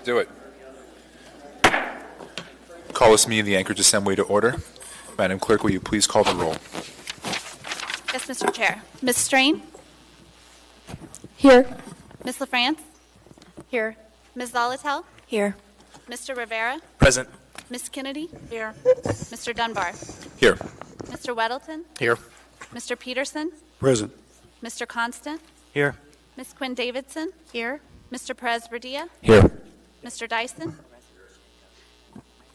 Do it. Call this meeting of the Anchorage Assembly to order. Madam Clerk, will you please call the roll? Yes, Mr. Chair. Ms. Strain? Here. Ms. LaFrance? Here. Ms. Zolotel? Here. Mr. Rivera? Present. Ms. Kennedy? Here. Mr. Dunbar? Here. Mr. Weddleton? Here. Mr. Peterson? Present. Mr. Constant? Here. Ms. Quinn Davidson? Here. Mr. Perez Verdia? Here. Mr. Dyson?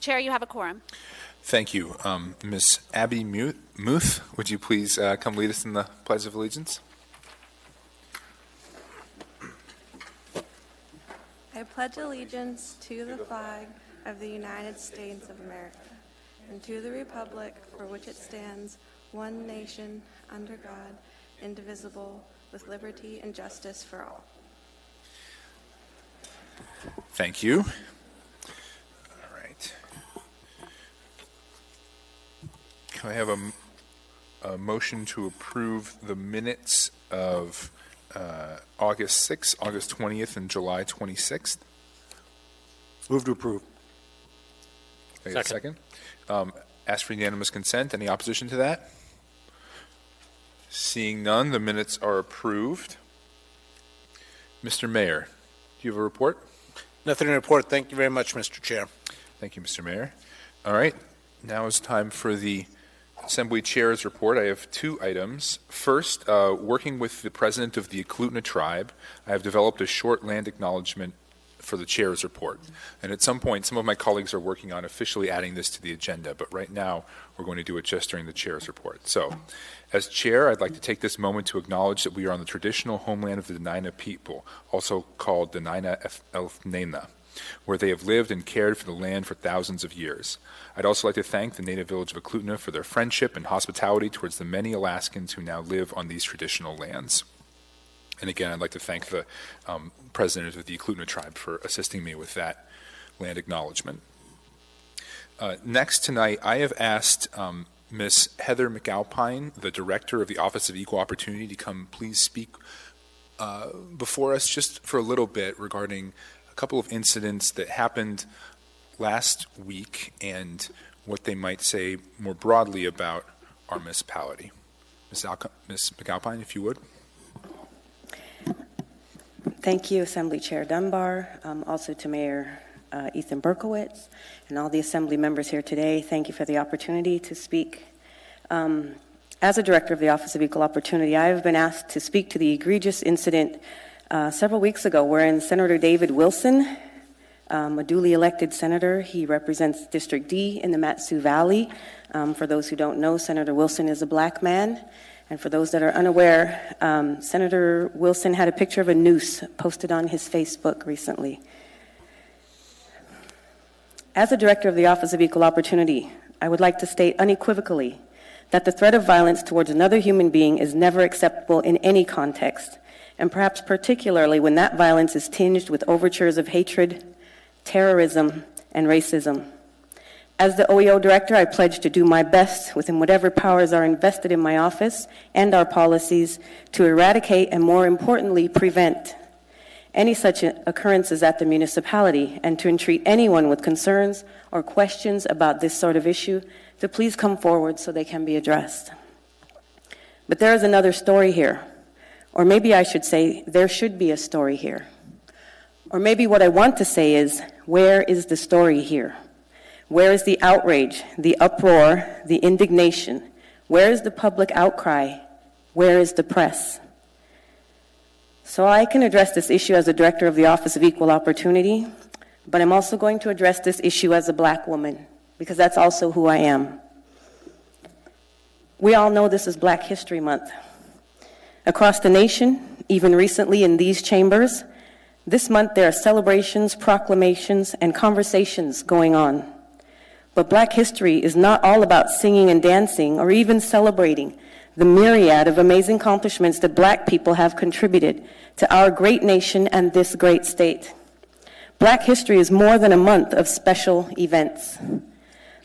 Chair, you have a quorum. Thank you. Ms. Abby Muth, would you please come lead us in the Pledge of Allegiance? I pledge allegiance to the flag of the United States of America and to the republic for which it stands, one nation, under God, indivisible, with liberty and justice for all. Thank you. All right. Can I have a motion to approve the minutes of August 6th, August 20th, and July 26th? Move to approve. Can I get a second? Ask for unanimous consent. Any opposition to that? Seeing none, the minutes are approved. Mr. Mayor, do you have a report? Nothing to report. Thank you very much, Mr. Chair. Thank you, Mr. Mayor. All right, now is time for the Assembly Chair's report. I have two items. First, working with the president of the Eklutna tribe, I have developed a short land acknowledgement for the Chair's report. And at some point, some of my colleagues are working on officially adding this to the agenda, but right now we're going to do it just during the Chair's report. So, as Chair, I'd like to take this moment to acknowledge that we are on the traditional homeland of the Dena'ina people, also called Dena'ina Elfnena, where they have lived and cared for the land for thousands of years. I'd also like to thank the native village of Eklutna for their friendship and hospitality towards the many Alaskans who now live on these traditional lands. And again, I'd like to thank the president of the Eklutna tribe for assisting me with that land acknowledgement. Next tonight, I have asked Ms. Heather McAlpine, the director of the Office of Equal Opportunity, to come please speak before us just for a little bit regarding a couple of incidents that happened last week and what they might say more broadly about our municipality. Ms. McAlpine, if you would. Thank you, Assembly Chair Dunbar, also to Mayor Ethan Berkowitz, and all the Assembly members here today. Thank you for the opportunity to speak. As a director of the Office of Equal Opportunity, I have been asked to speak to the egregious incident several weeks ago wherein Senator David Wilson, a duly elected senator, he represents District D in the Mat-Su Valley. For those who don't know, Senator Wilson is a black man. And for those that are unaware, Senator Wilson had a picture of a noose posted on his Facebook recently. As a director of the Office of Equal Opportunity, I would like to state unequivocally that the threat of violence towards another human being is never acceptable in any context, and perhaps particularly when that violence is tinged with overtures of hatred, terrorism, and racism. As the OEO director, I pledge to do my best within whatever powers are invested in my office and our policies to eradicate and, more importantly, prevent any such occurrences at the municipality, and to entreat anyone with concerns or questions about this sort of issue to please come forward so they can be addressed. But there is another story here, or maybe I should say there should be a story here. Or maybe what I want to say is, where is the story here? Where is the outrage, the uproar, the indignation? Where is the public outcry? Where is the press? So I can address this issue as the director of the Office of Equal Opportunity, but I'm also going to address this issue as a black woman, because that's also who I am. We all know this is Black History Month. Across the nation, even recently in these chambers, this month there are celebrations, proclamations, and conversations going on. But Black history is not all about singing and dancing or even celebrating the myriad of amazing accomplishments that Black people have contributed to our great nation and this great state. Black history is more than a month of special events.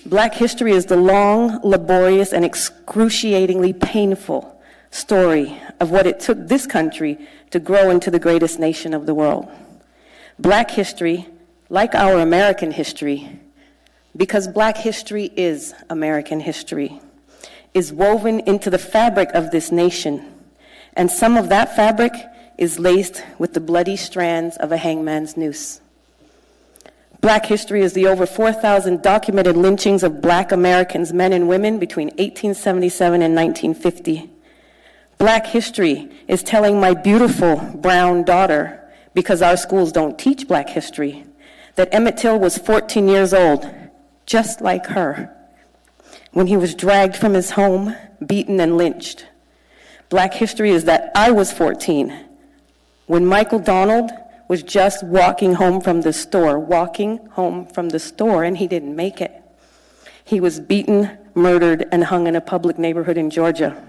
Black history is the long, laborious, and excruciatingly painful story of what it took this country to grow into the greatest nation of the world. Black history, like our American history, because Black history is American history, is woven into the fabric of this nation, and some of that fabric is laced with the bloody strands of a hangman's noose. Black history is the over 4,000 documented lynchings of black Americans, men and women, between 1877 and 1950. Black history is telling my beautiful brown daughter, because our schools don't teach black history, that Emmett Till was 14 years old, just like her, when he was dragged from his home, beaten and lynched. Black history is that I was 14 when Michael Donald was just walking home from the store, and he didn't make it. He was beaten, murdered, and hung in a public neighborhood in Georgia.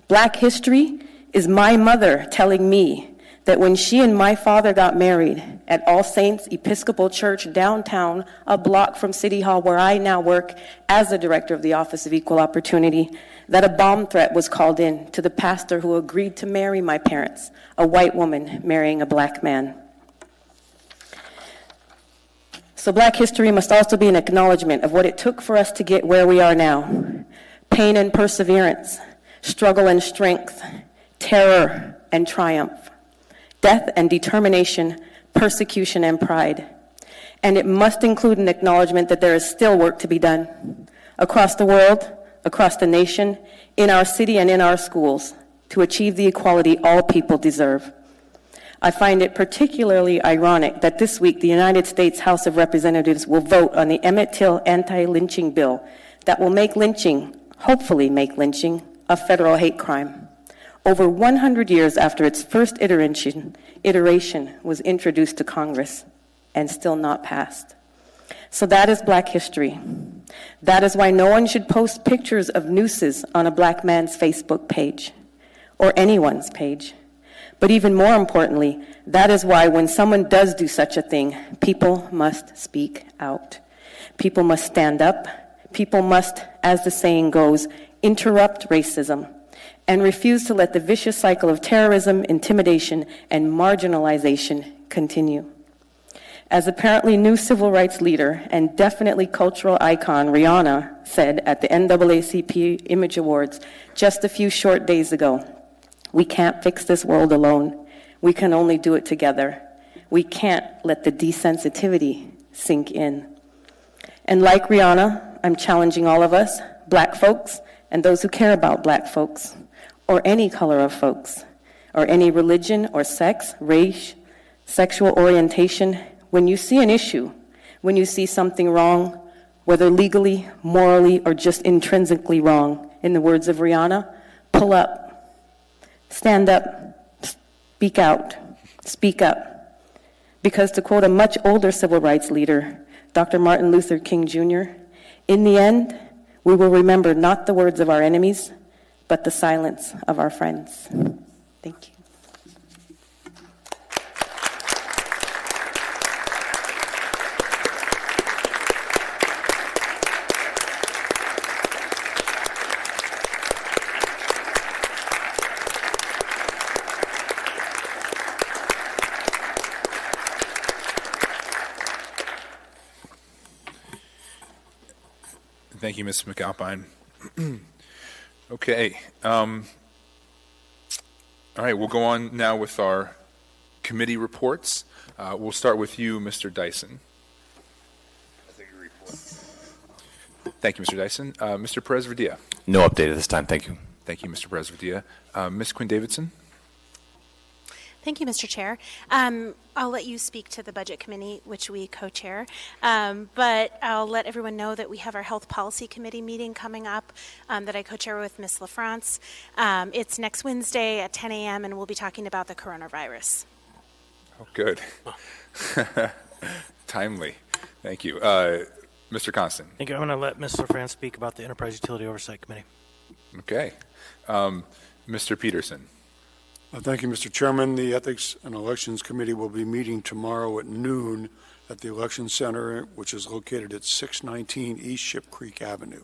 Black history is my mother telling me that when she and my father got married at All Saints Episcopal Church downtown, a block from City Hall, where I now work as the director of the Office of Equal Opportunity, that a bomb threat was called in to the pastor who agreed to marry my parents, a white woman marrying a black man. So black history must also be an acknowledgement of what it took for us to get where we are now. Pain and perseverance, struggle and strength, terror and triumph, death and determination, persecution and pride. And it must include an acknowledgement that there is still work to be done across the world, across the nation, in our city and in our schools, to achieve the equality all people deserve. I find it particularly ironic that this week the United States House of Representatives will vote on the Emmett Till anti-lynching bill that will make lynching, hopefully make lynching, a federal hate crime. Over 100 years after its first iteration was introduced to Congress and still not passed. So that is black history. That is why no one should post pictures of nooses on a black man's Facebook page or anyone's page. But even more importantly, that is why when someone does do such a thing, people must speak out. People must stand up. People must, as the saying goes, interrupt racism and refuse to let the vicious cycle of terrorism, intimidation, and marginalization continue. As apparently new civil rights leader and definitely cultural icon Rihanna said at the NAACP Image Awards just a few short days ago, we can't fix this world alone. We can only do it together. We can't let the desensitivity sink in. And like Rihanna, I'm challenging all of us, black folks, and those who care about black folks, or any color of folks, or any religion or sex, race, sexual orientation. When you see an issue, when you see something wrong, whether legally, morally, or just intrinsically wrong, in the words of Rihanna, pull up, stand up, speak out, speak up. Because to quote a much older civil rights leader, Dr. Martin Luther King Jr., in the end, we will remember not the words of our enemies, but the silence of our friends. Thank you. Thank you, Ms. McAlpine. Okay. All right, we'll go on now with our committee reports. We'll start with you, Mr. Dyson. Thank you, Mr. Dyson. Mr. Perez-Verdia. No update at this time. Thank you. Thank you, Mr. Perez-Verdia. Ms. Quinn-Davidson. Thank you, Mr. Chair. I'll let you speak to the Budget Committee, which we co-chair, but I'll let everyone know that we have our Health Policy Committee meeting coming up that I co-chair with Ms. LaFrance. It's next Wednesday at 10 a.m., and we'll be talking about the coronavirus. Oh, good. Timely. Thank you. Mr. Constant. Thank you. I'm going to let Ms. LaFrance speak about the Enterprise Utility Oversight Committee. Okay. Mr. Peterson. Thank you, Mr. Chairman. The Ethics and Elections Committee will be meeting tomorrow at noon at the Election Center, which is located at 619 East Ship Creek Avenue.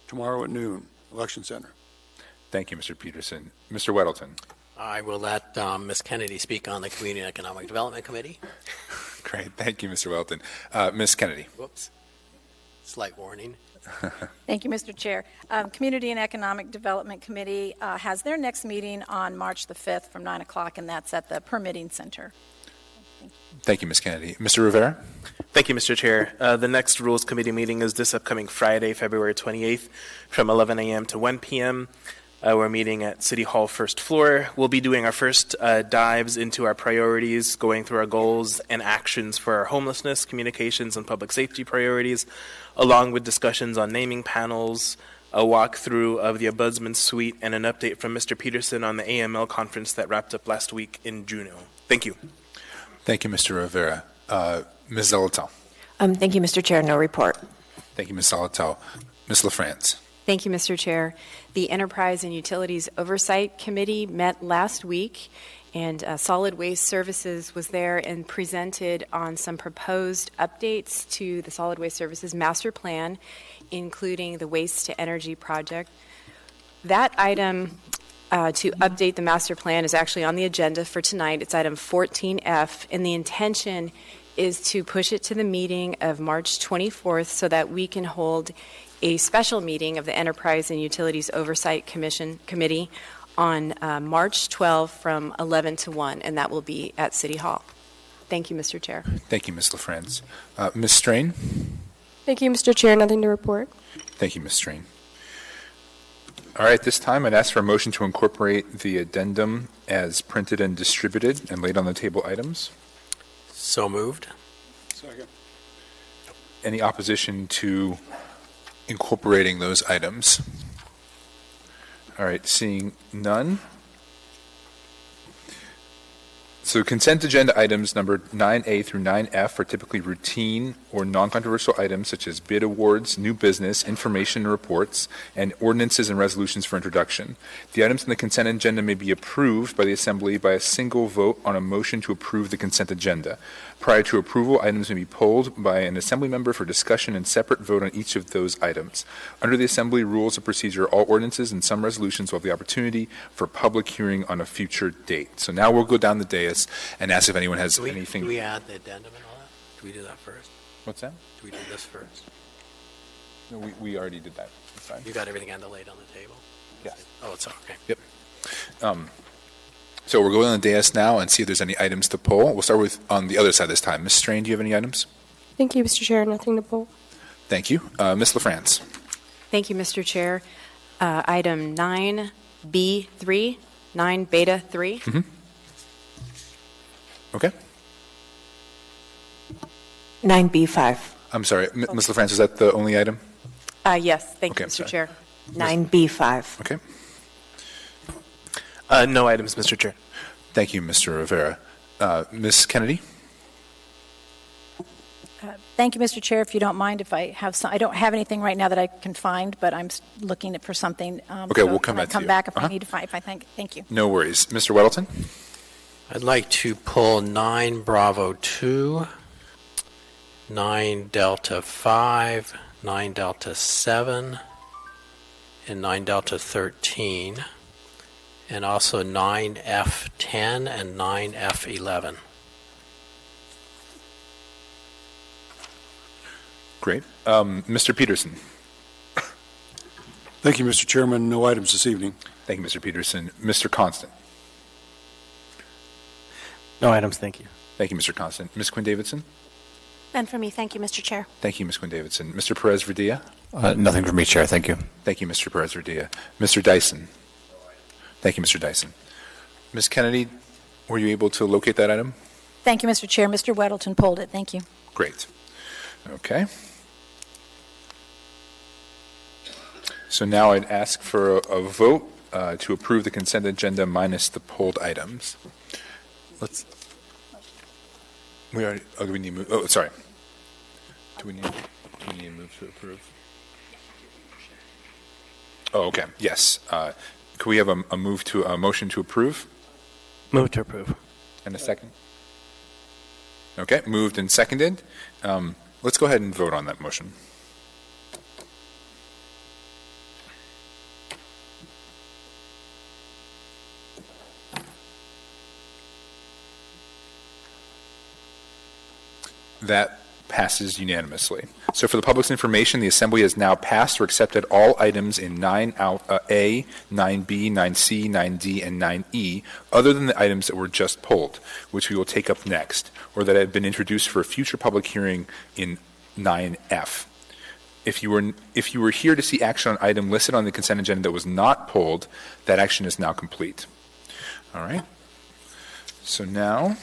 Tomorrow at noon, Election Center. Thank you, Mr. Peterson. Mr. Weddleton. I will let Ms. Kennedy speak on the Community and Economic Development Committee. Great. Thank you, Mr. Weddleton. Ms. Kennedy. Whoops. Slight warning. Thank you, Mr. Chair. Community and Economic Development Committee has their next meeting on March the 5th from 9 o'clock, and that's at the Permitting Center. Thank you, Ms. Kennedy. Mr. Rivera? Thank you, Mr. Chair. The next Rules Committee meeting is this upcoming Friday, February 28th, from 11 a.m. to 1 p.m. We're meeting at City Hall first floor. We'll be doing our first dives into our priorities, going through our goals and actions for our homelessness, communications, and public safety priorities, along with discussions on naming panels, a walkthrough of the Ombudsman Suite, and an update from Mr. Peterson on the AML conference that wrapped up last week in Juneau. Thank you. Thank you, Mr. Rivera. Ms. Zolotel? Thank you, Mr. Chair. No report. Thank you, Ms. Zolotel. Ms. LaFrance? Thank you, Mr. Chair. The Enterprise and Utilities Oversight Committee met last week, and Solid Waste Services was there and presented on some proposed updates to the Solid Waste Services Master Plan, including the Waste to Energy project. That item to update the master plan is actually on the agenda for tonight. It's item 14F, and the intention is to push it to the meeting of March 24th so that we can hold a special meeting of the Enterprise and Utilities Oversight Committee on March 12 from 11 to 1, and that will be at City Hall. Thank you, Mr. Chair. Thank you, Ms. LaFrance. Ms. Strain? Thank you, Mr. Chair. Nothing to report. Thank you, Ms. Strain. All right, this time I'd ask for a motion to incorporate the addendum as printed and distributed and laid on the table items. So moved. Second. Any opposition to incorporating those items? All right, seeing none. So consent agenda items numbered 9A through 9F are typically routine or non-controversial items such as bid awards, new business, information and reports, and ordinances and resolutions for introduction. The items in the consent agenda may be approved by the Assembly by a single vote on a motion to approve the consent agenda. Prior to approval, items may be polled by an Assembly member for discussion and separate vote on each of those items. Under the Assembly Rules of Procedure, all ordinances and some resolutions will have the opportunity for public hearing on a future date. So now we'll go down the dais and ask if anyone has anything. Do we add the addendum and all that? Do we do that first? What's that? Do we do this first? No, we already did that. You got everything on the laid on the table? Yes. Oh, it's okay. Yep. So we're going on the dais now and see if there's any items to pull. We'll start with on the other side this time. Ms. Strain, do you have any items? Thank you, Mr. Chair. Nothing to pull. Thank you. Ms. LaFrance? Thank you, Mr. Chair. Item 9B3, 9 Beta 3. Mm-hmm. Okay. 9B5. I'm sorry, Ms. LaFrance, is that the only item? Yes, thank Okay, you, I'm Mr. sorry. Chair. 9B5. Okay. No items, Mr. Chair. Thank you, Mr. Rivera. Ms. Kennedy? Thank you, Mr. Chair. If you don't mind, if I have some, I don't have anything right now that I can find, but I'm looking for something. Okay, so we'll come can I back to come you. back if Uh-huh. I need to find. If I think. Thank you. No worries. Mr. Weddleton? I'd like to pull 9 Bravo 2, 9 Delta 5, 9 Delta 7, and 9 Delta 13, and also 9F10 and 9F11. Great. Mr. Peterson? Thank you, Mr. Chairman. No items this evening. Thank you, Mr. Peterson. Mr. Constant? No items, thank you. Thank you, Mr. Constant. Ms. Quinn Davidson? And for me, thank you, Mr. Chair. Thank you, Ms. Quinn Davidson. Mr. Perez Verdilla? Nothing from me, Chair. Thank you. Thank you, Mr. Perez Verdilla. Mr. Dyson? Thank you, Mr. Dyson. Ms. Kennedy, were you able to locate that item? Thank you, Mr. Chair. Mr. Weddleton pulled it. Thank you. Great. Okay. So now I'd ask for a vote to approve the consent agenda minus the pulled items. We already, do we need to move, oh, sorry. Do we need to move to approve? Oh, okay, yes. Could we have a motion to approve? Move to approve. And a second? Okay, moved and seconded. Let's go ahead and vote on that motion. That Passes unanimously. So for the public's information, the Assembly has now passed or accepted all items in 9A, 9B, 9C, 9D, and 9E, other than the items that were just pulled, which we will take up next, or that have been introduced for a future public hearing in 9F. If you were here to see action on item listed on the consent agenda that was not pulled, that action is now complete. All right. So now,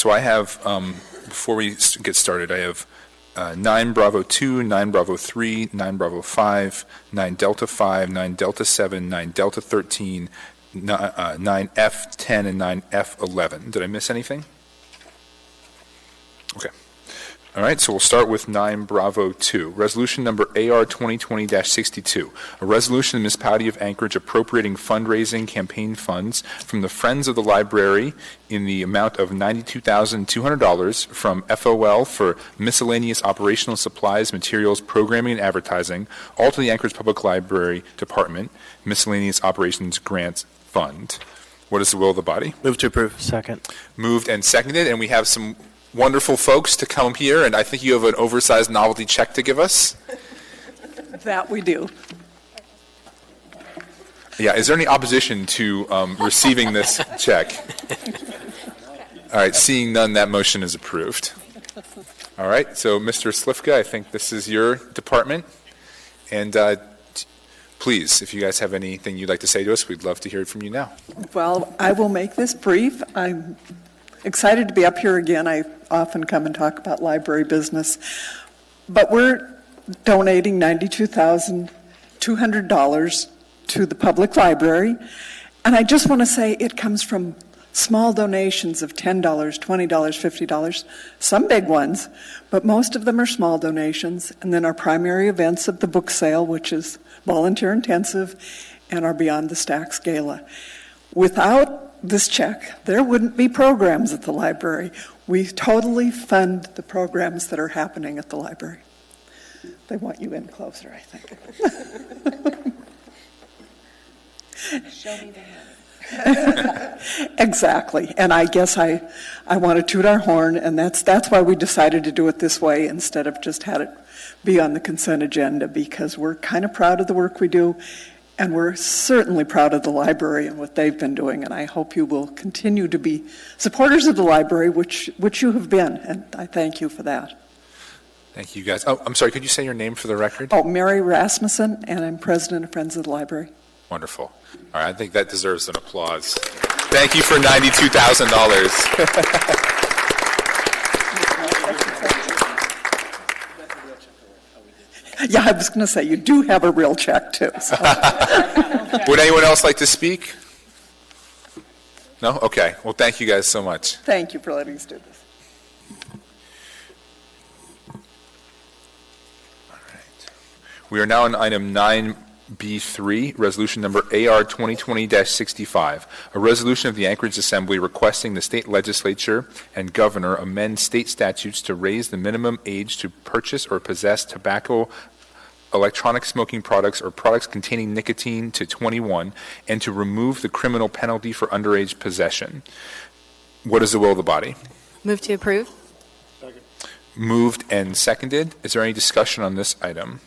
I have, before we get started, I have 9 Bravo 2, 9 Bravo 3, 9 Bravo 5, 9 Delta 5, 9 Delta 7, 9 Delta 13, 9F 10, and 9F 11. Did I miss anything? Okay. All right, so we'll start with 9 Bravo 2. Resolution number AR 2020-62, a resolution of the Municipality of Anchorage appropriating fundraising campaign funds from the Friends of the Library in the amount of $92,200 from FOL for miscellaneous operational supplies, materials, programming, and advertising, all to the Anchorage Public Library Department, Miscellaneous Operations Grants Fund. What is the will of the body? Move to approve. Second. Moved and seconded, and we have some wonderful folks to come here, and I think you have an oversized novelty check to give us. That we do. Yeah, is there any opposition to receiving this check? All right, seeing none, that motion is approved. All right, so Mr. Slifka, I think this is your department, and please, if you guys have anything you'd like to say to us, we'd love to hear it from you now. Well, I will make this brief. I'm excited to be up here again. I often come and talk about library business. But we're donating $92,200 to the public library. And I just want to say it comes from small donations of $10, $20, $50, some big ones, but most of them are small donations. And then our primary events of the book sale, which is volunteer intensive, and our Beyond the Stacks Gala. Without this check, there wouldn't be programs at the library. We totally fund the programs that are happening at the library. They want you in closer, I think. Show me the hand. Exactly. And I guess I want to toot our horn, and that's why we decided to do it this way instead of just had it be on the consent agenda, because we're kind of proud of the work we do. And we're certainly proud of the library and what they've been doing, and I hope you will continue to be supporters of the library, which you have been, and I thank you for that. Thank you, guys. Oh, I'm sorry, could you say your name for the record? Oh, Mary Rasmussen, and I'm president of Friends of the Library. Wonderful. All right, I think that deserves an applause. Thank you for $92,000. Yeah, I was going to say, you do have a real check, too. So. Would anyone else like to speak? No? Okay. Well, thank you guys so much. Thank you for letting us do this. All right. We are now on item 9B3, resolution number AR 2020-65, a resolution of the Anchorage Assembly requesting the state legislature and governor amend state statutes to raise the minimum age to purchase or possess tobacco, electronic smoking products, or products containing nicotine to 21, and to remove the criminal penalty for underage possession. What is the will of the body? Move to approve. Second. Moved and seconded. Is there any discussion on this item?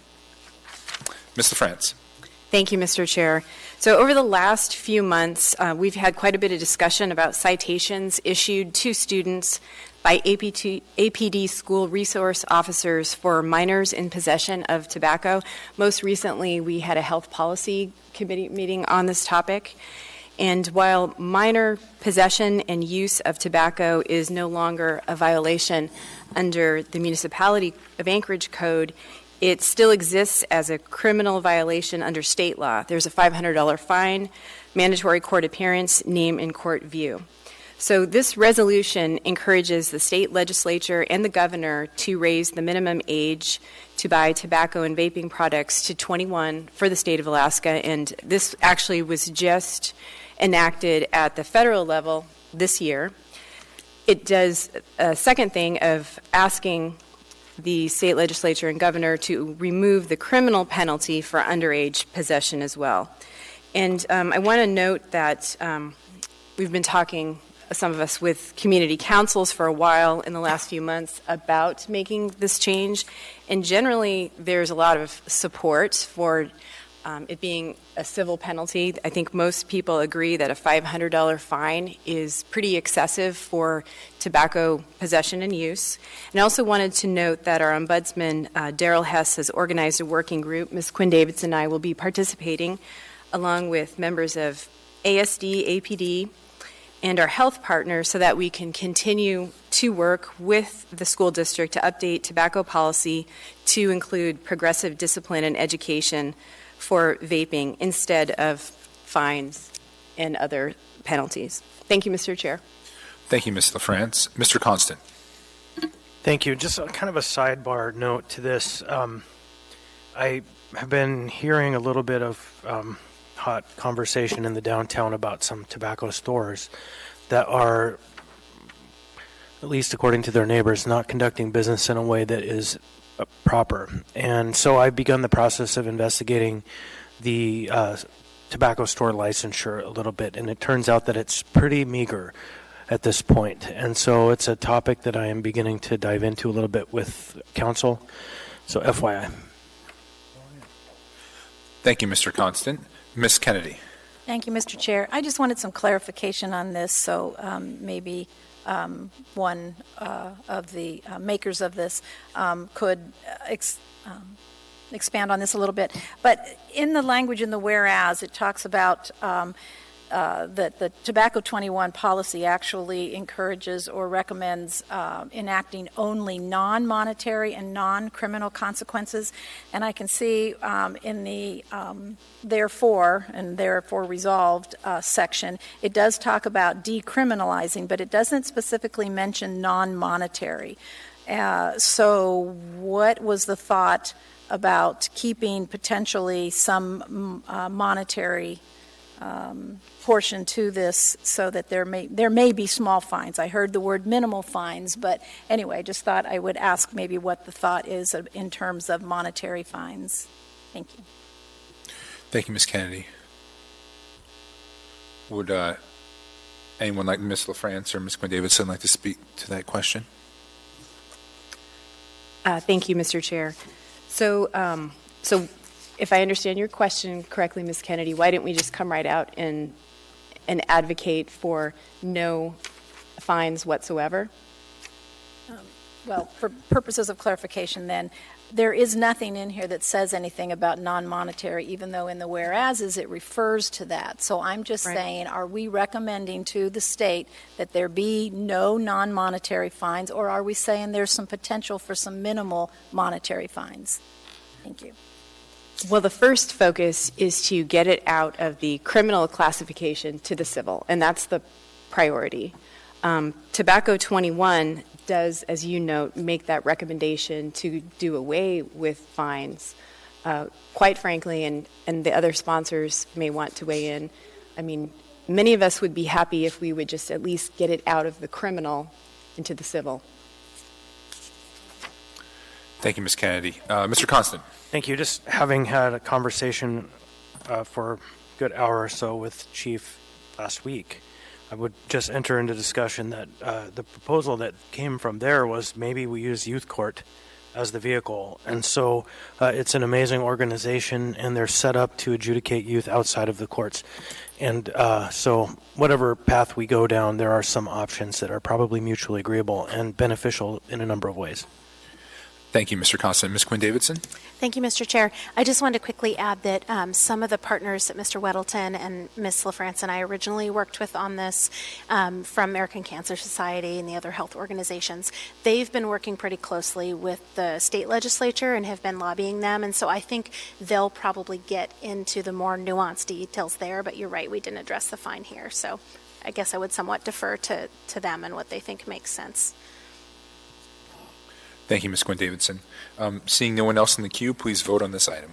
Ms. LaFrance. Thank you, Mr. Chair. So over the last few months, we've had quite a bit of discussion about citations issued to students by APD school resource officers for minors in possession of tobacco. Most recently, we had a health policy committee meeting on this topic. And while minor possession and use of tobacco is no longer a violation under the Municipality of Anchorage Code, it still exists as a criminal violation under state law. There's a $500 fine, mandatory court appearance, name and court view. So this resolution encourages the state legislature and the governor to raise the minimum age to buy tobacco and vaping products to 21 for the state of Alaska. And this actually was just enacted at the federal level this year. It does a second thing of asking the state legislature and governor to remove the criminal penalty for underage possession as well. And I want to note that we've been talking, some of us, with community councils for a while in the last few months about making this change. And generally, there's a lot of support for it being a civil penalty. I think most people agree that a $500 fine is pretty excessive for tobacco possession and use. And I also wanted to note that our ombudsman, Daryl Hess, has organized a working group. Ms. Quinn Davidson and I will be participating along with members of ASD, APD, and our health partners so that we can continue to work with the school district to update tobacco policy to include progressive discipline and education for vaping instead of fines and other penalties. Thank you, Mr. Chair. Thank you, Ms. LaFrance. Mr. Constant. Thank you. Just kind of a sidebar note to this. I have been hearing a little bit of hot conversation in the downtown about some tobacco stores that are, at least according to their neighbors, not conducting business in a way that is proper. And so I've begun the process of investigating the tobacco store licensure a little bit, and it turns out that it's pretty meager at this point. And so it's a topic that I am beginning to dive into a little bit with council. So FYI. Thank you, Mr. Constant. Ms. Kennedy. Thank you, Mr. Chair. I just wanted some clarification on this, so maybe one of the makers of this could expand on this a little bit. But in the language in the whereas, it talks about that the Tobacco 21 policy actually encourages or recommends enacting only non-monetary and non-criminal consequences. And I can see in the therefore resolved section, it does talk about decriminalizing, but it doesn't specifically mention non-monetary. So what was the thought about keeping potentially some monetary portion to this so that there may be small fines? I heard the word minimal fines, but anyway, I just thought I would ask maybe what the thought is in terms of monetary fines. Thank you. Thank you, Ms. Kennedy. Would anyone like Ms. LaFrance or Ms. Quinn Davidson like to speak to that question? Thank you, Mr. Chair. So if I understand your question correctly, Ms. Kennedy, why didn't we just come right out and advocate for no fines whatsoever? Well, for purposes of clarification then, there is nothing in here that says anything about non-monetary, even though in the whereases it refers to that. So I'm just saying, are we recommending to the state that there be no non-monetary fines, or are we saying there's some potential for some minimal monetary fines? Thank you. Well, the first focus is to get it out of the criminal classification to the civil, and that's the priority. Tobacco 21 does, as you note, make that recommendation to do away with fines. Quite frankly, and the other sponsors may want to weigh in, I mean, many of us would be happy if we would just at least get it out of the criminal into the civil. Thank you, Ms. Kennedy. Mr. Constant. Thank you. Just having had a conversation for a good hour or so with Chief last week, I would just enter into discussion that the proposal that came from there was maybe we use youth court as the vehicle. And so it's an amazing organization, and they're set up to adjudicate youth outside of the courts. And so whatever path we go down, there are some options that are probably mutually agreeable and beneficial in a number of ways. Thank you, Mr. Constant. Ms. Quinn Davidson? Thank you, Mr. Chair. I just wanted to quickly add that some of the partners that Mr. Weddleton and Ms. LaFrance and I originally worked with on this from American Cancer Society and the other health organizations, they've been working pretty closely with the state legislature and have been lobbying them. And so I think they'll probably get into the more nuanced details there. But you're right, we didn't address the fine here. So I guess I would somewhat defer to them and what they think makes sense. Thank you, Ms. Quinn Davidson. Seeing no one else in the queue, please vote on this item.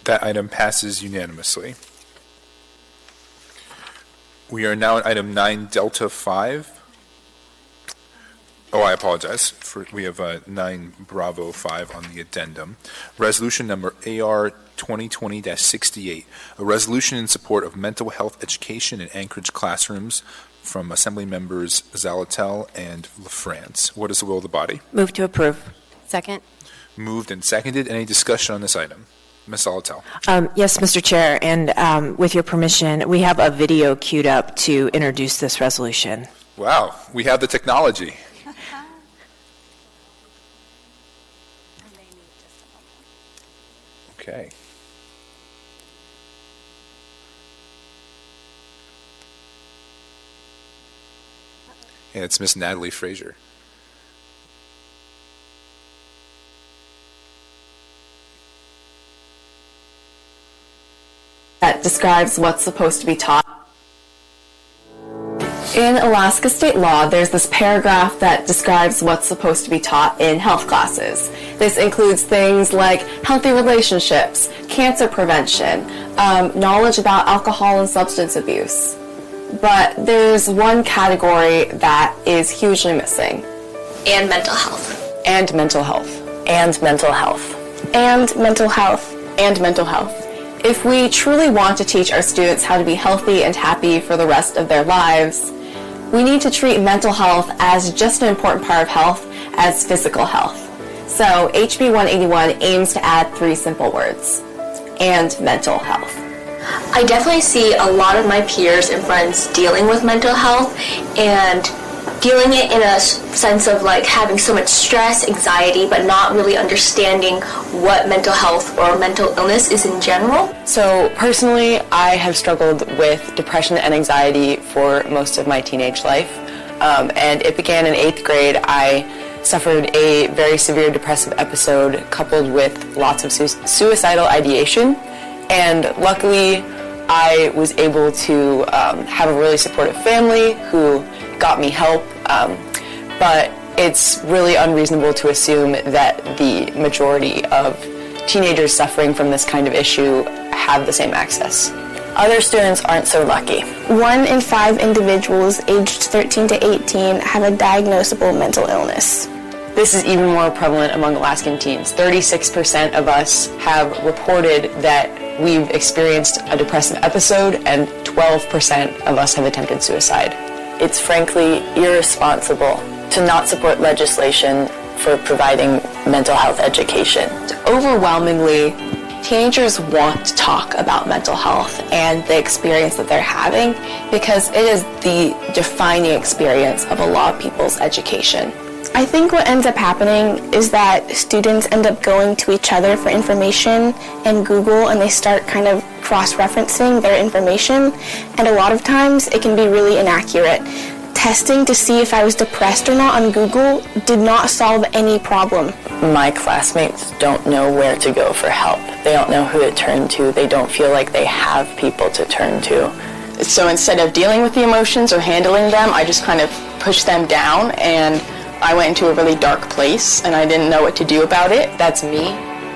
That item passes unanimously. We are now at item 9 Delta 5. Oh, I apologize. We have 9 Bravo 5 on the addendum. Resolution number AR 2020-68, a resolution in support of mental health education in Anchorage classrooms from Assembly members Zalatel and LaFrance. What is the will of the body? Move to approve. Second. Moved and seconded. Any discussion on this item? Ms. Zalatel. Yes, Mr. Chair, and with your permission, we have a video queued up to introduce this resolution. Wow, we have the technology. Okay. And it's Miss Natalie Frazier. That describes what's supposed to be taught. In Alaska state law, there's this paragraph that describes what's supposed to be taught in health classes. This includes things like healthy relationships, cancer prevention, knowledge about alcohol and substance abuse. But there's one category that is hugely missing. And mental health. And mental health. And mental health. And mental health. And mental health. If we truly want to teach our students how to be healthy and happy for the rest of their lives, we need to treat mental health as just an important part of health as physical health. So HB 181 aims to add 3 simple words: and mental health. I definitely see a lot of my peers and friends dealing with mental health and dealing it in a sense of like having so much stress, anxiety, but not really understanding what mental health or mental illness is in general. So personally, I have struggled with depression and anxiety for most of my teenage life. And it began in 8th grade. I suffered a very severe depressive episode coupled with lots of suicidal ideation. And luckily, I was able to have a really supportive family who got me help, but it's really unreasonable to assume that the majority of teenagers suffering from this kind of issue have the same access. Other students aren't so lucky. 1 in 5 individuals aged 13 to 18 have a diagnosable mental illness. This is even more prevalent among Alaskan teens. 36% of us have reported that we've experienced a depressive episode, and 12% of us have attempted suicide. It's frankly irresponsible to not support legislation for providing mental health education. Overwhelmingly, teenagers want to talk about mental health and the experience that they're having because it is the defining experience of a lot of people's education. I think what ends up happening is that students end up going to each other for information and Google, and they start kind of cross-referencing their information, and a lot of times it can be really inaccurate. Testing to see if I was depressed or not on Google did not solve any problem. My classmates don't know where to go for help. They don't know who to turn to. They don't feel like they have people to turn to. So instead of dealing with the emotions or handling them, I just kind of pushed them down, and I went into a really dark place and I didn't know what to do about it. That's me.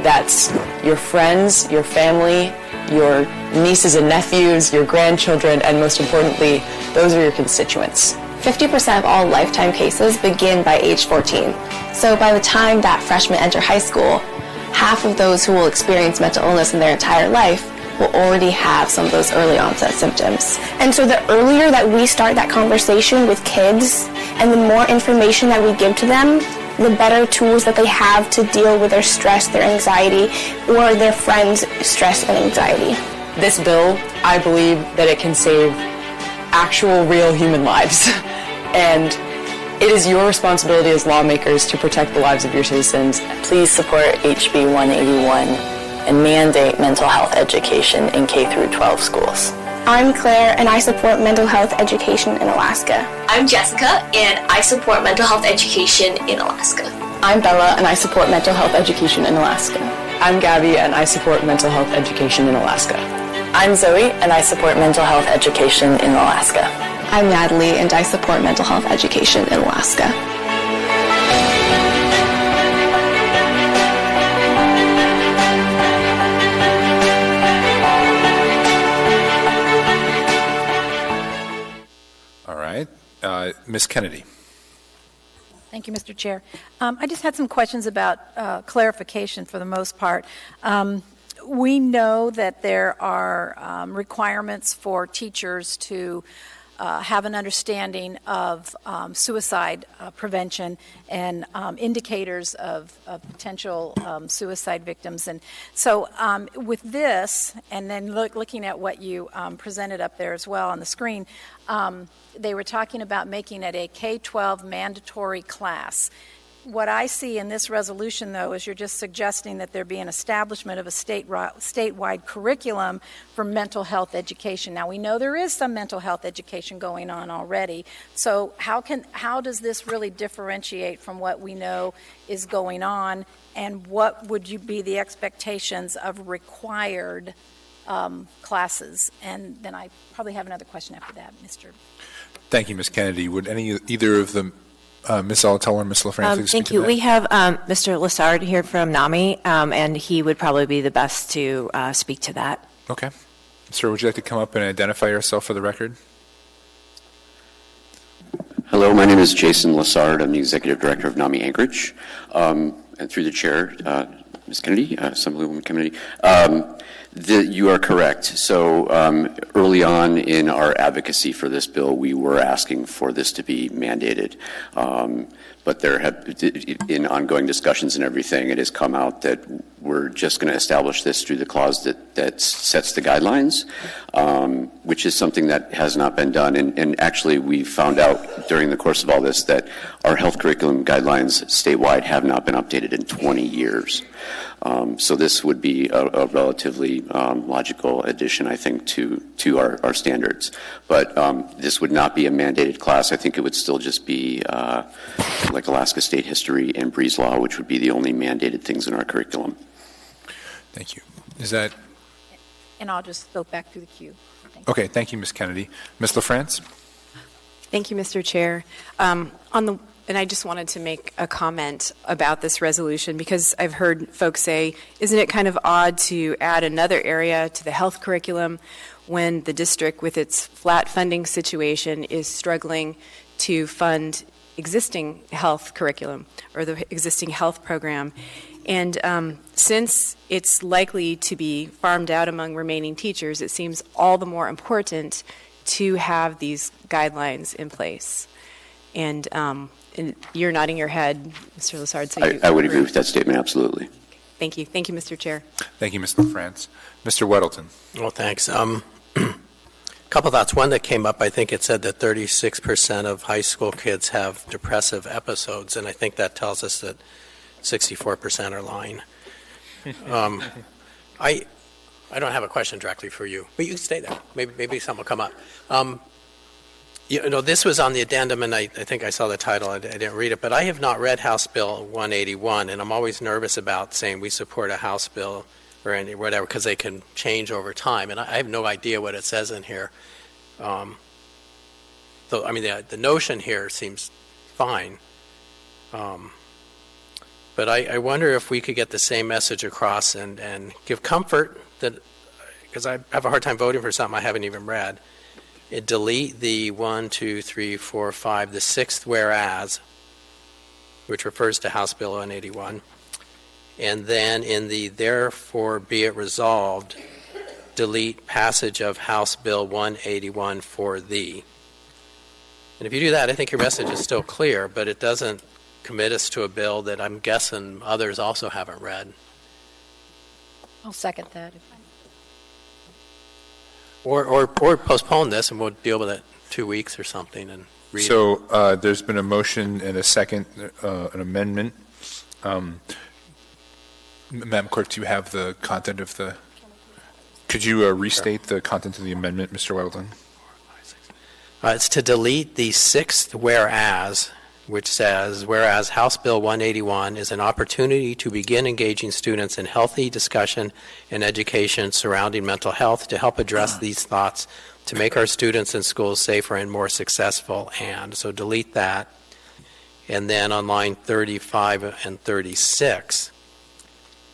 That's your friends, your family, your nieces and nephews, your grandchildren, and most importantly, those are your constituents. 50% of all lifetime cases begin by age 14. So by the time that freshmen enter high school, half of those who will experience mental illness in their entire life will already have some of those early onset symptoms. And so the earlier that we start that conversation with kids and the more information that we give to them, the better tools that they have to deal with their stress, their anxiety, or their friends' stress and anxiety. This bill, I believe that it can save actual real human lives. And it is your responsibility as lawmakers to protect the lives of your citizens. Please support HB 181 and mandate mental health education in K through 12 schools. I'm Claire, and I support mental health education in Alaska. I'm Jessica, and I support mental health education in Alaska. I'm Bella, and I support mental health education in Alaska. I'm Gabby, and I support mental health education in Alaska. I'm Zoe, and I support mental health education in Alaska. I'm Natalie, and I support mental health education in Alaska. Ms. Kennedy. Thank you, Mr. Chair. I just had some questions about clarification for the most part. We know that there are requirements for teachers to have an understanding of suicide prevention and indicators of potential suicide victims. And so with this, and then looking at what you presented up there as well on the screen, they were talking about making it a K-12 mandatory class. What I see in this resolution, though, is you're just suggesting that there be an establishment of a statewide curriculum for mental health education. Now, we know there is some mental health education going on already. So how does this really differentiate from what we know is going on, and what would be the expectations of required classes? And then I probably have another question after that, Mr. Thank you, Ms. Kennedy. Would either of them, Ms. Alatal or Ms. LaFrance, thank you. We have Mr. Lessard here from NAMI, and he would probably be the best to speak to that. Okay. Sir, would you like to come up and identify yourself for the record? Hello, my name is Jason Lessard. I'm the Executive Director of NAMI Anchorage. And through the Chair, Ms. Kennedy, Assemblywoman Kennedy, you are correct. So early on in our advocacy for this bill, we were asking for this to be mandated. But there have, in ongoing discussions and everything, it has come out that we're just going to establish this through the clause that sets the guidelines, which is something that has not been done. And actually, we found out during the course of all this that our health curriculum guidelines statewide have not been updated in 20 years. So this would be a relatively logical addition, I think, to our standards. But this would not be a mandated class. I think it would still just be like Alaska State History and Breeze Law, which would be the only mandated things in our curriculum. Thank you. Is that? And I'll just go back through the queue. Okay. Thank you, Ms. Kennedy. Ms. LaFrance? Thank you, Mr. Chair. And I just wanted to make a comment about this resolution, because I've heard folks say, isn't it kind of odd to add another area to the health curriculum when the district, with its flat funding situation, is struggling to fund existing health curriculum or the existing health program? And since it's likely to be farmed out among remaining teachers, it seems all the more important to have these guidelines in place. And you're nodding your head, Mr. Lessard. So I would agree with that statement, absolutely. Thank you. Thank you, Mr. Chair. Thank you, Ms. LaFrance. Mr. Weddleton. Well, thanks. A couple thoughts. One that came up, I think it said that 36% of high school kids have depressive episodes, and I think that tells us that 64% are lying. I don't have a question directly for you, but you can stay there. Maybe something will come up. You know, this was on the addendum, and I think I saw the title. I didn't read it, but I have not read House Bill 181, and I'm always nervous about saying we support a House bill or any whatever, because they can change over time, and I have no idea what it says in here. So, I mean, the notion here seems fine, but I wonder if we could get the same message across and give comfort that, because I have a hard time voting for something I haven't even read. Delete the 1, 2, 3, 4, 5, the sixth whereas, which refers to House Bill 181, and then in the therefore be it resolved, delete passage of House Bill 181 for thee. And if you do that, I think your message is still clear, but it doesn't commit us to a bill that I'm guessing others also haven't read. I'll second that. Or postpone this, and we'll deal with it 2 weeks or something and read it. So there's been a motion and a second, an amendment. Madam Clerk, do you have the content of the? Could you restate the content of the amendment, Mr. Weldon? It's to delete the sixth whereas, which says, whereas House Bill 181 is an opportunity to begin engaging students in healthy discussion and education surrounding mental health to help address these thoughts, to make our students in schools safer and more successful. And so delete that. And then on line 35 and 36,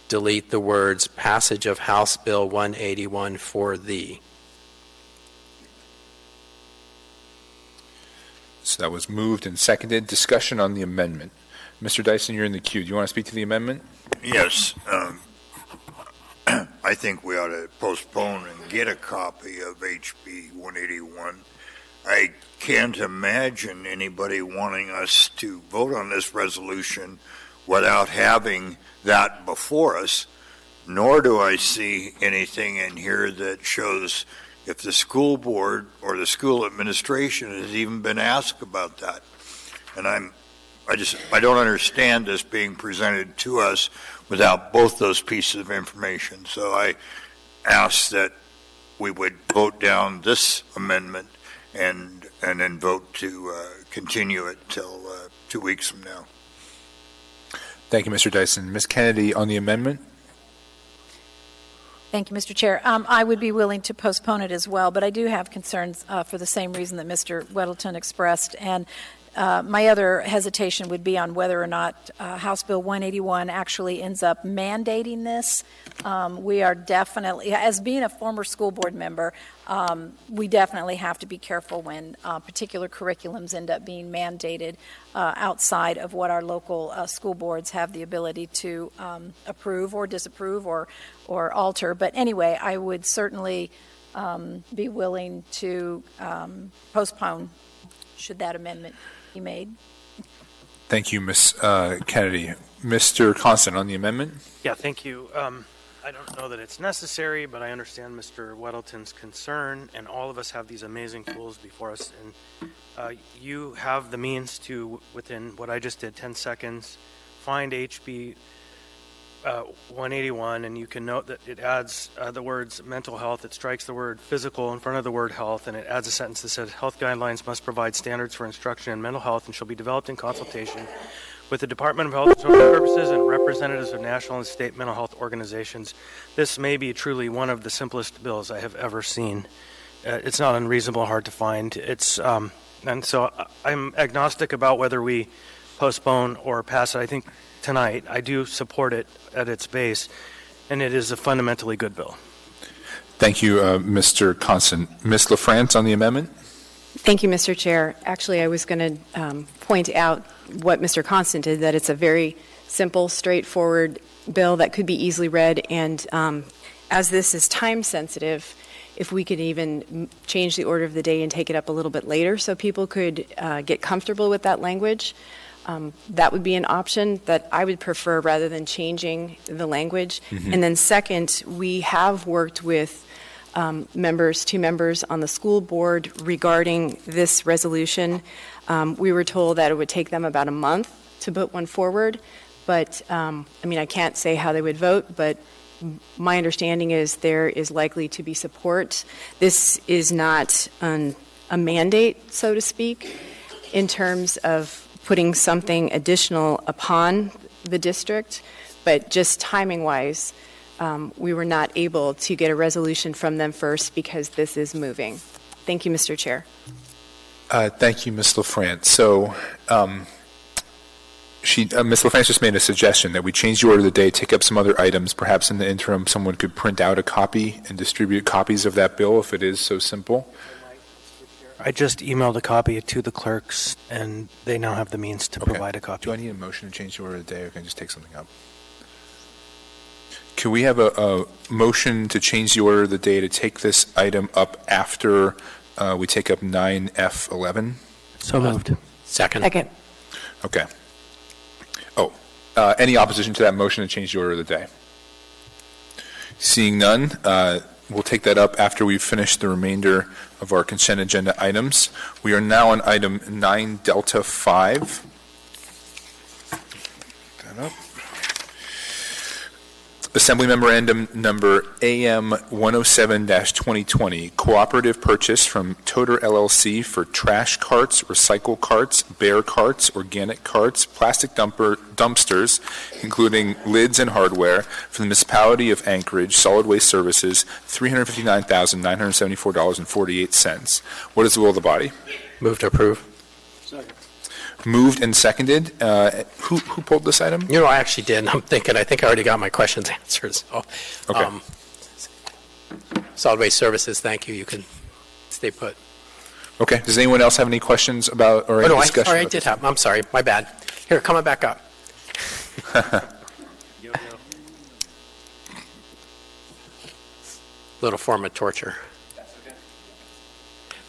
delete the words passage of House Bill 181 for thee. So that was moved and seconded. Discussion on the amendment. Mr. Dyson, you're in the queue. Do you want to speak to the amendment? Yes. I think we ought to postpone and get a copy of HB 181. I can't imagine anybody wanting us to vote on this resolution without having that before us, nor do I see anything in here that shows if the school board or the school administration has even been asked about that. And I don't understand this being presented to us without both those pieces of information. So I ask that we would vote down this amendment and then vote to continue it till 2 weeks from now. Thank you, Mr. Dyson. Ms. Kennedy, on the amendment? Thank you, Mr. Chair. I would be willing to postpone it as well, but I do have concerns for the same reason that Mr. Weddleton expressed. And my other hesitation would be on whether or not House Bill 181 actually ends up mandating this. We are definitely, as being a former school board member, we definitely have to be careful when particular curriculums end up being mandated outside of what our local school boards have the ability to approve or disapprove or alter. But anyway, I would certainly be willing to postpone should that amendment be made. Thank you, Ms. Kennedy. Mr. Constant, on the amendment? Yeah, thank you. I don't know that it's necessary, but I understand Mr. Weddleton's concern, and all of us have these amazing tools before us. And you have the means to, within what I just did, 10 seconds, find HB 181, and you can note that it adds the words mental health. It strikes the word physical in front of the word health, and it adds a sentence that says health guidelines must provide standards for instruction in mental health and shall be developed in consultation with the Department of Health and Social Services and representatives of national and state mental health organizations. This may be truly one of the simplest bills I have ever seen. It's not unreasonable, hard to find. And so I'm agnostic about whether we postpone or pass it. I think tonight I do support it at its base, and it is a fundamentally good bill. Thank you, Mr. Constant. Ms. LaFrance on the amendment? Thank you, Mr. Chair. Actually, I was going to point out what Mr. Constant did, that it's a very simple, straightforward bill that could be easily read, and as this is time sensitive, if we could even change the order of the day and take it up a little bit later so people could get comfortable with that language, that would be an option that I would prefer rather than changing the language. Mm-hmm. And then second, we have worked with two members on the school board regarding this resolution. We were told that it would take them about a month to put one forward, but I can't say how they would vote, but my understanding is there is likely to be support. This is not a mandate, so to speak, in terms of putting something additional upon the district, but just timing-wise, we were not able to get a resolution from them first because this is moving. Thank you, Mr. Chair. Thank you, Ms. LaFrance. So Ms. LaFrance just made a suggestion that we change the order of the day, take up some other items. Perhaps in the interim, someone could print out a copy and distribute copies of that bill if it is so simple. I just emailed a copy to the clerks, and they now have the means to provide a copy. Do I need a motion to change the order of the day, or can I just take something up? Can we have a motion to change the order of the day to take this item up after we take up 9F11? So moved. Second. Okay. Any opposition to that motion to change the order of the day? Seeing none, we'll take that up after we've finished the remainder of our consent agenda items. We are now on item 9 Delta 5. That up. Assembly Memorandum Number AM 107-2020, cooperative purchase from Toter LLC for trash carts, recycle carts, bear carts, organic carts, plastic dumpsters, including lids and hardware, for the municipality of Anchorage Solid Waste Services, $359,974.48. What is the will of the body? Move to approve. Second. Moved and seconded. Who pulled this item? I actually did. I think I already got my questions answered. So, okay. Solid Waste Services, thank you. You can stay put. Okay. Does anyone else have any questions about or any discussion? Sorry, I about did this? have. I'm sorry. My bad. Here, come on back up. Little form of torture.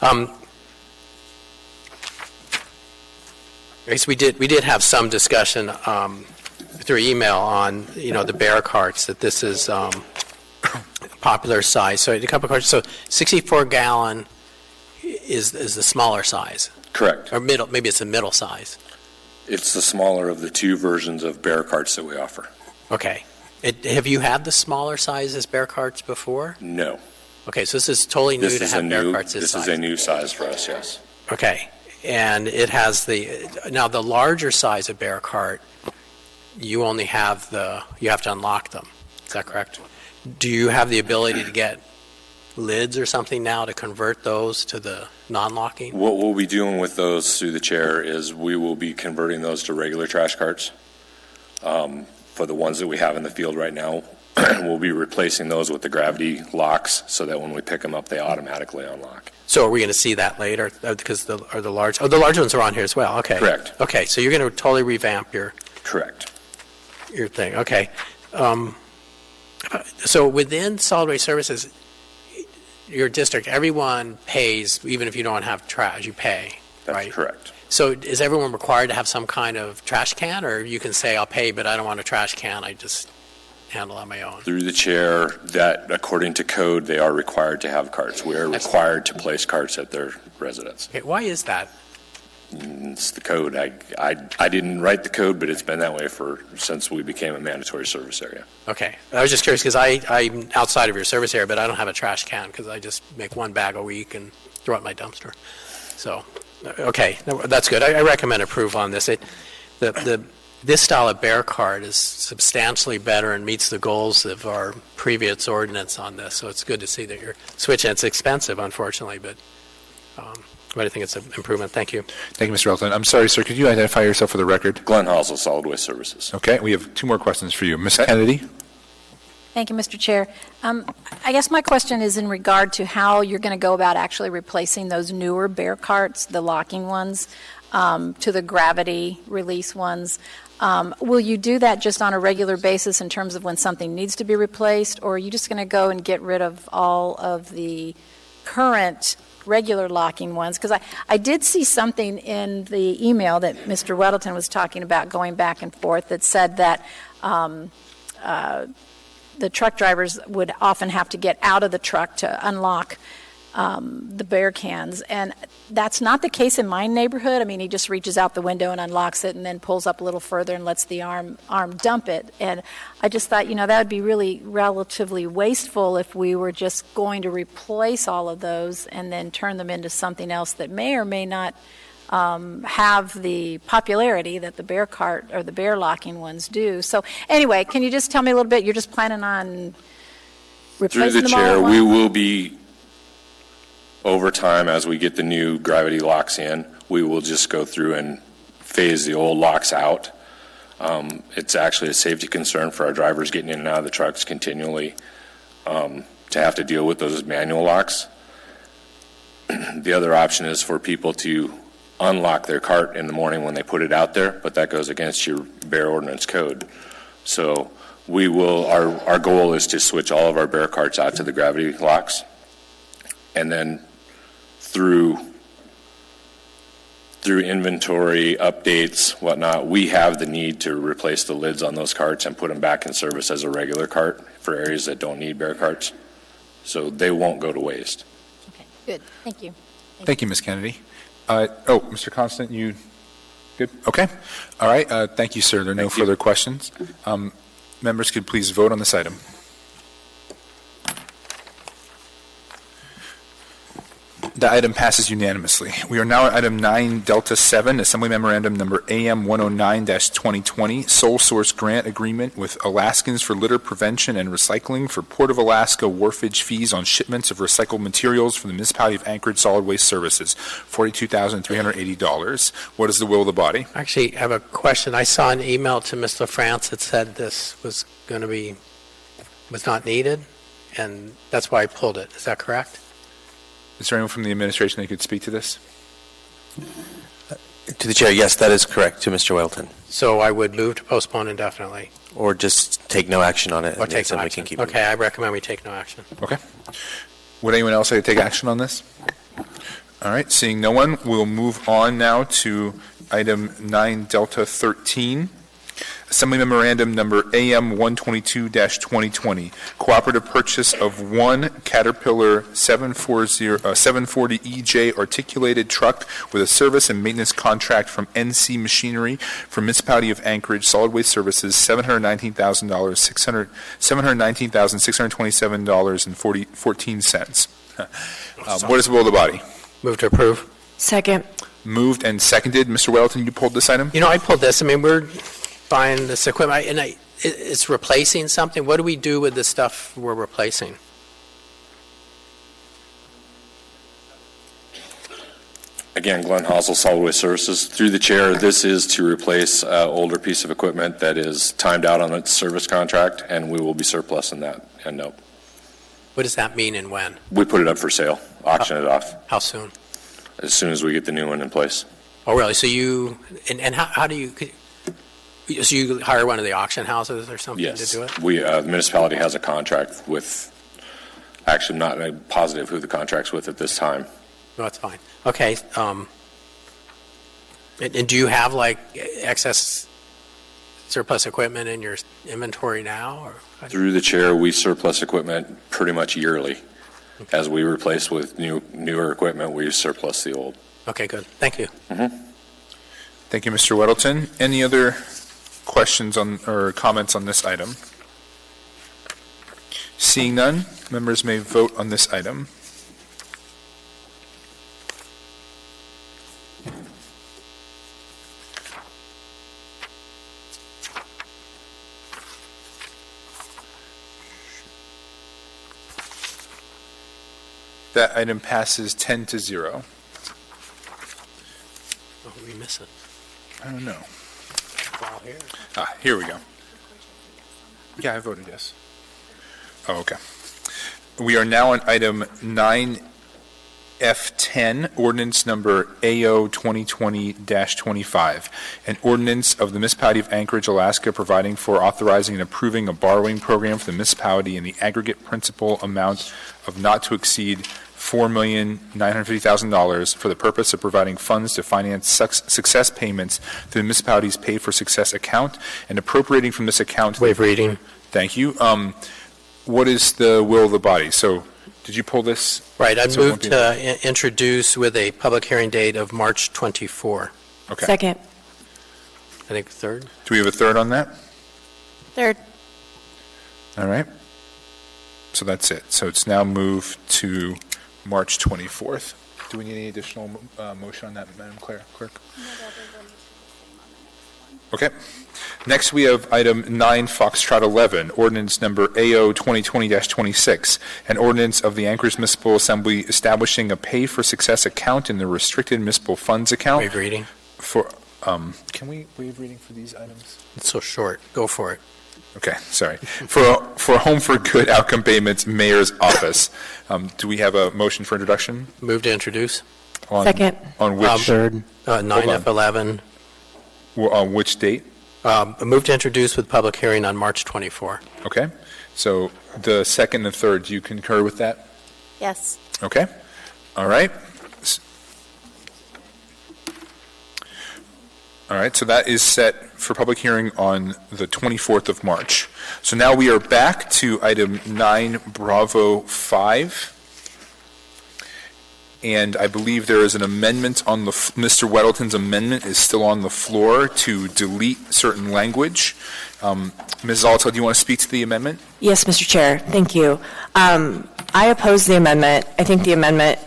I guess we did have some discussion through email on the bear carts, that this is popular size. So a couple of questions. So 64 gallon is the smaller size, Correct. or middle? Maybe it's a middle size. It's the smaller of the two versions of bear carts that we offer. Okay. Have you had the smaller sizes bear carts before? No. Okay, so this is totally new to have bear carts this size. This is a new size for us, yes. Okay, and it has now the larger size of bear cart, you only have you have to unlock them. Is that correct? Do you have the ability to get lids or something now to convert those to the non-locking? What we'll be doing with those through the chair is we will be converting those to regular trash carts. For the ones that we have in the field right now, we'll be replacing those with the gravity locks so that when we pick them up, they automatically unlock. So are we going to see that later? Because the large ones are on here as well. Okay. Correct. Okay, so you're going to totally revamp your Correct. Your thing. Okay. So within solid waste services, your district, everyone pays, even if you don't have trash, you pay. That's right? correct. So is everyone required to have some kind of trash can, or you can say, I'll pay, but I don't want a trash can, I just handle on my own? Through the chair, that according to code, they are required to have carts. We are required to place carts at their residence. Okay, why is that? It's the code. I didn't write the code, but it's been that way since we became a mandatory service area. Okay. I was just curious because I'm outside of your service area, but I don't have a trash can because I just make one bag a week and throw it in my dumpster. So, okay, that's good. I recommend approval on this. This style of bear cart is substantially better and meets the goals of our previous ordinance on this. So it's good to see that you're switching. It's expensive, unfortunately, but I think it's an improvement. Thank you. Thank you, Mr. Elton. I'm sorry, sir. Could you identify yourself for the record? Glenn Halsell, Solid Waste Services. Okay. We have two more questions for you. Ms. Kennedy? Thank you, Mr. Chair. I guess my question is in regard to how you're going to go about actually replacing those newer bear carts, the locking ones, to the gravity release ones. Will you do that just on a regular basis in terms of when something needs to be replaced, or are you just going to go and get rid of all of the current regular locking ones? Because I did see something in the email that Mr. Weddleton was talking about going back and forth that said that the truck drivers would often have to get out of the truck to unlock the bear cans. And that's not the case in my neighborhood. I mean, he just reaches out the window and unlocks it and then pulls up a little further and lets the arm dump it. And I just thought, that would be really relatively wasteful if we were just going to replace all of those and then turn them into something else that may or may not have the popularity that the bear cart or the bear locking ones do. So anyway, can you just tell me a little bit? You're just planning on replacing Through the them all chair, at we once? will be, over time, as we get the new gravity locks in, we will just go through and phase the old locks out. It's actually a safety concern for our drivers getting in and out of the trucks continually to have to deal with those manual locks. The other option is for people to unlock their cart in the morning when they put it out there, but that goes against your bear ordinance code. So we will, our goal is to switch all of our bear carts out to the gravity locks, and then through inventory updates, whatnot, we have the need to replace the lids on those carts and put them back in service as a regular cart for areas that don't need bear carts. So they won't go to waste. Okay, good. Thank you. Thank you, Ms. Kennedy. Mr. Constant, you good? Okay. All right. Thank you, sir. There are no further questions. Members could please vote on this item. The item passes unanimously. We are now at item 9 Delta 7, Assembly Memorandum number AM 109-2020, Sole Source Grant Agreement with Alaskans for Litter Prevention and Recycling for Port of Alaska wharfage fees on shipments of recycled materials for the Municipality of Anchorage Solid Waste Services, $42,380. What is the will of the body? Actually, I have a question. I saw an email to Ms. LaFrance that said this was not needed, and that's why I pulled it. Is that correct? Is there anyone from the administration that could speak to this? To the chair, yes, that is correct, to Mr. Welton. So I would move to postpone indefinitely. Or just take no action on it. Or and take then no we action. can keep Okay, I recommend we take no action. Okay. Would anyone else like to take action on this? All right, seeing no one, we'll move on now to item 9 Delta 13. Assembly Memorandum Number AM 122-2020, cooperative purchase of one Caterpillar 740EJ articulated truck with a service and maintenance contract from NC Machinery for Municipality of Anchorage Solid Waste Services, $719,000, $719,627.14. What is the will of the body? Move to approve. Second. Moved and seconded. Mr. Welton, you pulled this item? I pulled this. I mean, we're buying this equipment, and it's replacing something. What do we do with the stuff we're replacing? Again, Glenn Hosel, Solid Waste Services. Through the chair, this is to replace an older piece of equipment that is timed out on its service contract, and we will be surplusing that. And no. What does that mean and when? We put it up for sale, auction it off. How soon? As soon as we get the new one in place. Oh, really? So you, and how do you, so you hire one of the auction houses or something to do it? The municipality has a contract with, actually I'm not positive who the contract's with at this time. No, that's fine. Okay. And do you have like excess surplus equipment in your inventory now? Or? Through the chair, we surplus equipment pretty much yearly. Okay. As we replace with newer equipment, we surplus the old. Okay, good. Thank you. Mm-hmm. Thank you, Mr. Weddleton. Any other questions on or comments on this item? Seeing none, members may vote on this item. That item passes 10-0. What did we miss it? I don't know. Wow, here. Here we go. Yeah, I voted yes. Oh, okay. We are now on item 9F10, ordinance number AO 2020-25, an ordinance of the Municipality of Anchorage, Alaska, providing for authorizing and approving a borrowing program for the municipality in the aggregate principal amount of not to exceed $4,950,000 for the purpose of providing funds to finance success payments to the municipality's Pay for Success account and appropriating from this account. Waive reading. Thank you. What is the will of the body? So did you pull this? Right. I moved to introduce with a public hearing date of March 24. Okay. Second. I think third. Do we have a third on that? Third. All right. So that's it. So it's now moved to March 24th. Do we need any additional motion on that, Madam Clerk? Okay. Next, we have item 9 Foxtrot 11, ordinance number AO 2020-26, an ordinance of the Anchorage Municipal Assembly establishing a Pay for Success account in the restricted municipal funds account. Waive reading. For can we waive reading for these items? It's so short. Go for it. Okay, sorry. For Home for Good Outcome Payments Mayor's Office, do we have a motion for introduction? Move to introduce. Second. On which? Third. 9F11. On which date? Move to introduce with public hearing on March 24. Okay. So the second and third, do you concur with that? Yes. Okay. All right. All right, so that is set for public hearing on the 24th of March. So now we are back to item 9 Bravo 5. And I believe there is an amendment on the, Mr. Weddleton's amendment is still on the floor to delete certain language. Ms. Zalto, do you want to speak to the amendment? Yes, Mr. Chair. Thank you. I oppose the amendment. I think the amendment,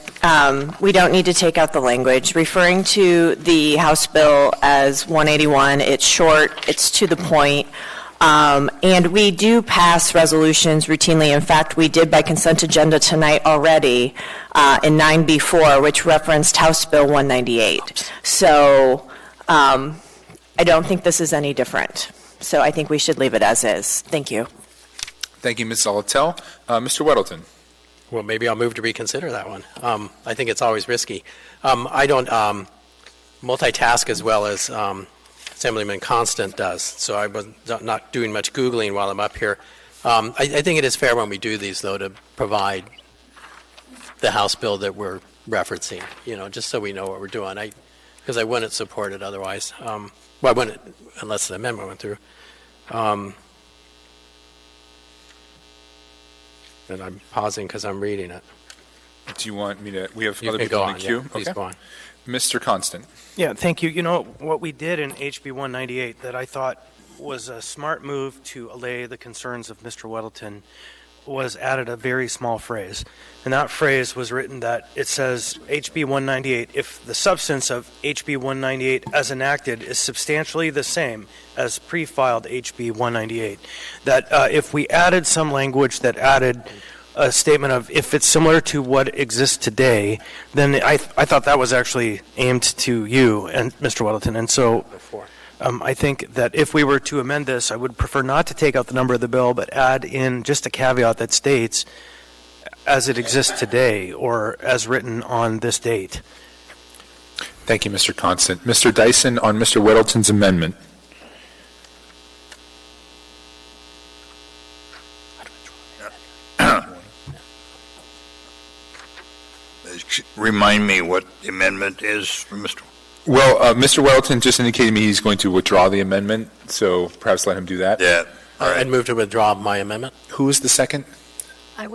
we don't need to take out the language. Referring to the House bill as 181, it's short, it's to the point. And we do pass resolutions routinely. In fact, we did by consent agenda tonight already in 9B4, which referenced House Bill 198. So I don't think this is any different. So I think we should leave it as is. Thank you. Thank you, Ms. Zalatel. Mr. Weddleton. Well, maybe I'll move to reconsider that one. I think it's always risky. I don't multitask as well as Assemblyman Constant does, so I was not doing much Googling while I'm up here. I think it is fair when we do these, though, to provide the House bill that we're referencing, just so we know what we're doing. Because I wouldn't support it otherwise. Well, I wouldn't unless the amendment went through. And I'm pausing because I'm reading it. Do you want me to? We have You other can people go in on, the queue. yeah, please go on. Mr. Constant. Yeah, thank you. What we did in HB 198 that I thought was a smart move to allay the concerns of Mr. Weddleton was added a very small phrase. And that phrase was written that it says, HB 198, if the substance of HB 198 as enacted is substantially the same as pre-filed HB 198, that if we added some language that added a statement of if it's similar to what exists today, then I thought that was actually aimed to you and Mr. Weddleton. And so I think that if we were to amend this, I would prefer not to take out the number of the bill, but add in just a caveat that states as it exists today or as written on this date. Thank you, Mr. Constant. Mr. Dyson, on Mr. Weddleton's amendment. Remind me what the amendment is for Mr. Well, Mr. Weddleton just indicated to me he's going to withdraw the amendment, so perhaps let him do that. Yeah. All right. I'd move to withdraw my amendment. Who is the second? I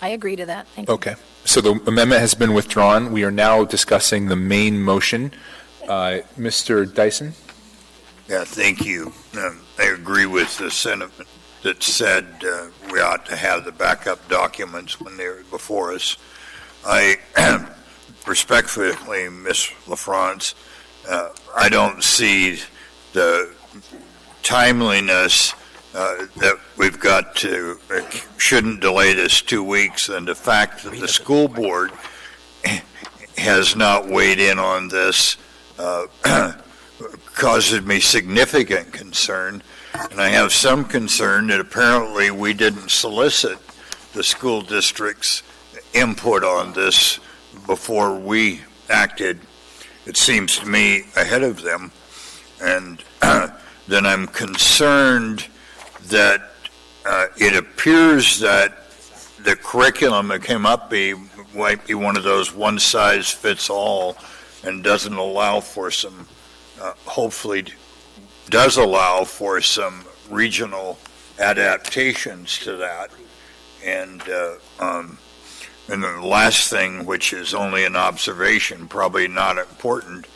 agree to that. Thank you. Okay. So the amendment has been withdrawn. We are now discussing the main motion. Mr. Dyson? Yeah, thank you. I agree with the sentiment that said we ought to have the backup documents when they're before us. I respectfully, Ms. LaFrance, I don't see the timeliness that we've got to, shouldn't delay this 2 weeks, and the fact that the school board has not weighed in on this causes me significant concern, and I have some concern that apparently we didn't solicit the school district's input on this before we acted, it seems to me, ahead of them. And then I'm concerned that it appears that the curriculum that came up might be one of those one-size-fits-all and doesn't allow for some, hopefully does allow for some regional adaptations to that. And the last thing, which is only an observation, probably not important,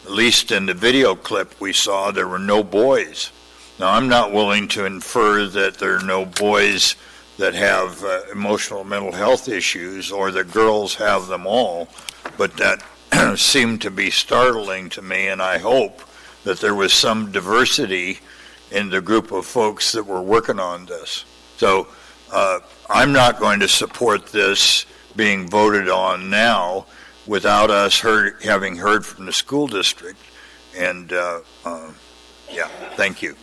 at least in the video clip we saw, there were no boys. Now, I'm not willing to infer that there are no boys that have emotional mental health issues or that girls have them all, but that seemed to be startling to me, and I hope that there was some diversity in the group of folks that were working on this. So I'm not going to support this being voted on now without us having heard from the school district. And, yeah, thank you.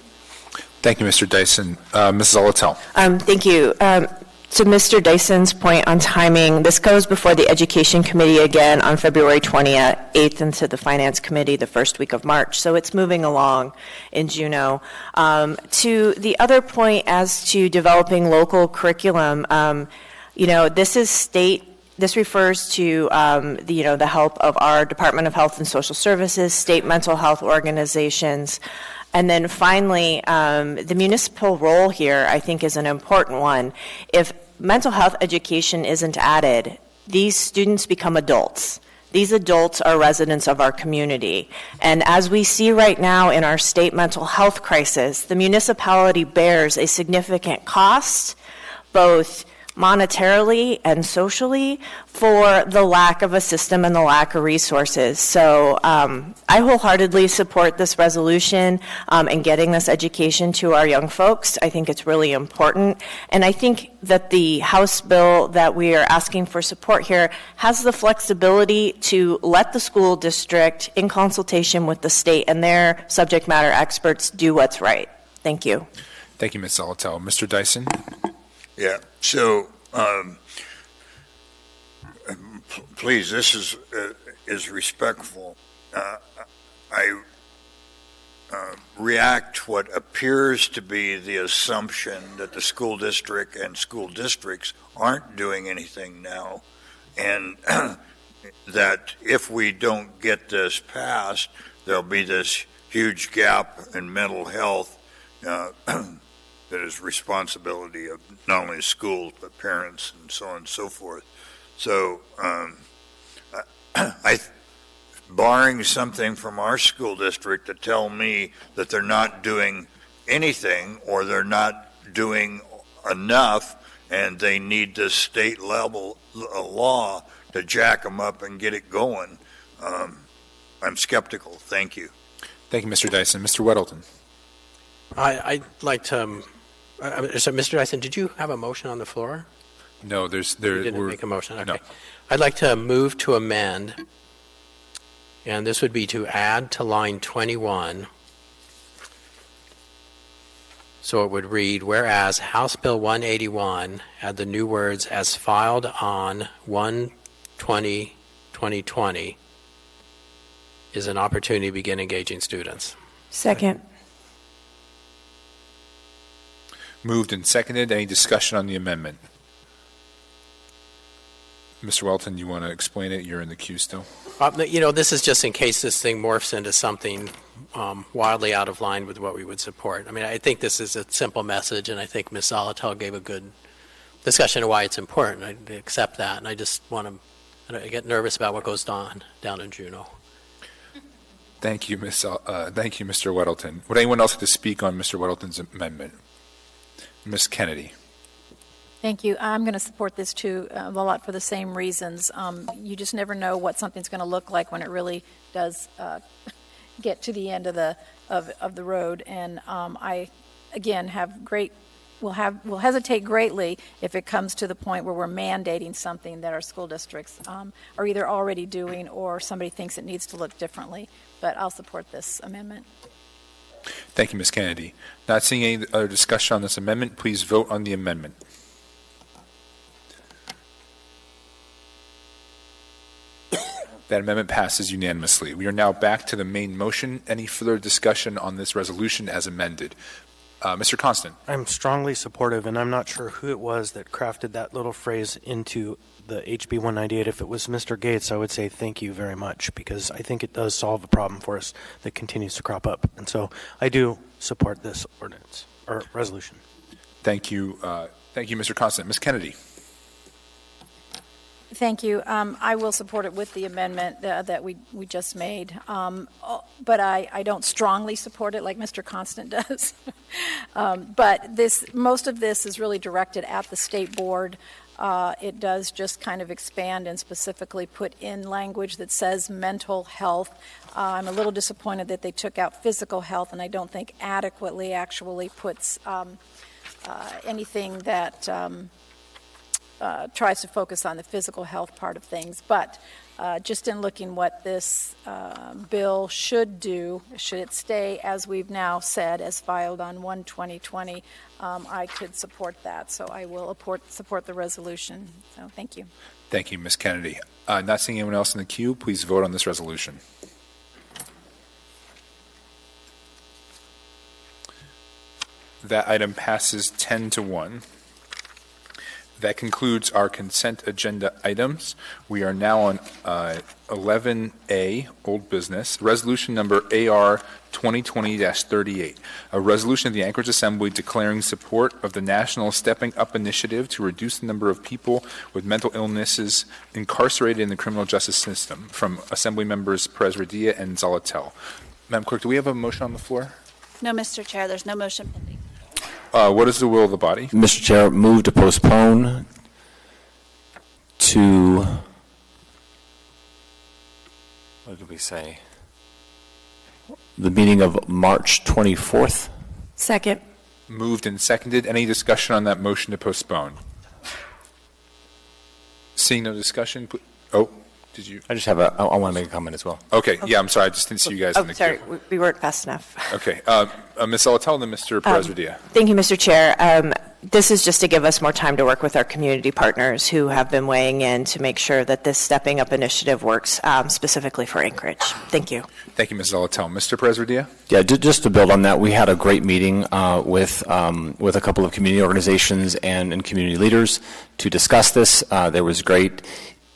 Thank you, Mr. Dyson. Mrs. Olatel. Thank you. To Mr. Dyson's point on timing, this goes before the Education Committee again on February 28th into the Finance Committee the first week of March. So it's moving along in Juneau. To the other point as to developing local curriculum, this is state. This refers to the help of our Department of Health and Social Services, state mental health organizations. And then finally, the municipal role here, I think, is an important one. If mental health education isn't added, these students become adults. These adults are residents of our community. And as we see right now in our state mental health crisis, the municipality bears a significant cost, both monetarily and socially, for the lack of a system and the lack of resources. So I wholeheartedly support this resolution and getting this education to our young folks. I think it's really important. And I think that the House bill that we are asking for support here has the flexibility to let the school district, in consultation with the state and their subject matter experts, do what's right. Thank you. Thank you, Ms. Olatel. Mr. Dyson. Yeah, so please, this is respectful. I react to what appears to be the assumption that the school district and school districts aren't doing anything now, and that if we don't get this passed, there'll be this huge gap in mental health that is responsibility of not only schools but parents and so on and so forth. So barring something from our school district to tell me that they're not doing anything or they're not doing enough and they need this state level law to jack them up and get it going, I'm skeptical. Thank you. Thank you, Mr. Dyson. Mr. Weddleton. I'd like to, so Mr. Dyson, did you have a motion on the floor? No, You didn't make a motion, okay. No. I'd like to move to amend, and this would be to add to line 21. So it would read, whereas House Bill 181 had the new words as filed on 1/20/2020 is an opportunity to begin engaging students. Second. Moved and seconded. Any discussion on the amendment? Mr. Welton, you want to explain it? You're in the queue still. This is just in case this thing morphs into something wildly out of line with what we would support. I mean, I think this is a simple message, and I think Ms. Zolotel gave a good discussion of why it's important. I accept that, and I just want to get nervous about what goes on down in Juneau. Thank you, Mr. Weddleton. Would anyone else like to speak on Mr. Weddleton's amendment? Ms. Kennedy. Thank you. I'm going to support this too, a lot for the same reasons. You just never know what something's going to look like when it really does get to the end of the road. And I, again, will hesitate greatly if it comes to the point where we're mandating something that our school districts are either already doing or somebody thinks it needs to look differently. But I'll support this amendment. Thank you, Ms. Kennedy. Not seeing any other discussion on this amendment, please vote on the amendment. That amendment passes unanimously. We are now back to the main motion. Any further discussion on this resolution as amended? Mr. Constant. I'm strongly supportive, and I'm not sure who it was that crafted that little phrase into the HB 198. If it was Mr. Gates, I would say thank you very much, because I think it does solve a problem for us that continues to crop up. And so I do support this ordinance or resolution. Thank you. Thank you, Mr. Constant. Ms. Kennedy. Thank you. I will support it with the amendment that we just made, but I don't strongly support it like Mr. Constant does. But most of this is really directed at the state board. It does just kind of expand and specifically put in language that says mental health. I'm a little disappointed that they took out physical health, and I don't think adequately actually puts anything that tries to focus on the physical health part of things. But just in looking what this bill should do, should it stay, as we've now said, as filed on 1/20/20, I could support that. So I will support the resolution. So thank you. Thank you, Ms. Kennedy. Not seeing anyone else in the queue, please vote on this resolution. That item passes 10-1. That concludes our consent agenda items. We are now on 11A, old business, resolution number AR 2020-38, a resolution of the Anchorage Assembly declaring support of the National Stepping Up Initiative to reduce the number of people with mental illnesses incarcerated in the criminal justice system, from Assembly members Perez-Radia and Zolotel. Madam Clerk, do we have a motion on the floor? No, Mr. Chair, there's no motion pending. What is the will of the body? Mr. Chair, move to postpone to, what did we say? The meeting of March 24th. Second. Moved and seconded. Any discussion on that motion to postpone? Seeing no discussion, did you? I just have I want to make a comment as well. Okay, yeah, I'm sorry, I just didn't see you guys in the sorry, queue. we weren't fast enough. Okay, Ms. Zolotel and then Mr. Perez-Radia. Thank you, Mr. Chair. this is just to give us more time to work with our community partners who have been weighing in to make sure that this Stepping Up initiative works specifically for Anchorage. Thank you. Thank you, Ms. Zolotel. Mr. Perez-Rodilla? Yeah, just to build on that, we had a great meeting with a couple of community organizations and community leaders to discuss this. There was great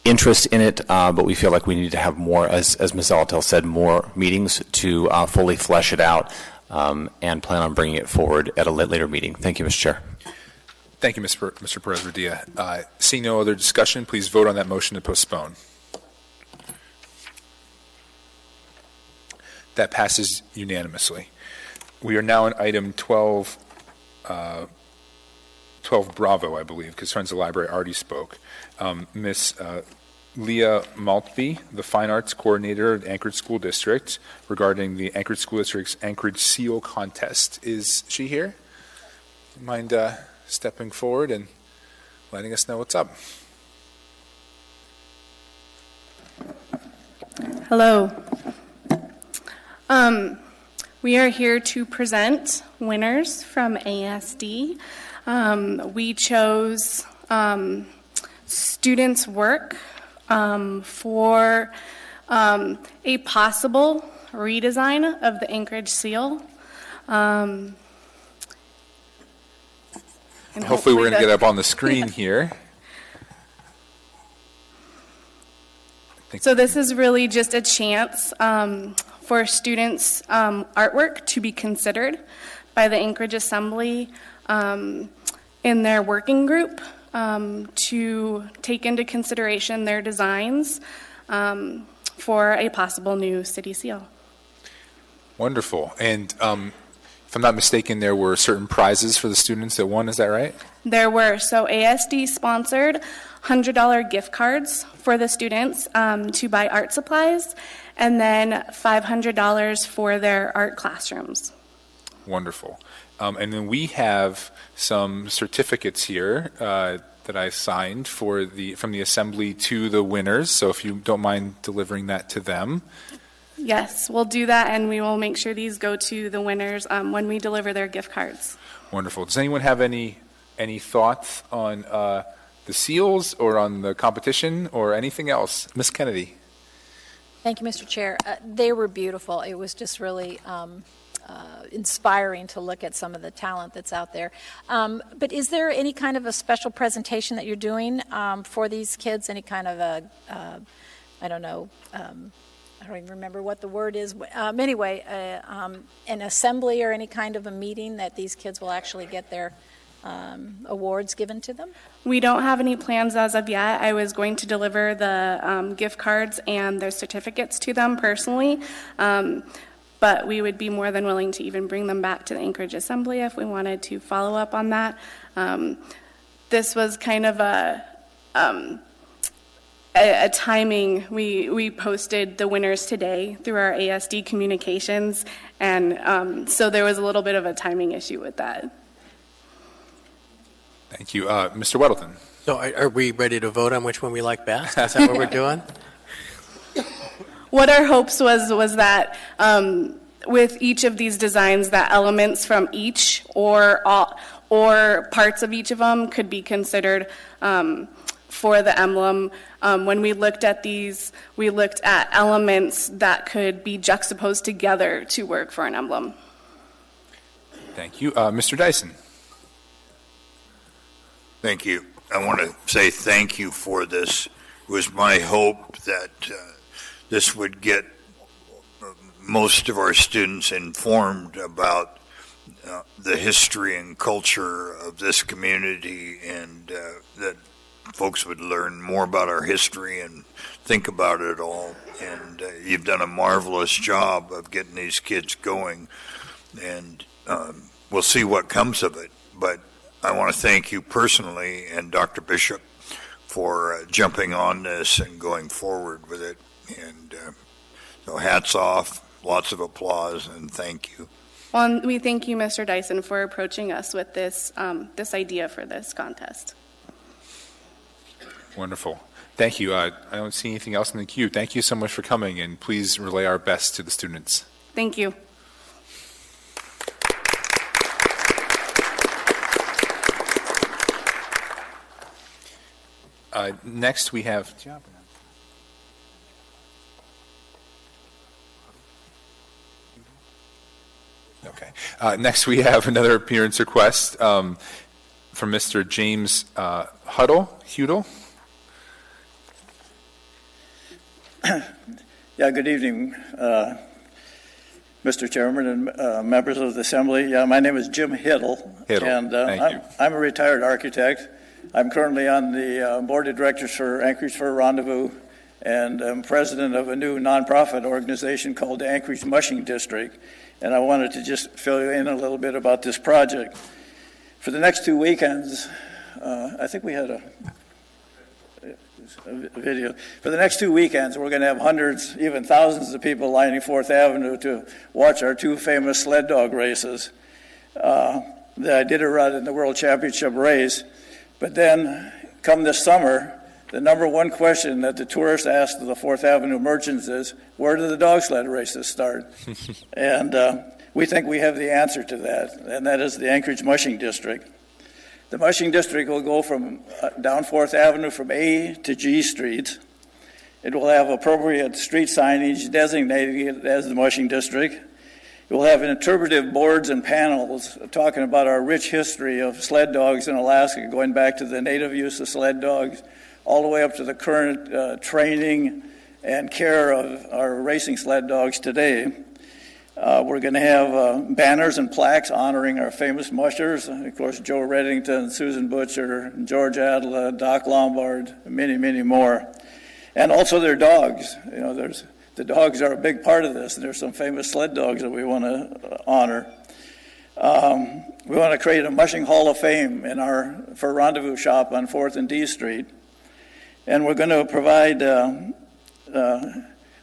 interest in it, but we feel like we need to have more, as Ms. Zolotel said, more meetings to fully flesh it out and plan on bringing it forward at a later meeting. Thank you, Mr. Chair. Thank you, Mr. Perez-Rodilla. Seeing no other discussion, please vote on that motion to postpone. That passes unanimously. We are now on item 12 Bravo, I believe, because Friends of the Library already spoke. Ms. Leah Maltby, the Fine Arts Coordinator of the Anchorage School District, regarding the Anchorage School District's Anchorage Seal Contest. Is she here? Mind stepping forward and letting us know what's up? Hello. We are here to present winners from ASD. We chose students' work for a possible redesign of the Anchorage Seal. And hopefully we're going to get up on the screen here. So this is really just a chance for students' artwork to be considered by the Anchorage Assembly in their working group to take into consideration their designs for a possible new city seal. Wonderful. And if I'm not mistaken, there were certain prizes for the students that won, is that right? There were. So ASD sponsored $100 gift cards for the students to buy art supplies, and then $500 for their art classrooms. Wonderful. And then we have some certificates here that I signed from the Assembly to the winners, so if you don't mind delivering that to them. Yes, we'll do that, and we will make sure these go to the winners when we deliver their gift cards. Wonderful. Does anyone have any thoughts on the seals or on the competition or anything else? Ms. Kennedy. Thank you, Mr. Chair. They were beautiful. It was just really inspiring to look at some of the talent that's out there. But is there any kind of a special presentation that you're doing for these kids? Any kind of a, I don't know, I don't even remember what the word is. Anyway, an assembly or any kind of a meeting that these kids will actually get their awards given to them? We don't have any plans as of yet. I was going to deliver the gift cards and their certificates to them personally, but we would be more than willing to even bring them back to the Anchorage Assembly if we wanted to follow up on that. This was kind of a timing. We posted the winners today through our ASD communications, and so there was a little bit of a timing issue with that. Thank you. Mr. Weddleton. So are we ready to vote on which one we like best? Is that what we're doing? What our hopes was that with each of these designs, that elements from each or parts of each of them could be considered for the emblem. When we looked at these, we looked at elements that could be juxtaposed together to work for an emblem. Thank you. Mr. Dyson. Thank you. I want to say thank you for this. It was my hope that this would get most of our students informed about the history and culture of this community, and that folks would learn more about our history and think about it all. And you've done a marvelous job of getting these kids going, and we'll see what comes of it. But I want to thank you personally and Dr. Bishop for jumping on this and going forward with it. And so hats off, lots of applause, and thank you. Well, we thank you, Mr. Dyson, for approaching us with this idea for this contest. Wonderful. Thank you. I don't see anything else in the queue. Thank you so much for coming, and please relay our best to the students. Thank you. Next, we have. Okay. Next, we have another appearance request from Mr. James Hudel. Yeah, good evening, Mr. Chairman and members of the Assembly. Yeah, my name is Jim Hiddle, and I'm a retired architect. I'm currently on the board of directors for Anchorage Fur Rendezvous, and I'm president of a new nonprofit organization called the Anchorage Mushing District. And I wanted to just fill you in a little bit about this project. For the next 2 weekends, I think we had a video. For the next 2 weekends, we're going to have hundreds, even thousands of people lining 4th Avenue to watch our 2 famous sled dog races. I did a run in the World Championship race, but then come this summer, the number one question that the tourists ask the 4th Avenue merchants is, where do the dog sled races start? And we think we have the answer to that, and that is the Anchorage Mushing District. The Mushing District will go from down 4th Avenue from A to G Street. It will have appropriate street signage designating it as the Mushing District. It will have interpretive boards and panels talking about our rich history of sled dogs in Alaska, going back to the native use of sled dogs, all the way up to the current training and care of our racing sled dogs today. We're going to have banners and plaques honoring our famous mushers, of course, Joe Reddington, Susan Butcher, George Adela, Doc Lombard, many, many more. And also their dogs. You know, the dogs are a big part of this, and there's some famous sled dogs that we want to honor. We want to create a mushing hall of fame for Rendezvous Shop on 4th and D Street. And we're going to provide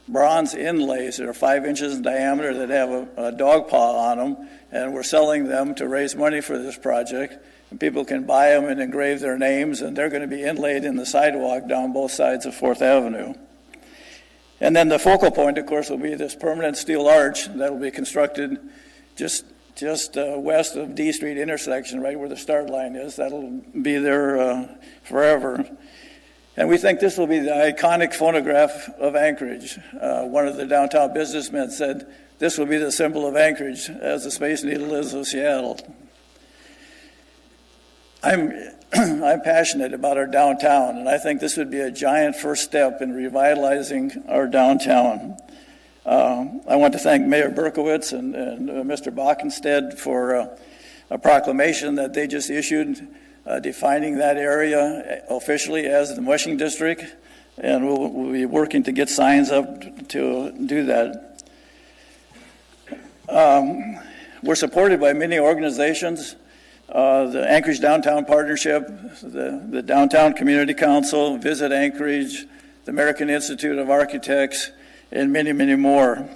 bronze inlays that are 5 inches in diameter that have a dog paw on them, and we're selling them to raise money for this project. And people can buy them and engrave their names, and they're going to be inlaid in the sidewalk down both sides of 4th Avenue. And then the focal point, of course, will be this permanent steel arch that will be constructed just west of D Street intersection, right where the start line is. That'll be there forever. And we think this will be the iconic phonograph of Anchorage. One of the downtown businessmen said, this will be the symbol of Anchorage as the Space Needle is of Seattle. I'm passionate about our downtown, and I think this would be a giant first step in revitalizing our downtown. I want to thank Mayor Berkowitz and Mr. Bockenstead for a proclamation that they just issued defining that area officially as the Mushing District, and we'll be working to get signs up to do that. We're supported by many organizations, the Anchorage Downtown Partnership, the Downtown Community Council, Visit Anchorage, the American Institute of Architects, and many, many more.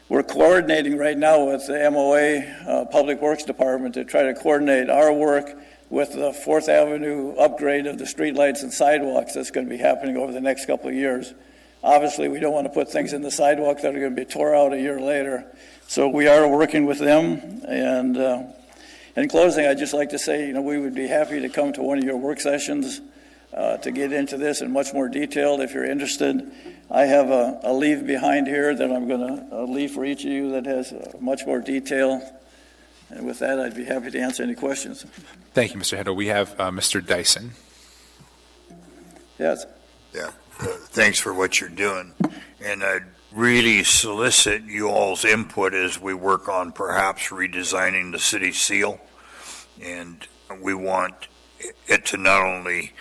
We're coordinating right now with the MOA Public Works Department to try to coordinate our work with the 4th Avenue upgrade of the streetlights and sidewalks that's going to be happening over the next couple of years. Obviously, we don't want to put things in the sidewalk that are going to be tore out a year later. So we are working with them. And in closing, I'd just like to say, we would be happy to come to one of your work sessions to get into this in much more detail if you're interested. I have a leave behind here that I'm going to leave for each of you that has much more detail. And with that, I'd be happy to answer any questions. Thank you, Mr. Hiddle. We have Mr. Dyson. Yes. Yeah. Thanks for what you're doing. And I'd really solicit you all's input as we work on perhaps redesigning the city seal. And we want it to not only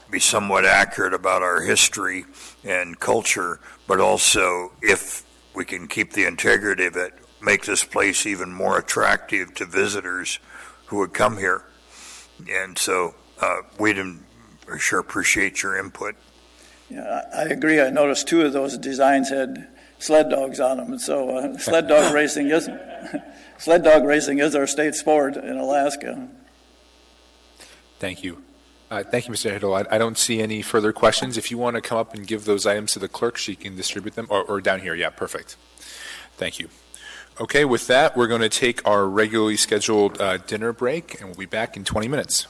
be somewhat accurate about our history and culture, but also, if we can keep the integrity of it, make this place even more attractive to visitors who would come here. And so we'd sure appreciate your input. Yeah, I agree. I noticed 2 of those designs had sled dogs on them. And so sled dog racing is our state sport in Alaska. Thank you. Thank you, Mr. Hiddle. I don't see any further questions. If you want to come up and give those items to the clerk, she can distribute them, or down here. Yeah, perfect. Thank you. Okay, with that, we're going to take our regularly scheduled dinner break, and we'll be back in 20 minutes.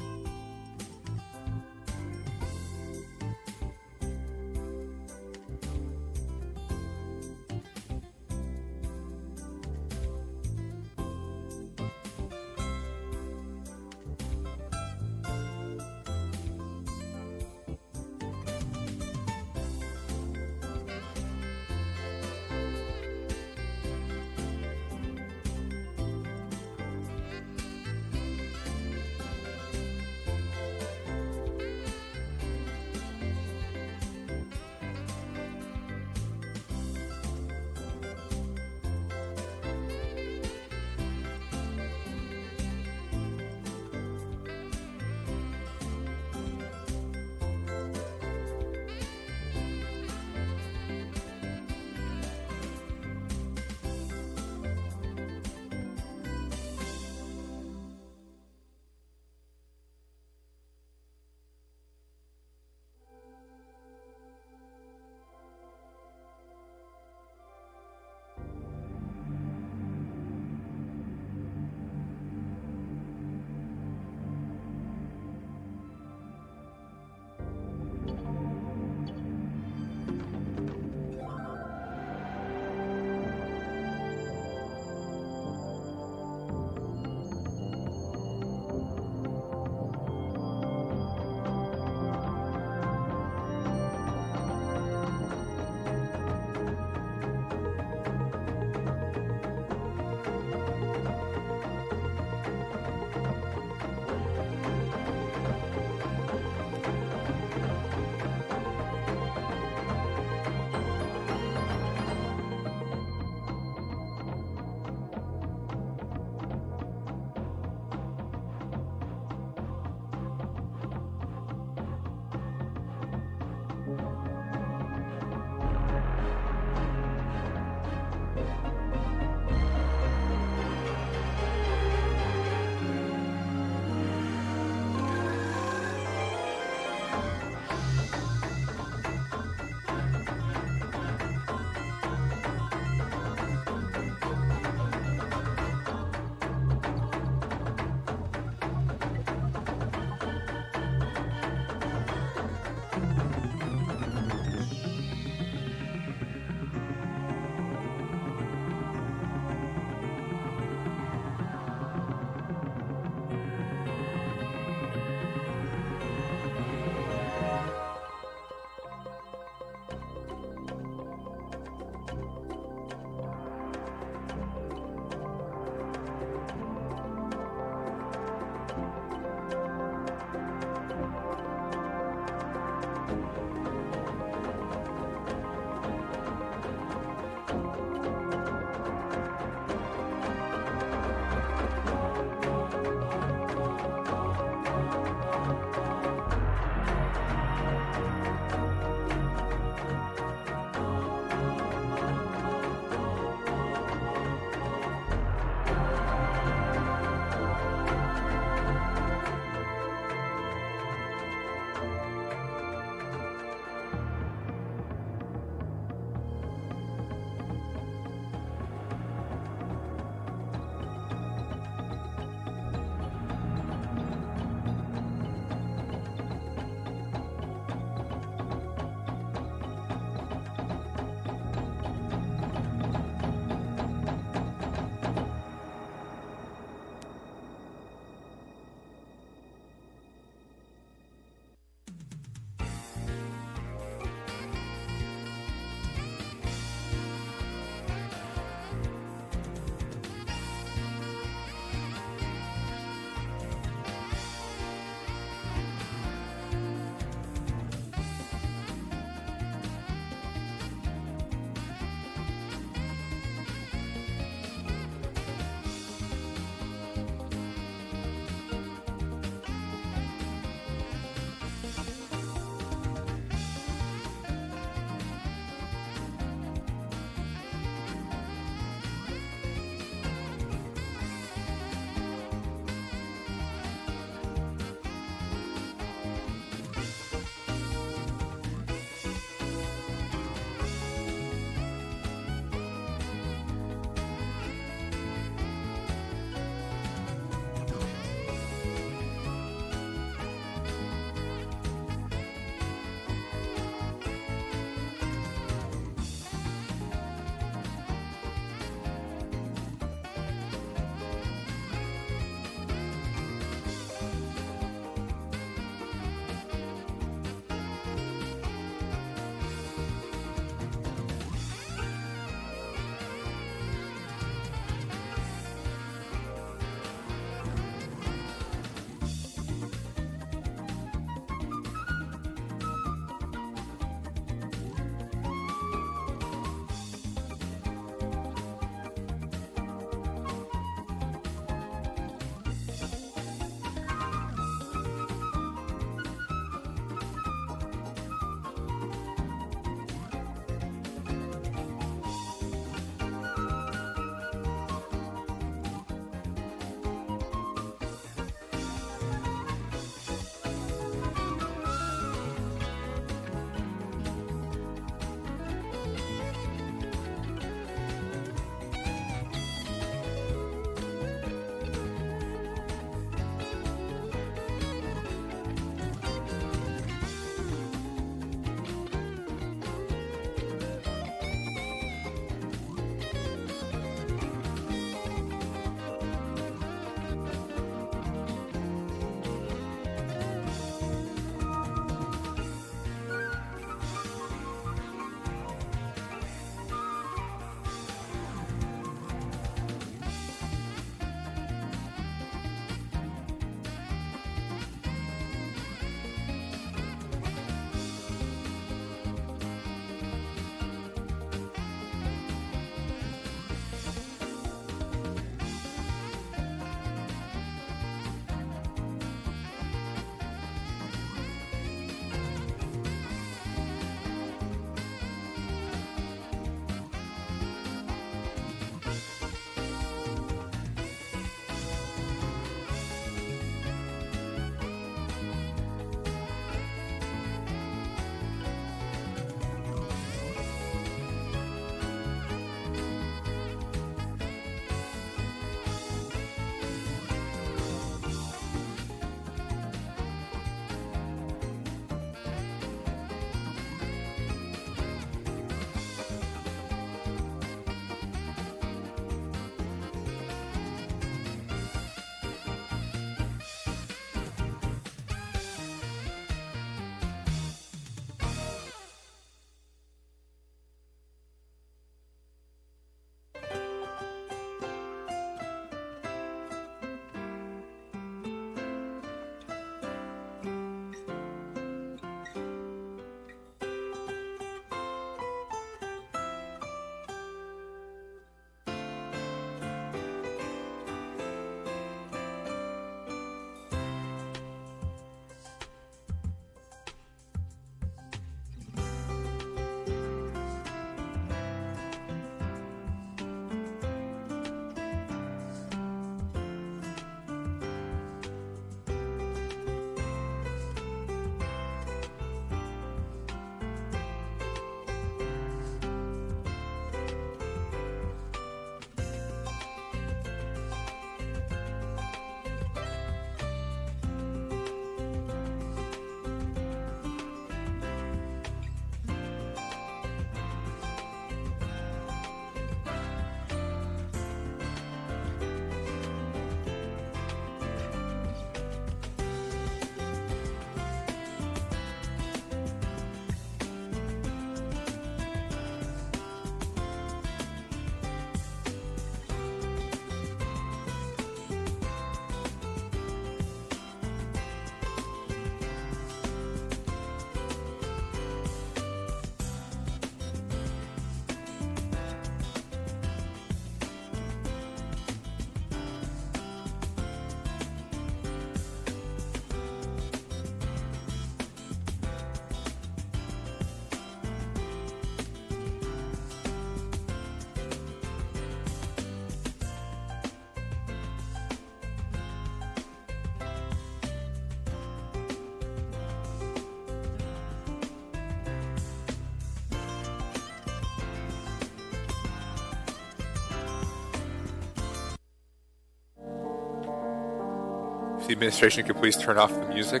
If the administration could please turn off the music.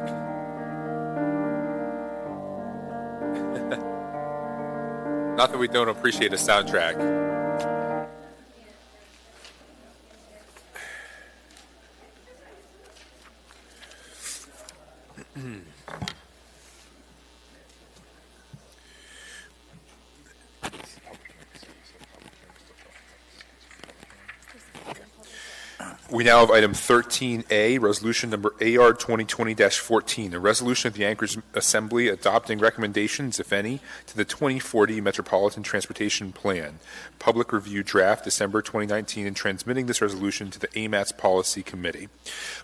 Not that we don't appreciate a soundtrack. We now have item 13A, resolution number AR 2020-14, a resolution of the Anchorage Assembly adopting recommendations, if any, to the 2040 Metropolitan Transportation Plan, public review draft, December 2019, and transmitting this resolution to the AMATS Policy Committee.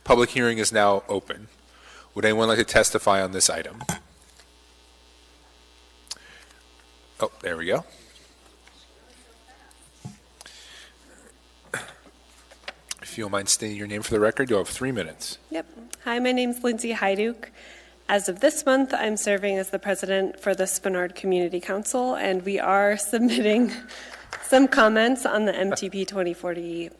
Public hearing is now open. Would anyone like to testify on this item? Oh, there we go. If you don't mind stating your name for the record, you'll have 3 minutes. Yep. Hi, my name's Lindsay Hyduk. As of this month, I'm serving as the president for the Spenard Community Council, and we are submitting some comments on the MTP 2040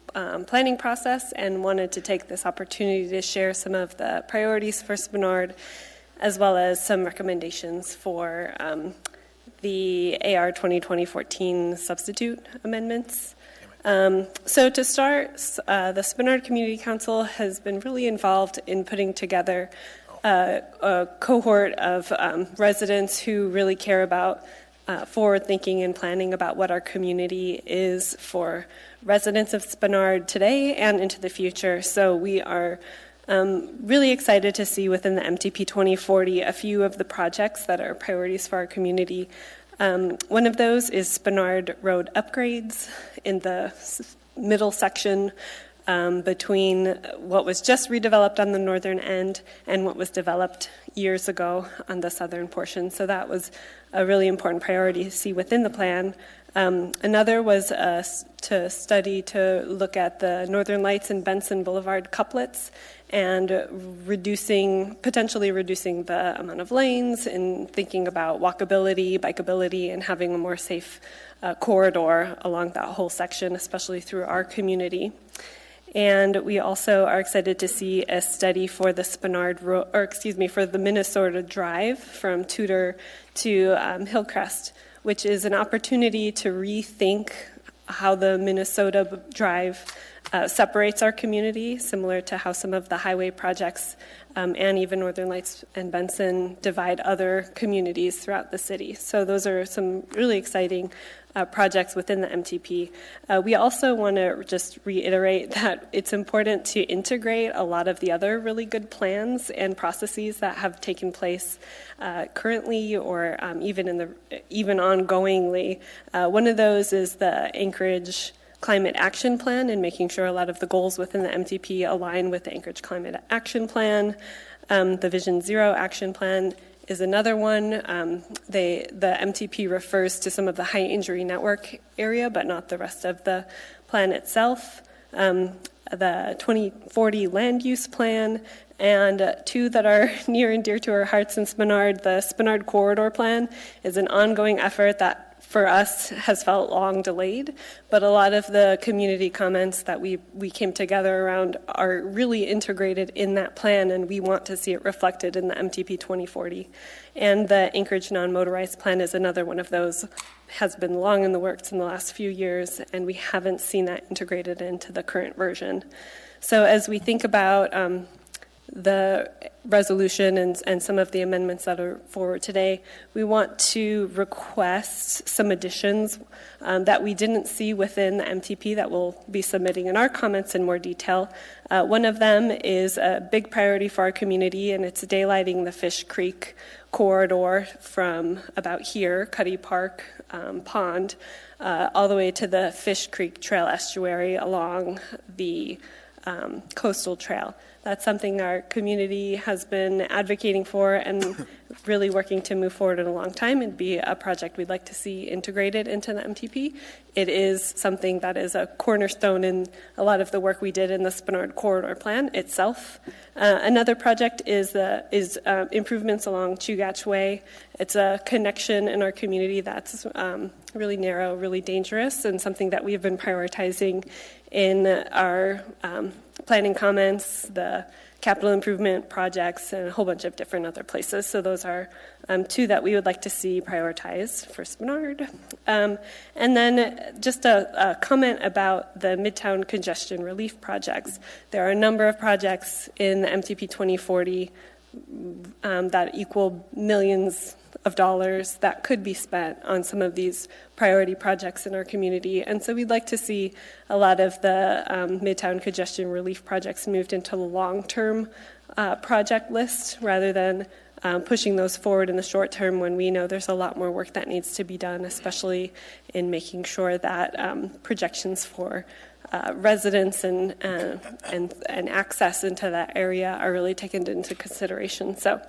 planning process, and wanted to take this opportunity to share some of the priorities for Spenard, as well as some recommendations for the AR 2020-14 substitute amendments. So to start, the Spenard Community Council has been really involved in putting together a cohort of residents who really care about forward thinking and planning about what our community is for residents of Spenard today and into the future. So we are really excited to see within the MTP 2040 a few of the projects that are priorities for our community. One of those is Spenard Road upgrades in the middle section between what was just redeveloped on the northern end and what was developed years ago on the southern portion. So that was a really important priority to see within the plan. Another was to study to look at the Northern Lights and Benson Boulevard couplets and potentially reducing the amount of lanes and thinking about walkability, bikeability, and having a more safe corridor along that whole section, especially through our community. And we also are excited to see a study for the for the Minnesota Drive from Tudor to Hillcrest, which is an opportunity to rethink how the Minnesota Drive separates our community, similar to how some of the highway projects and even Northern Lights and Benson divide other communities throughout the city. So those are some really exciting projects within the MTP. We also want to just reiterate that it's important to integrate a lot of the other really good plans and processes that have taken place currently or even ongoingly. One of those is the Anchorage Climate Action Plan and making sure a lot of the goals within the MTP align with the Anchorage Climate Action Plan. The Vision Zero Action Plan is another one. The MTP refers to some of the high injury network area, but not the rest of the plan itself. The 2040 Land Use Plan, and two that are near and dear to our hearts in Spenard, the Spenard Corridor Plan is an ongoing effort that for us has felt long delayed, but a lot of the community comments that we came together around are really integrated in that plan, and we want to see it reflected in the MTP 2040. And the Anchorage Non-Motorized Plan is another one of those, has been long in the works in the last few years, and we haven't seen that integrated into the current version. So as we think about the resolution and some of the amendments that are forward today, we want to request some additions that we didn't see within the MTP that we'll be submitting in our comments in more detail. One of them is a big priority for our community, and it's daylighting the Fish Creek corridor from about here, Cuddy Park Pond, all the way to the Fish Creek Trail estuary along the coastal trail. That's something our community has been advocating for and really working to move forward in a long time. It'd be a project we'd like to see integrated into the MTP. It is something that is a cornerstone in a lot of the work we did in the Spenard Corridor Plan itself. Another project is improvements along Chugach Way. It's a connection in our community that's really narrow, really dangerous, and something that we've been prioritizing in our planning comments, the capital improvement projects, and a whole bunch of different other places. So those are two that we would like to see prioritized for Spenard. And then just a comment about the Midtown Congestion Relief projects. There are a number of projects in the MTP 2040 that equal millions of dollars that could be spent on some of these priority projects in our community. And so we'd like to see a lot of the Midtown Congestion Relief projects moved into the long-term project list rather than pushing those forward in the short term when we know there's a lot more work that needs to be done, especially in making sure that projections for residents and access into that area are really taken into consideration. So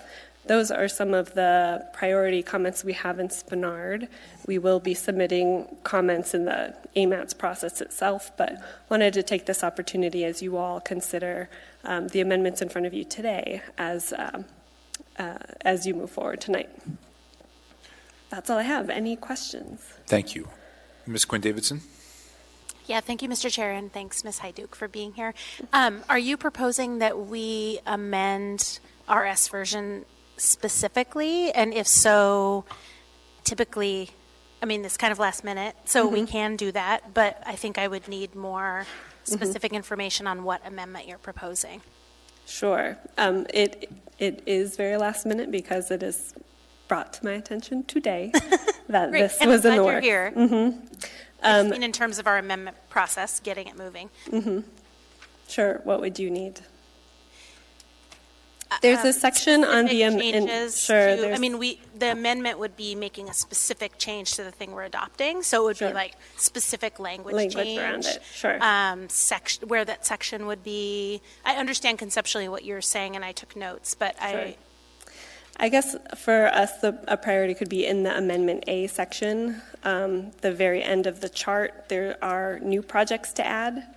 those are some of the priority comments we have in Spenard. We will be submitting comments in the AMATS process itself, but wanted to take this opportunity as you all consider the amendments in front of you today as you move forward tonight. That's all I have. Any questions? Thank you. Ms. Quinn Davidson? Yeah, thank you, Mr. Chair, and thanks, Ms. Hyduk, for being here. Are you proposing that we amend our S version specifically? And if so, typically, I mean, it's kind of last minute, so we can do that, but I think I would need more specific information on what amendment you're proposing. Sure. It is very last minute because it is brought to my attention today that Great. this And was in the I'm glad works. you're here. I just mean in terms of our amendment process, getting it moving. Sure. What would you need? There's a section on the changes. Sure. I mean, the amendment would be making a specific change to the thing we're adopting, so it would be like specific language change around it. Sure. Where that section would be. I understand conceptually what you're saying, and I took notes, but I guess for us, a priority could be in the Amendment A section, the very end of the chart. There are new projects to add.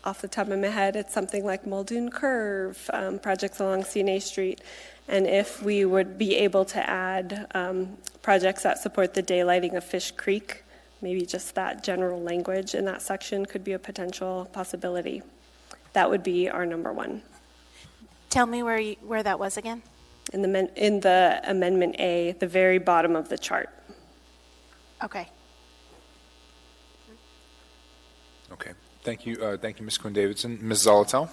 Off the top of my head, it's something like Muldoon Curve, projects along CNA Street. And if we would be able to add projects that support the daylighting of Fish Creek, maybe just that general language in that section could be a potential possibility. That would be our number one. Tell me where that was again. In the Amendment A, the very bottom of the chart. Okay. Okay. Thank you, Ms. Quinn Davidson. Ms. Zolotel?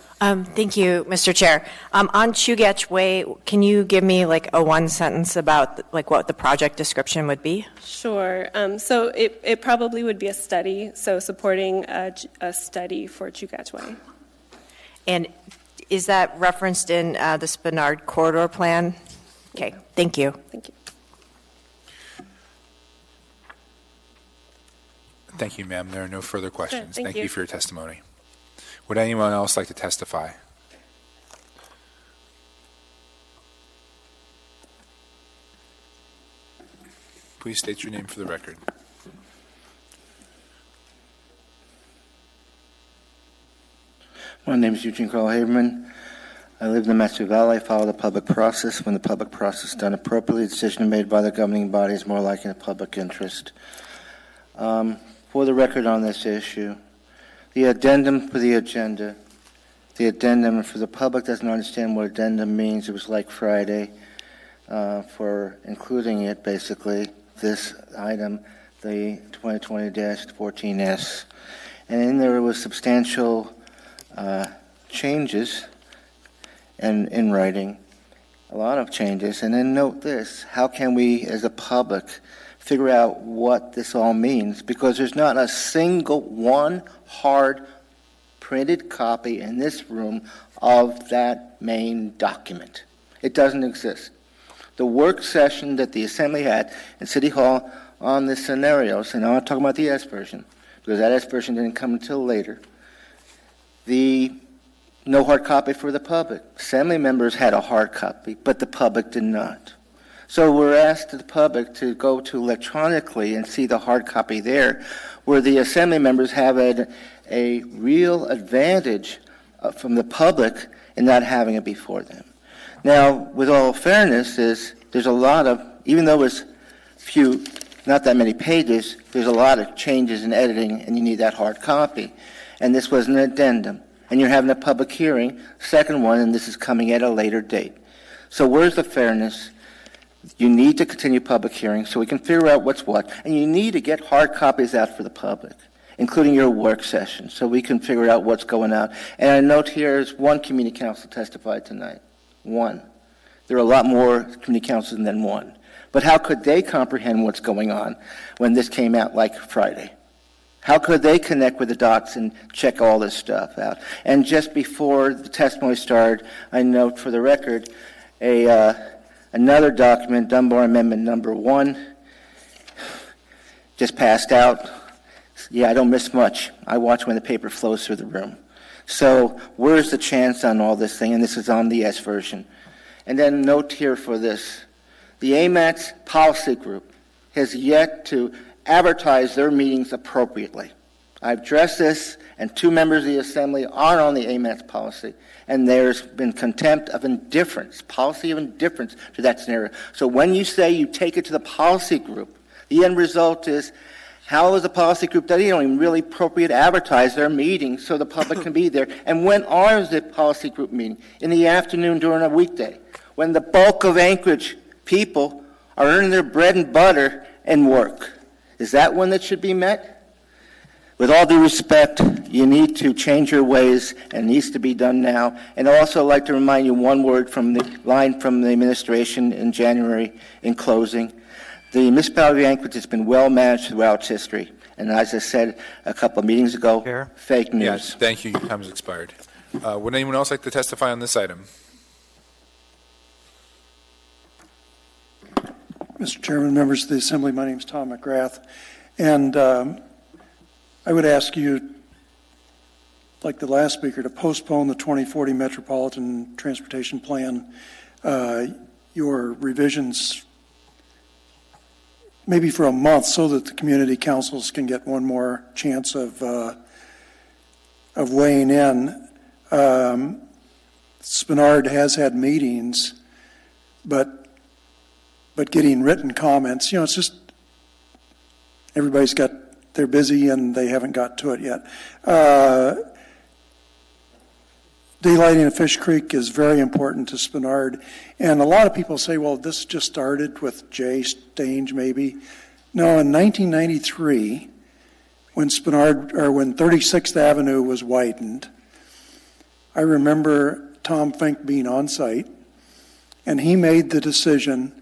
Thank you, Mr. Chair. On Chugach Way, can you give me like a one sentence about like what the project description would be? Sure. So it probably would be a study, so supporting a study for Chugach Way. And is that referenced in the Spenard Corridor Plan? Okay, thank you. Thank you. Thank you, ma'am. There are no further questions. Thank you. You for your testimony. Would anyone else like to testify? Please state your name for the record. My name is Eugene Carl Haberman. I live in the Matsu Valley. I follow the public process. When the public process is done appropriately, the decision made by the governing body is more likely in the public interest. For the record on this issue, the addendum for the agenda, the addendum for the public doesn't understand what addendum means. It was like Friday for including it, basically, this item, the 2020-14S. And in there was substantial changes and in writing, a lot of changes. And then note this, how can we as a public figure out what this all means? Because there's not a single one hard printed copy in this room of that main document. It doesn't exist. The work session that the Assembly had in City Hall on the scenarios, and I'm not talking about the S version, because that S version didn't come until later, the no hard copy for the public. Assembly members had a hard copy, but the public did not. So we're asked the public to go to electronically and see the hard copy there, where the Assembly members have a real advantage from the public in not having it before them. Now, with all fairness, there's a lot of, even though it's not that many pages, there's a lot of changes in editing, and you need that hard copy. and this was an addendum, and you're having a public hearing, second one, and this is coming at a later date. So where's the fairness? You need to continue public hearings so we can figure out what's what, and you need to get hard copies out for the public, including your work session, so we can figure out what's going on. And I note here is one community council testified tonight. One. There are a lot more community councils than one. But how could they comprehend what's going on when this came out like Friday? How could they connect with the dots and check all this stuff out? And just before the testimony started, I note for the record another document, Dunbar Amendment number 1, just passed out. Yeah, I don't miss much. I watch when the paper flows through the room. So where's the chance on all this thing? And this is on the S version. And then note here for this. The AMATS policy group has yet to advertise their meetings appropriately. I've addressed this, and 2 members of the Assembly are on the AMATS policy, and there's been contempt of indifference, policy of indifference to that scenario. So when you say you take it to the policy group, the end result is, how is the policy group that they don't even really appropriate advertise their meetings so the public can be there? And when are the policy group meeting? In the afternoon during a weekday, when the bulk of Anchorage people are earning their bread and butter and work. Is that one that should be met? With all due respect, you need to change your ways, and it needs to be done now. And I'd also like to remind you one word from the line from the administration in January in closing. The municipality of Anchorage has been well managed throughout its history. And as I said a couple of meetings ago, fake news. Yes, thank you. Your time has expired. Would anyone else like to testify on this item? Mr. Chairman, members of the Assembly, my name is Tom McGrath, and I would ask you, like the last speaker, to postpone the 2040 Metropolitan Transportation Plan, your revisions maybe for a month so that the community councils can get one more chance of weighing in. Spenard has had meetings, but getting written comments, it's just everybody's they're busy and they haven't got to it yet. Daylighting of Fish Creek is very important to Spenard, and a lot of people say, well, this just started with Jay Stange, maybe. No, in 1993, when 36th Avenue was widened, I remember Tom Fink being on site, and he made the decision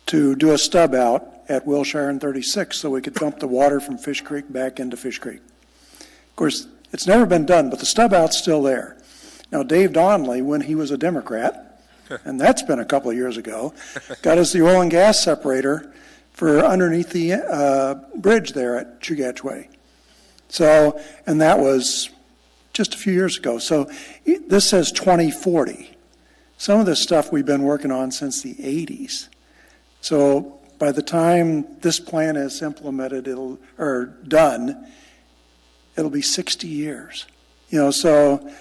to do a stub out at Wilshire and 36 so we could dump the water from Fish Creek back into Fish Creek. Of course, it's never been done, but the stub out's still there. Now, Dave Donnelly, when he was a Democrat, and that's been a couple of years ago, got us the oil and gas separator for underneath the bridge there at Chugach. So, and that was just a few years ago. So this says 2040. Some of this stuff we've been working on since the 80s. So by the time this plan is implemented, done, it'll be 60 years. So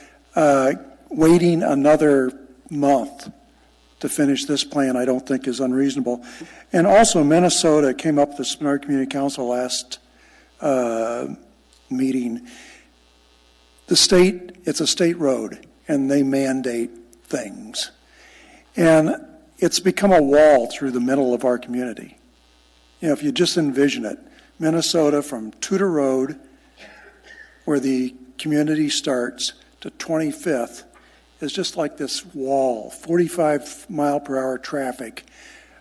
waiting another month to finish this plan, I don't think is unreasonable. And also Minnesota came up with the Spenard Community Council last meeting. It's a state road, and they mandate things. And it's become a wall through the middle of our community. If you just envision it, Minnesota from Tudor Road, where the community starts, to 25th is just like this wall, 45-mile-per-hour traffic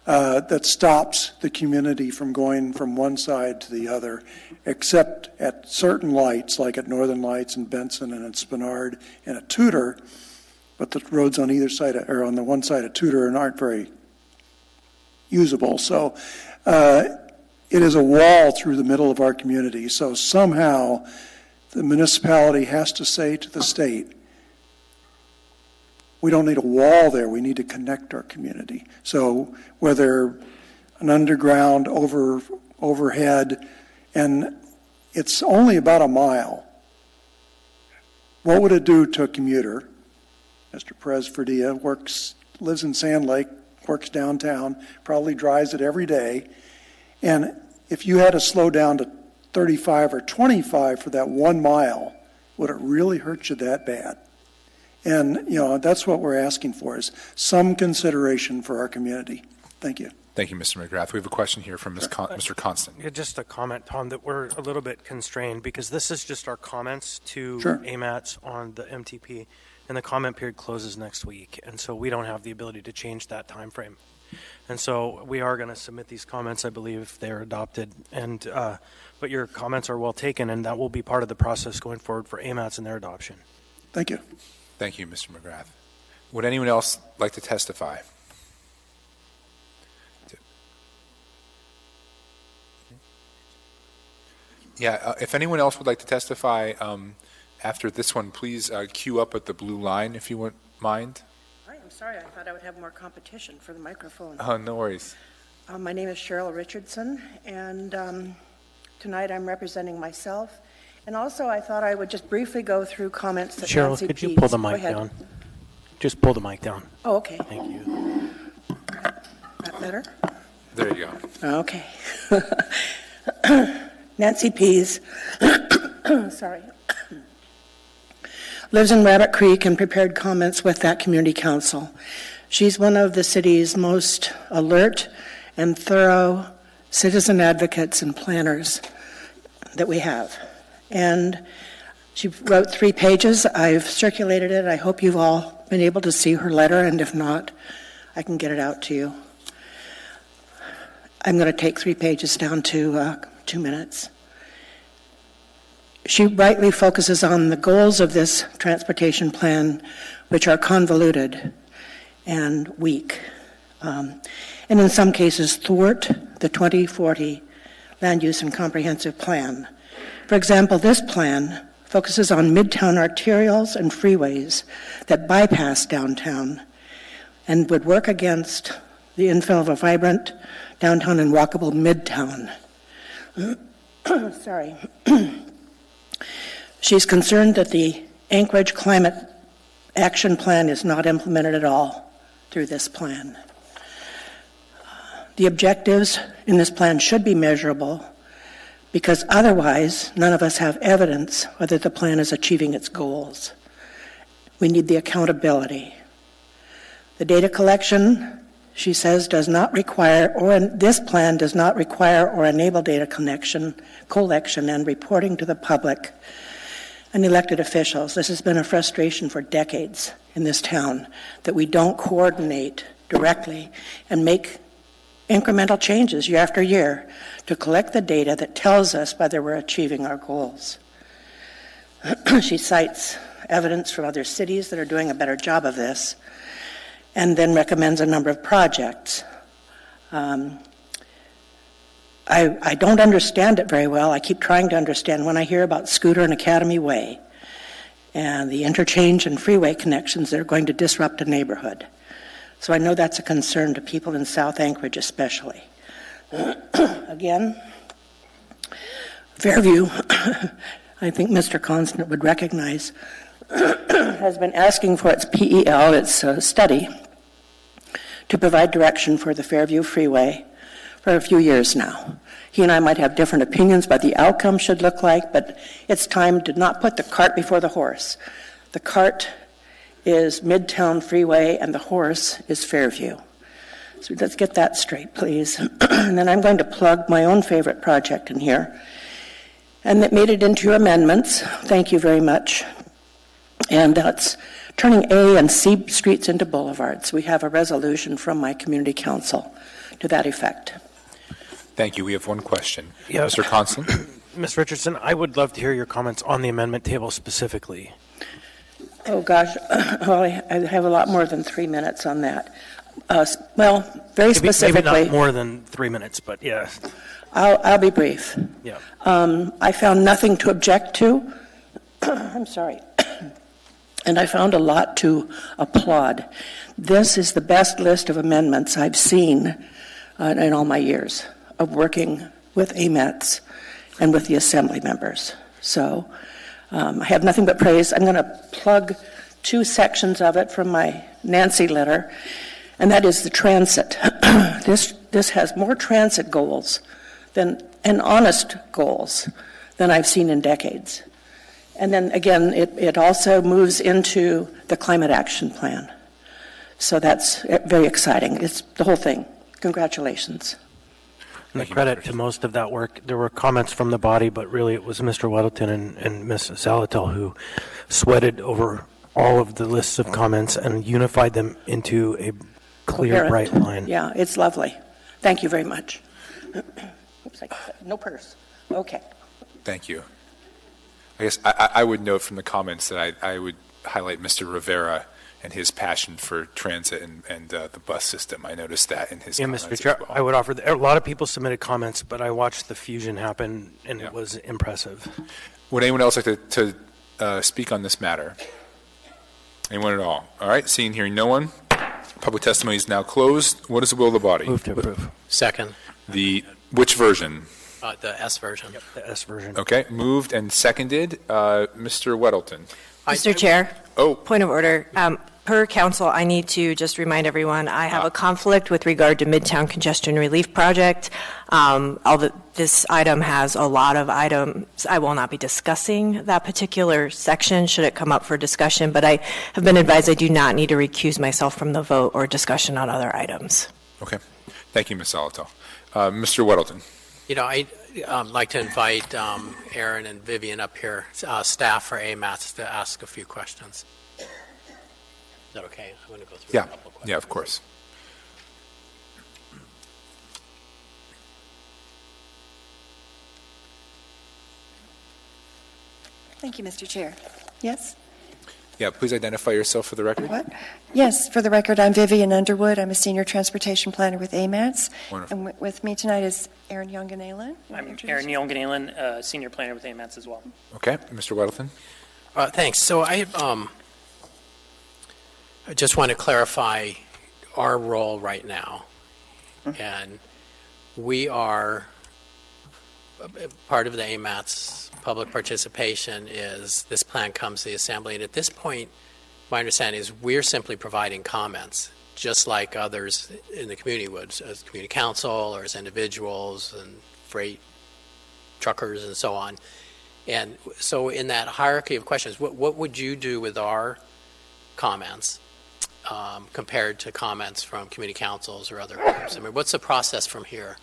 that stops the community from going from one side to the other, except at certain lights, like at Northern Lights and Benson and at Spenard and at Tudor. But the roads on either side, or on the one side of Tudor, aren't very usable. So it is a wall through the middle of our community. So somehow the municipality has to say to the state, we don't need a wall there, we need to connect our community. So whether an underground, overhead, and it's only about a mile. What would it do to a commuter? Mr. Perez Ferdia lives in Sand Lake, works downtown, probably drives it every day. And if you had to slow down to 35 or 25 for that 1 mile, Would it really hurt you that bad? And, that's what we're asking for, is some consideration for our community. Thank you. Thank you, Mr. McGrath. We have a question here from Mr. Constant. Yeah, just a comment, Tom, that we're a little bit constrained because this is just our comments to AMATS on the MTP, and the comment period closes next week, and so we don't have the ability to change that time frame. And so we are going to submit these comments, I believe, if they're adopted, and but your comments are well taken, and that will be part of the process going forward for AMATS and their adoption. Thank you. Thank you, Mr. McGrath. Would anyone else like to testify? Yeah, if anyone else would like to testify after this one, please queue up at the blue line if you wouldn't mind. Hi, I'm sorry. I thought I would have more competition for the microphone. Oh, no worries. My name is Cheryl Richardson, and tonight I'm representing myself. And also, I thought I would just briefly go through comments that Cheryl, Nancy could you Pease- pull the Go mic ahead. down? Just pull the mic down. Oh, okay. Thank you. That better? There you go. Okay. Nancy Pease, sorry, lives in Rabbit Creek and prepared comments with that community council. She's one of the city's most alert and thorough citizen advocates and planners that we have. And she wrote 3 pages. I've circulated it. I hope you've all been able to see her letter, and if not, I can get it out to you. I'm going to take 3 pages down to 2 minutes. She rightly focuses on the goals of this transportation plan, which are convoluted and weak, and in some cases thwart the 2040 Land Use and Comprehensive Plan. For example, this plan focuses on midtown arterials and freeways that bypass downtown and would work against the infill of a vibrant downtown and walkable midtown. Sorry. She's concerned that the Anchorage Climate Action Plan is not implemented at all through this plan. The objectives in this plan should be measurable because otherwise none of us have evidence whether the plan is achieving its goals. We need the accountability. The data collection, she says, does not require, or this plan does not require or enable data collection and reporting to the public and elected officials. This has been a frustration for decades in this town, that we don't coordinate directly and make incremental changes year after year to collect the data that tells us whether we're achieving our goals. She cites evidence from other cities that are doing a better job of this, and then recommends a number of projects. I don't understand it very well. I keep trying to understand when I hear about Scooter and Academy Way and the interchange and freeway connections that are going to disrupt a neighborhood. So I know that's a concern to people in South Anchorage especially. Again, Fairview, I think Mr. Constant would recognize, has been asking for its PEL, its study, to provide direction for the Fairview Freeway for a few years now. He and I might have different opinions about the outcome should look like, but it's time to not put the cart before the horse. The cart is Midtown Freeway and the horse is Fairview. So let's get that straight, please. And then I'm going to plug my own favorite project in here. And that made it into your amendments. Thank you very much. And that's turning A and C streets into boulevards. We have a resolution from my community council to that effect. Thank you. We have one question. Yeah. Mr. Constant? Ms. Richardson, I would love to hear your comments on the amendment table specifically. Oh, gosh. Well, I have a lot more than 3 minutes on that. Well, very specifically. Maybe not more than 3 minutes, but yeah. I'll be brief. Yeah. I found nothing to object to. I'm sorry. And I found a lot to applaud. This is the best list of amendments I've seen in all my years of working with AMETS and with the assembly members. So I have nothing but praise. I'm going to plug 2 sections of it from my Nancy letter, and that is the transit. This has more transit goals and honest goals than I've seen in decades. And then again, it also moves into the climate action plan. So that's very exciting. It's the whole thing. Congratulations. And the credit to most of that work, there were comments from the body, but really it was Mr. Weddleton and Ms. Salatel who sweated over all of the lists of comments and unified them into a clear, Coherent. bright line. Yeah, it's lovely. Thank you very much. Oops, no purse. Okay. Thank you. I guess I would note from the comments that I would highlight Mr. Rivera and his passion for transit and the bus system. I noticed that in his Yeah, comments Mr. Chair, as well. I would offer, a lot of people submitted comments, but I watched the fusion happen, and it was impressive. Would anyone else like to speak on this matter? Anyone at all? All right, seeing and hearing no one. Public testimony is now closed. What is the will of the body? Move to approve. Second. Which version? The S version. Yep, the S version. Okay, moved and seconded. Mr. Weddleton. Mr. Chair. Oh. Point of order. Per council, I need to just remind everyone, I have a conflict with regard to Midtown Congestion Relief Project. This item has a lot of items. I will not be discussing that particular section should it come up for discussion, but I have been advised I do not need to recuse myself from the vote or discussion on other items. Okay. Thank you, Ms. Salatel. Mr. Weddleton. You know, I'd like to invite Aaron and Vivian up here, staff for AMATS, to ask a few questions. Is that okay? I'm going to go through a couple of questions. Yeah, of course. Thank you, Mr. Chair. Yes? Yeah, please identify yourself for the record. What? Yes, for the record, I'm Vivian Underwood. I'm a senior transportation planner with AMATS. Wonderful. And with me tonight is Aaron Yonganalen. I'm Aaron Yonganalen, senior planner with AMATS as well. Okay, Mr. Weddleton. Thanks. So I just want to clarify our role right now. And we are, part of the AMATS public participation is this plan comes to the Assembly. And at this point, my understanding is we're simply providing comments, just like others in the community would, as community council or as individuals and freight truckers and so on. And so in that hierarchy of questions, what would you do with our comments compared to comments from community councils or other groups? I mean, what's the process from here?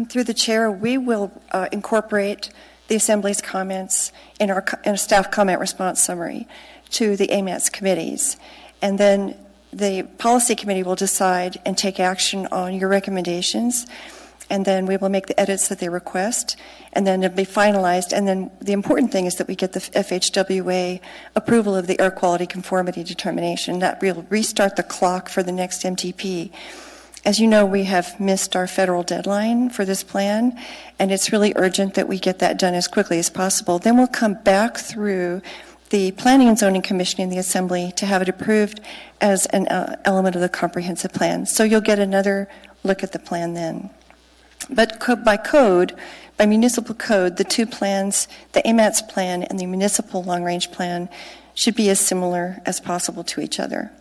Through the chair, we will incorporate the Assembly's comments in a staff comment response summary to the AMATS committees. And then the policy committee will decide and take action on your recommendations. And then we will make the edits that they request. And then it'll be finalized. And then the important thing is that we get the FHWA approval of the air quality conformity determination. That will restart the clock for the next MTP. As you know, we have missed our federal deadline for this plan, and it's really urgent that we get that done as quickly as possible. Then we'll come back through the Planning and Zoning Commission in the Assembly to have it approved as an element of the comprehensive plan. So you'll get another look at the plan then. But by municipal code, the two plans, the AMATS plan and the municipal long-range plan, should be as similar as possible to each other.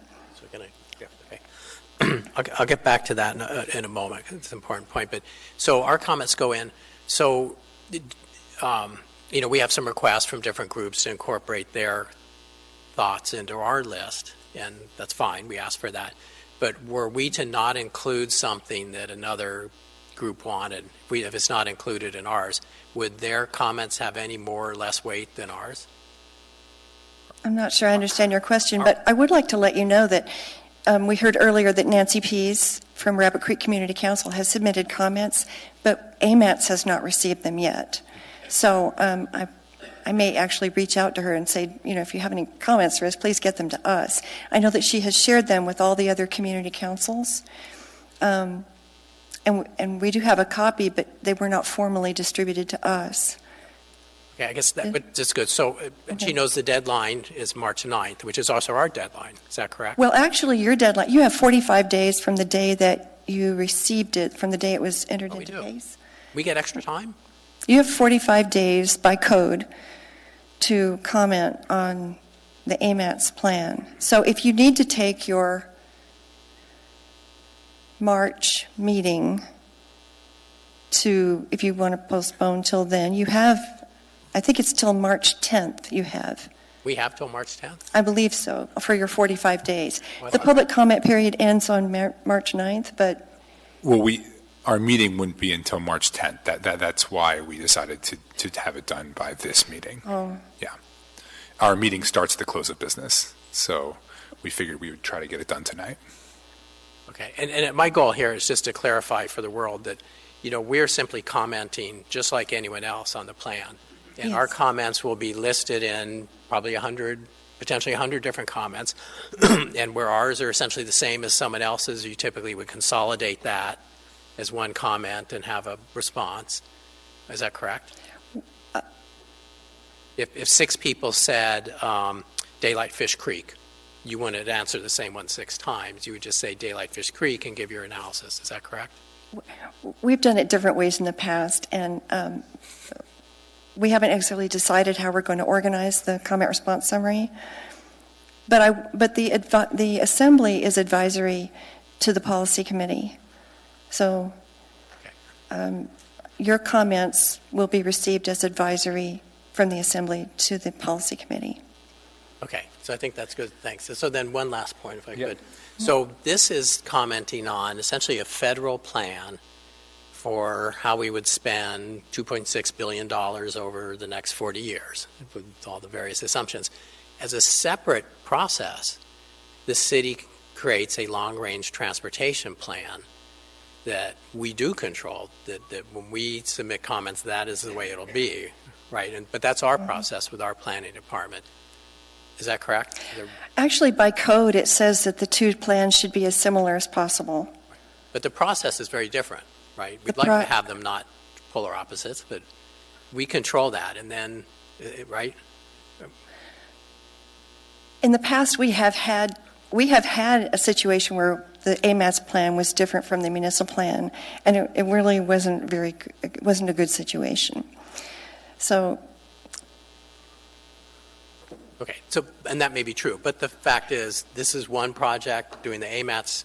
I'll get back to that in a moment. It's an important point. But so our comments go in. So, you know, we have some requests from different groups to incorporate their thoughts into our list, and that's fine. We asked for that. But were we to not include something that another group wanted, if it's not included in ours, would their comments have any more or less weight than ours? I'm not sure I understand your question, but I would like to let you know that we heard earlier that Nancy Pease from Rabbit Creek Community Council has submitted comments, but AMATS has not received them yet. So I may actually reach out to her and say, you know, if you have any comments for us, please get them to us. I know that she has shared them with all the other community councils. And we do have a copy, but they were not formally distributed to us. Okay, I guess that's good. So she knows the deadline is March 9th, which is also our deadline. Is that correct? Well, actually, your deadline, you have 45 days from the day that you received it, from the day it was entered into place. We get extra time? You have 45 days by code to comment on the AMATS plan. So if you need to take your March meeting if you want to postpone till then, you have I think it's till March 10th you have. We have till March 10th? I believe so, for your 45 days. Well, The public comment period ends on March 9th, but Well, our meeting wouldn't be until March 10th. That's why we decided to have it done by this meeting. oh, Our meeting starts at the close of business, so we figured we would try to get it done tonight. Okay, and my goal here is just to clarify for the world that, we're simply commenting just like anyone else on the plan. And our comments will be listed in probably potentially 100 different comments. And where ours are essentially the same as someone else's, you typically would consolidate that as one comment and have a response. Is that correct? If 6 people said Daylight Fish Creek, you wouldn't answer the same one 6 times. You would just say Daylight Fish Creek and give your analysis. Is that correct? we've done it different ways in the past, and we haven't exactly decided how we're going to organize the comment response summary. But the assembly is advisory to the policy committee. So your comments will be received as advisory from the assembly to the policy committee. Okay, so I think that's good. Thanks. So then one last point, if I could. So this is commenting on essentially a federal plan for how we would spend $2.6 billion over the next 40 years with all the various assumptions. As a separate process, the city creates a long-range transportation plan that we do control, that when we submit comments, that is the way it'll be, right? But that's our process with our planning department. Is that correct? Actually, by code, it says that the two plans should be as similar as possible. But the process is very different, right? We'd like to have them not polar opposites, but we control that, and then, right? In the past, we have had a situation where the AMATS plan was different from the municipal plan, and it really wasn't a good situation. So. Okay, so, and that may be true, but the fact is, this is one project doing the AMATS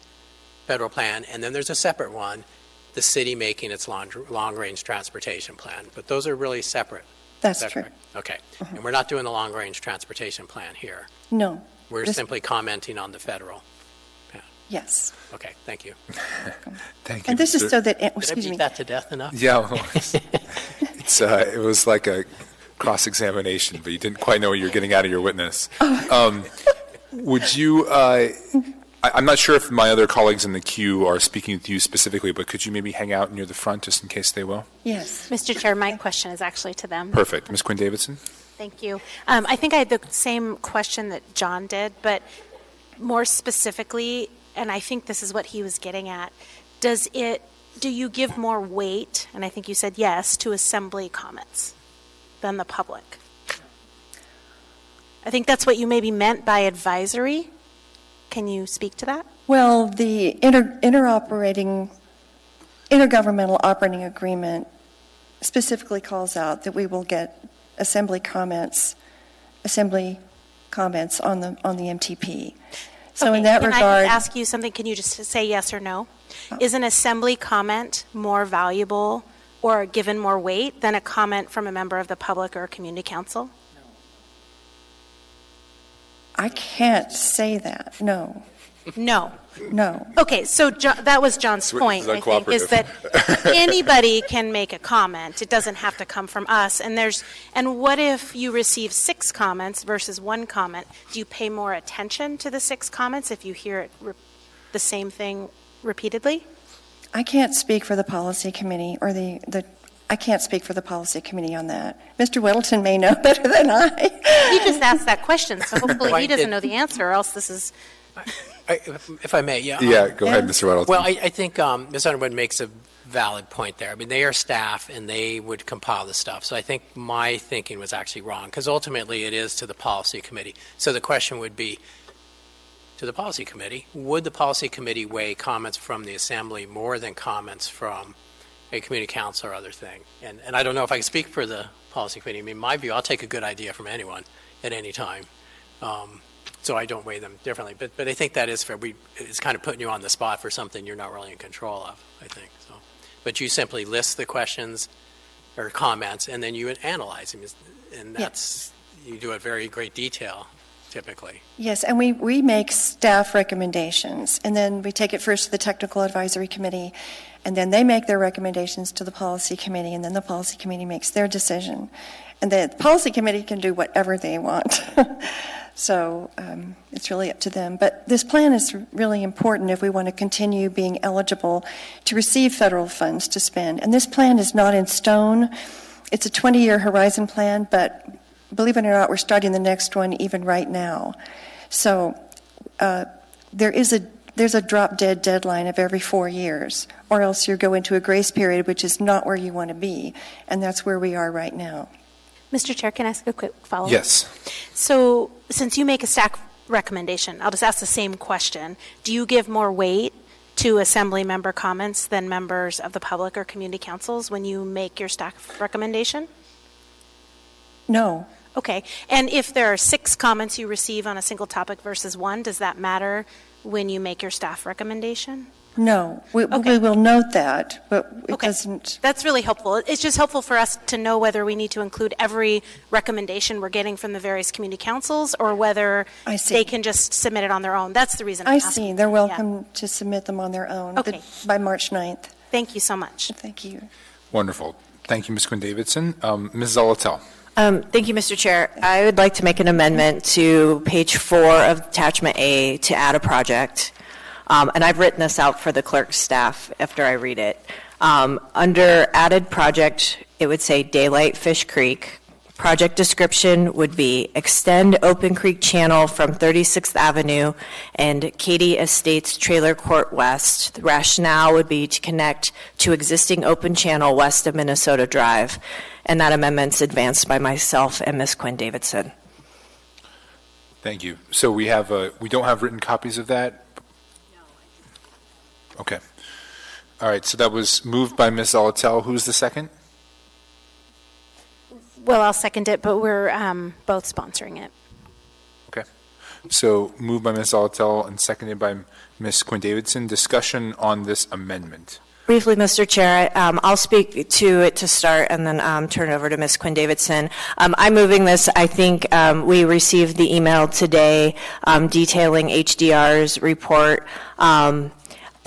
federal plan, and then there's a separate one, the city making its long-range transportation plan. But those are really separate. That's true. Correct? Okay, and we're not doing the long-range transportation plan here. No. We're simply commenting on the federal. Yes. Okay, thank you. Thank you. And this is so that, Did I excuse beat me. that to death enough? Yeah, it was like a cross-examination, but you didn't quite know what you were getting out of your witness. Would you, I'm not sure if my other colleagues in the queue are speaking with you specifically, but could you maybe hang out near the front just in case they will? Yes. Mr. Chair, my question is actually to them. Perfect. Ms. Quinn Davidson? Thank you. I think I had the same question that John did, but more specifically, and I think this is what he was getting at, do you give more weight, and I think you said yes, to assembly comments than the public? I think that's what you maybe meant by advisory. Can you speak to that? Well, the intergovernmental operating agreement specifically calls out that we will get assembly comments on the MTP. So okay, in that can regard, I just ask you something? Can you just say yes or no? Is an assembly comment more valuable or given more weight than a comment from a member of the public or a community council? I can't say that. No. No. No. Okay, so that was John's point, I think, is that anybody can make a comment. It doesn't have to come from us. And what if you receive 6 comments versus 1 comment? Do you pay more attention to the 6 comments if you hear it the same thing repeatedly? I can't speak for the policy committee or I can't speak for the policy committee on that. Mr. Whittleton may know better than I. You just asked that question, so hopefully he doesn't know the answer, or else this is... If I may, yeah. Yeah, go ahead, Mr. Whittleton. Well, I think Ms. Underwood makes a valid point there. I mean, they are staff, and they would compile the stuff. So I think my thinking was actually wrong, because ultimately it is to the policy committee. So the question would be, to the policy committee, would the policy committee weigh comments from the assembly more than comments from a community council or other thing? And I don't know if I can speak for the policy committee. I mean, in my view, I'll take a good idea from anyone at any time. So I don't weigh them differently. But I think that is fair. It's kind of putting you on the spot for something you're not really in control of, I think. So, but you simply list the questions or comments, and then you analyze them, and that's, you do it very great detail, typically. Yes, and we make staff recommendations, and then we take it first to the Technical Advisory Committee, and then they make their recommendations to the Policy Committee, and then the Policy Committee makes their decision. And the Policy Committee can do whatever they want. So it's really up to them. But this plan is really important if we want to continue being eligible to receive federal funds to spend. And this plan is not in stone. It's a 20-year horizon plan, but believe it or not, we're starting the next one even right now. So there's a drop-dead deadline of every 4 years, or else you go into a grace period, which is not where you want to be. And that's where we are right now. Mr. Chair, can I ask a quick follow-up? Yes. So since you make a staff recommendation, I'll just ask the same question. Do you give more weight to assembly member comments than members of the public or community councils when you make your staff recommendation? No. Okay. And if there are 6 comments you receive on a single topic versus 1, does that matter when you make your staff recommendation? No. We will note that, but it doesn't. That's really helpful. It's just helpful for us to know whether we need to include every recommendation we're getting from the various community councils or whether they can just submit it on their own. That's the reason I'm I asking. see. They're welcome to submit them on their own by March 9th. Thank you so much. Thank you. Wonderful. Thank you, Ms. Quinn-Davidson. Ms. Zolotel. Thank you, Mr. Chair. I would like to make an amendment to page 4 of attachment A to add a project. And I've written this out for the clerk's staff after I read it. Under added project, it would say Daylight Fish Creek. Project description would be extend Open Creek Channel from 36th Avenue and Katy Estates Trailer Court West. The rationale would be to connect to existing open channel west of Minnesota Drive. And that amendment's advanced by myself and Ms. Quinn-Davidson. Thank you. So we don't have written copies of that? Okay. All right, so that was moved by Ms. Zolotel. Who's the second? Well, I'll second it, but we're both sponsoring it. Okay. So moved by Ms. Zolotel and seconded by Ms. Quinn-Davidson. Discussion on this amendment. Briefly, Mr. Chair, I'll speak to it to start and then turn it over to Ms. Quinn-Davidson. I'm moving this. I think we received the email today detailing HDR's report.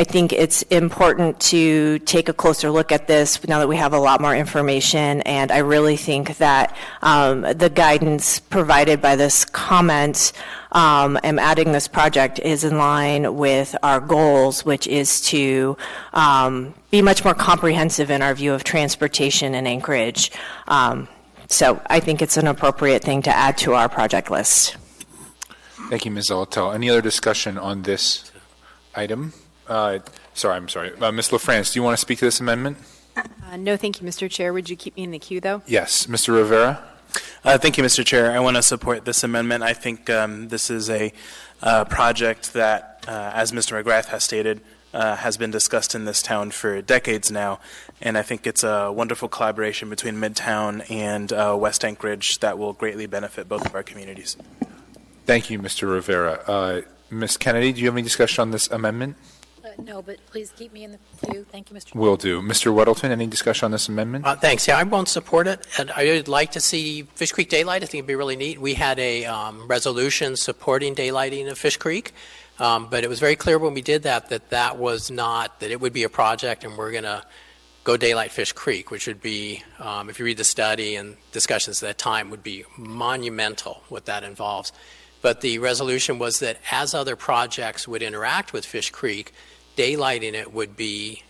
I think it's important to take a closer look at this now that we have a lot more information, and I really think that the guidance provided by this comment and adding this project is in line with our goals, which is to be much more comprehensive in our view of transportation in Anchorage. So I think it's an appropriate thing to add to our project list. Thank you, Ms. Zolotel. Any other discussion on this item? I'm sorry. Ms. LaFrance, do you want to speak to this amendment? No, thank you, Mr. Chair. Would you keep me in the queue, though? Yes. Mr. Rivera? Thank you, Mr. Chair. I want to support this amendment. I think this is a project that, as Mr. McGrath has stated, has been discussed in this town for decades now, and I think it's a wonderful collaboration between Midtown and West Anchorage that will greatly benefit both of our communities. Thank you, Mr. Rivera. Ms. Kennedy, do you have any discussion on this amendment? No, but please keep me in the queue. Thank you, Mr. Will do. Mr. Weddleton, any discussion on this amendment? Thanks. Yeah, I won't support it. And I would like to see Fish Creek daylight. I think it'd be really neat. We had a resolution supporting daylighting of Fish Creek, but it was very clear when we did that was not, that it would be a project and we're going to go daylight Fish Creek, which would be, if you read the study and discussions at that time, would be monumental what that involves. But the resolution was that as other projects would interact with Fish Creek, daylighting it would be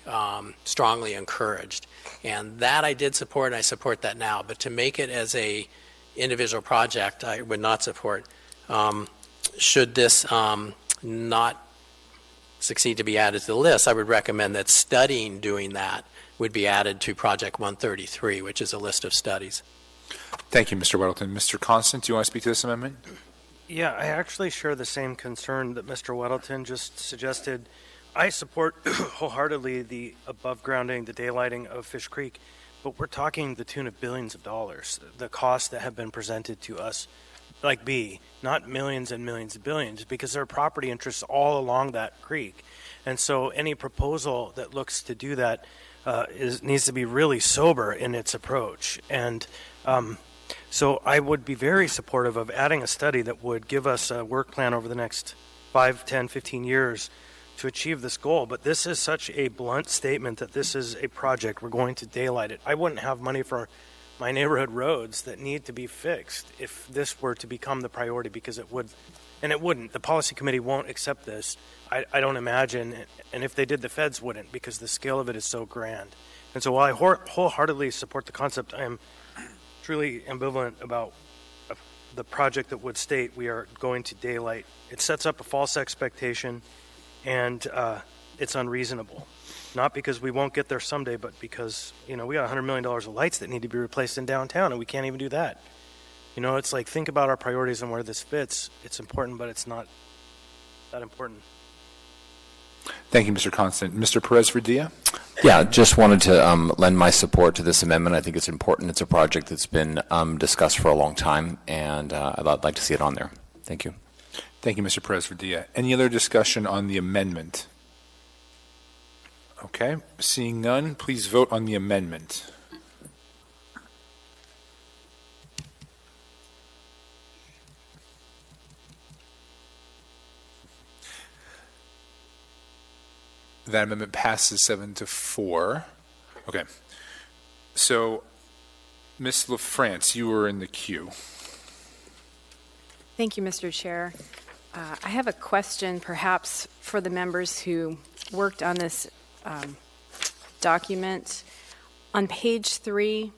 strongly encouraged. And that I did support, and I support that now. But to make it as a individual project, I would not support. Should this not succeed to be added to the list, I would recommend that studying doing that would be added to Project 133, which is a list of studies. Thank you, Mr. Weddleton. Mr. Constant, do you want to speak to this amendment? Yeah, I actually share the same concern that Mr. Weddleton just suggested. I support wholeheartedly the above grounding, the daylighting of Fish Creek, but we're talking the tune of billions of dollars, the costs that have been presented to us, like B, not millions and millions of billions, because there are property interests all along that creek. And so any proposal that looks to do that needs to be really sober in its approach. And so I would be very supportive of adding a study that would give us a work plan over the next 5, 10, 15 years to achieve this goal. But this is such a blunt statement that this is a project. We're going to daylight it. I wouldn't have money for my neighborhood roads that need to be fixed if this were to become the priority, because it would, and it wouldn't. The policy committee won't accept this. I don't imagine, and if they did, the feds wouldn't, because the scale of it is so grand. And so while I wholeheartedly support the concept, I am truly ambivalent about the project that would state we are going to daylight. It sets up a false expectation, and it's unreasonable. Not because we won't get there someday, but because, we got $100 million of lights that need to be replaced in downtown, and we can't even do that. It's like, think about our priorities and where this fits. It's important, but it's not that important. Thank you, Mr. Constant. Mr. Perez-Verdia? Yeah, just wanted to lend my support to this amendment. I think it's important. It's a project that's been discussed for a long time, and I'd like to see it on there. Thank you. Thank you, Mr. Perez-Verdia. Any other discussion on the amendment? Okay, seeing none, please vote on the amendment. That amendment passes 7-4. Okay. So, Ms. LaFrance, you were in the queue. Thank you, Mr. Chair. I have a question perhaps for the members who worked on this document. On page 3,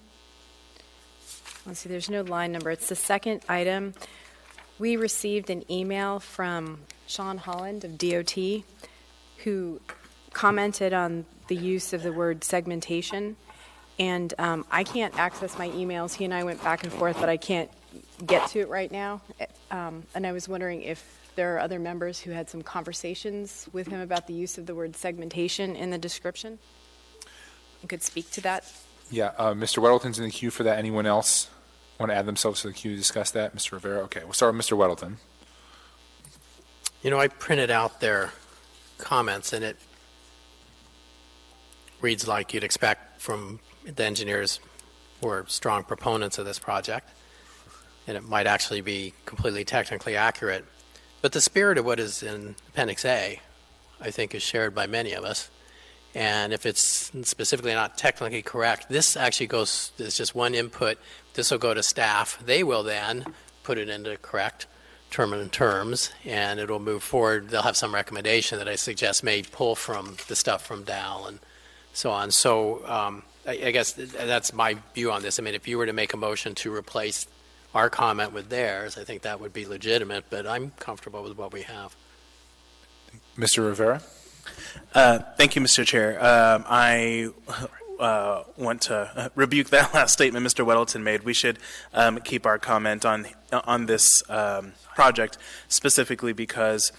let's see, there's no line number. It's the second item. We received an email from Sean Holland of DOT who commented on the use of the word segmentation, and I can't access my emails. He and I went back and forth, but I can't get to it right now. And I was wondering if there are other members who had some conversations with him about the use of the word segmentation in the description and could speak to that. Yeah, Mr. Weddleton's in the queue for that. Anyone else want to add themselves to the queue to discuss that? Mr. Rivera? Okay, we'll start with Mr. Weddleton. I printed out their comments, and it reads like you'd expect from the engineers who are strong proponents of this project, and it might actually be completely technically accurate. But the spirit of what is in Appendix A, I think, is shared by many of us. And if it's specifically not technically correct, this actually goes, there's just one input. This will go to staff. They will then put it into correct terms, and it will move forward. They'll have some recommendation that I suggest may pull from the stuff from Dal and so on. So I guess that's my view on this. I mean, if you were to make a motion to replace our comment with theirs, I think that would be legitimate, but I'm comfortable with what we have. Mr. Rivera? Thank you, Mr. Chair. I want to rebuke that last statement Mr. Weddleton made. We should keep our comment on this project, specifically because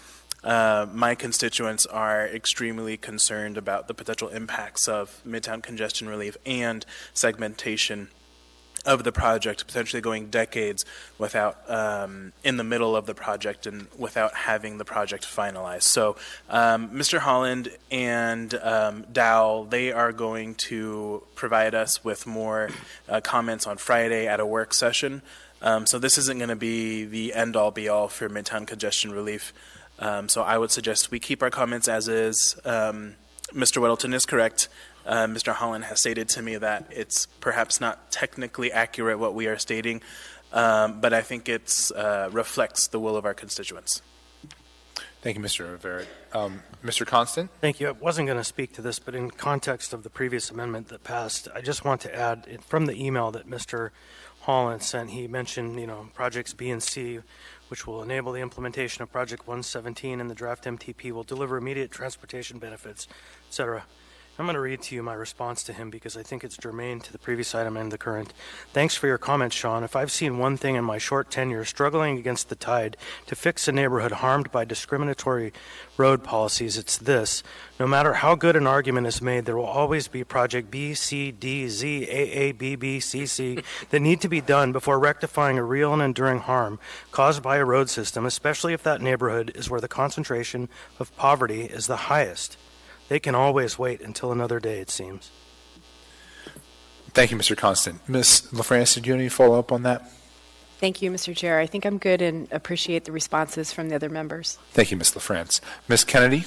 my constituents are extremely concerned about the potential impacts of Midtown congestion relief and segmentation of the project, potentially going decades without, in the middle of the project and without having the project finalized. So Mr. Holland and Dow, they are going to provide us with more comments on Friday at a work session. So this isn't going to be the end-all be-all for Midtown congestion relief. So I would suggest we keep our comments as is. Mr. Weddleton is correct. Mr. Holland has stated to me that it's perhaps not technically accurate what we are stating, but I think it reflects the will of our constituents. Thank you, Mr. Rivera. Mr. Constant? Thank you. I wasn't going to speak to this, but in context of the previous amendment that passed, I just want to add from the email that Mr. Holland sent, he mentioned, projects B and C, which will enable the implementation of Project 117, and the draft MTP will deliver immediate transportation benefits, et cetera. I'm going to read to you my response to him because I think it's germane to the previous item and the current. Thanks for your comments, Sean. If I've seen one thing in my short tenure struggling against the tide to fix a neighborhood harmed by discriminatory road policies, it's this. No matter how good an argument is made, there will always be Project B, C, D, Z, AA, BB, CC that need to be done before rectifying a real and enduring harm caused by a road system, especially if that neighborhood is where the concentration of poverty is the highest. They can always wait until another day, it seems. Thank you, Mr. Constant. Ms. LaFrance, did you have any follow-up on that? Thank you, Mr. Chair. I think I'm good and appreciate the responses from the other members. Thank you, Ms. LaFrance. Ms. Kennedy?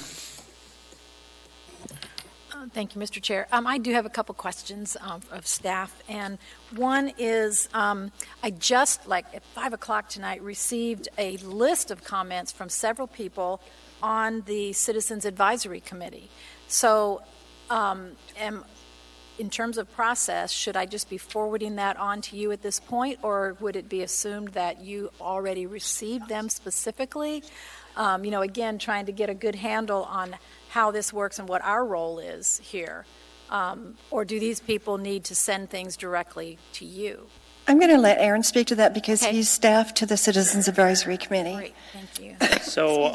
Thank you, Mr. Chair. I do have a couple questions of staff, and one is I just, like at 5 o'clock tonight, received a list of comments from several people on the Citizens Advisory Committee. So in terms of process, should I just be forwarding that on to you at this point, or would it be assumed that you already received them specifically? Again, trying to get a good handle on how this works and what our role is here. Or do these people need to send things directly to you? I'm going to let Aaron speak to that because he's staff to the Citizens Advisory Committee. Great, thank you. So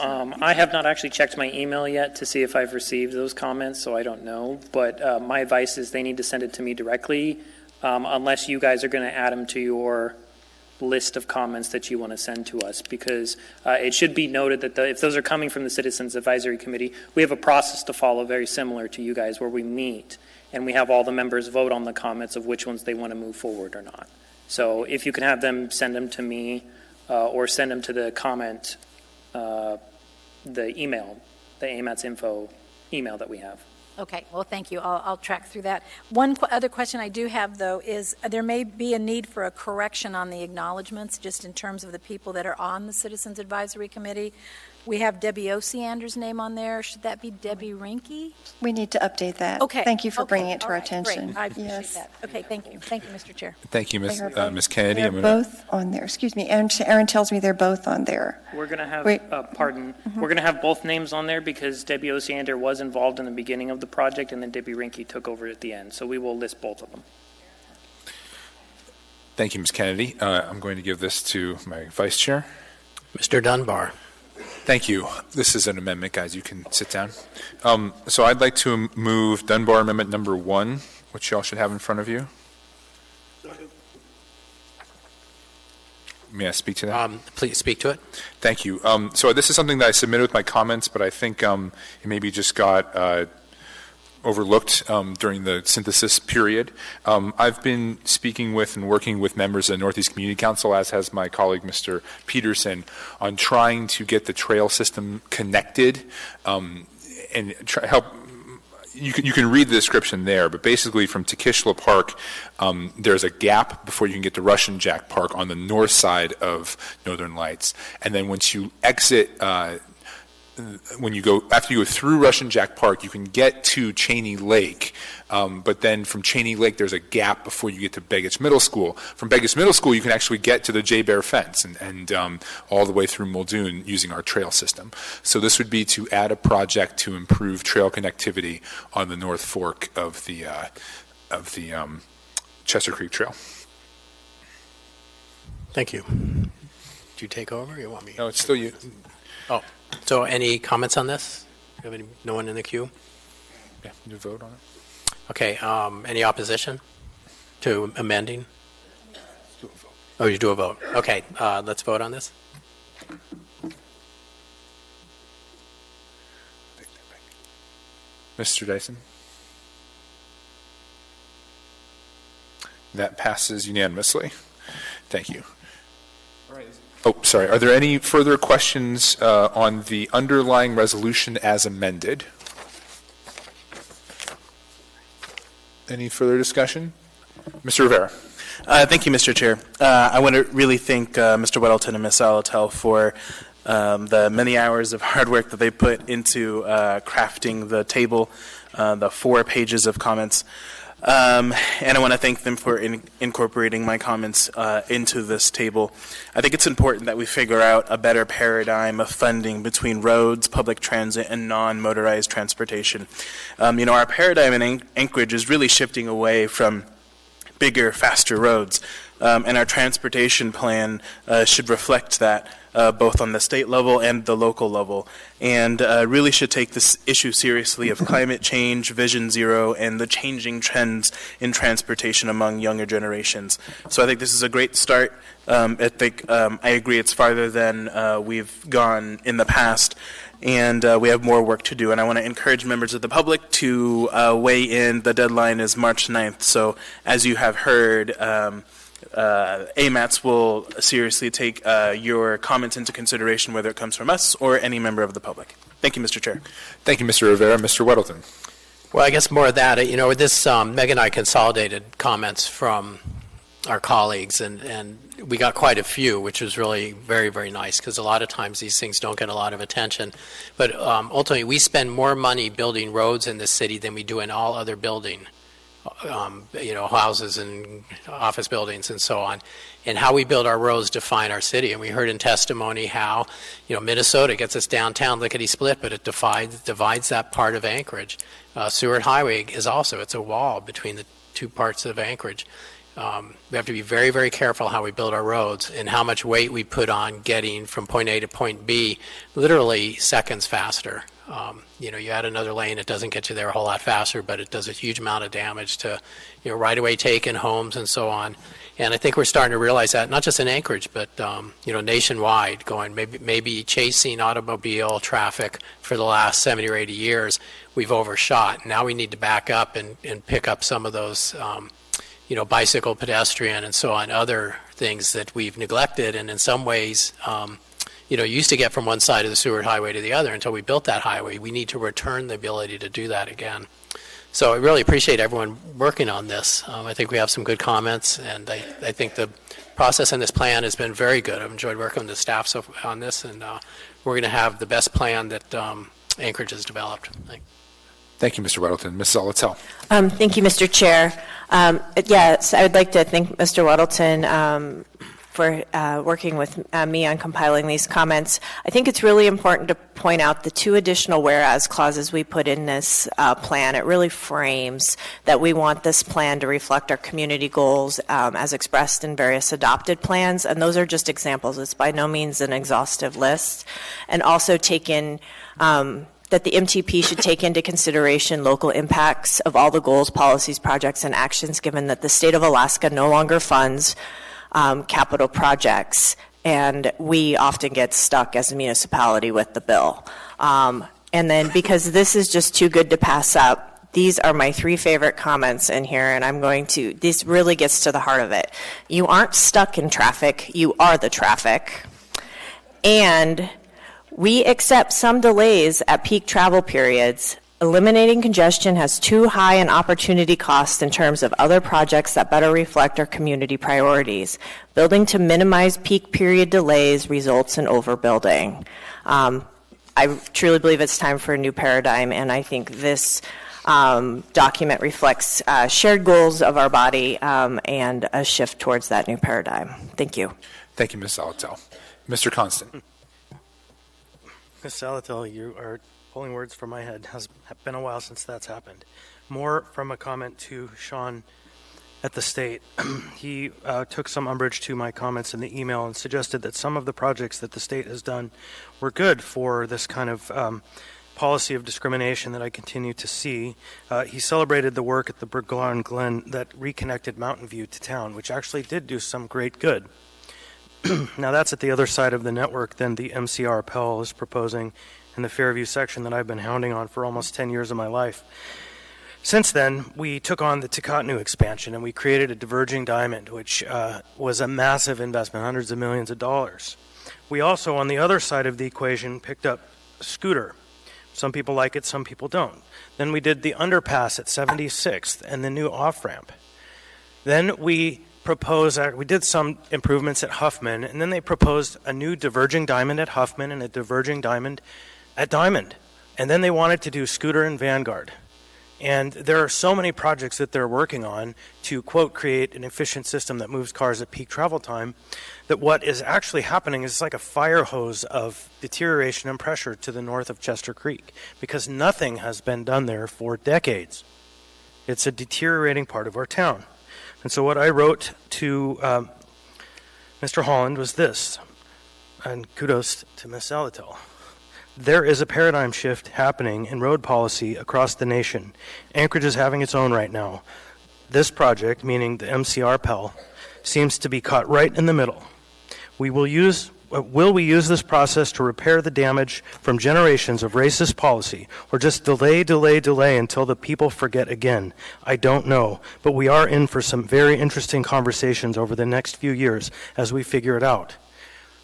I have not actually checked my email yet to see if I've received those comments, so I don't know. But my advice is they need to send it to me directly, unless you guys are going to add them to your list of comments that you want to send to us, because it should be noted that if those are coming from the Citizens Advisory Committee, we have a process to follow very similar to you guys, where we meet and we have all the members vote on the comments of which ones they want to move forward or not. So if you can have them send them to me or send them to the comment, the email, the AMATS info email that we have. Okay, well, thank you. I'll track through that. One other question I do have, though, is there may be a need for a correction on the acknowledgments, just in terms of the people that are on the Citizens Advisory Committee. We have Debbie Osiander's name on there. Should that be Debbie Rinke? We need to update that. Okay. Thank you for bringing it to All our right, attention. Great. I appreciate Yes. that. Okay, thank you. Thank you, Mr. Chair. Thank you, Ms. Kennedy. They're both on there. Excuse me. Aaron tells me they're both on there. We're going to have, Wait. we're going to have both names on there because Debbie Osiander was involved in the beginning of the project, and then Debbie Rinke took over at the end. So we will list both of them. Thank you, Ms. Kennedy. I'm going to give this to my vice chair. Mr. Dunbar. Thank you. This is an amendment, guys. You can sit down. So I'd like to move Dunbar Amendment number 1, which y'all should have in front of you. May I speak to that? Please speak to it. Thank you. So this is something that I submitted with my comments, but I think it maybe just got overlooked during the synthesis period. I've been speaking with and working with members of the Northeast Community Council, as has my colleague, Mr. Peterson, on trying to get the trail system connected and help. You can read the description there, but basically from Tekishla Park, there's a gap before you can get to Russian Jack Park on the north side of Northern Lights. And then once you exit after you go through Russian Jack Park, you can get to Cheney Lake, but then from Cheney Lake, there's a gap before you get to Begich Middle School. From Begich Middle School, you can actually get to the J Bear fence and all the way through Muldoon using our trail system. So this would be to add a project to improve trail connectivity on the North Fork of the Chester Creek Trail. Thank you. Do you take over, or you want me? No, it's still you. Oh. So any comments on this? Do you have no one in the queue? Yeah, you vote on it. Okay, any opposition to amending? Oh, you do a vote. Okay, let's vote on this. Mr. Dyson? That passes unanimously. Thank you. Oh, sorry. Are there any further questions on the underlying resolution as amended? Any further discussion? Mr. Rivera. Thank you, Mr. Chair. I want to really thank Mr. Weddleton and Ms. Salatel for the many hours of hard work that they put into crafting the table, the 4 pages of comments. And I want to thank them for incorporating my comments into this table. I think it's important that we figure out a better paradigm of funding between roads, public transit, and non-motorized transportation. Our paradigm in Anchorage is really shifting away from bigger, faster roads, and our transportation plan should reflect that. Both on the state level and the local level, and really should take this issue seriously of climate change, Vision Zero, and the changing trends in transportation among younger generations. So I think this is a great start. I agree it's farther than we've gone in the past, and we have more work to do. And I want to encourage members of the public to weigh in. The deadline is March 9th. So as you have heard, AMATS will seriously take your comments into consideration, whether it comes from us or any member of the public. Thank you, Mr. Chair. Thank you, Mr. Rivera. Mr. Weddleton. Well, I guess more of that. You know, this Meg and I consolidated comments from our colleagues, and we got quite a few, which was really very, very nice, because a lot of times these things don't get a lot of attention. But ultimately, we spend more money building roads in this city than we do in all other building, houses and office buildings and so on. And how we build our roads define our city. And we heard in testimony how, Minnesota gets us downtown lickety-split, but it divides that part of Anchorage. Seward Highway is also, it's a wall between the two parts of Anchorage. We have to be very, very careful how we build our roads and how much weight we put on getting from point A to point B literally seconds faster. You add another lane, it doesn't get you there a whole lot faster, but it does a huge amount of damage to, right-of-way taken, homes, and so on. And I think we're starting to realize that, not just in Anchorage, but, nationwide, going maybe chasing automobile traffic for the last 70 or 80 years, we've overshot. Now we need to back up and pick up some of those, bicycle, pedestrian, and so on, other things that we've neglected, and in some ways, used to get from one side of the Seward Highway to the other until we built that highway. We need to return the ability to do that again. So I really appreciate everyone working on this. I think we have some good comments, and I think the process in this plan has been very good. I've enjoyed working with the staff on this, and we're going to have the best plan that Anchorage has developed. Thank you, Mr. Weddleton. Ms. Zolotel. Thank you, Mr. Chair. Yes, I would like to thank Mr. Weddleton for working with me on compiling these comments. I think it's really important to point out the two additional whereas clauses we put in this plan. It really frames that we want this plan to reflect our community goals as expressed in various adopted plans, and those are just examples. It's by no means an exhaustive list. And also that the MTP should take into consideration local impacts of all the goals, policies, projects, and actions, given that the state of Alaska no longer funds capital projects, and we often get stuck as a municipality with the bill. And then because this is just too good to pass up, these are my three favorite comments in here, and this really gets to the heart of it. You aren't stuck in traffic, you are the traffic. And we accept some delays at peak travel periods. Eliminating congestion has too high an opportunity cost in terms of other projects that better reflect our community priorities. Building to minimize peak period delays results in overbuilding. I truly believe it's time for a new paradigm, and I think this document reflects shared goals of our body and a shift towards that new paradigm. Thank you. Thank you, Ms. Zolotel. Mr. Constant. Ms. Zolotel, you are pulling words from my head. Has been a while since that's happened. More from a comment to Sean at the state. He took some umbrage to my comments in the email and suggested that some of the projects that the state has done were good for this kind of policy of discrimination that I continue to see. He celebrated the work at the Burglarn Glen that reconnected Mountain View to town, which actually did do some great good. Now that's at the other side of the network than the MCR Pell is proposing in the Fairview section that I've been hounding on for almost 10 years of my life. Since then, we took on the Takotnu expansion and we created a diverging diamond, which was a massive investment, hundreds of millions of dollars. We also, on the other side of the equation, picked up Scooter. Some people like it, some people don't. Then we did the underpass at 76th and the new off-ramp. Then we did some improvements at Huffman, and then they proposed a new diverging diamond at Huffman and a diverging diamond at Diamond. And then they wanted to do Scooter and Vanguard. And there are so many projects that they're working on to, quote, create an efficient system that moves cars at peak travel time, that what is actually happening is like a fire hose of deterioration and pressure to the north of Chester Creek, because nothing has been done there for decades. It's a deteriorating part of our town. And so what I wrote to Mr. Holland was this, and kudos to Ms. Zolotel. There is a paradigm shift happening in road policy across the nation. Anchorage is having its own right now. This project, meaning the MCR Pell, seems to be caught right in the middle. We will use will we use this process to repair the damage from generations of racist policy, or just delay until the people forget again? I don't know, but we are in for some very interesting conversations over the next few years as we figure it out.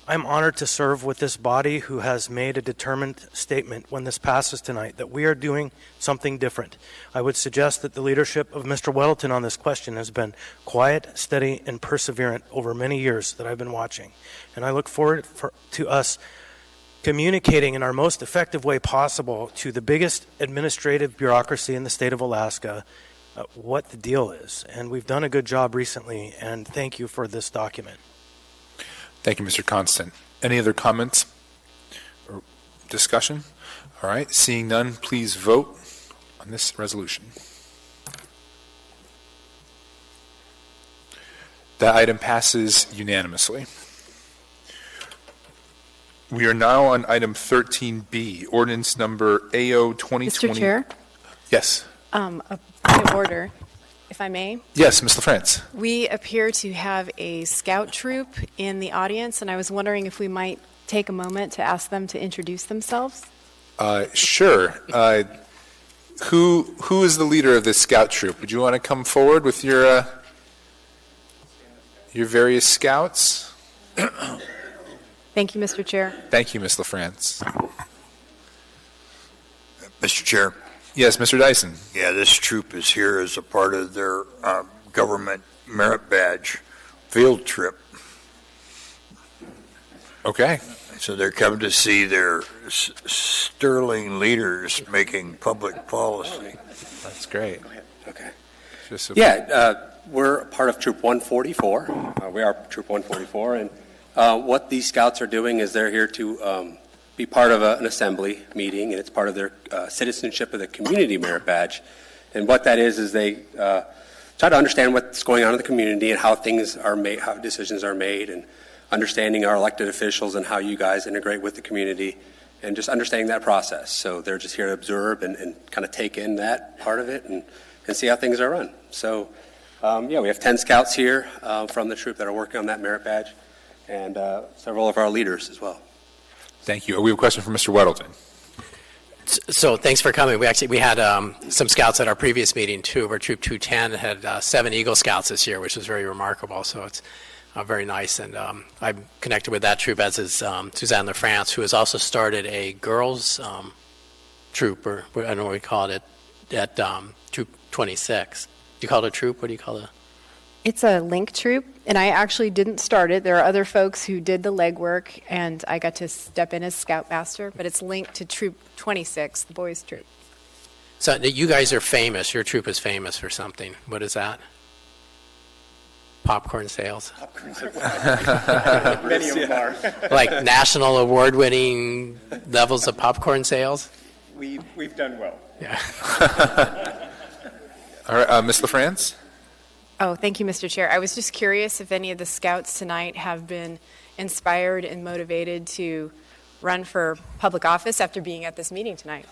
I'm honored to serve with this body who has made a determined statement when this passes tonight that we are doing something different. I would suggest that the leadership of Mr. Weddleton on this question has been quiet, steady, and perseverant over many years that I've been watching. And I look forward to us communicating in our most effective way possible to the biggest administrative bureaucracy in the state of Alaska what the deal is. And we've done a good job recently, and thank you for this document. Thank you, Mr. Constant. Any other comments or discussion? All right, seeing none, please vote on this resolution. That item passes unanimously. We are now on item 13B, ordinance number AO 2020. Mr. Chair? Yes. A point of order, if I may. Yes, Ms. LaFrance. We appear to have a scout troop in the audience, and I was wondering if we might take a moment to ask them to introduce themselves. Sure. Who is the leader of this scout troop? Would you want to come forward with your various scouts? Thank you, Mr. Chair. Thank you, Ms. LaFrance. Mr. Chair. Yes, Mr. Dyson. Yeah, this troop is here as a part of their government merit badge field trip. Okay. So they're coming to see their sterling leaders making public policy. That's great. Okay. Just we're part of Troop 144. We are Troop 144, and what these scouts are doing is they're here to be part of an assembly meeting, and it's part of their citizenship of the community merit badge. And what that is they try to understand what's going on in the community and how things are made, how decisions are made, and understanding our elected officials and how you guys integrate with the community, and just understanding that process. So they're just here to observe and kind of take in that part of it and see how things are run. So, we have 10 scouts here from the troop that are working on that merit badge, and several of our leaders as well. Thank you. We have a question from Mr. Weddleton. So thanks for coming. We had some scouts at our previous meeting too, where Troop 210 had 7 Eagle Scouts this year, which was very remarkable. So it's very nice. And I'm connected with that troop, as is Suzanne LaFrance, who has also started a girls troop, or I don't know what we call it, at Troop 26. Do you call it a troop? What do you call it? It's a link troop, and I actually didn't start it. There are other folks who did the legwork, and I got to step in as scoutmaster, but it's linked to Troop 26, the boys' troop. So you guys are famous. Your troop is famous for something. What is that? Popcorn sales? Many of them are. Like national award-winning levels of popcorn sales? We've done well. Yeah. All right, Ms. LaFrance? Oh, thank you, Mr. Chair. I was just curious if any of the scouts tonight have been inspired and motivated to run for public office after being at this meeting tonight.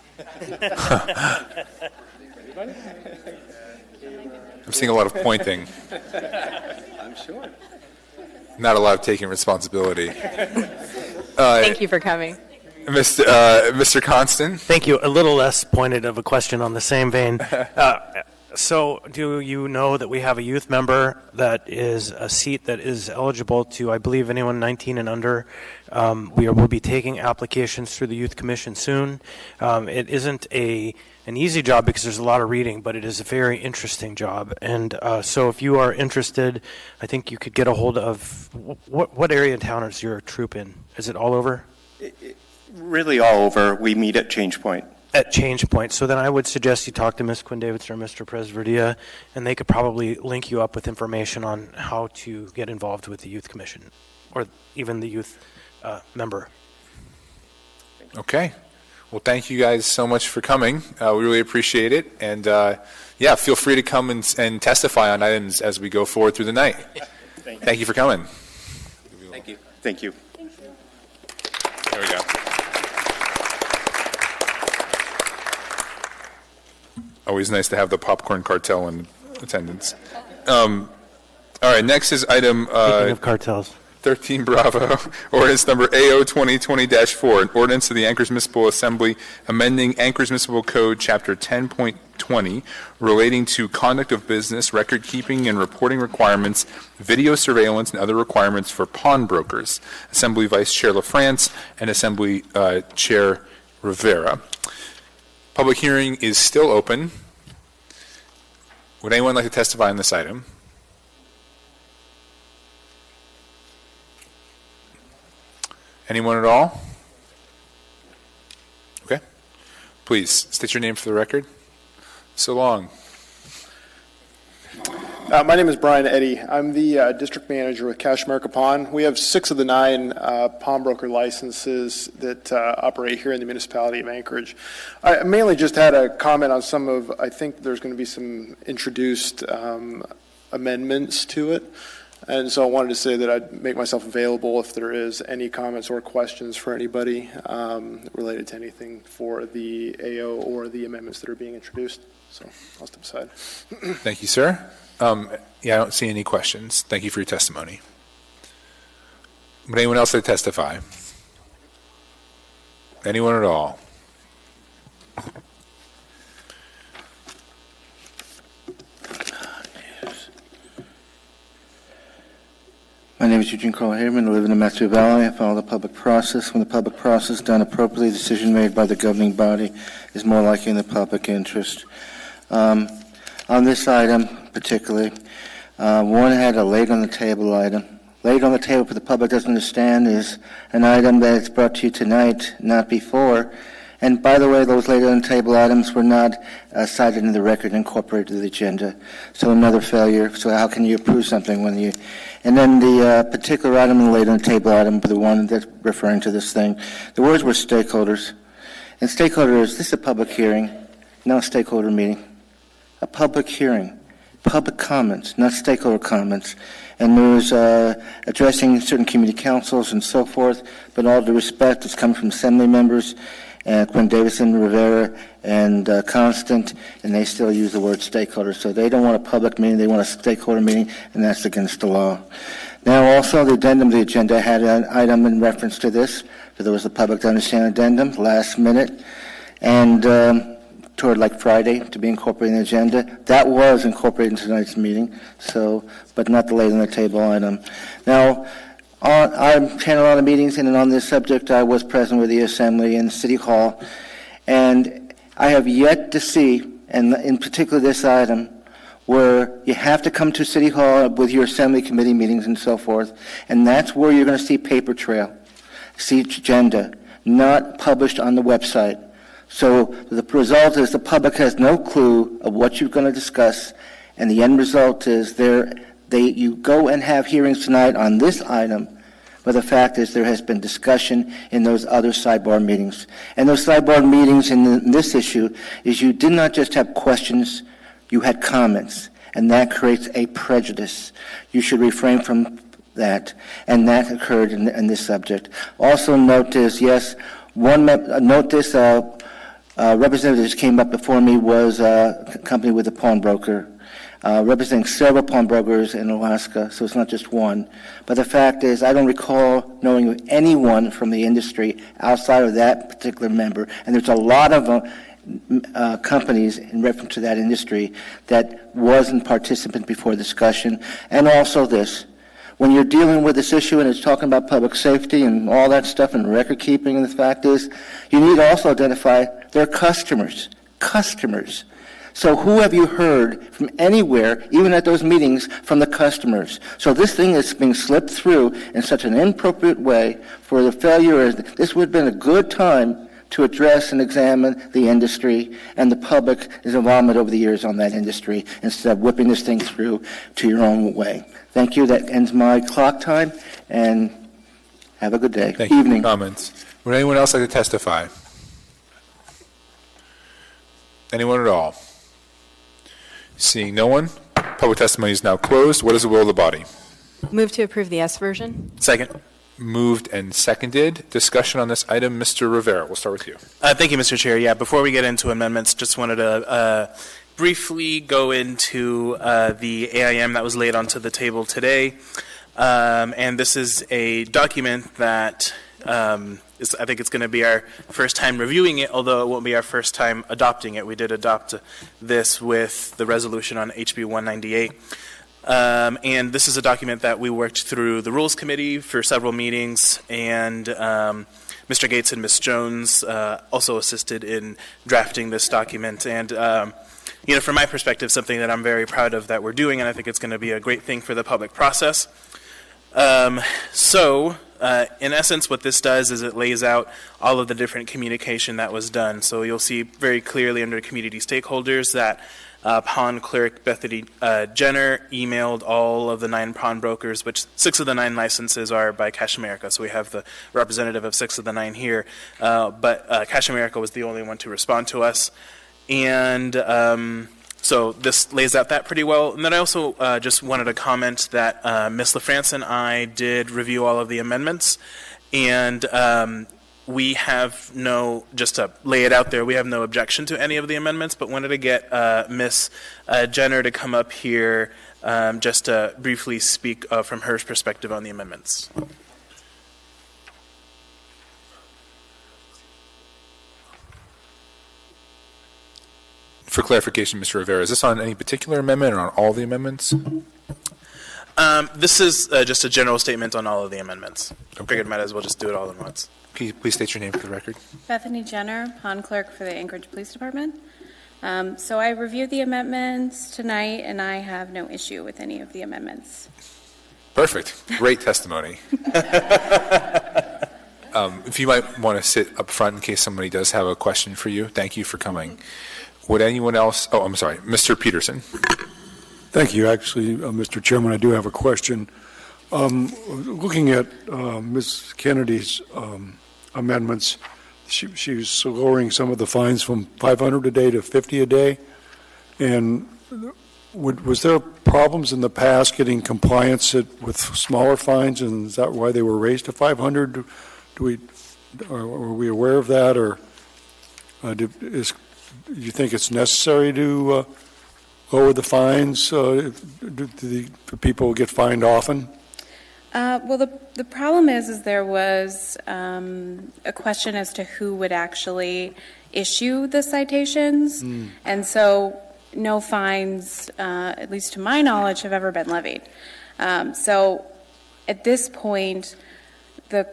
I'm seeing a lot of pointing. I'm sure. Not a lot of taking responsibility. Thank you for coming. Mr. Constant? Thank you. A little less pointed of a question on the same vein. So do you know that we have a youth member that is a seat that is eligible to, I believe, anyone 19 and under? We'll be taking applications through the Youth Commission soon. It isn't an easy job because there's a lot of reading, but it is a very interesting job. And so if you are interested, I think you could get a hold of, what area in town is your troop in? Is it all over? Really all over. We meet at Change Point. At Change Point. So then I would suggest you talk to Ms. Quinn Davidson or Mr. Presverdia, and they could probably link you up with information on how to get involved with the Youth Commission or even the youth member. Okay. Well, thank you guys so much for coming. We really appreciate it. And, feel free to come and testify on items as we go forward through the night. Thank you for coming. Thank you. Thank you. There we go. Always nice to have the popcorn cartel in attendance. All right, next is item... Speaking of cartels. 13 Bravo, ordinance number AO 2020-4, an ordinance of the Anchorage Municipal Assembly amending Anchorage Municipal Code, Chapter 10.20, relating to conduct of business, record keeping and reporting requirements, video surveillance, and other requirements for pawnbrokers. Assembly Vice Chair LaFrance and Assembly Chair Rivera. Public hearing is still open. Would anyone like to testify on this item? Anyone at all? Okay. Please state your name for the record. So long. My name is Brian Eddy. I'm the district manager with Cash-America Pawn. We have 6 of the 9 pawnbroker licenses that operate here in the municipality of Anchorage. I mainly just had a comment on some of, I think there's going to be some introduced amendments to it. And so I wanted to say that I'd make myself available if there is any comments or questions for anybody related to anything for the AO or the amendments that are being introduced. So I'll step aside. Thank you, sir. I don't see any questions. Thank you for your testimony. Would anyone else like to testify? Anyone at all? My name is Eugene Carl Haberman. I live in the Matthew Valley. I follow the public process. When the public process is done appropriately, the decision made by the governing body is more likely in the public interest. On this item particularly, one had a laid on the table item. Laid on the table for the public doesn't understand is an item that is brought to you tonight, not before. And by the way, those laid on the table items were not cited in the record and incorporated to the agenda. So another failure. So how can you approve something when you... And then the particular item and the laid on the table item, the one that's referring to this thing, the words were stakeholders. And stakeholders, this is a public hearing, not a stakeholder meeting. A public hearing, public comments, not stakeholder comments. And there's addressing certain community councils and so forth, but all due respect, it's coming from assembly members, Quinn Davison, Rivera, and Constant, and they still use the word stakeholder. So they don't want a public meeting, they want a stakeholder meeting, and that's against the law. Now also, the addendum to the agenda had an item in reference to this, for there was a public to understand addendum, last minute, and toward like Friday to be incorporated in the agenda. That was incorporated in tonight's meeting, so, but not the laid on the table item. Now, I'm attending a lot of meetings, and on this subject, I was present with the Assembly and City Hall, and I have yet to see, and in particular this item, where you have to come to City Hall with your Assembly committee meetings and so forth, and that's where you're going to see paper trail, see agenda, not published on the website. So the result is the public has no clue of what you're going to discuss, and the end result is you go and have hearings tonight on this item, but the fact is there has been discussion in those other sidebar meetings. And those sidebar meetings in this issue is you did not just have questions, you had comments, and that creates a prejudice. You should refrain from that, and that occurred in this subject. Also note this, yes, representative that came up before me was a company with a pawnbroker, representing several pawnbrokers in Alaska, so it's not just one. But the fact is, I don't recall knowing anyone from the industry outside of that particular member, and there's a lot of companies in reference to that industry that wasn't participant before discussion. And also this, when you're dealing with this issue and it's talking about public safety and all that stuff and record keeping, and the fact is, you need to also identify their customers. So who have you heard from anywhere, even at those meetings, from the customers? So this thing is being slipped through in such an inappropriate way for the failure. This would have been a good time to address and examine the industry and the public is involvement over the years on that industry instead of whipping this thing through to your own way. Thank you. That ends my clock time, and have a good day. Thank you for your comments. Would anyone else like to testify? Anyone at all? Seeing no one, public testimony is now closed. What is the will of the body? Move to approve the S version. Second. Moved and seconded. Discussion on this item. Mr. Rivera, we'll start with you. Thank you, Mr. Chair. Yeah, before we get into amendments, just wanted to briefly go into the AIM that was laid onto the table today. And this is a document that I think it's going to be our first time reviewing it, although it won't be our first time adopting it. We did adopt this with the resolution on HB 198. And this is a document that we worked through the Rules Committee for several meetings, and Mr. Gates and Ms. Jones also assisted in drafting this document. And from my perspective, something that I'm very proud of that we're doing, and I think it's going to be a great thing for the public process. In essence, what this does is it lays out all of the different communication that was done. So you'll see very clearly under community stakeholders that pawn clerk Bethany Jenner emailed all of the 9 pawnbrokers, which 6 of the 9 licenses are by Cash America. So we have the representative of 6 of the 9 here. But Cash America was the only one to respond to us. And so this lays out that pretty well. And then I also just wanted to comment that Ms. LaFrance and I did review all of the amendments. And we have just to lay it out there, we have no objection to any of the amendments, but wanted to get Ms. Jenner to come up here just to briefly speak from her perspective on the amendments. For clarification, Mr. Rivera, is this on any particular amendment or on all the amendments? This is just a general statement on all of the amendments. I figured might as well just do it all at once. Can you please state your name for the record? Bethany Jenner, pawn clerk for the Anchorage Police Department. So I reviewed the amendments tonight, and I have no issue with any of the amendments. Perfect. Great testimony. If you might want to sit up front in case somebody does have a question for you. Thank you for coming. Would anyone else? Oh, I'm sorry. Mr. Peterson. Thank you. Actually, Mr. Chairman, I do have a question. Looking at Ms. Kennedy's amendments, she's lowering some of the fines from $500 a day to $50 a day. And was there problems in the past getting compliance with smaller fines, and is that why they were raised to $500? Are we aware of that, or do you think it's necessary to lower the fines? Do people get fined often? Well, the problem is there was a question as to who would actually issue the citations, and so no fines, at least to my knowledge, have ever been levied. So at this point, the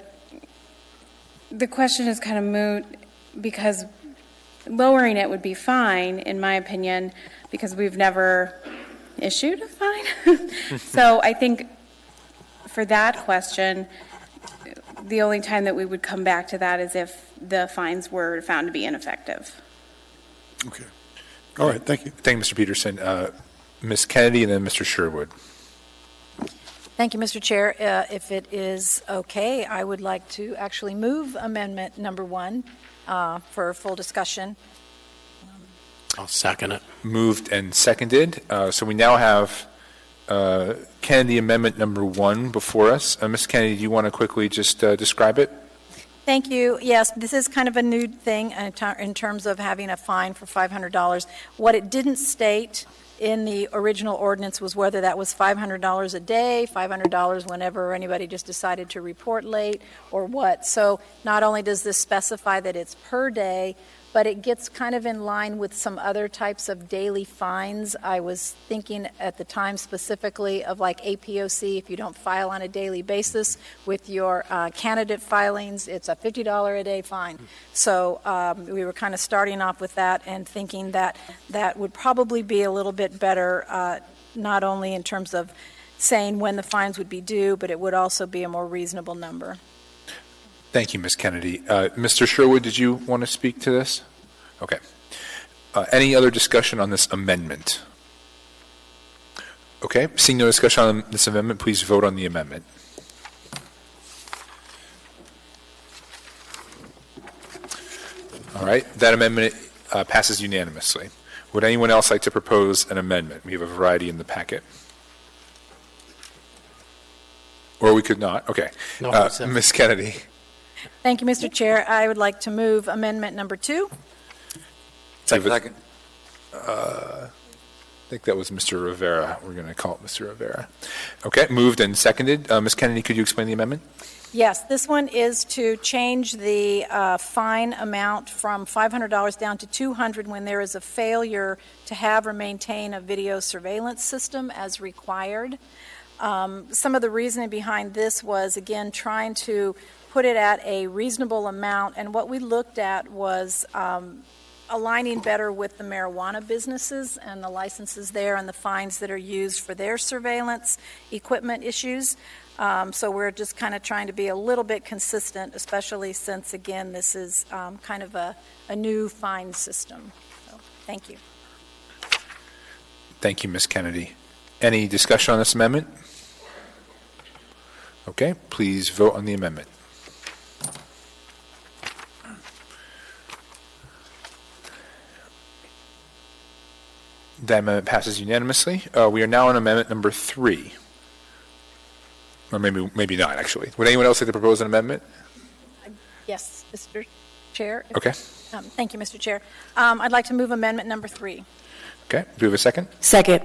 question is kind of moot because lowering it would be fine, in my opinion, because we've never issued a fine. So I think for that question, the only time that we would come back to that is if the fines were found to be ineffective. Okay. All right. Thank you. Thank you, Mr. Peterson. Ms. Kennedy and then Mr. Sherwood. Thank you, Mr. Chair. If it is okay, I would like to actually move amendment number 1 for full discussion. I'll second it. Moved and seconded. So we now have Kennedy Amendment number 1 before us. Ms. Kennedy, do you want to quickly just describe it? Thank you. Yes, this is kind of a new thing in terms of having a fine for $500. What it didn't state in the original ordinance was whether that was $500 a day, $500 whenever anybody just decided to report late, or what. So not only does this specify that it's per day, but it gets kind of in line with some other types of daily fines. I was thinking at the time specifically of like APOC, if you don't file on a daily basis with your candidate filings, it's a $50 a day fine. So we were kind of starting off with that and thinking that that would probably be a little bit better, not only in terms of saying when the fines would be due, but it would also be a more reasonable number. Thank you, Ms. Kennedy. Mr. Sherwood, did you want to speak to this? Okay. Any other discussion on this amendment? Okay. Seeing no discussion on this amendment, please vote on the amendment. All right. That amendment passes unanimously. Would anyone else like to propose an amendment? We have a variety in the packet. Or we could not. Okay. No, Ms. Kennedy. Thank you, Mr. Chair. I would like to move amendment number 2. Second. think that was Mr. Rivera. We're going to call it Mr. Rivera. Okay, moved and seconded. Ms. Kennedy, could you explain the amendment? Yes, this one is to change the fine amount from $500 down to $200 when there is a failure to have or maintain a video surveillance system as required. Some of the reasoning behind this was, again, trying to put it at a reasonable amount, and what we looked at was aligning better with the marijuana businesses and the licenses there and the fines that are used for their surveillance equipment issues. So we're just kind of trying to be a little bit consistent, especially since, again, this is kind of a new fine system. So, thank you. Thank you, Ms. Kennedy. Any discussion on this amendment? Okay, please vote on the amendment. That amendment passes unanimously. We are now on amendment number 3. Or maybe not, actually. Would anyone else like to propose an amendment? Yes, Mr. Chair. Okay. Thank you, Mr. Chair. I'd like to move amendment number 3. Okay. Do we have a second? Second.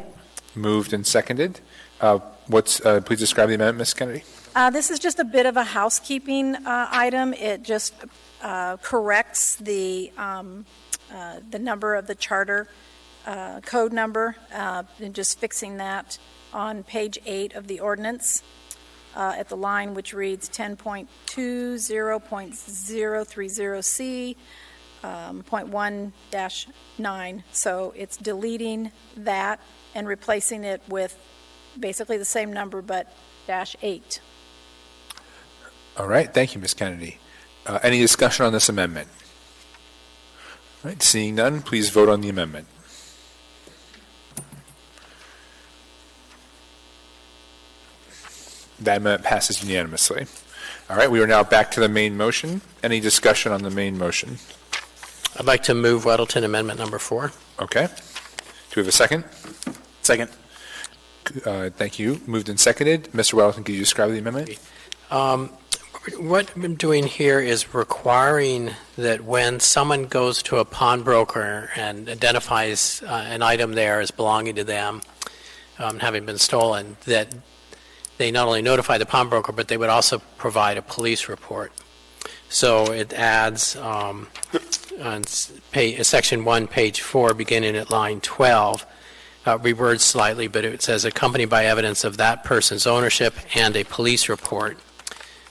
Moved and seconded. Please describe the amendment, Ms. Kennedy. This is just a bit of a housekeeping item. It just corrects the number of the charter code number, and just fixing that on page 8 of the ordinance at the line which reads 10.20.030C, 0.1-9. So it's deleting that and replacing it with basically the same number but -8. All right. Thank you, Ms. Kennedy. Any discussion on this amendment? All right. Seeing none, please vote on the amendment. That amendment passes unanimously. All right, we are now back to the main motion. Any discussion on the main motion? I'd like to move Weddleton Amendment Number 4. Okay. Do we have a second? Second. Thank you. Moved and seconded. Mr. Weddleton, could you describe the amendment? What I'm doing here is requiring that when someone goes to a pawnbroker and identifies an item there as belonging to them, having been stolen, that they not only notify the pawnbroker, but they would also provide a police report. So it adds on Section 1, page 4, beginning at line 12, rewords slightly, but it says accompanied by evidence of that person's ownership and a police report.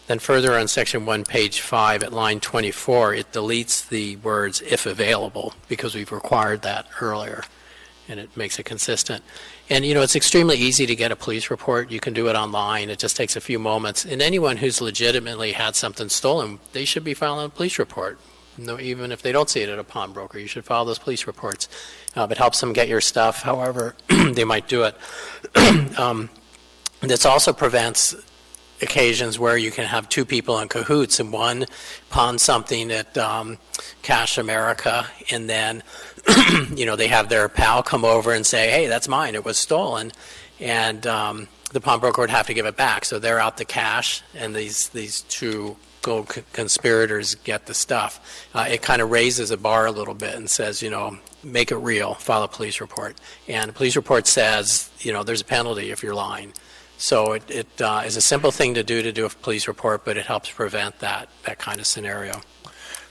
Then further on Section 1, page 5, at line 24, it deletes the words if available, because we've required that earlier, and it makes it consistent. And, you know, it's extremely easy to get a police report. You can do it online. It just takes a few moments. And anyone who's legitimately had something stolen, they should be filing a police report. No, even if they don't see it at a pawnbroker, you should file those police reports. It helps them get your stuff, however they might do it. This also prevents occasions where you can have two people in cahoots and one pawn something at Cash America, and then you know, they have their pal come over and say, hey, that's mine, it was stolen, and the pawnbroker would have to give it back. So they're out the cash, and these two conspirators get the stuff. It kind of raises a bar a little bit and says, you know, make it real, file a police report. And a police report says, you know, there's a penalty if you're lying. So it is a simple thing to do a police report, but it helps prevent that kind of scenario.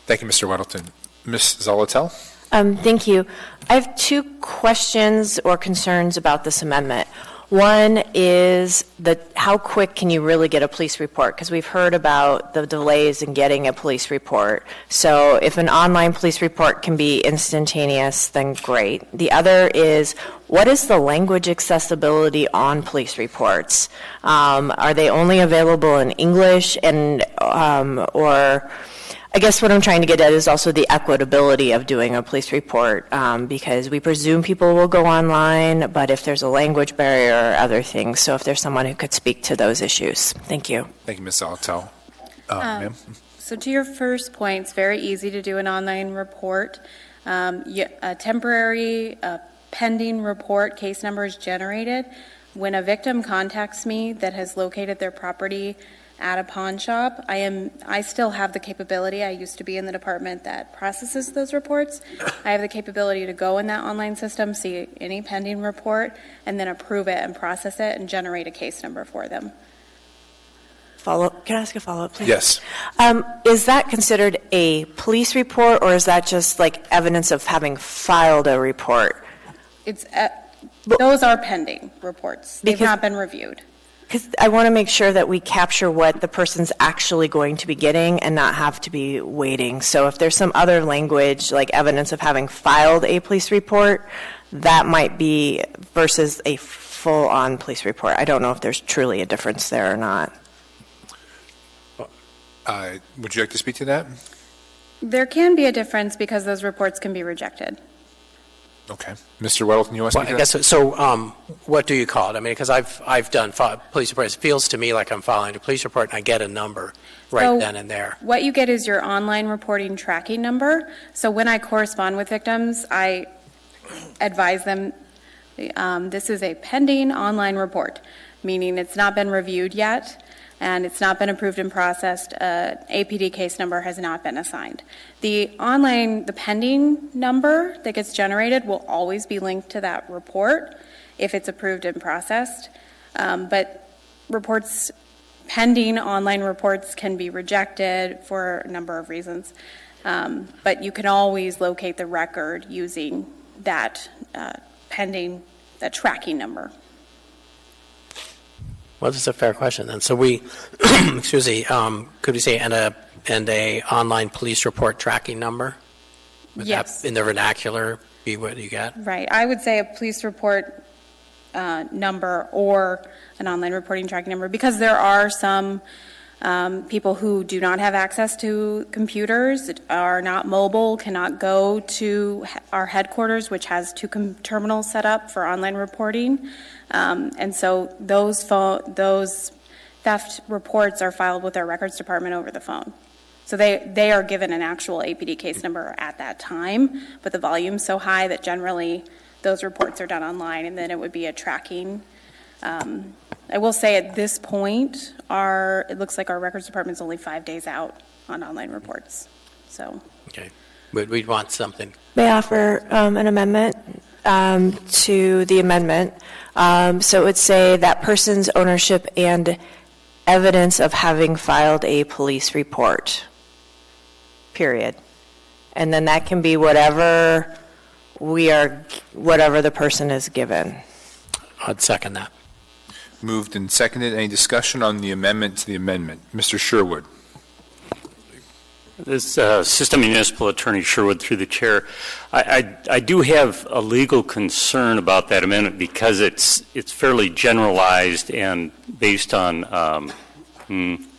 Thank you, Mr. Weddleton. Ms. Zolotel? Thank you. I have two questions or concerns about this amendment. One is how quick can you really get a police report? Because we've heard about the delays in getting a police report. So if an online police report can be instantaneous, then great. The other is, what is the language accessibility on police reports? Are they only available in English, or I guess what I'm trying to get at is also the equitability of doing a police report, because we presume people will go online, but if there's a language barrier or other things, so if there's someone who could speak to those issues. Thank you. Thank you, Ms. Zolotel. Ma'am? So to your first point, it's very easy to do an online report. A temporary pending report case number is generated when a victim contacts me that has located their property at a pawn shop. I still have the capability, I used to be in the department that processes those reports. I have the capability to go in that online system, see any pending report, and then approve it and process it and generate a case number for them. Can I ask a follow-up, please? Yes. Is that considered a police report, or is that just like evidence of having filed a report? Those are pending reports. They've not been reviewed. Because I want to make sure that we capture what the person's actually going to be getting and not have to be waiting. So if there's some other language, like evidence of having filed a police report, that might be versus a full-on police report. I don't know if there's truly a difference there or not. Would you like to speak to that? There can be a difference because those reports can be rejected. Okay. Mr. Weddleton, you want to speak to that? So what do you call it? I mean, because I've done police reports. It feels to me like I'm filing a police report and I get a number right then and there. What you get is your online reporting tracking number. So when I correspond with victims, I advise them this is a pending online report, meaning it's not been reviewed yet and it's not been approved and processed. APD case number has not been assigned. The pending number that gets generated will always be linked to that report if it's approved and processed. But pending online reports can be rejected for a number of reasons. But you can always locate the record using that that tracking number. Well, that's a fair question then. So we, excuse me, could we say and a online police report tracking number? Would Yes. that, in the vernacular, be what you get? Right. I would say a police report number or an online reporting tracking number, because there are some people who do not have access to computers, are not mobile, cannot go to our headquarters, which has 2 terminals set up for online reporting. And so those theft reports are filed with our records department over the phone. So they are given an actual APD case number at that time, but the volume's so high that generally those reports are done online, and then it would be a tracking. I will say at this point, it looks like our records department's only 5 days out on online reports. So. Okay. We'd want something. May I offer an amendment to the amendment? So it would say that person's ownership and evidence of having filed a police report, period. And then that can be whatever the person is given. I'd second that. Moved and seconded. Any discussion on the amendment to the amendment? Mr. Sherwood. This Assistant Municipal Attorney Sherwood, through the chair. I do have a legal concern about that amendment because it's fairly generalized and based on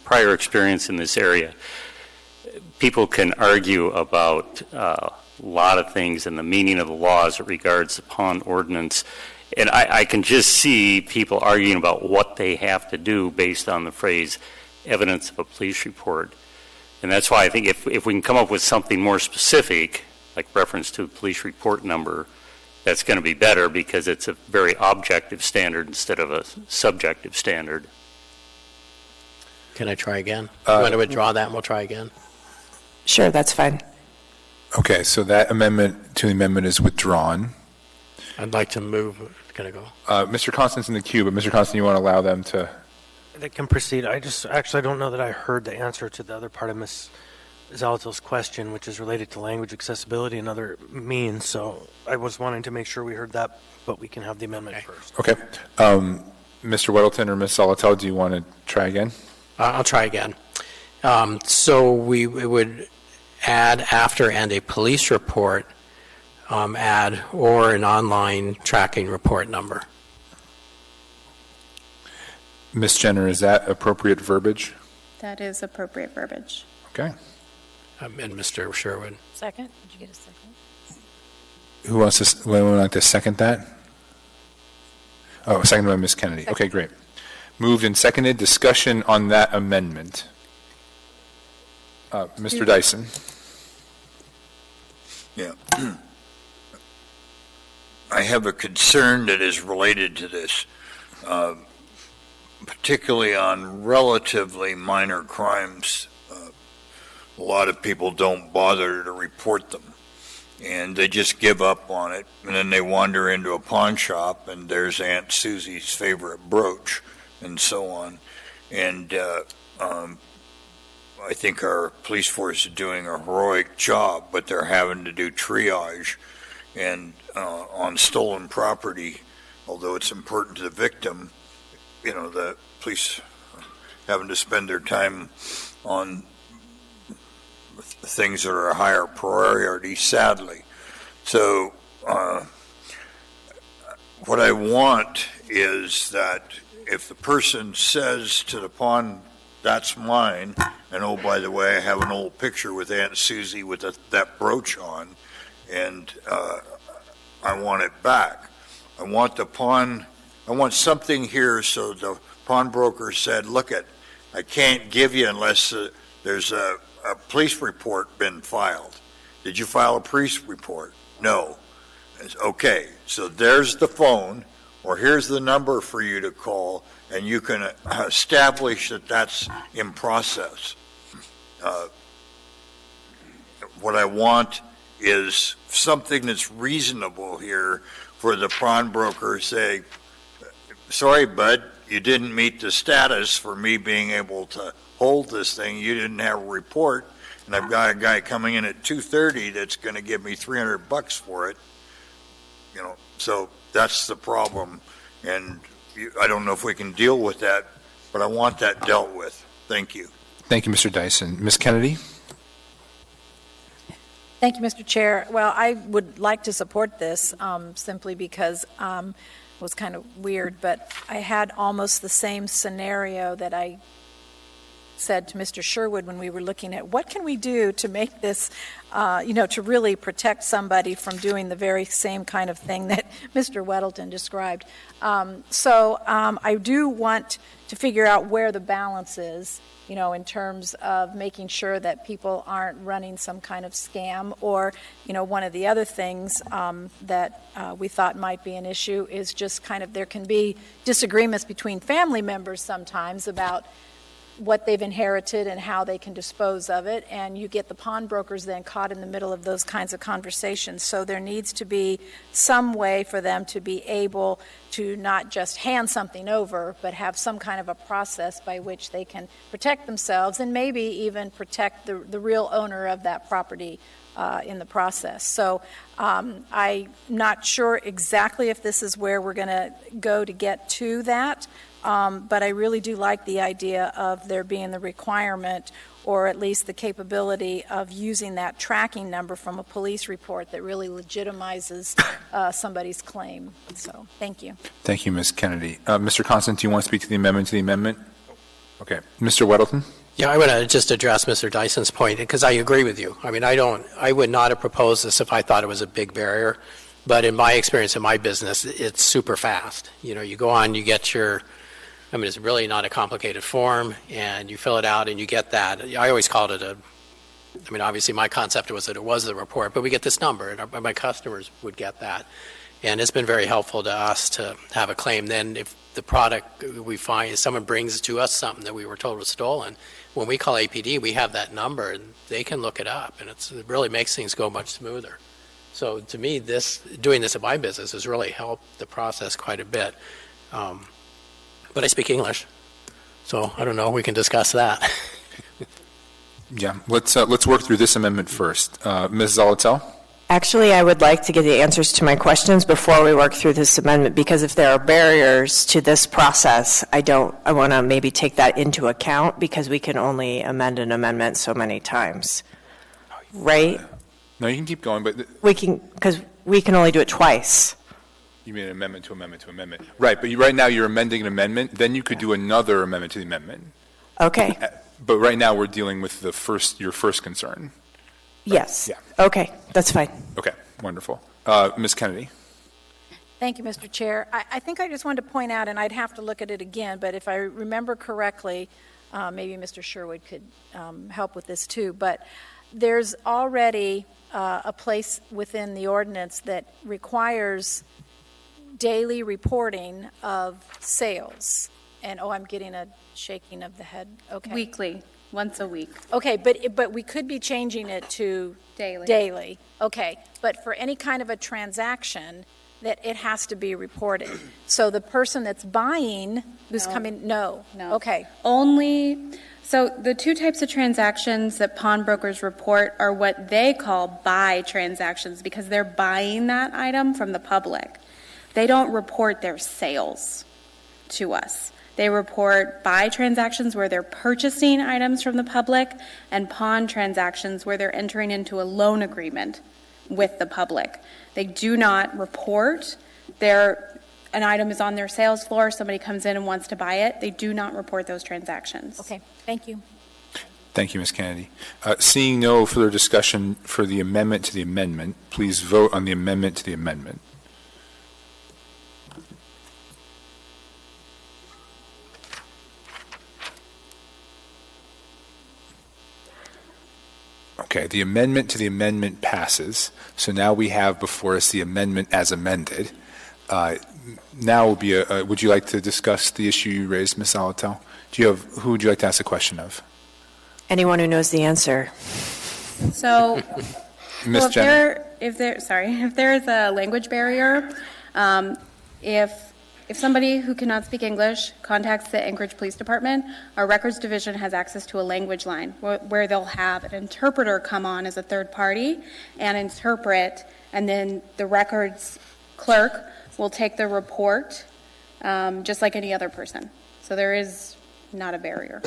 prior experience in this area. People can argue about a lot of things and the meaning of the law as it regards the pawn ordinance. And I can just see people arguing about what they have to do based on the phrase evidence of a police report. And that's why I think if we can come up with something more specific, like reference to a police report number, that's going to be better because it's a very objective standard instead of a subjective standard. Can I try again? You want to withdraw that and we'll try again? Sure, that's fine. Okay, so that amendment to the amendment is withdrawn. I'd like to move. Can I go? Mr. Constance in the queue, but Mr. Constance, you want to allow them to? They can proceed. I don't know that I heard the answer to the other part of Ms. Zalato's question, which is related to language accessibility and other means. So I was wanting to make sure we heard that, but we can have the amendment first. Okay. Mr. Weddleton or Ms. Zalato, do you want to try again? I'll try again. So we would add after and a police report, add or an online tracking report number. Ms. Jenner, is that appropriate verbiage? That is appropriate verbiage. Okay. And Mr. Sherwood. Second? Did you get a second? Who wants to, would like to second that? Oh, seconded by Ms. Kennedy. Okay, great. Moved and seconded. Discussion on that amendment. Mr. Dyson. Yeah. I have a concern that is related to this. particularly on relatively minor crimes, a lot of people don't bother to report them. And they just give up on it, and then they wander into a pawn shop, and there's Aunt Susie's favorite brooch, and so on. And I think our police force is doing a heroic job, but they're having to do triage. And on stolen property, although it's important to the victim, the police having to spend their time on things that are a higher priority, sadly. So what I want is that if the person says to the pawn, that's mine, and oh, by the way, I have an old picture with Aunt Susie with that brooch on, and I want it back. I want something here so the pawnbroker said, look, I can't give you unless there's a police report been filed. Did you file a police report? No. Okay, so there's the phone, or here's the number for you to call, and you can establish that that's in process. What I want is something that's reasonable here for the pawnbroker to say, sorry, bud, you didn't meet the status for me being able to hold this thing. You didn't have a report, and I've got a guy coming in at 2:30 that's going to give me $300 for it. So that's the problem, and I don't know if we can deal with that, but I want that dealt with. Thank you. Thank you, Mr. Dyson. Ms. Kennedy? Thank you, Mr. Chair. Well, I would like to support this simply because it was kind of weird, but I had almost the same scenario that I said to Mr. Sherwood when we were looking at what can we do to make this, to really protect somebody from doing the very same kind of thing that Mr. Weddleton described. So I do want to figure out where the balance is, in terms of making sure that people aren't running some kind of scam or, one of the other things that we thought might be an issue is just kind of there can be disagreements between family members sometimes about what they've inherited and how they can dispose of it, and you get the pawnbrokers then caught in the middle of those kinds of conversations. So there needs to be some way for them to be able to not just hand something over, but have some kind of a process by which they can protect themselves and maybe even protect the real owner of that property in the process. So I'm not sure exactly if this is where we're going to go to get to that. But I really do like the idea of there being the requirement or at least the capability of using that tracking number from a police report that really legitimizes somebody's claim. So thank you. Thank you, Ms. Kennedy. Mr. Constant, do you want to speak to the amendment? Okay. Mr. Weddleton? Yeah, I want to just address Mr. Dyson's point because I agree with you. I mean, I would not have proposed this if I thought it was a big barrier. But in my experience in my business, it's super fast. You go on, you get it's really not a complicated form, and you fill it out and you get that. I always called it obviously my concept was that it was the report, but we get this number, and my customers would get that. And it's been very helpful to us to have a claim. Then if the product we find, if someone brings to us something that we were told was stolen, when we call APD, we have that number, and they can look it up, and it really makes things go much smoother. So to me, doing this in my business has really helped the process quite a bit. But I speak English, so I don't know. We can discuss that. Yeah, let's work through this amendment first. Ms. Zolotel? Actually, I would like to get the answers to my questions before we work through this amendment, because if there are barriers to this process, I want to maybe take that into account because we can only amend an amendment so many times, right? No, you can keep going, but because we can only do it twice. You mean an amendment to amendment to amendment. Right, but right now you're amending an amendment, then you could do another amendment to the amendment. Okay. But right now we're dealing with your first concern. Yes. Yeah. Okay, that's fine. Okay, wonderful. Ms. Kennedy? Thank you, Mr. Chair. I think I just wanted to point out, and I'd have to look at it again, but if I remember correctly, maybe Mr. Sherwood could help with this too, but there's already a place within the ordinance that requires daily reporting of sales And, oh, I'm getting a shaking of the head. Okay. Weekly, once a week. Okay, but we could be changing it to daily. Okay, but for any kind of a transaction, that it has to be reported. So the person that's buying, who's coming, no. Okay. Only, so the two types of transactions that pawnbrokers report are what they call buy transactions, because they're buying that item from the public. They don't report their sales to us. They report buy transactions where they're purchasing items from the public, and pawn transactions where they're entering into a loan agreement with the public. They do not report an item is on their sales floor, somebody comes in and wants to buy it. They do not report those transactions. Okay, thank you. Thank you, Ms. Kennedy. Seeing no further discussion for the amendment to the amendment, please vote on the amendment to the amendment. Okay, the amendment to the amendment passes. So now we have before us the amendment as amended. Now will be would you like to discuss the issue you raised, Ms. Alatel? Who would you like to ask a question of? Anyone who knows the answer. So, Ms. Jenner? if there is a language barrier, if somebody who cannot speak English contacts the Anchorage Police Department, our records division has access to a language line where they'll have an interpreter come on as a third party and interpret, and then the records clerk will take the report just like any other person. So there is not a barrier.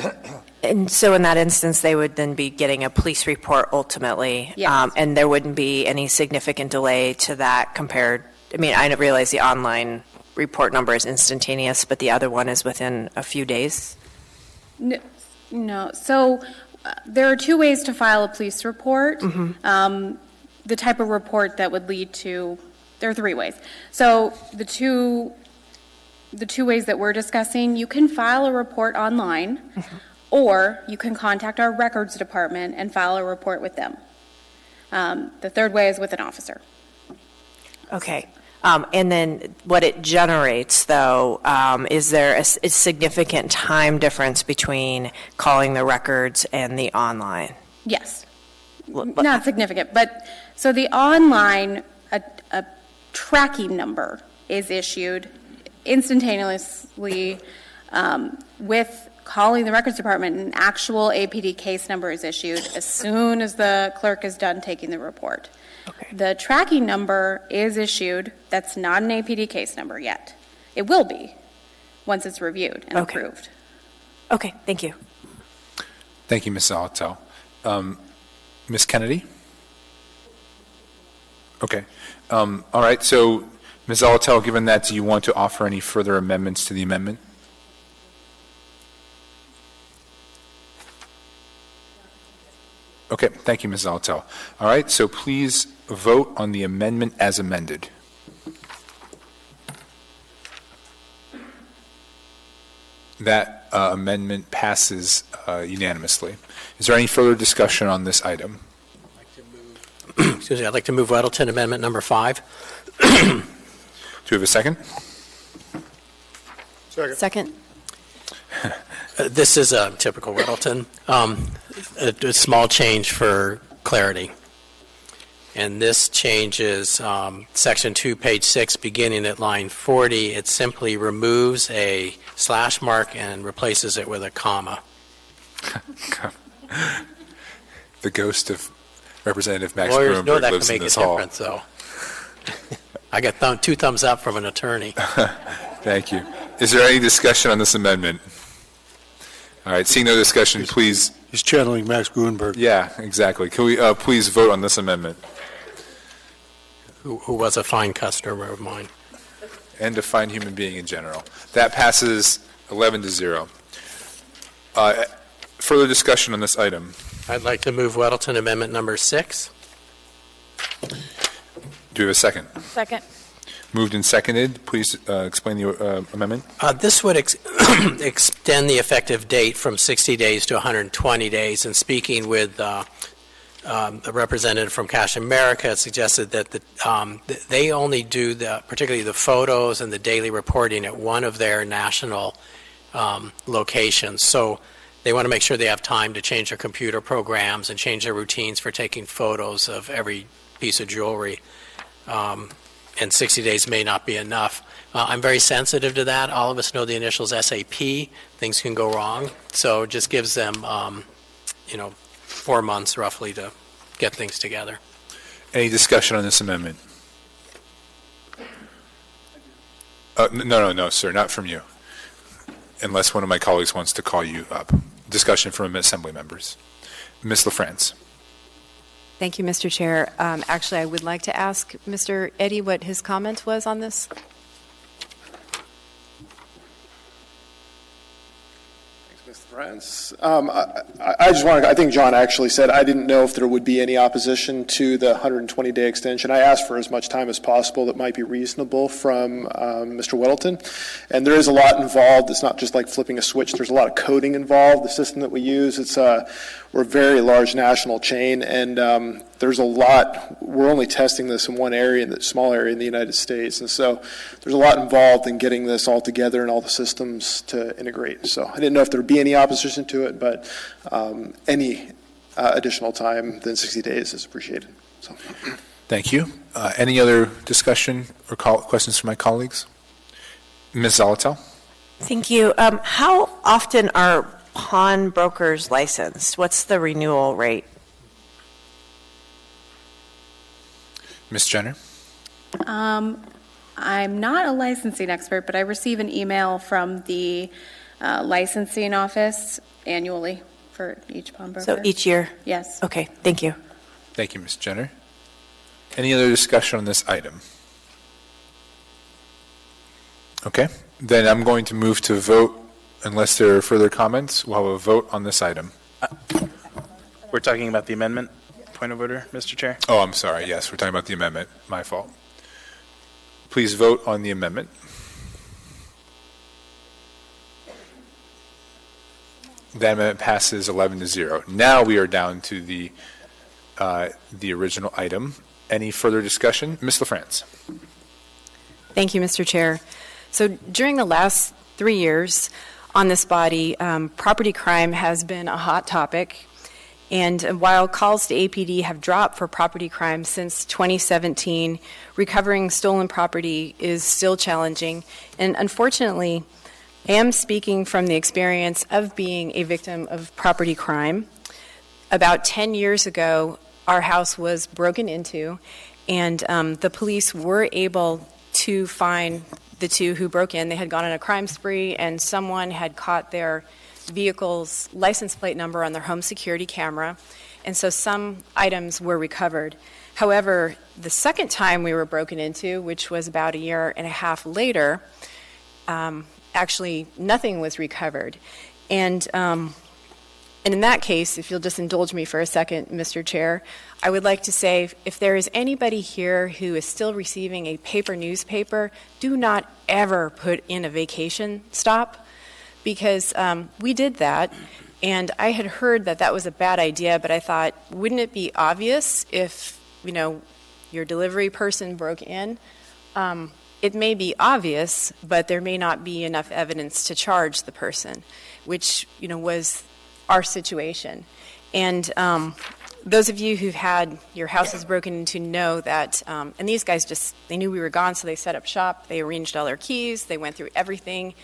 And so in that instance, they would then be getting a police report ultimately. Yes. And there wouldn't be any significant delay to that compared, I mean, I realize the online report number is instantaneous, but the other one is within a few days? No. So there are two ways to file a police report. The type of report that would lead to, there are three ways. So the two ways that we're discussing, you can file a report online, or you can contact our records department and file a report with them. The third way is with an officer. Okay. And then what it generates, though, is there a significant time difference between calling the records and the online? Yes. Not significant, but so the online, a tracking number is issued instantaneously with calling the records department. An actual APD case number is issued as soon as the clerk is done taking the report. Okay. The tracking number is issued. That's not an APD case number yet. It will be once it's reviewed and approved. Okay, thank you. Thank you, Ms. Alatel. Ms. Kennedy? Okay. All right, so Ms. Alatel, given that, do you want to offer any further amendments to the amendment? Okay, thank you, Ms. Alatel. All right, so please vote on the amendment as amended. That amendment passes unanimously. Is there any further discussion on this item? Excuse me, I'd like to move Weddleton Amendment Number 5. Do we have a second? Second. This is a typical Weddleton. A small change for clarity. And this changes Section 2, page 6, beginning at line 40. It simply removes a slash mark and replaces it with a comma. The ghost of Representative Max Lawyers know Gruenberg that lives can in make a this hall. difference, though. I got two thumbs up from an attorney. Thank you. Is there any discussion on this amendment? All right, seeing no discussion, please. He's channeling Max Gruenberg. Yeah, exactly. Can we please vote on this amendment? Who was a fine customer of mine. And a fine human being in general. That passes 11-0. Further discussion on this item? I'd like to move Weddleton Amendment Number 6. Do we have a second? Second. Moved and seconded. Please explain the amendment. This would extend the effective date from 60 days to 120 days. And speaking with a representative from Cash America, it suggested that they only do particularly the photos and the daily reporting at one of their national locations. So they want to make sure they have time to change their computer programs and change their routines for taking photos of every piece of jewelry. And 60 days may not be enough. I'm very sensitive to that. All of us know the initials SAP. Things can go wrong. So it just gives them, 4 months roughly to get things together. Any discussion on this amendment? No, sir, not from you. Unless one of my colleagues wants to call you up. Discussion from Assembly members. Ms. LaFrance. Thank you, Mr. Chair. Actually, I would like to ask Mr. Eddy what his comment was on this. Mr. France. I think John actually said, I didn't know if there would be any opposition to the 120-day extension. I asked for as much time as possible that might be reasonable from Mr. Weddleton. And there is a lot involved. It's not just like flipping a switch. There's a lot of coding involved. The system that we use, we're a very large national chain, and there's a lot. We're only testing this in one area, in the small area in the United States, and so there's a lot involved in getting this all together and all the systems to integrate. So I didn't know if there would be any opposition to it, but any additional time than 60 days is appreciated. So. Thank you. Any other discussion or questions from my colleagues? Ms. Zolotel? Thank you. How often are pawnbrokers licensed? What's the renewal rate? Ms. Jenner? I'm not a licensing expert, but I receive an email from the licensing office annually for each pawnbroker. So each year? Yes. Okay, thank you. Thank you, Ms. Jenner. Any other discussion on this item? Okay, then I'm going to move to vote. Unless there are further comments, we'll have a vote on this item. We're talking about the amendment. Point of order, Mr. Chair. Oh, I'm sorry. Yes, we're talking about the amendment. My fault. Please vote on the amendment. That amendment passes 11-0. Now we are down to the original item. Any further discussion? Ms. LaFrance. Thank you, Mr. Chair. So during the last 3 years on this body, property crime has been a hot topic. And while calls to APD have dropped for property crime since 2017, recovering stolen property is still challenging. And unfortunately, I am speaking from the experience of being a victim of property crime. About 10 years ago, our house was broken into, and the police were able to find the two who broke in. They had gone on a crime spree, and someone had caught their vehicle's license plate number on their home security camera, and so some items were recovered. However, the second time we were broken into, which was about 1.5 years later, actually nothing was recovered. And in that case, if you'll just indulge me for a second, Mr. Chair, I would like to say if there is anybody here who is still receiving a paper newspaper, do not ever put in a vacation stop, because we did that, and I had heard that that was a bad idea, but I thought, wouldn't it be obvious if, your delivery person broke in? It may be obvious, but there may not be enough evidence to charge the person, which, was our situation. And those of you who've had your houses broken into know that, and these guys they knew we were gone, so they set up shop, they arranged all their keys, they went through everything.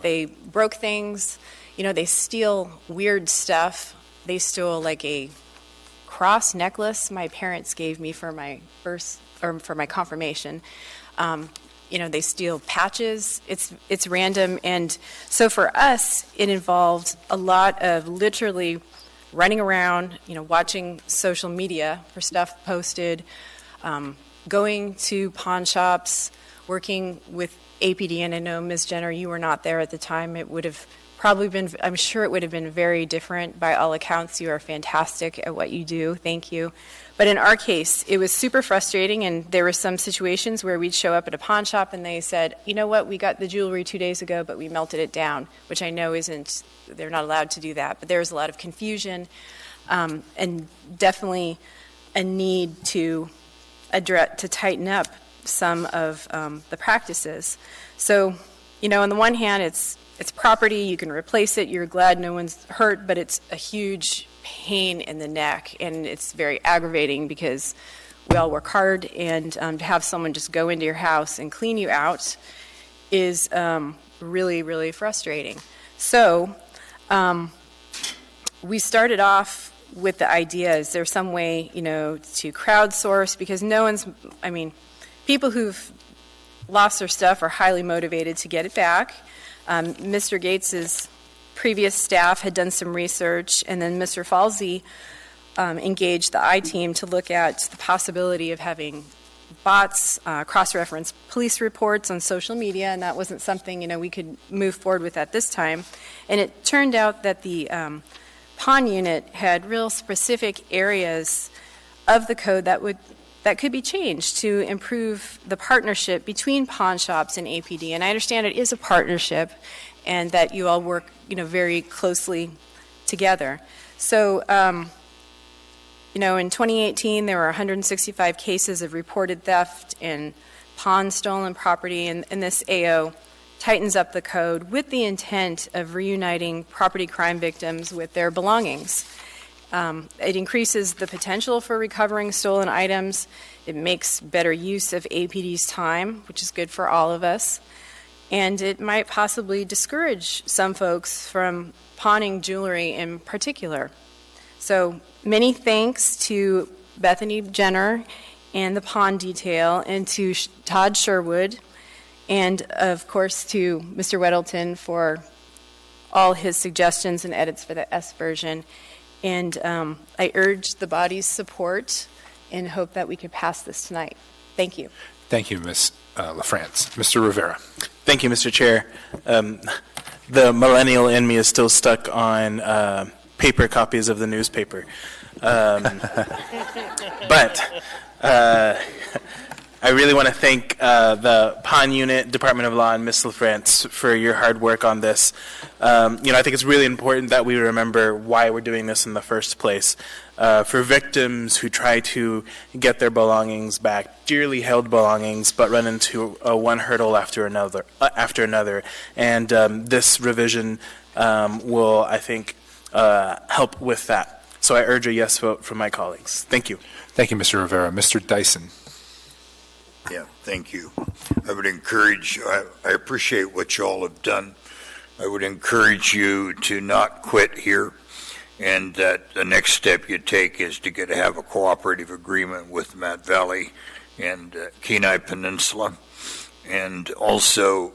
They broke things, they steal weird stuff. They stole like a cross necklace my parents gave me for my for my confirmation. They steal patches. It's random. And so for us, it involved a lot of literally running around, watching social media for stuff posted, going to pawn shops, working with APD, and I know, Ms. Jenner, you were not there at the time. It would have probably been, I'm sure it would have been very different. By all accounts, you are fantastic at what you do. Thank you. But in our case, it was super frustrating, and there were some situations where we'd show up at a pawn shop and they said, you know what, we got the jewelry 2 days ago, but we melted it down, which I know they're not allowed to do that. But there was a lot of confusion and definitely a need to tighten up some of the practices. So, on the one hand, it's it's property, you can replace it, you're glad no one's hurt, but it's a huge pain in the neck, and it's very aggravating because we all work hard, and to have someone just go into your house and clean you out is really, really frustrating. So we started off with the idea, is there some way, to crowdsource, because people who've lost their stuff are highly motivated to get it back. Mr. Gates's previous staff had done some research, and then Mr. Falsey engaged the I-team to look at the possibility of having bots cross-reference police reports on social media, and that wasn't something we could move forward with at this time. And it turned out that the pawn unit had real specific areas of the code that could be changed to improve the partnership between pawn shops and APD. And I understand it is a partnership, and that you all work very closely together. So in 2018, there were 165 cases of reported theft and pawn stolen property, and this AO tightens up the code with the intent of reuniting property crime victims with their belongings. It increases the potential for recovering stolen items. It makes better use of APD's time, which is good for all of us. And it might possibly discourage some folks from pawning jewelry in particular. So many thanks to Bethany Jenner and the pawn detail, and to Todd Sherwood, and of course to Mr. Weddleton for all his suggestions and edits for the S version. And I urge the body's support and hope that we could pass this tonight. Thank you. Thank you, Ms. LaFrance. Mr. Rivera. Thank you, Mr. Chair. The millennial in me is still stuck on paper copies of the newspaper. But I really want to thank the PON unit, Department of Law, and Ms. LaFrance for your hard work on this. I think it's really important that we remember why we're doing this in the first place. For victims who try to get their belongings back, dearly held belongings, but run into one hurdle after another. And this revision will, I think, help with that. So I urge a yes vote from my colleagues. Thank you. Thank you, Mr. Rivera. Mr. Dyson. Yeah, thank you. I would encourage, I appreciate what you all have done. I would encourage you to not quit here, and that the next step you take is to have a cooperative agreement with Matt Valley and Kenai Peninsula, and also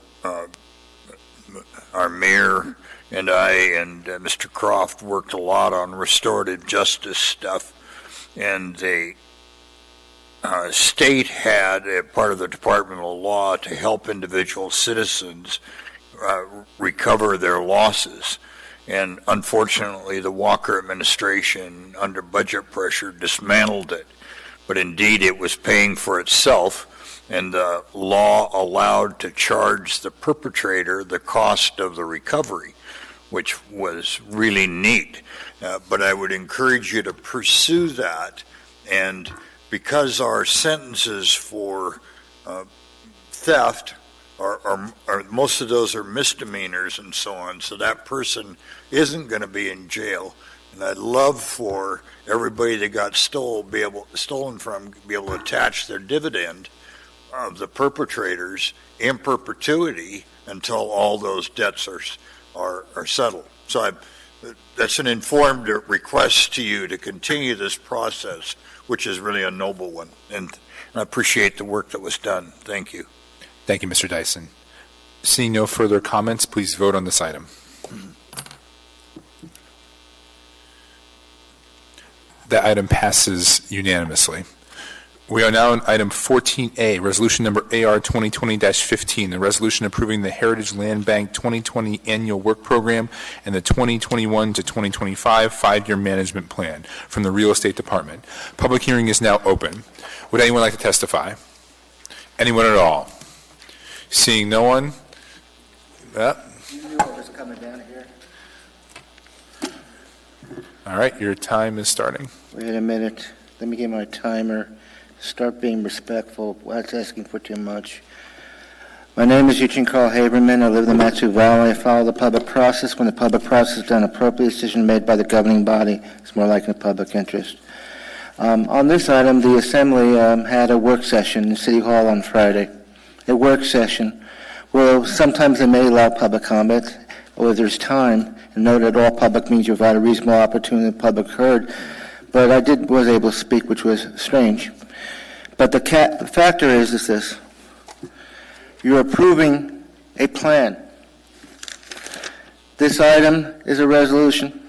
our mayor and I and Mr. Croft worked a lot on restorative justice stuff, and the state had a part of the Department of Law to help individual citizens recover their losses. And unfortunately, the Walker administration, under budget pressure, dismantled it. But indeed, it was paying for itself, and the law allowed to charge the perpetrator the cost of the recovery, which was really neat. But I would encourage you to pursue that, and because our sentences for theft are most of those are misdemeanors and so on, so that person isn't going to be in jail. And I'd love for everybody that got stolen from be able to attach their dividend of the perpetrators in perpetuity until all those debts are settled. So that's an informed request to you to continue this process, which is really a noble one. And I appreciate the work that was done. Thank you. Thank you, Mr. Dyson. Seeing no further comments, please vote on this item. That item passes unanimously. We are now on item 14A, resolution number AR 2020-15, the resolution approving the Heritage Land Bank 2020 Annual Work Program and the 2021 to 2025 5-year management plan from the Real Estate Department. Public hearing is now open. Would anyone like to testify? Anyone at all? Seeing no one? All right, your time is starting. Wait a minute. Let me get my timer. Start being respectful. That's asking for too much. My name is Eugene Carl Haberman. I live in the Matsu Valley. I follow the public process. When the public process is done appropriately, decision made by the governing body is more like in the public interest. On this item, the Assembly had a work session in City Hall on Friday. A work session where sometimes they may allow public comment, or if there's time, and know that all public means you provide a reasonable opportunity the public heard. But I was able to speak, which was strange. But the factor is this. You're approving a plan. This item is a resolution.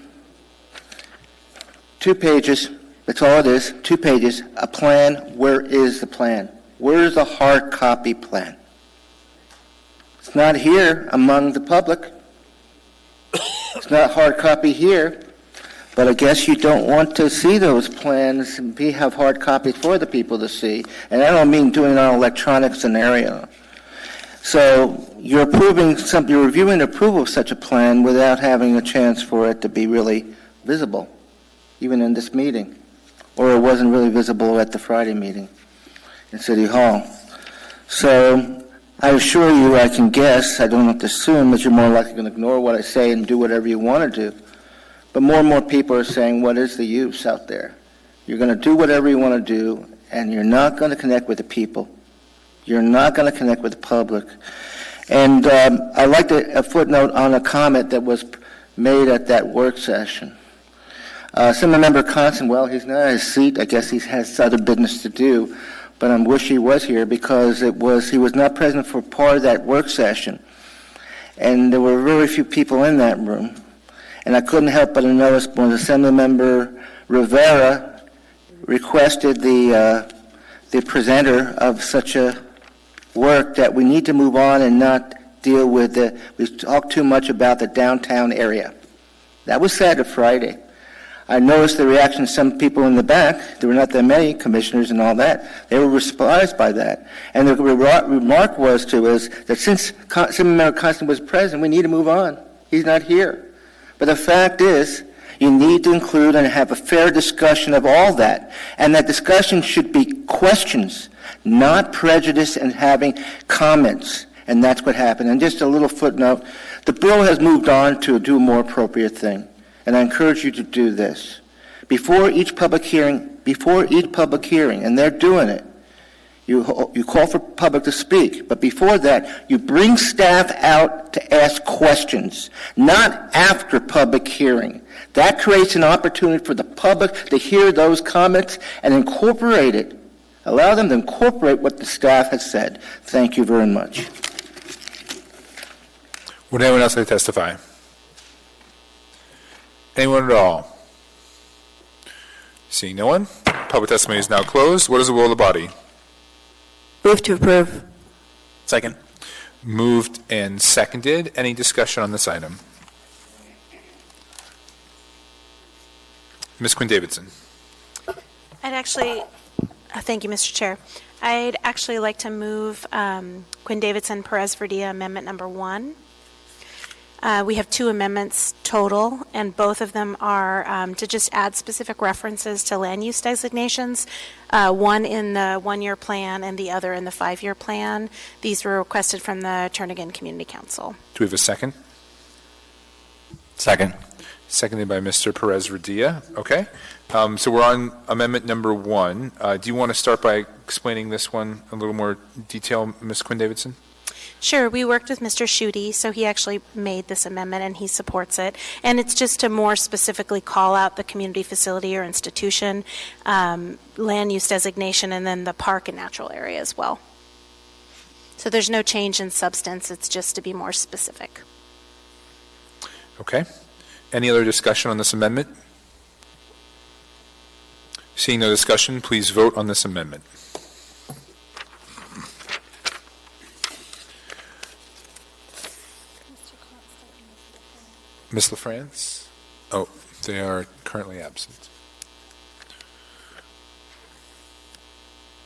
2 pages. That's all it is. 2 pages. A plan. Where is the plan? Where is the hard copy plan? It's not here among the public. It's not hard copy here. But I guess you don't want to see those plans and have hard copies for the people to see. And I don't mean doing it on an electronic scenario. So you're reviewing approval of such a plan without having a chance for it to be really visible, even in this meeting. Or it wasn't really visible at the Friday meeting in City Hall. So I assure you, I can guess, I don't have to assume that you're more likely going to ignore what I say and do whatever you want to do. But more and more people are saying, what is the use out there? You're going to do whatever you want to do, and you're not going to connect with the people. You're not going to connect with the public. And I'd like a footnote on a comment that was made at that work session. Member Constant, well, he's not at his seat. I guess he has other business to do. But I wish he was here because he was not present for part of that work session. And there were very few people in that room. And I couldn't help but notice when Assemblymember Rivera requested the presenter of such a work that we need to move on and not deal with we talk too much about the downtown area. That was said on Friday. I noticed the reaction of some people in the back. There were not that many commissioners and all that. They were surprised by that. And the remark was that since Member Constant was present, we need to move on. He's not here. But the fact is, you need to include and have a fair discussion of all that. And that discussion should be questions, not prejudice and having comments. And that's what happened. And just a little footnote, the bill has moved on to do a more appropriate thing. And I encourage you to do this. Before each public hearing, and they're doing it, you call for public to speak. But before that, you bring staff out to ask questions, not after public hearing. That creates an opportunity for the public to hear those comments and incorporate it. Allow them to incorporate what the staff has said. Thank you very much. Would anyone else like to testify? Anyone at all? Seeing no one, public testimony is now closed. What is the will of the body? Move to approve. Second. Moved and seconded. Any discussion on this item? Ms. Quinn Davidson. Thank you, Mr. Chair. I'd actually like to move Quinn Davidson Perez Verdia Amendment Number 1. We have 2 amendments total, and both of them are to just add specific references to land use designations, one in the 1-year plan and the other in the 5-year plan. These were requested from the Turnagain Community Council. Do we have a second? Second. Seconded by Mr. Perez Verdia. Okay. So we're on amendment number 1. Do you want to start by explaining this one in a little more detail, Ms. Quinn Davidson? Sure. We worked with Mr. Schutte, so he actually made this amendment and he supports it. And it's just to more specifically call out the community facility or institution, land use designation, and then the park and natural area as well. So there's no change in substance. It's just to be more specific. Okay. Any other discussion on this amendment? Seeing no discussion, please vote on this amendment. Ms. LaFrance? Oh, they are currently absent.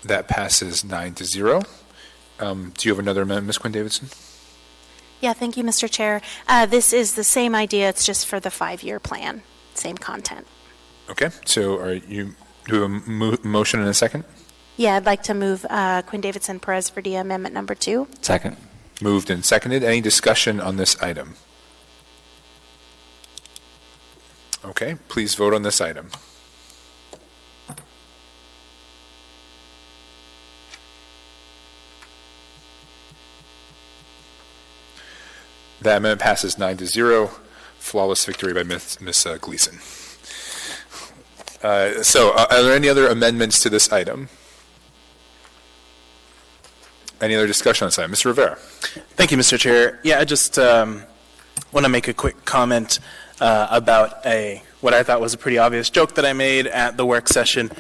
That passes 9-0. Do you have another amendment, Ms. Quinn Davidson? Yeah, thank you, Mr. Chair. This is the same idea. It's just for the 5-year plan. Same content. Okay. So do you have a motion and a second? Yeah, I'd like to move Quinn Davidson Perez Verdia Amendment Number 2. Second. Moved and seconded. Any discussion on this item? Okay, please vote on this item. That amendment passes 9-0. Flawless victory by Ms. Gleason. So, are there any other amendments to this item? Any other discussion on this item? Mr. Rivera. Thank you, Mr. Chair. Yeah, I just want to make a quick comment about what I thought was a pretty obvious joke that I made at the work session.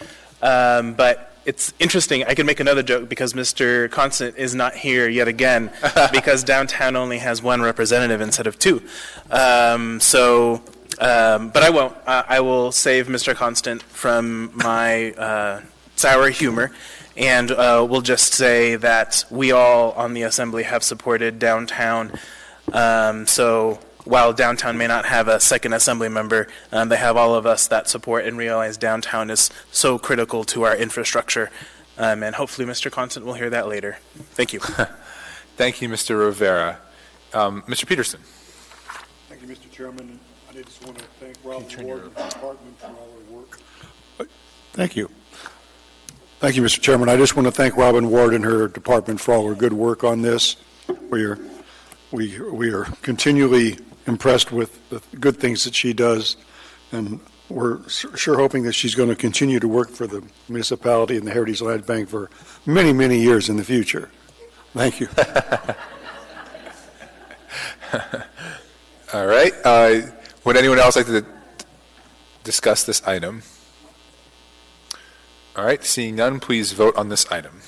But it's interesting. I could make another joke because Mr. Constant is not here yet again because downtown only has one representative instead of two. But I won't. I will save Mr. Constant from my sour humor. And we'll just say that we all on the Assembly have supported downtown. So while downtown may not have a second Assembly member, they have all of us that support and realize downtown is so critical to our infrastructure. And hopefully Mr. Constant will hear that later. Thank you. Thank you, Mr. Rivera. Mr. Peterson. Thank you, Mr. Chairman. I just want to thank Robin Ward and the department for all their work. Thank you. Thank you, Mr. Chairman. I just want to thank Robin Ward and her department for all her good work on this. We are continually impressed with the good things that she does, and we're sure hoping that she's going to continue to work for the municipality and the Heritage Land Bank for many, many years in the future. Thank you. All right. Would anyone else like to discuss this item? All right. Seeing none, please vote on this item.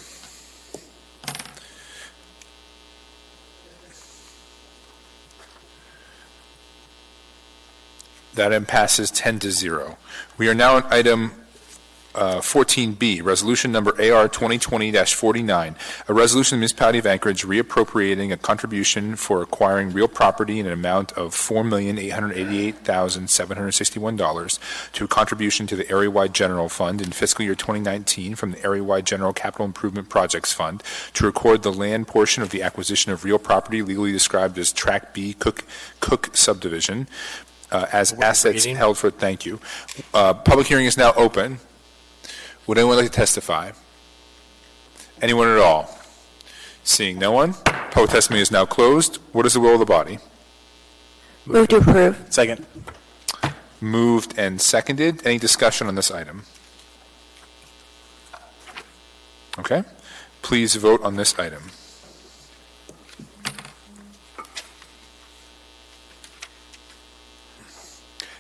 That item passes 10-0. We are now on item 14B, resolution number AR 2020-49, a resolution of the Municipality of Anchorage reappropriating a contribution for acquiring real property in an amount of $4,888,761 to a contribution to the area-wide general fund in fiscal year 2019 from the area-wide general capital improvement projects fund to record the land portion of the acquisition of real property legally described as Track B Cook subdivision as assets held for, thank you. Public hearing is now open. Would anyone like to testify? Anyone at all? Seeing no one, public testimony is now closed. What is the will of the body? Move to approve. Second. Moved and seconded. Any discussion on this item? Okay. Please vote on this item.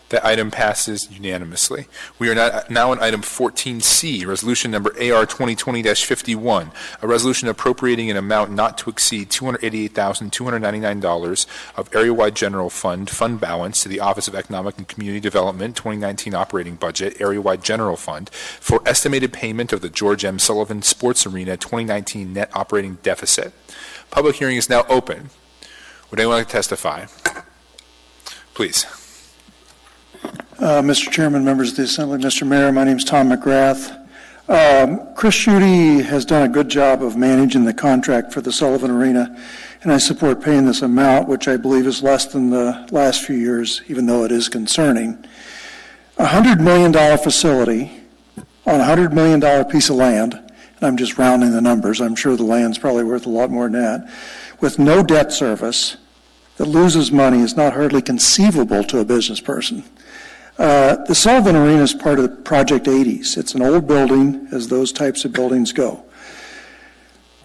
That item passes unanimously. We are now on item 14C, resolution number AR 2020-51, a resolution appropriating an amount not to exceed $288,299 of area-wide general fund balance to the Office of Economic and Community Development 2019 operating budget, area-wide general fund, for estimated payment of the George M. Sullivan Sports Arena 2019 net operating deficit. Public hearing is now open. Would anyone like to testify? Please. Mr. Chairman, members of the Assembly, Mr. Mayor, my name is Tom McGrath. Chris Schutte has done a good job of managing the contract for the Sullivan Arena, and I support paying this amount, which I believe is less than the last few years, even though it is concerning. A $100 million facility on a $100 million piece of land, and I'm just rounding the numbers, I'm sure the land's probably worth a lot more than that, with no debt service, that loses money is not hardly conceivable to a business person. The Sullivan Arena is part of Project 80s. It's an old building, as those types of buildings go.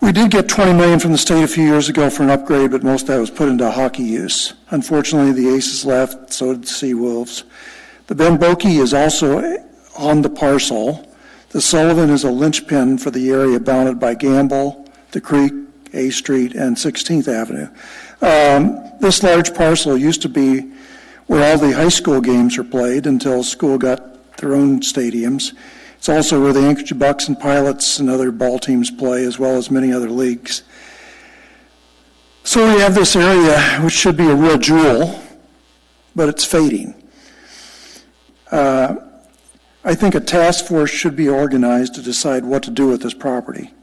We did get $20 million from the state a few years ago for an upgrade, but most of that was put into hockey use. Unfortunately, the Aces left, so did the Seawolves. The Ben Boki is also on the parcel. The Sullivan is a linchpin for the area bounded by Gamble, the Creek, A Street, and 16th Avenue. This large parcel used to be where all the high school games are played until school got their own stadiums. It's also where the Anchorage Bucks and Pilots and other ball teams play, as well as many other leagues. So we have this area, which should be a real jewel, but it's fading. I think a task force should be organized to decide what to do with this property.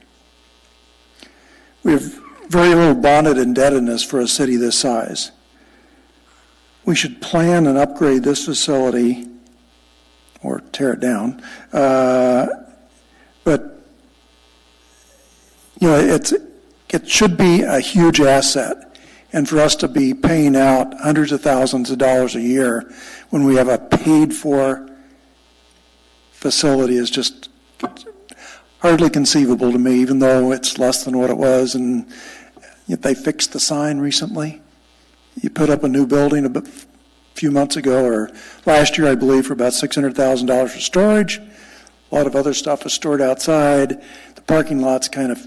We have very little bonded indebtedness for a city this size. We should plan and upgrade this facility or tear it down. But, you know, it should be a huge asset. And for us to be paying out hundreds of thousands of dollars a year when we have a paid-for facility is just hardly conceivable to me, even though it's less than what it was. And yet they fixed the sign recently. You put up a new building a few months ago, or last year, I believe, for about $600,000 for storage. A lot of other stuff is stored outside. The parking lot's kind of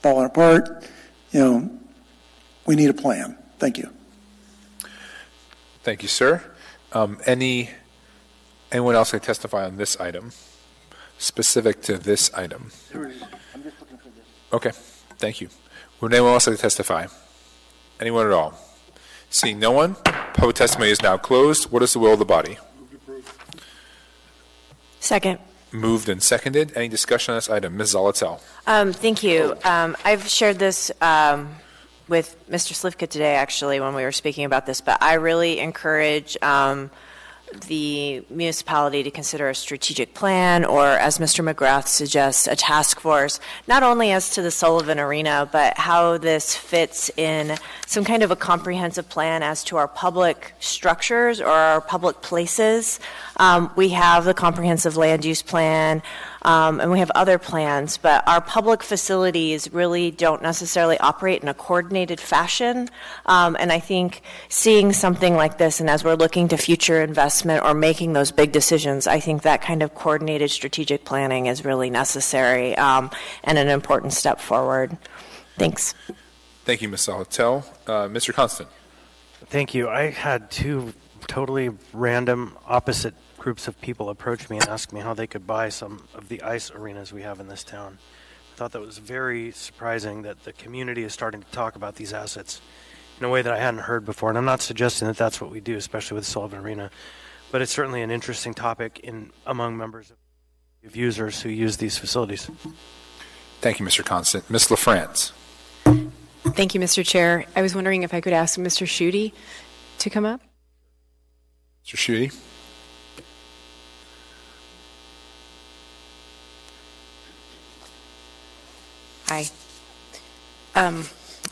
falling apart. You know, we need a plan. Thank you. Thank you, sir. Anyone else like to testify on this item, specific to this item? Okay, thank you. Would anyone else like to testify? Anyone at all? Seeing no one, public testimony is now closed. What is the will of the body? Second. Moved and seconded. Any discussion on this item? Ms. Zolotel. Thank you. I've shared this with Mr. Slivka today, actually, when we were speaking about this, but I really encourage the municipality to consider a strategic plan, or, as Mr. McGrath suggests, a task force, not only as to the Sullivan Arena, but how this fits in some kind of a comprehensive plan as to our public structures or our public places. We have the comprehensive land use plan, and we have other plans, but our public facilities really don't necessarily operate in a coordinated fashion. And I think seeing something like this, and as we're looking to future investment or making those big decisions, I think that kind of coordinated strategic planning is really necessary and an important step forward. Thanks. Thank you, Ms. Zolotel. Mr. Constant. Thank you. I had two totally random opposite groups of people approach me and ask me how they could buy some of the ice arenas we have in this town. I thought that was very surprising that the community is starting to talk about these assets in a way that I hadn't heard before. And I'm not suggesting that that's what we do, especially with Sullivan Arena, but it's certainly an interesting topic among members of users who use these facilities. Thank you, Mr. Constant. Ms. LaFrance. Thank you, Mr. Chair. I was wondering if I could ask Mr. Schutte to come up. Mr. Schutte. Hi.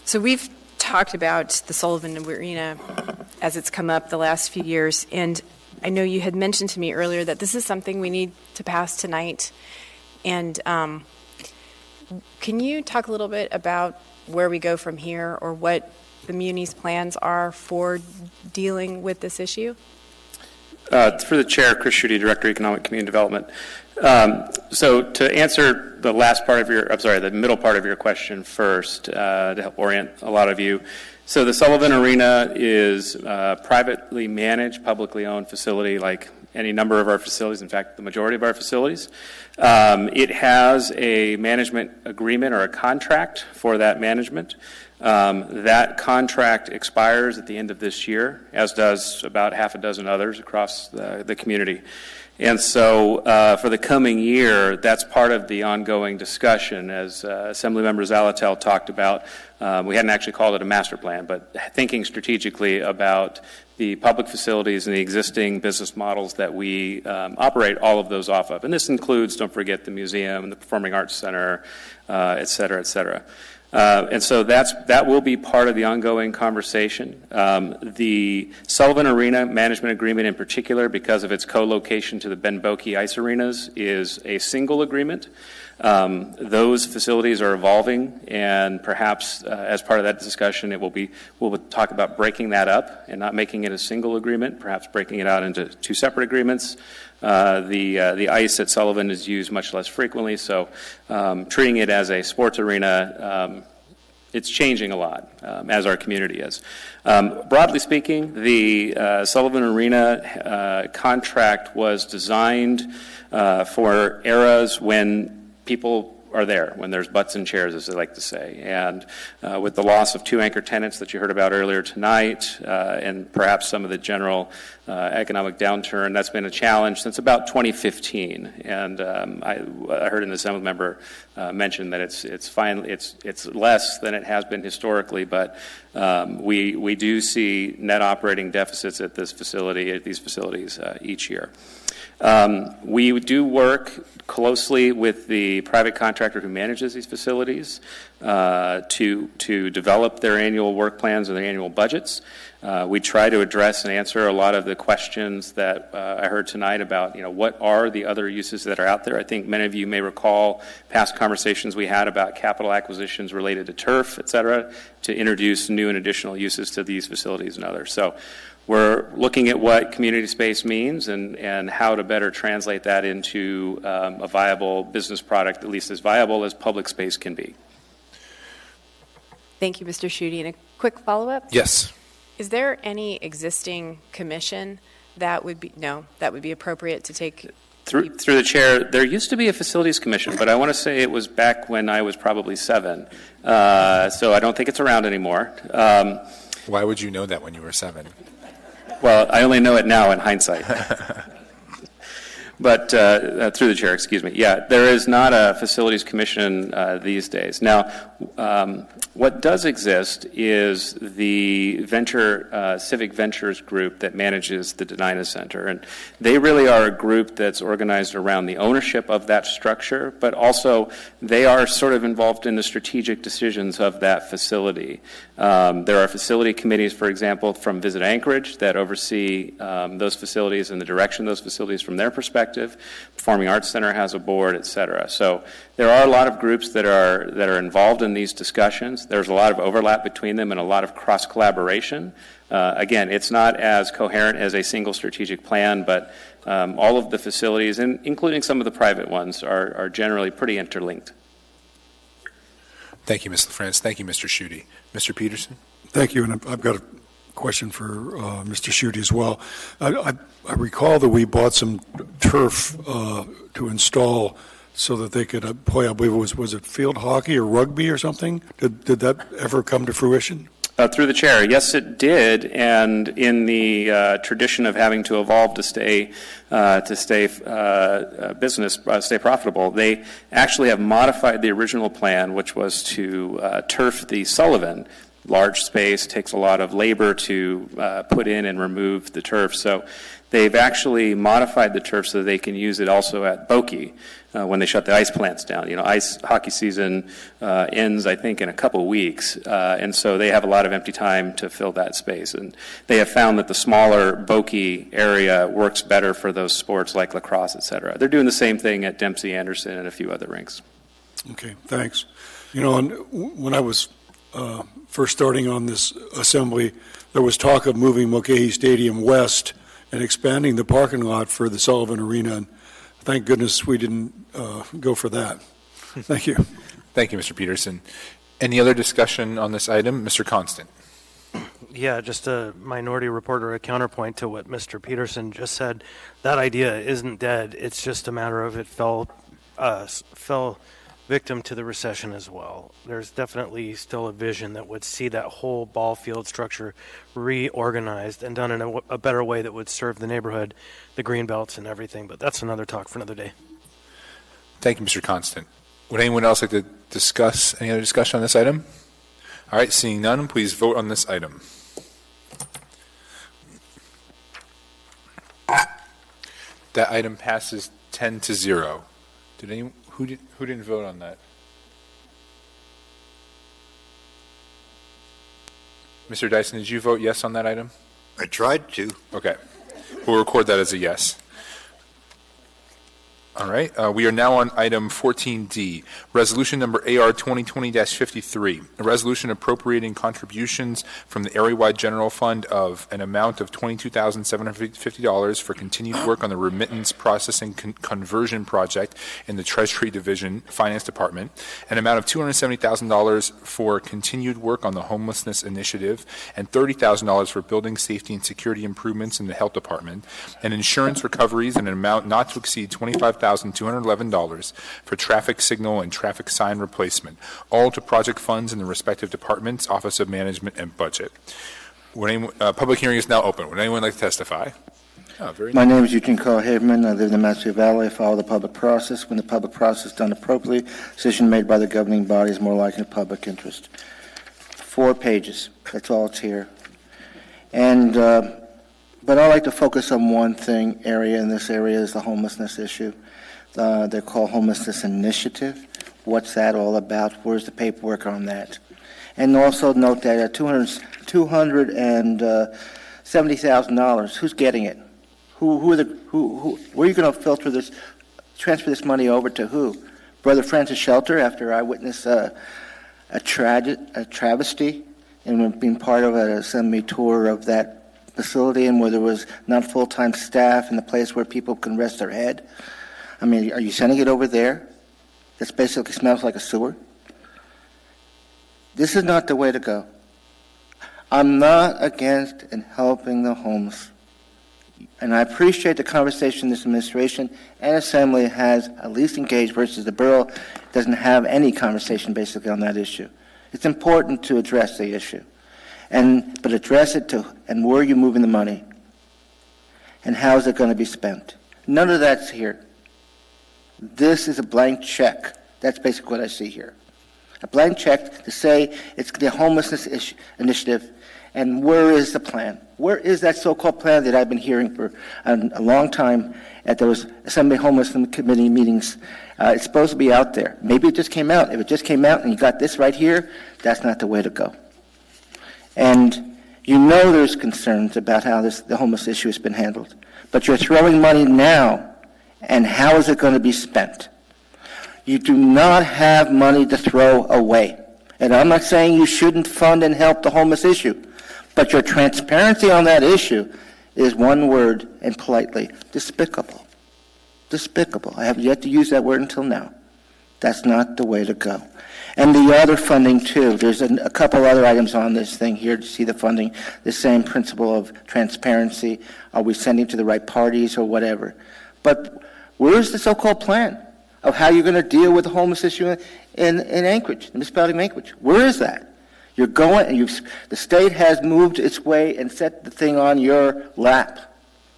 So we've talked about the Sullivan Arena as it's come up the last few years, and I know you had mentioned to me earlier that this is something we need to pass tonight. And can you talk a little bit about where we go from here, or what the Muni's plans are for dealing with this issue? Through the chair, Chris Schutte, Director of Economic Community Development. So to answer the middle part of your question first, to help orient a lot of you. So the Sullivan Arena is a privately managed, publicly owned facility like any number of our facilities, in fact, the majority of our facilities. It has a management agreement or a contract for that management. That contract expires at the end of this year, as does about half a dozen others across the community. And so for the coming year, that's part of the ongoing discussion, as Assemblymember Zolotel talked about. We hadn't actually called it a master plan, but thinking strategically about the public facilities and the existing business models that we operate all of those off of. And this includes, don't forget, the museum, the Performing Arts Center, et cetera, et cetera. And so that will be part of the ongoing conversation. The Sullivan Arena Management Agreement in particular, because of its co-location to the Ben Boeke Ice Arenas, is a single agreement. Those facilities are evolving, and perhaps as part of that discussion, we'll talk about breaking that up and not making it a single agreement, perhaps breaking it out into two separate agreements. The ice at Sullivan is used much less frequently, so treating it as a sports arena, it's changing a lot, as our community is. Broadly speaking, the Sullivan Arena contract was designed for eras when people are there, when there's butts in chairs, as they like to say. And with the loss of 2 anchor tenants that you heard about earlier tonight, and perhaps some of the general economic downturn, that's been a challenge since about 2015. And I heard an Assembly member mention that it's less than it has been historically, but we do see net operating deficits at these facilities each year. We do work closely with the private contractor who manages these facilities to develop their annual work plans and their annual budgets. We try to address and answer a lot of the questions that I heard tonight about, what are the other uses that are out there. I think many of you may recall past conversations we had about capital acquisitions related to turf, et cetera, to introduce new and additional uses to these facilities and others. So we're looking at what community space means and how to better translate that into a viable business product, at least as viable as public space can be. Thank you, Mr. Schutte. And a quick follow-up? Yes. Is there any existing commission that would be appropriate to take? Through the chair, there used to be a facilities commission, but I want to say it was back when I was probably 7. So I don't think it's around anymore. Why would you know that when you were 7? Well, I only know it now in hindsight. But through the chair, excuse me. Yeah, there is not a facilities commission these days. Now, what does exist is the Civic Ventures group that manages the Denina Center. And they really are a group that's organized around the ownership of that structure, but also they are sort of involved in the strategic decisions of that facility. There are facility committees, for example, from Visit Anchorage that oversee those facilities and the direction of those facilities from their perspective. Performing Arts Center has a board, et cetera. So there are a lot of groups that are involved in these discussions. There's a lot of overlap between them and a lot of cross-collaboration. Again, it's not as coherent as a single strategic plan, but all of the facilities, and including some of the private ones, are generally pretty interlinked. Thank you, Ms. LaFrance. Thank you, Mr. Schutte. Mr. Peterson? Thank you, and I've got a question for Mr. Schutte as well. I recall that we bought some turf to install so that they could play, I believe was it field hockey or rugby or something? Did that ever come to fruition? Through the chair, yes, it did, and in the tradition of having to evolve to stay profitable, they actually have modified the original plan, which was to turf the Sullivan. Large space, takes a lot of labor to put in and remove the turf. So they've actually modified the turf so that they can use it also at Boki when they shut the ice plants down. Ice hockey season ends, I think, in a couple weeks, and so they have a lot of empty time to fill that space. And they have found that the smaller Boki area works better for those sports like lacrosse, et cetera. They're doing the same thing at Dempsey Anderson and a few other rinks. Okay, thanks. When I was first starting on this assembly, there was talk of moving Mulcahy Stadium west and expanding the parking lot for the Sullivan Arena. And thank goodness we didn't go for that. Thank you. Thank you, Mr. Peterson. Any other discussion on this item? Mr. Constant. Yeah, just a minority report or a counterpoint to what Mr. Peterson just said. That idea isn't dead. It's just a matter of it fell victim to the recession as well. There's definitely still a vision that would see that whole ball field structure reorganized and done in a better way that would serve the neighborhood, the green belts and everything, but that's another talk for another day. Thank you, Mr. Constant. Would anyone else like to discuss any other discussion on this item? All right, seeing none, please vote on this item. That item passes 10-0. Did anyone? Who didn't vote on that? Mr. Dyson, did you vote yes on that item? I tried to. Okay. We'll record that as a yes. All right. We are now on item 14D, resolution number AR 2020-53, a resolution appropriating contributions from the area-wide general fund of an amount of $22,750 for continued work on the remittance processing conversion project in the Treasury Division Finance Department, an amount of $270,000 for continued work on the homelessness initiative, and $30,000 for building safety and security improvements in the Health Department, and insurance recoveries in an amount not to exceed $25,000 $5,211 for traffic signal and traffic sign replacement, all to project funds in the respective departments, Office of Management, and Budget. Public hearing is now open. Would anyone like to testify? My name is Eugene Carl Haberman. I live in the Matsuo Valley. I follow the public process. When the public process is done appropriately, decision made by the governing body is more likely in public interest. 4 pages. That's all it's here. And but I'd like to focus on one thing in this area is the homelessness issue. They're called Homelessness Initiative. What's that all about? Where's the paperwork on that? And also note that at $270,000, who's getting it? Where are you going to filter this, transfer this money over to who? Brother Francis Shelter, after I witnessed a travesty and being part of an assembly tour of that facility and where there was not full-time staff and a place where people can rest their head. I mean, are you sending it over there? This basically smells like a sewer. This is not the way to go. I'm not against in helping the homeless. And I appreciate the conversation this administration and Assembly has at least engaged versus the borough doesn't have any conversation basically on that issue. It's important to address the issue. But address it to, and where are you moving the money? And how is it going to be spent? None of that's here. This is a blank check. That's basically what I see here. A blank check to say it's the homelessness initiative. And where is the plan? Where is that so-called plan that I've been hearing for a long time at those Assembly Homelessness Committee meetings? It's supposed to be out there. Maybe it just came out. If it just came out and you got this right here, that's not the way to go. And you know there's concerns about how the homeless issue has been handled. But you're throwing money now, and how is it going to be spent? You do not have money to throw away. And I'm not saying you shouldn't fund and help the homeless issue. But your transparency on that issue is one word, and politely, despicable. Despicable. I have yet to use that word until now. That's not the way to go. And the other funding, too. There's a couple other items on this thing here to see the funding. The same principle of transparency. Are we sending to the right parties or whatever? But where's the so-called plan of how you're going to deal with the homeless issue in Anchorage, the municipality of Anchorage? Where is that? You're going, and the state has moved its way and set the thing on your lap,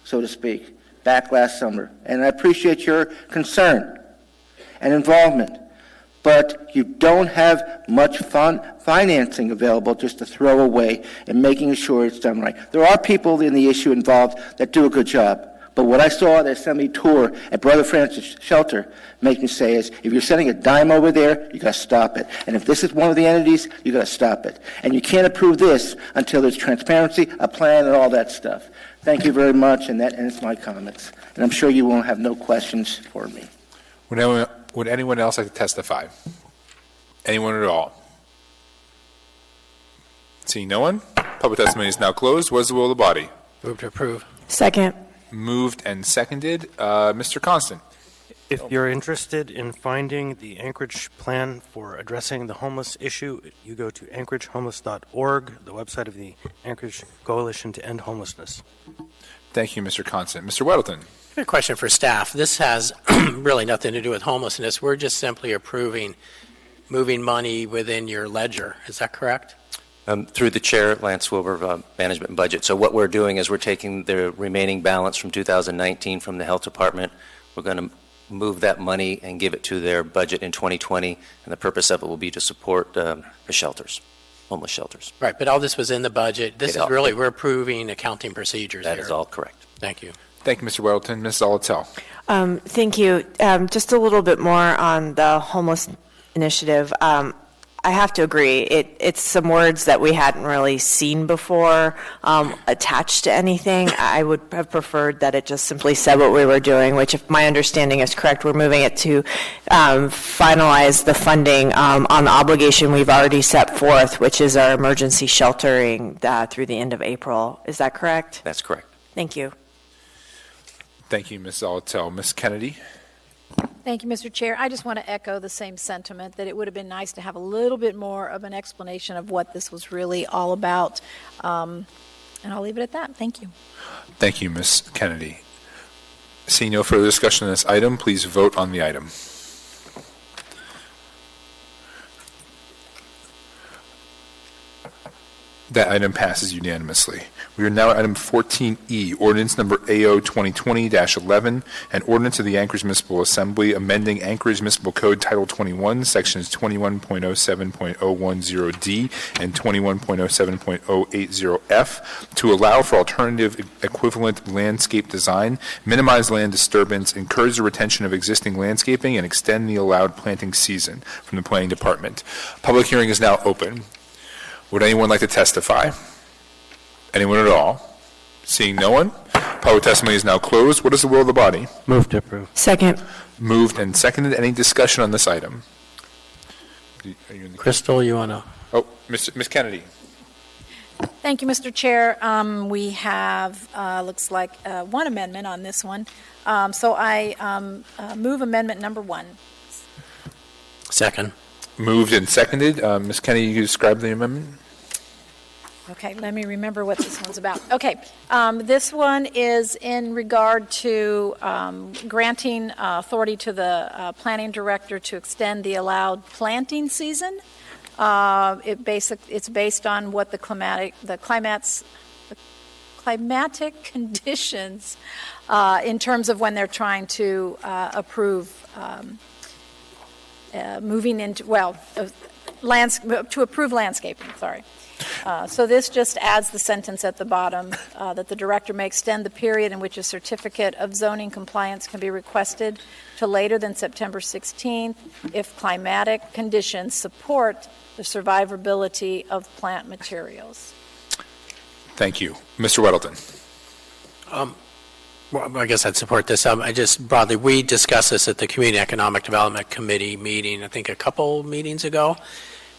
so to speak, back last summer. And I appreciate your concern and involvement. But you don't have much financing available just to throw away and making sure it's done right. There are people in the issue involved that do a good job. But what I saw at the Assembly tour at Brother Francis Shelter makes me say is, if you're sending a dime over there, you got to stop it. And if this is one of the entities, you got to stop it. And you can't approve this until there's transparency, a plan, and all that stuff. Thank you very much, and that ends my comments. And I'm sure you won't have no questions for me. Would anyone else like to testify? Anyone at all? Seeing no one, public testimony is now closed. What is the will of the body? Move to approve. Second. Moved and seconded. Mr. Constant. If you're interested in finding the Anchorage plan for addressing the homeless issue, you go to anchoragehomeless.org, the website of the Anchorage Coalition to End Homelessness. Thank you, Mr. Constant. Mr. Weddleton. A question for staff. This has really nothing to do with homelessness. We're just simply approving moving money within your ledger. Is that correct? Through the chair, Lance Wilbur of Management and Budget. So what we're doing is we're taking the remaining balance from 2019 from the Health Department. We're going to move that money and give it to their budget in 2020, and the purpose of it will be to support the shelters, homeless shelters. Right, but all this was in the budget. This is really, we're approving accounting procedures here. That is all correct. Thank you. Thank you, Mr. Weddleton. Ms. Zolotel. Thank you. Just a little bit more on the homeless initiative. I have to agree. It's some words that we hadn't really seen before attached to anything. I would have preferred that it just simply said what we were doing, which, if my understanding is correct, we're moving it to finalize the funding on the obligation we've already set forth, which is our emergency sheltering through the end of April. Is that correct? That's correct. Thank you. Thank you, Ms. Zolotel. Ms. Kennedy. Thank you, Mr. Chair. I just want to echo the same sentiment that it would have been nice to have a little bit more of an explanation of what this was really all about. And I'll leave it at that. Thank you. Thank you, Ms. Kennedy. Seeing no further discussion on this item, please vote on the item. That item passes unanimously. We are now at item 14E, ordinance number AO 2020-11, an ordinance of the Anchorage Municipal Assembly amending Anchorage Municipal Code Title 21, sections 21.07.010D and 21.07.080F to allow for alternative equivalent landscape design, minimize land disturbance, encourage the retention of existing landscaping, and extend the allowed planting season from the Planning Department. Public hearing is now open. Would anyone like to testify? Anyone at all? Seeing no one, public testimony is now closed. What is the will of the body? Move to approve. Second. Moved and seconded. Any discussion on this item? Crystal, you want to? Oh, Ms. Kennedy. Thank you, Mr. Chair. We have, looks like, one amendment on this one. So I move amendment number 1. Second. Moved and seconded. Ms. Kennedy, you describe the amendment? Okay, let me remember what this one's about. Okay, this one is in regard to granting authority to the planning director to extend the allowed planting season. It's based on what the climatic conditions in terms of when they're trying to approve moving into, to approve landscaping, sorry. So this just adds the sentence at the bottom that the director may extend the period in which a certificate of zoning compliance can be requested to later than September 16th if climatic conditions support the survivability of plant materials. Thank you. Mr. Weddleton. Well, I guess I'd support this. I just broadly, we discussed this at the Community Economic Development Committee meeting, I think a couple meetings ago,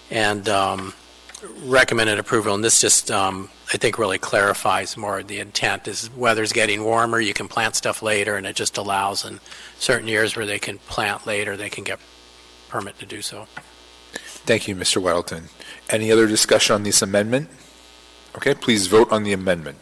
and recommended approval. And this just, I think, really clarifies more the intent. Is weather's getting warmer, you can plant stuff later, and it just allows in certain years where they can plant later, they can get permit to do so. Thank you, Mr. Weddleton. Any other discussion on this amendment? Okay, please vote on the amendment.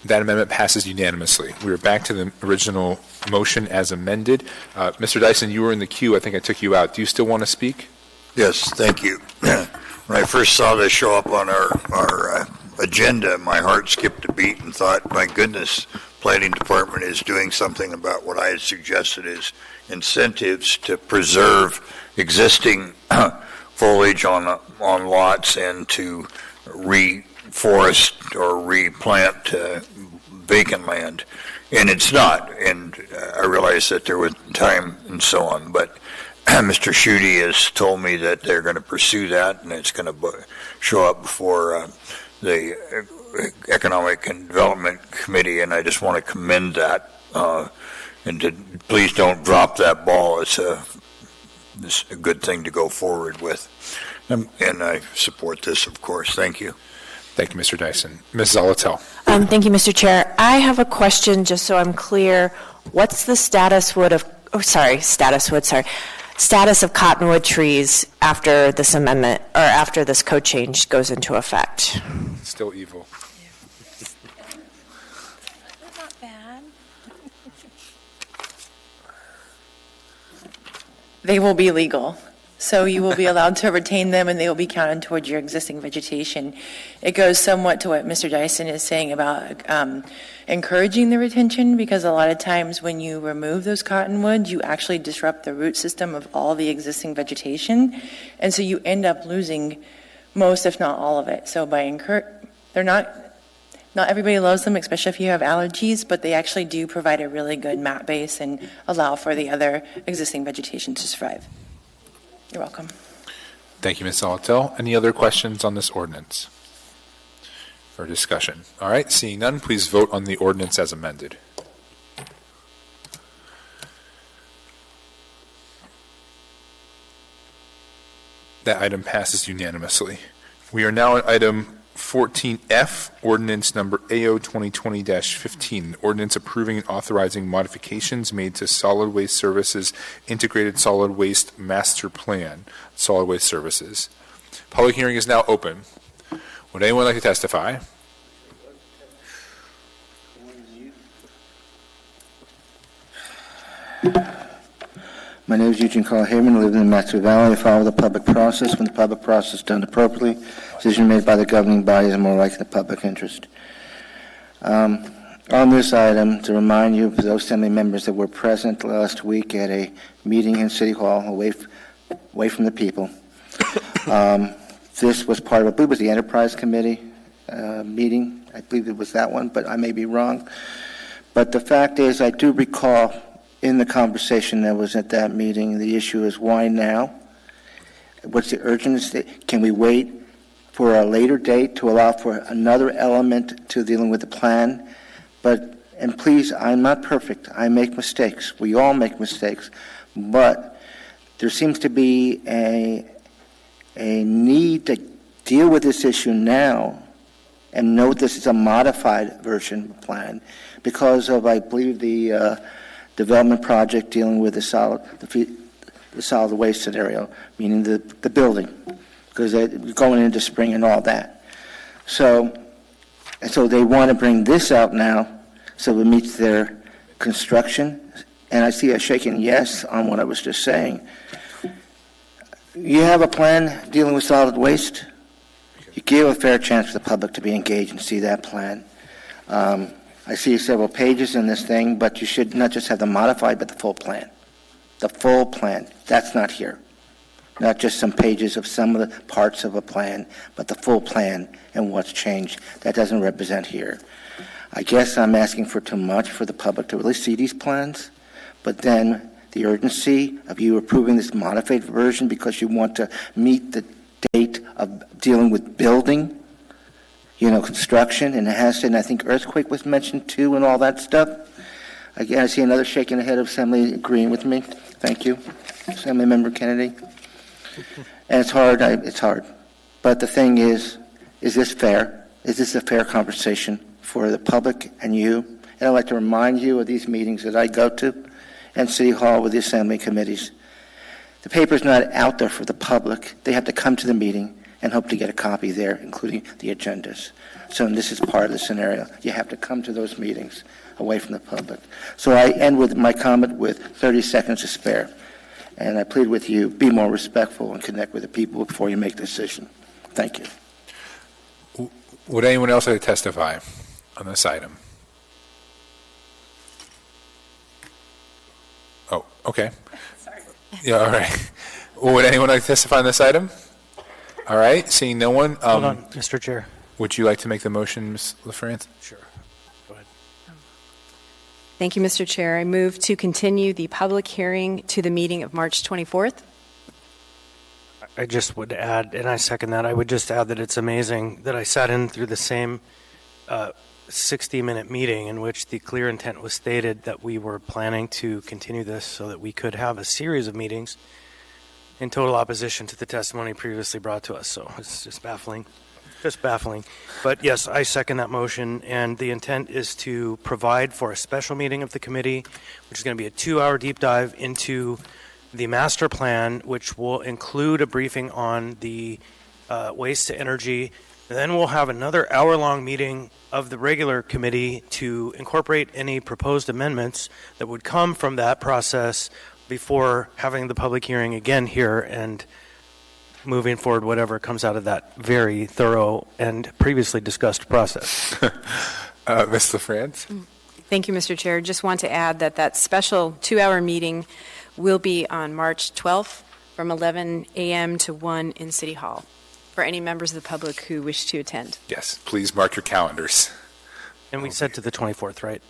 That amendment passes unanimously. We are back to the original motion as amended. Mr. Dyson, you were in the queue. I think I took you out. Do you still want to speak? Yes, thank you. When I first saw this show up on our agenda, my heart skipped a beat and thought, my goodness, Planning Department is doing something about what I had suggested is incentives to preserve existing foliage on lots and to reforest or replant vacant land. And it's not. And I realize that there was time and so on. But Mr. Schutte has told me that they're going to pursue that, and it's going to show up before the Economic and Development Committee, and I just want to commend that. And please don't drop that ball. It's a good thing to go forward with. And I support this, of course. Thank you. Thank you, Mr. Dyson. Ms. Zolotel. Thank you, Mr. Chair. I have a question, just so I'm clear. What's the status of cottonwood trees after this amendment, or after this code change goes into effect? Still evil. Not bad. They will be legal. So you will be allowed to retain them, and they will be counted towards your existing vegetation. It goes somewhat to what Mr. Dyson is saying about encouraging the retention, because a lot of times when you remove those cottonwoods, you actually disrupt the root system of all the existing vegetation, and so you end up losing most, if not all of it. So they're not everybody loves them, especially if you have allergies, but they actually do provide a really good mat base and allow for the other existing vegetation to survive. You're welcome. Thank you, Ms. Zolotel. Any other questions on this ordinance or discussion? All right, seeing none, please vote on the ordinance as amended. That item passes unanimously. We are now at item 14F, ordinance number AO 2020-15, ordinance approving and authorizing modifications made to Solid Waste Services Integrated Solid Waste Master Plan, Solid Waste Services. Public hearing is now open. Would anyone like to testify? My name is Eugene Carl Haven. I live in the Matthew Valley. I follow the public process. When the public process is done appropriately, decision made by the governing bodies are more likely in the public interest. On this item, to remind you of those assembly members that were present last week at a meeting in City Hall away from the people. This was part of, I believe it was the Enterprise Committee meeting. I believe it was that one, but I may be wrong. But the fact is, I do recall in the conversation that was at that meeting, the issue is why now? What's the urgency? Can we wait for a later date to allow for another element to dealing with the plan? And please, I'm not perfect. I make mistakes. We all make mistakes. But there seems to be a need to deal with this issue now and note this is a modified version of the plan because of, I believe, the development project dealing with the solid waste scenario, meaning the building, because they're going into spring and all that. So they want to bring this out now so it meets their construction. And I see a shaking yes on what I was just saying. You have a plan dealing with solid waste. You give a fair chance for the public to be engaged and see that plan. I see several pages in this thing, but you should not just have the modified, but the full plan. The full plan. That's not here. Not just some pages of some of the parts of a plan, but the full plan and what's changed. That doesn't represent here. I guess I'm asking for too much for the public to really see these plans, but then the urgency of you approving this modified version because you want to meet the date of dealing with building, construction, and it has to, and I think earthquake was mentioned too and all that stuff. Again, I see another shaking the head of Assembly agreeing with me. Thank you, Assembly Member Kennedy. And it's hard, But the thing is this fair? Is this a fair conversation for the public and you? And I'd like to remind you of these meetings that I go to and City Hall with the Assembly committees. The paper's not out there for the public. They have to come to the meeting and hope to get a copy there, including the agendas. So this is part of the scenario. You have to come to those meetings away from the public. So I end with my comment with 30 seconds to spare. And I plead with you, be more respectful and connect with the people before you make a decision. Thank you. Would anyone else like to testify on this item? Oh, okay. Sorry. Yeah, all right. Would anyone like to testify on this item? All right, seeing no one. Hold on, Mr. Chair. Would you like to make the motion, Ms. LaFrance? Sure. Go ahead. Thank you, Mr. Chair. I move to continue the public hearing to the meeting of March 24th. I just would add, and I second that, I would just add that it's amazing that I sat in through the same 60-minute meeting in which the clear intent was stated that we were planning to continue this so that we could have a series of meetings in total opposition to the testimony previously brought to us. So it's just baffling. Just baffling. But yes, I second that motion, and the intent is to provide for a special meeting of the committee, which is going to be a 2-hour deep dive into the master plan, which will include a briefing on the waste to energy. And then we'll have another hour-long meeting of the regular committee to incorporate any proposed amendments that would come from that process before having the public hearing again here and moving forward whatever comes out of that very thorough and previously discussed process. Ms. LaFrance? Thank you, Mr. Chair. Just want to add that that special 2-hour meeting will be on March 12th from 11 a.m. to 1 in City Hall for any members of the public who wish to attend. Yes, please mark your calendars. And we said to the 24th, right?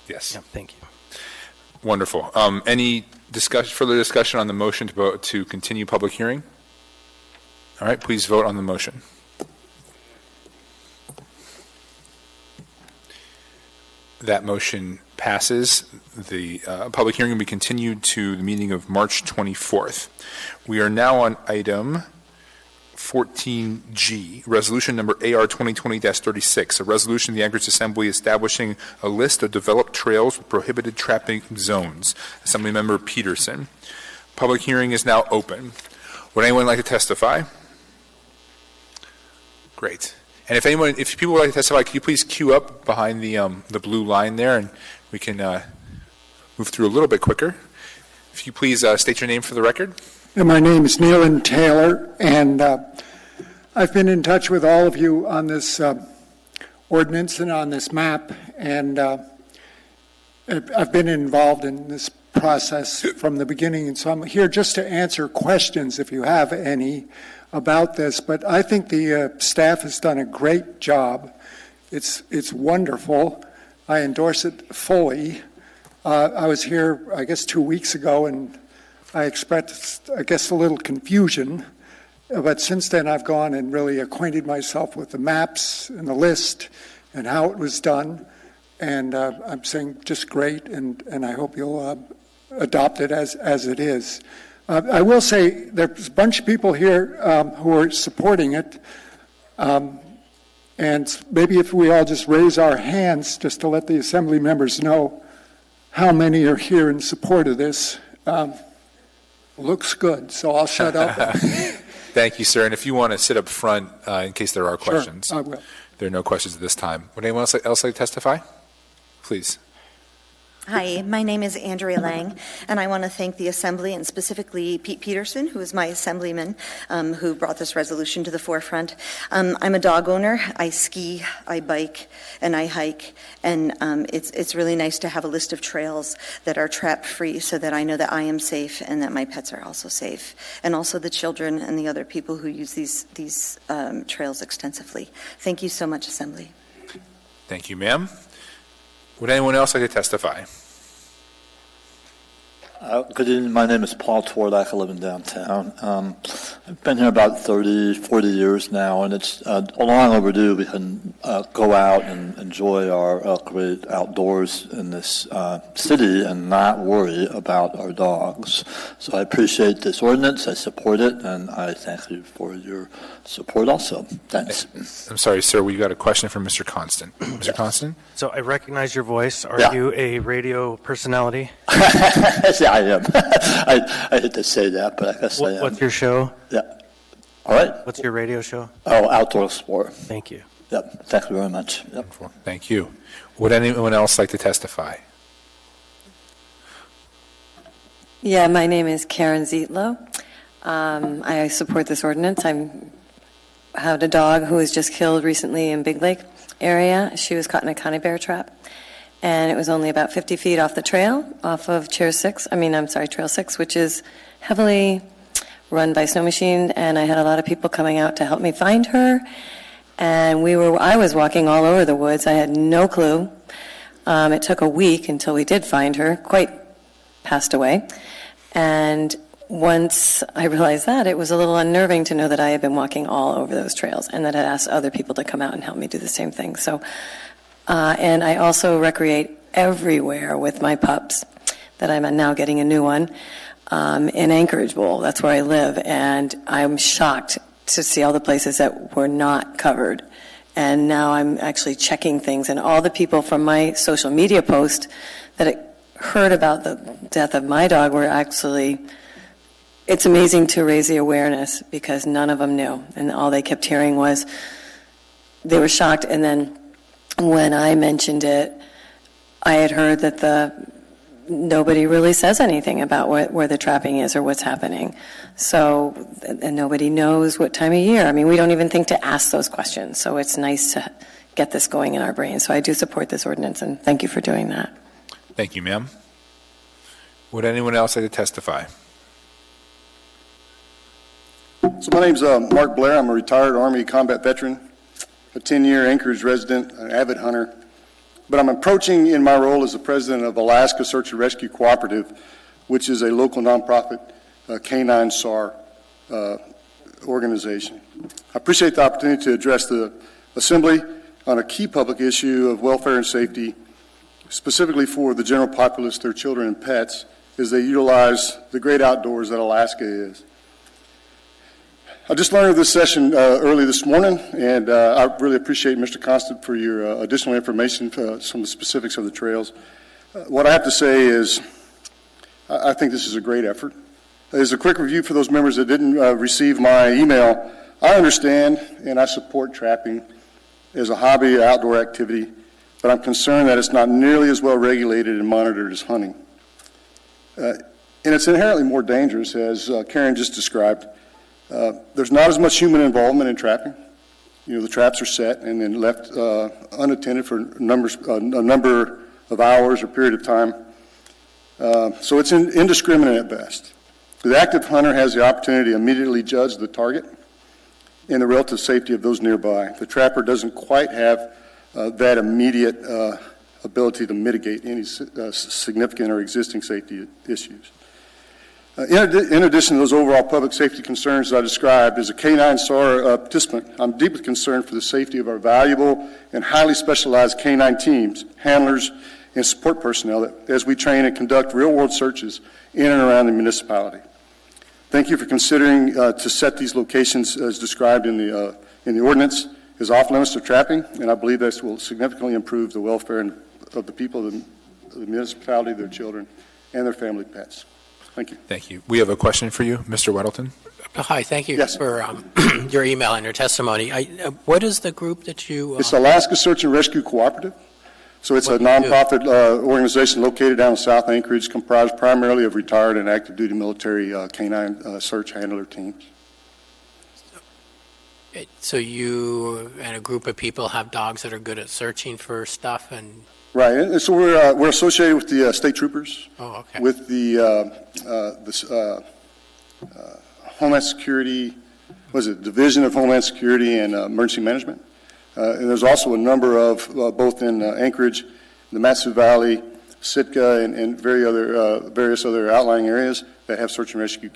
Yes. Yeah, thank you. Wonderful. Any further discussion on the motion to continue public hearing? All right, please vote on the motion. That motion passes. The public hearing will be continued to the meeting of March 24th. We are now on item 14G, resolution number AR 2020-36, a resolution of the Anchorage Assembly establishing a list of developed trails with prohibited trapping zones. Assemblymember Peterson. Public hearing is now open. Would anyone like to testify? Great. And if people would like to testify, could you please queue up behind the blue line there, and we can move through a little bit quicker. If you please state your name for the record. And my name is Neelan Taylor, and I've been in touch with all of you on this ordinance and on this map, and I've been involved in this process from the beginning, and so I'm here just to answer questions if you have any about this. But I think the staff has done a great job. It's wonderful. I endorse it fully. I was here, I guess, 2 weeks ago, and I expect, I guess, a little confusion. But since then, I've gone and really acquainted myself with the maps and the list and how it was done. And I'm saying just great, and I hope you'll adopt it as it is. I will say there's a bunch of people here who are supporting it. And maybe if we all just raise our hands just to let the assembly members know how many are here in support of this. Looks good, so I'll shut up. Thank you, sir. And if you want to sit up front in case there are questions. Sure, I will. There are no questions at this time. Would anyone else like to testify? Please. Hi, my name is Andrea Lang, and I want to thank the Assembly and specifically Pete Peterson, who is my assemblyman, who brought this resolution to the forefront. I'm a dog owner. I ski, I bike, and I hike, and it's really nice to have a list of trails that are trap-free so that I know that I am safe and that my pets are also safe, and also the children and the other people who use these trails extensively. Thank you so much, Assembly. Thank you, ma'am. Would anyone else like to testify? Good evening. My name is Paul Twardak. I live in downtown. I've been here about 30, 40 years now, and it's long overdue we can go out and enjoy our great outdoors in this city and not worry about our dogs. So I appreciate this ordinance. I support it, and I thank you for your support also. Thanks. I'm sorry, sir. We got a question from Mr. Constant. Mr. Constant? So I recognize your voice. Are Yeah. you a radio personality? Yeah, I am. I hate to say that, but I guess I am. What's your show? Yeah. All right. What's your radio show? Oh, outdoor sport. Thank you. Yep. Thank you very much. Yep. Thank you. Would anyone else like to testify? Yeah, my name is Karen Zietlow. I support this ordinance. I had a dog who was just killed recently in Big Lake area. She was caught in a county bear trap, and it was only about 50 feet off the trail, off of Trail 6, which is heavily run by Snow Machine, and I had a lot of people coming out to help me find her, and I was walking all over the woods. I had no clue. It took a week until we did find her, quite passed away, and once I realized that, it was a little unnerving to know that I had been walking all over those trails and that I'd asked other people to come out and help me do the same thing. So, and I also recreate everywhere with my pups, that I'm now getting a new one, in Anchorage Bowl. That's where I live, and I'm shocked to see all the places that were not covered. And now I'm actually checking things, and all the people from my social media post that heard about the death of my dog were actually... It's amazing to raise the awareness because none of them knew, and all they kept hearing was they were shocked. And then when I mentioned it, I had heard that nobody really says anything about where the trapping is or what's happening. So, and nobody knows what time of year. I mean, we don't even think to ask those questions. So it's nice to get this going in our brains. So I do support this ordinance, and thank you for doing that. Thank you, ma'am. Would anyone else like to testify? So my name's Mark Blair. I'm a retired Army combat veteran, a 10-year Anchorage resident, an avid hunter. But I'm approaching in my role as the president of Alaska Search and Rescue Cooperative, which is a local nonprofit canine SAR organization. I appreciate the opportunity to address the Assembly on a key public issue of welfare and safety, specifically for the general populace, their children and pets, as they utilize the great outdoors that Alaska is. I just learned of this session early this morning, and I really appreciate Mr. Constant for your additional information, some of the specifics of the trails. What I have to say is I think this is a great effort. As a quick review for those members that didn't receive my email, I understand and I support trapping as a hobby, outdoor activity, but I'm concerned that it's not nearly as well regulated and monitored as hunting. And it's inherently more dangerous, as Karen just described. There's not as much human involvement in trapping. The traps are set and then left unattended for a number of hours or period of time. So it's indiscriminate at best. The active hunter has the opportunity to immediately judge the target and the relative safety of those nearby. The trapper doesn't quite have that immediate ability to mitigate any significant or existing safety issues. In addition to those overall public safety concerns I described, as a K-9 SAR participant, I'm deeply concerned for the safety of our valuable and highly specialized K-9 teams, handlers, and support personnel as we train and conduct real-world searches in and around the municipality. Thank you for considering to set these locations as described in the ordinance as off-limits to trapping, and I believe this will significantly improve the welfare of the people of the municipality, their children, and their family pets. Thank you. Thank you. We have a question for you, Mr. Weddleton. Hi, thank you for your email and your testimony. What is the group that you... It's Alaska Search and Rescue Cooperative. So it's a nonprofit organization located down in South Anchorage, comprised primarily of retired and active duty military K-9 search handler teams. So you and a group of people have dogs that are good at searching for stuff and... Right, and so we're associated with the state troopers, with the Homeland Security, Division of Homeland Security and Emergency Management. And there's also a number of, both in Anchorage, the Mat-Su Valley, Sitka, and various other outlying areas that have search and rescue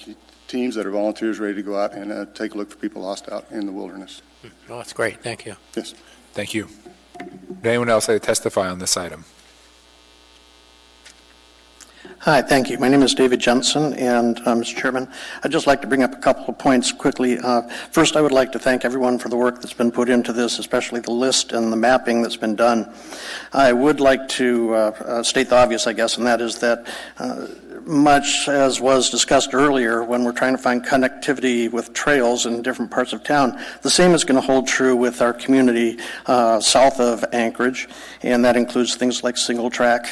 teams that are volunteers ready to go out and take a look for people lost out in the wilderness. Oh, that's great. Thank you. Yes. Thank you. Would anyone else like to testify on this item? Hi, thank you. My name is David Jensen, and Mr. Chairman, I'd just like to bring up a couple of points quickly. First, I would like to thank everyone for the work that's been put into this, especially the list and the mapping that's been done. I would like to state the obvious, I guess, and that is that much as was discussed earlier when we're trying to find connectivity with trails in different parts of town, the same is going to hold true with our community south of Anchorage, and that includes things like single track,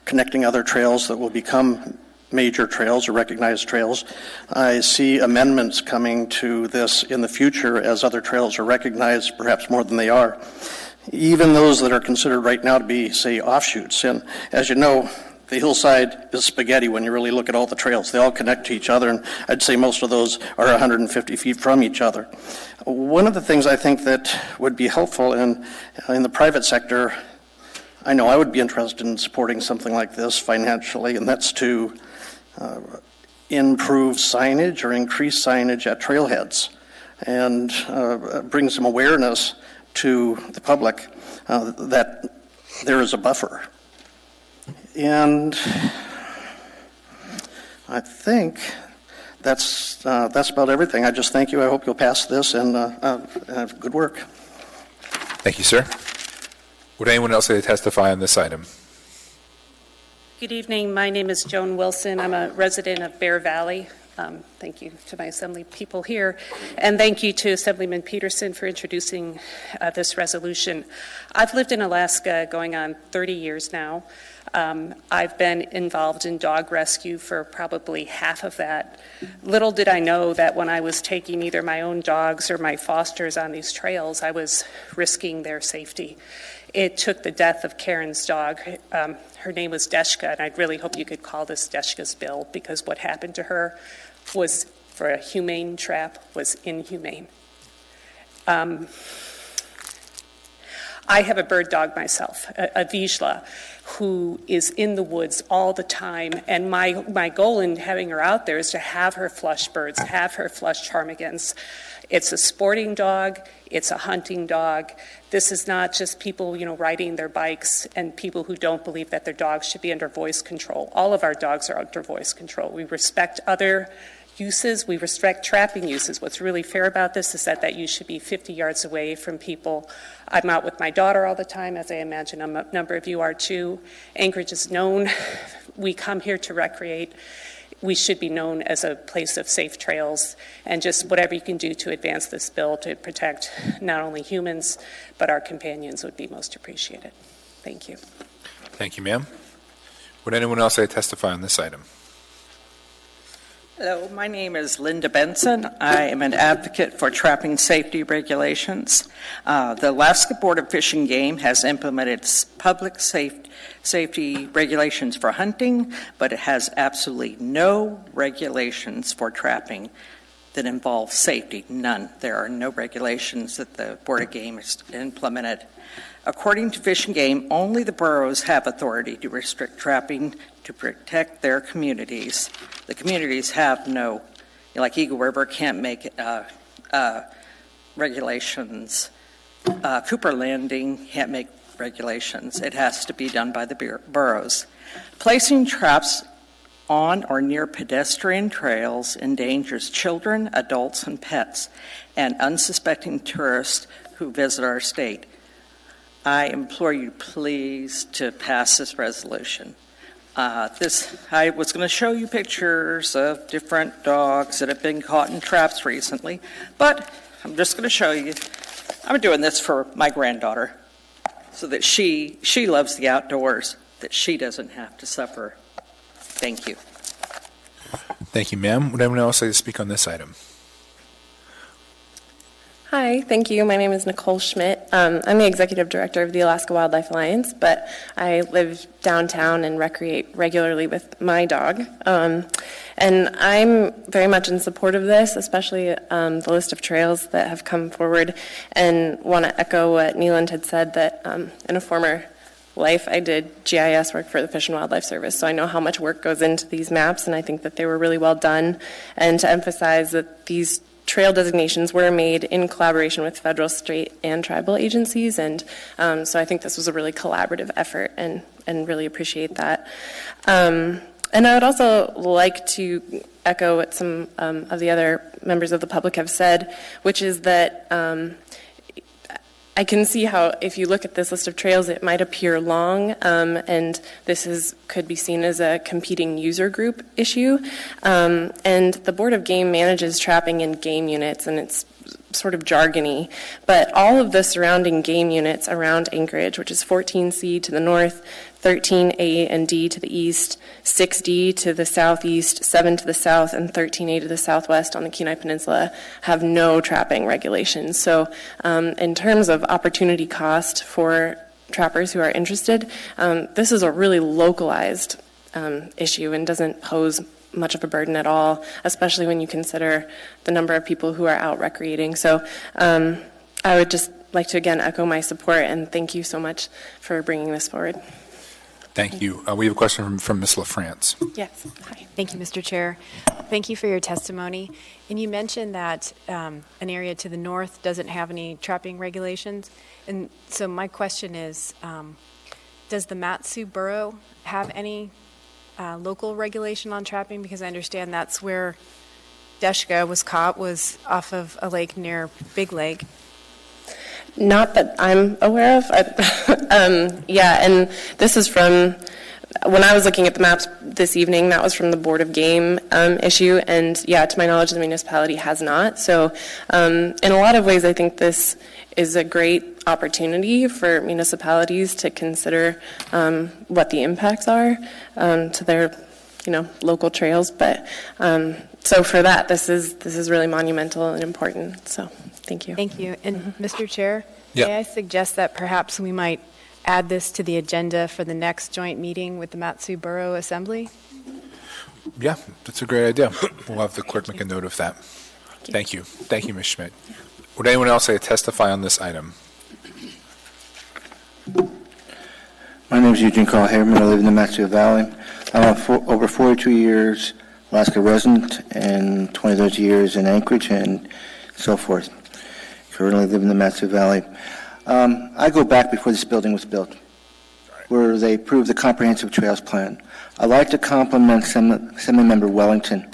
connecting other trails that will become major trails or recognized trails. I see amendments coming to this in the future as other trails are recognized, perhaps more than they are. Even those that are considered right now to be, say, offshoots. And as you know, the hillside is spaghetti when you really look at all the trails. They all connect to each other, and I'd say most of those are 150 feet from each other. One of the things I think that would be helpful in the private sector, I know I would be interested in supporting something like this financially, and that's to improve signage or increase signage at trailheads and bring some awareness to the public that there is a buffer. And I think that's about everything. I just thank you. I hope you'll pass this and have good work. Thank you, sir. Would anyone else like to testify on this item? Good evening. My name is Joan Wilson. I'm a resident of Bear Valley. Thank you to my Assembly people here, and thank you to Assemblyman Peterson for introducing this resolution. I've lived in Alaska going on 30 years now. I've been involved in dog rescue for probably half of that. Little did I know that when I was taking either my own dogs or my fosters on these trails, I was risking their safety. It took the death of Karen's dog. Her name was Deshka, and I really hope you could call this Deshka's bill, because what happened to her was, for a humane trap, was inhumane. I have a bird dog myself, a Vizsla, who is in the woods all the time, and my goal in having her out there is to have her flush birds, have her flush ptarmigans. It's a sporting dog, it's a hunting dog. This is not just people, riding their bikes and people who don't believe that their dogs should be under voice control. All of our dogs are under voice control. We respect other uses, we respect trapping uses. What's really fair about this is that use should be 50 yards away from people. I'm out with my daughter all the time, as I imagine a number of you are too. Anchorage is known. We come here to recreate. We should be known as a place of safe trails, and just whatever you can do to advance this bill to protect not only humans, but our companions would be most appreciated. Thank you. Thank you, ma'am. Would anyone else like to testify on this item? Hello, my name is Linda Benson. I am an advocate for trapping safety regulations. The Alaska Board of Fish and Game has implemented public safety regulations for hunting, but it has absolutely no regulations for trapping that involve safety. None. There are no regulations that the Board of Game has implemented. According to Fish and Game, only the boroughs have authority to restrict trapping to protect their communities. The communities have no, like Eagle River can't make regulations. Cooper Landing can't make regulations. It has to be done by the boroughs. Placing traps on or near pedestrian trails endangers children, adults, and pets, and unsuspecting tourists who visit our state. I implore you, please, to pass this resolution. I was going to show you pictures of different dogs that have been caught in traps recently, but I'm just going to show you. I'm doing this for my granddaughter so that she loves the outdoors, that she doesn't have to suffer. Thank you. Thank you, ma'am. Would anyone else like to speak on this item? Hi, thank you. My name is Nicole Schmidt. I'm the executive director of the Alaska Wildlife Alliance, but I live downtown and recreate regularly with my dog. And I'm very much in support of this, especially the list of trails that have come forward, and want to echo what Neeland had said, that in a former life I did GIS work for the Fish and Wildlife Service, so I know how much work goes into these maps, and I think that they were really well done. And to emphasize that these trail designations were made in collaboration with federal, state, and tribal agencies, and so I think this was a really collaborative effort, and really appreciate that. And I would also like to echo what some of the other members of the public have said, which is that I can see how, if you look at this list of trails, it might appear long, and this could be seen as a competing user group issue. And the Board of Game manages trapping in game units, and it's sort of jargony, but all of the surrounding game units around Anchorage, which is 14C to the north, 13A and D to the east, 6D to the southeast, 7 to the south, and 13A to the southwest on the Kenai Peninsula, have no trapping regulations. So in terms of opportunity cost for trappers who are interested, this is a really localized issue and doesn't pose much of a burden at all, especially when you consider the number of people who are out recreating. So I would just like to again echo my support, and thank you so much for bringing this forward. Thank you. We have a question from Ms. LaFrance. Yes. Hi. Thank you, Mr. Chair. Thank you for your testimony. And you mentioned that an area to the north doesn't have any trapping regulations. And so my question is, does the Mat-Su Borough have any local regulation on trapping? Because I understand that's where Deshka was caught, was off of a lake near Big Lake. Not that I'm aware of. Yeah, and this is from, when I was looking at the maps this evening, that was from the Board of Game issue, and yeah, to my knowledge, the municipality has not. So in a lot of ways, I think this is a great opportunity for municipalities to consider what the impacts are to their, local trails. But so for that, this is really monumental and important. So thank you. Thank you. And Mr. Chair, may I suggest that perhaps we might add this to the agenda for the next joint meeting with the Mat-Su Borough Assembly? Yeah, that's a great idea. We'll have the clerk make a note of that. Thank you. Thank you, Ms. Schmidt. Would anyone else like to testify on this item? My name is Eugene Carl Haberman. I live in the Mat-Su Valley. I'm over 42 years Alaska resident and 20 of those years in Anchorage and so forth. Currently live in the Mat-Su Valley. I go back before this building was built, where they approved the comprehensive trails plan. I'd like to compliment Assemblymember Wellington.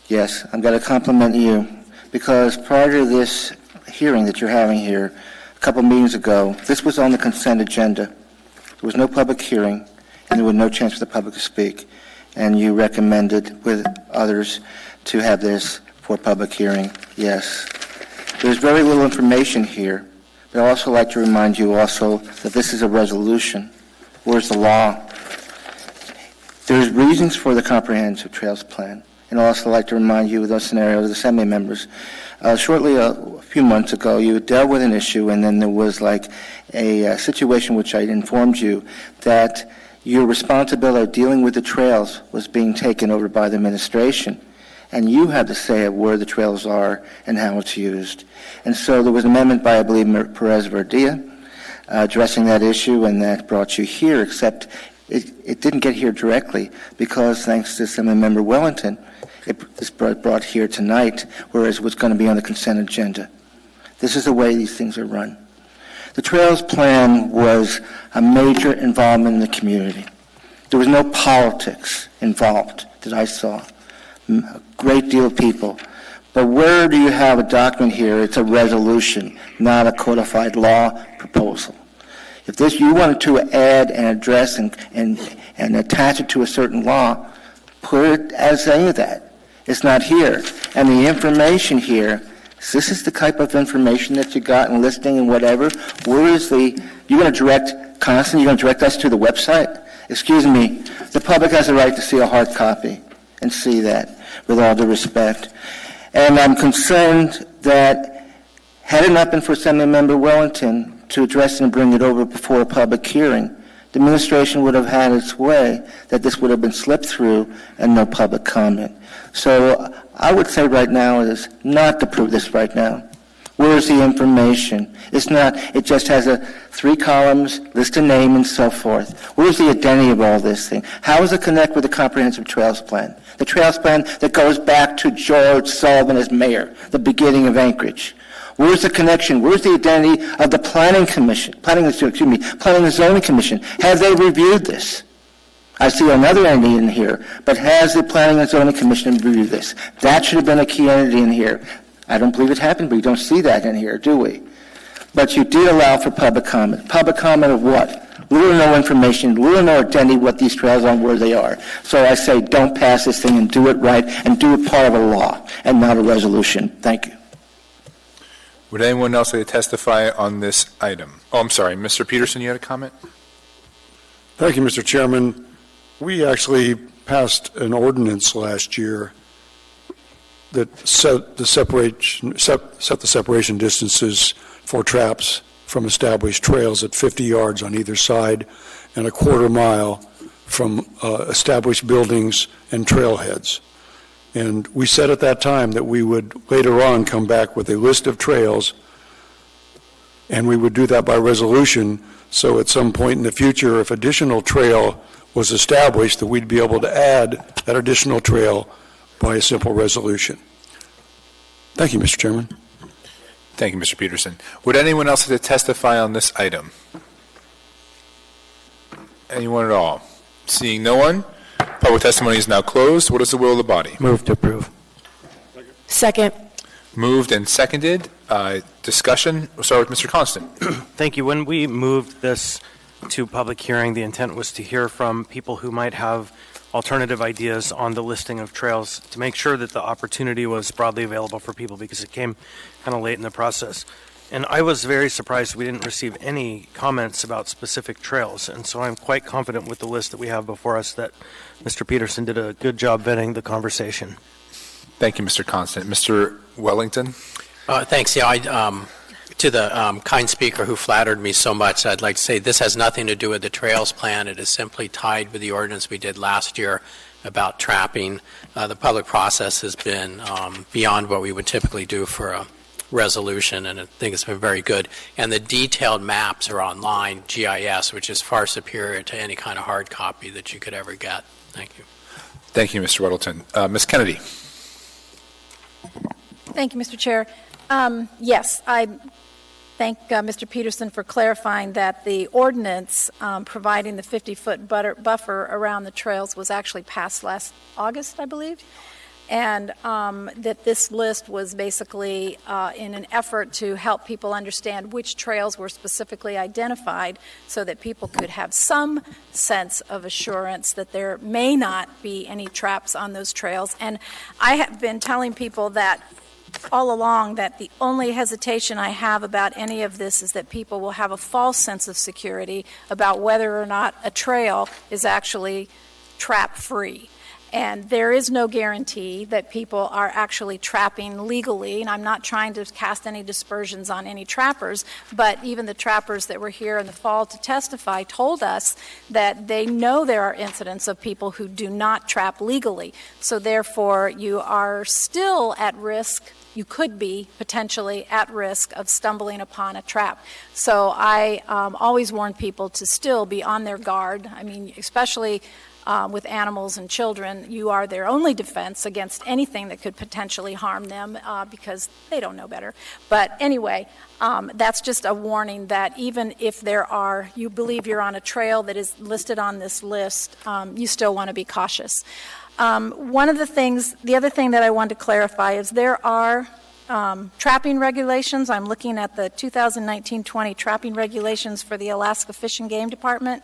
Yes, I'm going to compliment you, because prior to this hearing that you're having here, a couple meetings ago, this was on the consent agenda. There was no public hearing, and there was no chance for the public to speak. And you recommended with others to have this for public hearing. Yes. There's very little information here, but I'd also like to remind you also that this is a resolution. Where's the law? There's reasons for the comprehensive trails plan, and I'd also like to remind you of those scenarios, Assembly members. Shortly, a few months ago, you dealt with an issue, and then there was like a situation which I informed you that your responsibility of dealing with the trails was being taken over by the administration, and you had to say where the trails are and how it's used. And so there was an amendment by, I believe, Perez Verdia addressing that issue, and that brought you here, except it didn't get here directly because, thanks to Assemblymember Wellington, it's brought here tonight, whereas it was going to be on the consent agenda. This is the way these things are run. The Trails Plan was a major involvement in the community. There was no politics involved that I saw. A great deal of people. But where do you have a document here? It's a resolution, not a codified law proposal. If this you wanted to add and address and attach it to a certain law, put it as any of that. It's not here. And the information here, this is the type of information that you got in listing and whatever. Where is you're going to direct, Constance, you're going to direct us to the website? Excuse me, the public has a right to see a hard copy and see that, with all due respect. And I'm concerned that had it not been for Assemblymember Wellington to address and bring it over before a public hearing, the administration would have had its way, that this would have been slipped through and no public comment. So I would say right now is not to prove this right now. Where is the information? It's not, it just has 3 columns, list a name and so forth. Where's the identity of all this thing? How does it connect with the Comprehensive Trails Plan? The Trails Plan that goes back to George Sullivan as mayor, the beginning of Anchorage. Where's the connection? Where's the identity of the Planning and Zoning Commission? Have they reviewed this? I see another entity in here, but has the Planning and Zoning Commission reviewed this? That should have been a key entity in here. I don't believe it happened, but we don't see that in here, do we? But you did allow for public comment. Public comment of what? Little or no information, little or no identity what these trails are and where they are. So I say don't pass this thing and do it right and do it part of a law and not a resolution. Thank you. Would anyone else like to testify on this item? Oh, I'm sorry. Mr. Peterson, you had a comment? Thank you, Mr. Chairman. We actually passed an ordinance last year that set the separation distances for traps from established trails at 50 yards on either side and a quarter mile from established buildings and trailheads. And we said at that time that we would later on come back with a list of trails, and we would do that by resolution, so at some point in the future, if additional trail was established, that we'd be able to add that additional trail by a simple resolution. Thank you, Mr. Chairman. Thank you, Mr. Peterson. Would anyone else like to testify on this item? Anyone at all? Seeing no one, public testimony is now closed. What is the will of the body? Move to approve. Second. Moved and seconded. Discussion. We'll start with Mr. Constant. Thank you. When we moved this to public hearing, the intent was to hear from people who might have alternative ideas on the listing of trails to make sure that the opportunity was broadly available for people, because it came kind of late in the process. And I was very surprised we didn't receive any comments about specific trails. And so I'm quite confident with the list that we have before us that Mr. Peterson did a good job vetting the conversation. Thank you, Mr. Constant. Mr. Wellington? Thanks. Yeah, to the kind speaker who flattered me so much, I'd like to say this has nothing to do with the Trails Plan. It is simply tied with the ordinance we did last year about trapping. The public process has been beyond what we would typically do for a resolution, and I think it's been very good. And the detailed maps are online, GIS, which is far superior to any kind of hard copy that you could ever get. Thank you. Thank you, Mr. Weddleton. Ms. Kennedy. Thank you, Mr. Chair. Yes, I thank Mr. Peterson for clarifying that the ordinance providing the 50-foot buffer around the trails was actually passed last August, I believe, and that this list was basically in an effort to help people understand which trails were specifically identified so that people could have some sense of assurance that there may not be any traps on those trails. And I have been telling people that all along that the only hesitation I have about any of this is that people will have a false sense of security about whether or not a trail is actually trap-free. And there is no guarantee that people are actually trapping legally, and I'm not trying to cast any dispersions on any trappers, but even the trappers that were here in the fall to testify told us that they know there are incidents of people who do not trap legally. So therefore, you are still at risk. You could be potentially at risk of stumbling upon a trap. So I always warn people to still be on their guard. I mean, especially with animals and children, you are their only defense against anything that could potentially harm them because they don't know better. But anyway, that's just a warning that even if you believe you're on a trail that is listed on this list, you still want to be cautious. The other thing that I want to clarify is there are trapping regulations. I'm looking at the 2019-20 trapping regulations for the Alaska Fish and Game Department.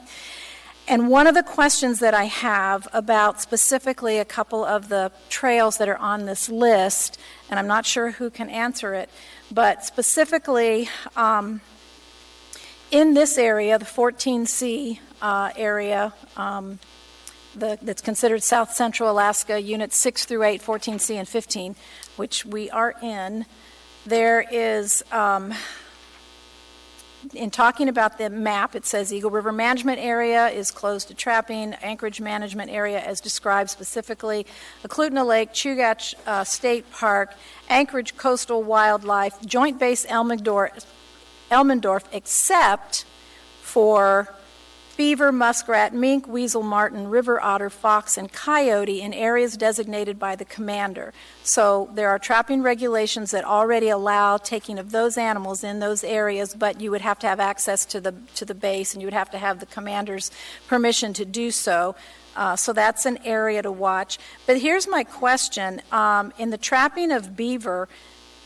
And one of the questions that I have about specifically a couple of the trails that are on this list, and I'm not sure who can answer it, but specifically in this area, the 14C area, that's considered South Central Alaska, Units 6 through 8, 14C and 15, which we are in, there is... in talking about the map, it says Eagle River Management Area is closed to trapping, Anchorage Management Area as described specifically, Eklutna Lake, Chugach State Park, Anchorage Coastal Wildlife, Joint Base Elmendorf, except for beaver, muskrat, mink, weasel, marten, river otter, fox, and coyote in areas designated by the commander. So there are trapping regulations that already allow taking of those animals in those areas, but you would have to have access to the base, and you would have to have the commander's permission to do so. So that's an area to watch. But here's my question. In the trapping of beaver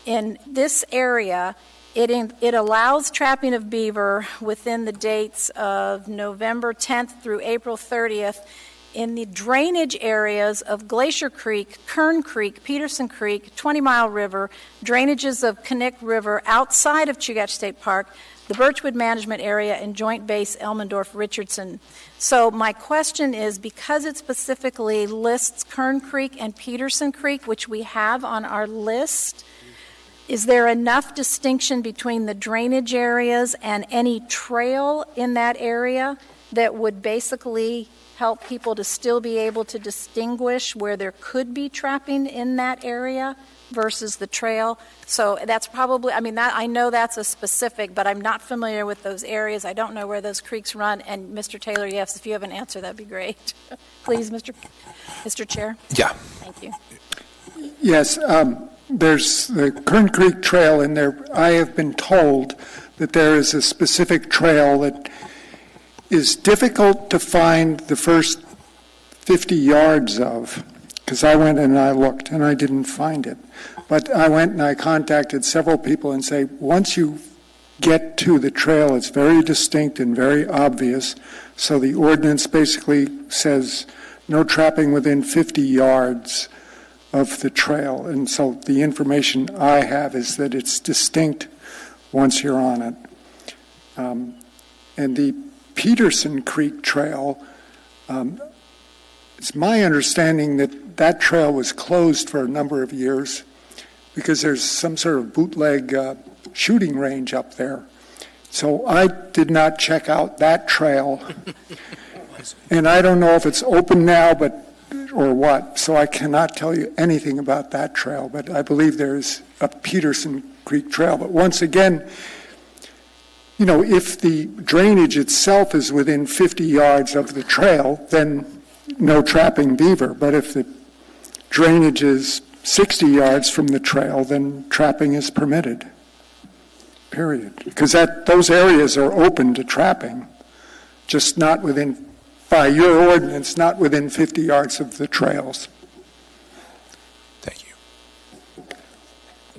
in this area, it allows trapping of beaver within the dates of November 10th through April 30th in the drainage areas of Glacier Creek, Kern Creek, Peterson Creek, 20 Mile River, drainages of Knik River outside of Chugach State Park, the Birchwood Management Area, and Joint Base Elmendorf-Richardson. So my question is, because it specifically lists Kern Creek and Peterson Creek, which we have on our list, is there enough distinction between the drainage areas and any trail in that area that would basically help people to still be able to distinguish where there could be trapping in that area versus the trail? So that's probably, I know that's a specific, but I'm not familiar with those areas. I don't know where those creeks run. And Mr. Taylor, yes, if you have an answer, that'd be great. Please, Mr. Chair. Yeah. Thank you. Yes. There's the Kern Creek Trail in there. I have been told that there is a specific trail that is difficult to find the first 50 yards of, because I went and I looked and I didn't find it. But I went and I contacted several people and say, once you get to the trail, it's very distinct and very obvious. So the ordinance basically says no trapping within 50 yards of the trail. And so the information I have is that it's distinct once you're on it. And the Peterson Creek Trail, it's my understanding that that trail was closed for a number of years because there's some sort of bootleg shooting range up there. So I did not check out that trail. And I don't know if it's open now, or what, so I cannot tell you anything about that trail, but I believe there's a Peterson Creek Trail. But once again, if the drainage itself is within 50 yards of the trail, then no trapping beaver. But if the drainage is 60 yards from the trail, then trapping is permitted, period. Because those areas are open to trapping, just not within, by your ordinance, not within 50 yards of the trails. Thank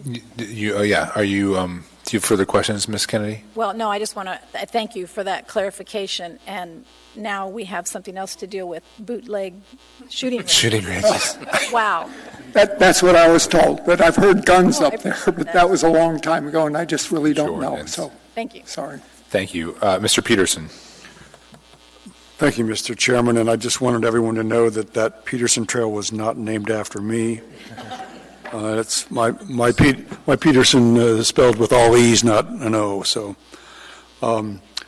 you. Do you have further questions, Ms. Kennedy? Well, no, I just want to thank you for that clarification. And now we have something else to deal with, bootleg shooting ranges. Shooting ranges. Wow. That's what I was told, but I've heard guns up there, but that was a long time ago, and I just really don't know. So thank you. Sorry. Thank you. Mr. Peterson. Thank you, Mr. Chairman, and I just wanted everyone to know that that Peterson Trail was not named after me. It's my Peterson is spelled with all E's, not an O. So,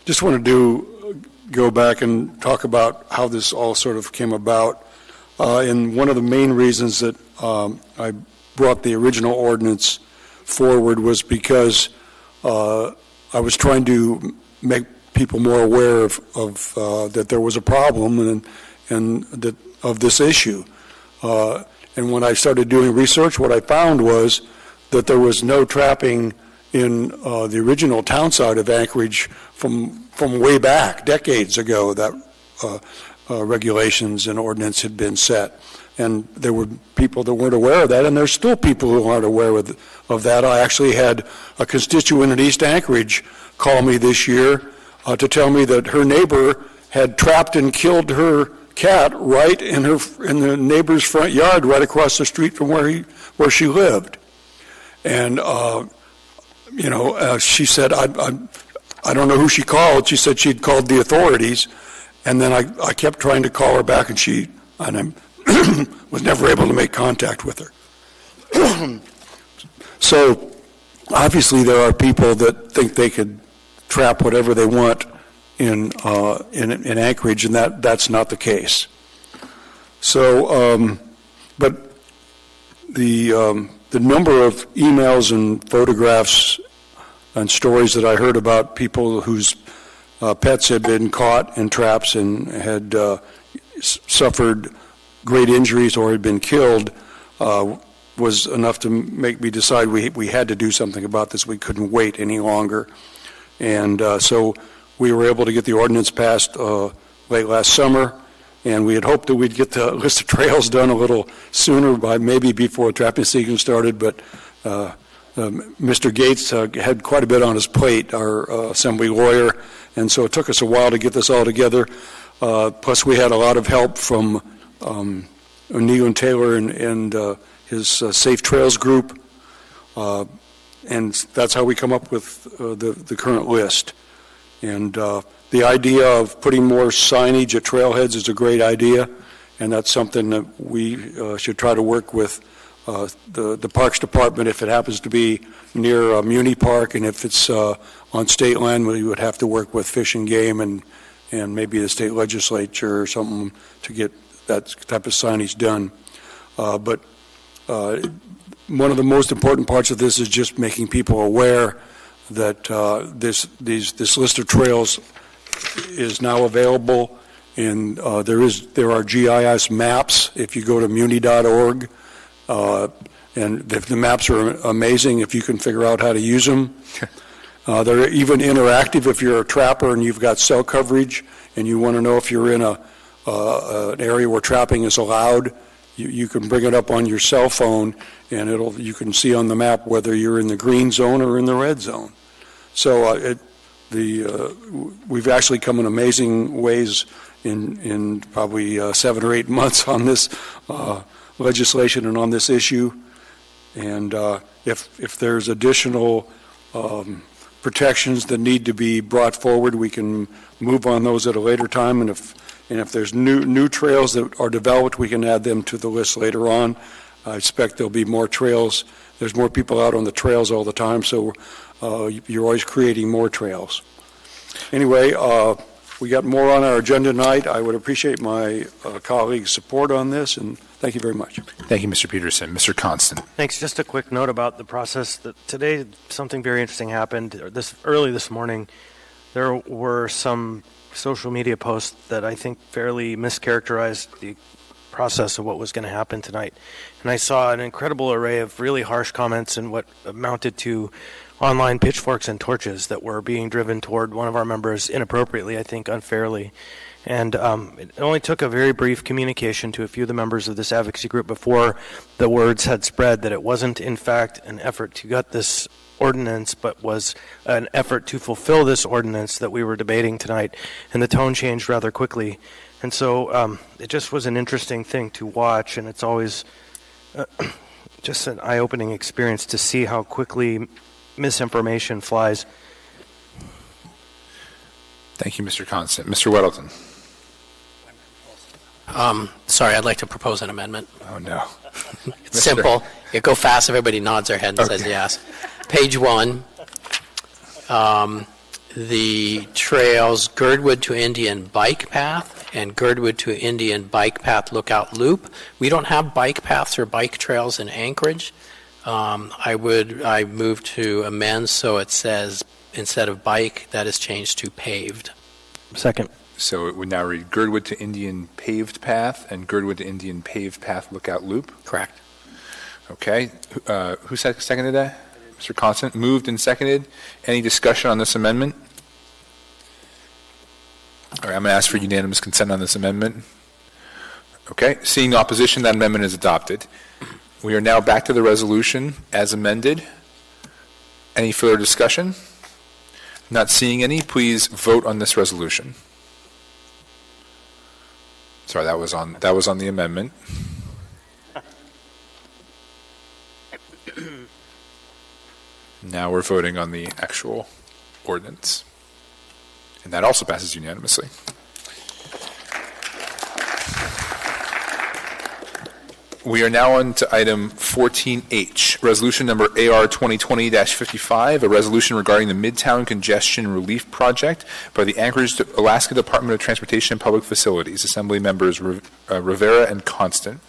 just wanted to go back and talk about how this all sort of came about. And one of the main reasons that I brought the original ordinance forward was because I was trying to make people more aware of that there was a problem and that of this issue. And when I started doing research, what I found was that there was no trapping in the original town side of Anchorage from way back, decades ago, that regulations and ordinance had been set. And there were people that weren't aware of that, and there's still people who aren't aware of that. I actually had a constituent in East Anchorage call me this year to tell me that her neighbor had trapped and killed her cat right in the neighbor's front yard, right across the street from where she lived. And she said, I don't know who she called. She said she'd called the authorities, and then I kept trying to call her back, and I was never able to make contact with her. So obviously there are people that think they could trap whatever they want in Anchorage, and that's not the case. So, but the number of emails and photographs and stories that I heard about people whose pets had been caught in traps and had suffered great injuries or had been killed was enough to make me decide we had to do something about this. We couldn't wait any longer. And so we were able to get the ordinance passed late last summer, and we had hoped that we'd get the list of trails done a little sooner, by maybe before trapping season started, but Mr. Gates had quite a bit on his plate, our assembly lawyer, and so it took us a while to get this all together. Plus we had a lot of help from O'Neill and Taylor and his Safe Trails group, and that's how we come up with the current list. And the idea of putting more signage at trailheads is a great idea, and that's something that we should try to work with the Parks Department. If it happens to be near Muni Park, and if it's on state land, we would have to work with Fish and Game and maybe the state legislature or something to get that type of signage done. But one of the most important parts of this is just making people aware that this list of trails is now available, and there are GIS maps if you go to muni.org, and the maps are amazing if you can figure out how to use them. They're even interactive if you're a trapper and you've got cell coverage and you want to know if you're in an area where trapping is allowed. You can bring it up on your cell phone, and you can see on the map whether you're in the green zone or in the red zone. So we've actually come in amazing ways in probably 7 or 8 months on this legislation and on this issue. And if there's additional protections that need to be brought forward, we can move on those at a later time. And if there's new trails that are developed, we can add them to the list later on. I expect there'll be more trails. There's more people out on the trails all the time, so you're always creating more trails. Anyway, we got more on our agenda tonight. I would appreciate my colleagues' support on this, and thank you very much. Thank you, Mr. Peterson. Mr. Constant. Thanks. Just a quick note about the process. Today, something very interesting happened. Early this morning, there were some social media posts that I think fairly mischaracterized the process of what was going to happen tonight. And I saw an incredible array of really harsh comments and what amounted to online pitchforks and torches that were being driven toward one of our members inappropriately, I think unfairly. And it only took a very brief communication to a few of the members of this advocacy group before the words had spread that it wasn't, in fact, an effort to gut this ordinance, but was an effort to fulfill this ordinance that we were debating tonight. And the tone changed rather quickly. And so it just was an interesting thing to watch, and it's always just an eye-opening experience to see how quickly misinformation flies. Thank you, Mr. Constant. Mr. Weddleton. Sorry, I'd like to propose an amendment. Oh, no. It's simple. It go fast. Everybody nods their head and says yes. Page 1, the trails Girdwood to Indian Bike Path and Girdwood to Indian Bike Path Lookout Loop. We don't have bike paths or bike trails in Anchorage. I move to amend so it says instead of bike, that is changed to paved. Second. So it would now read Girdwood to Indian Paved Path and Girdwood to Indian Paved Path Lookout Loop? Correct. Okay. Who seconded that? Mr. Constant. Moved and seconded. Any discussion on this amendment? All right, I'm going to ask for unanimous consent on this amendment. Okay. Seeing no opposition, that amendment is adopted. We are now back to the resolution as amended. Any further discussion? Not seeing any, please vote on this resolution. Sorry, that was on the amendment. Now we're voting on the actual ordinance. And that also passes unanimously. We are now on to item 14H, resolution number AR 2020-55, a resolution regarding the Midtown Congestion Relief Project by the Anchorage, Alaska Department of Transportation and Public Facilities, Assembly members Rivera and Constant.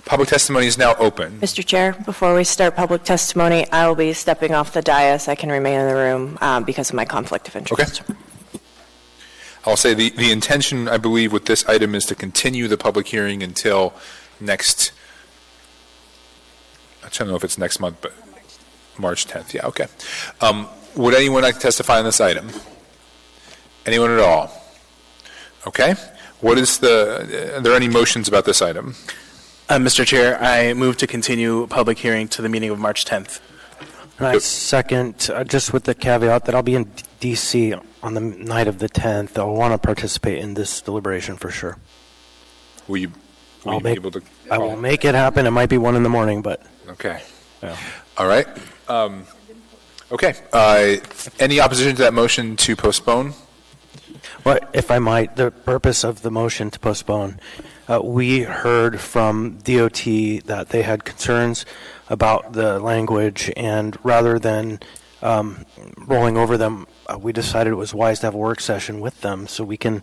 Public testimony is now open. Mr. Chair, before we start public testimony, I will be stepping off the dais. I can remain in the room because of my conflict of interest. Okay. I'll say the intention, I believe, with this item is to continue the public hearing until next, I don't know if it's next month, but March 10th. Yeah, okay. Would anyone like to testify on this item? Anyone at all? Okay. Are there any motions about this item? Mr. Chair, I move to continue public hearing to the meeting of March 10th. I second, just with the caveat that I'll be in D.C. on the night of the 10th. I'll want to participate in this deliberation for sure. Will you be able to? I will make it happen. It might be 1 a.m, but. Okay. Yeah. All right. Okay. Any opposition to that motion to postpone? Well, if I might, the purpose of the motion to postpone, we heard from DOT that they had concerns about the language, and rather than rolling over them, we decided it was wise to have a work session with them so we can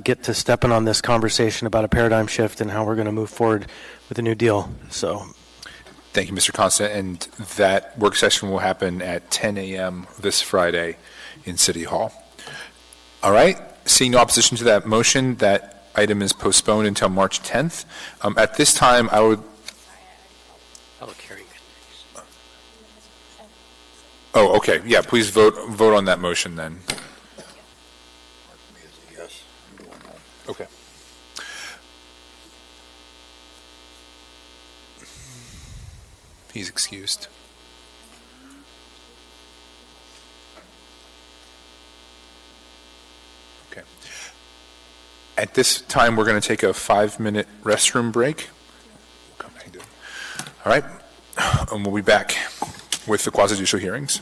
get to stepping on this conversation about a paradigm shift and how we're going to move forward with a new deal. So. Thank you, Mr. Constant. And that work session will happen at 10 a.m. this Friday in City Hall. All right. Seeing no opposition to that motion, that item is postponed until March 10th. At this time, I would. Oh, okay. Yeah, please vote on that motion then. Okay. He's excused. Okay. At this time, we're going to take a 5-minute restroom break. Come back. All right. And we'll be back with the quasi-judicial hearings.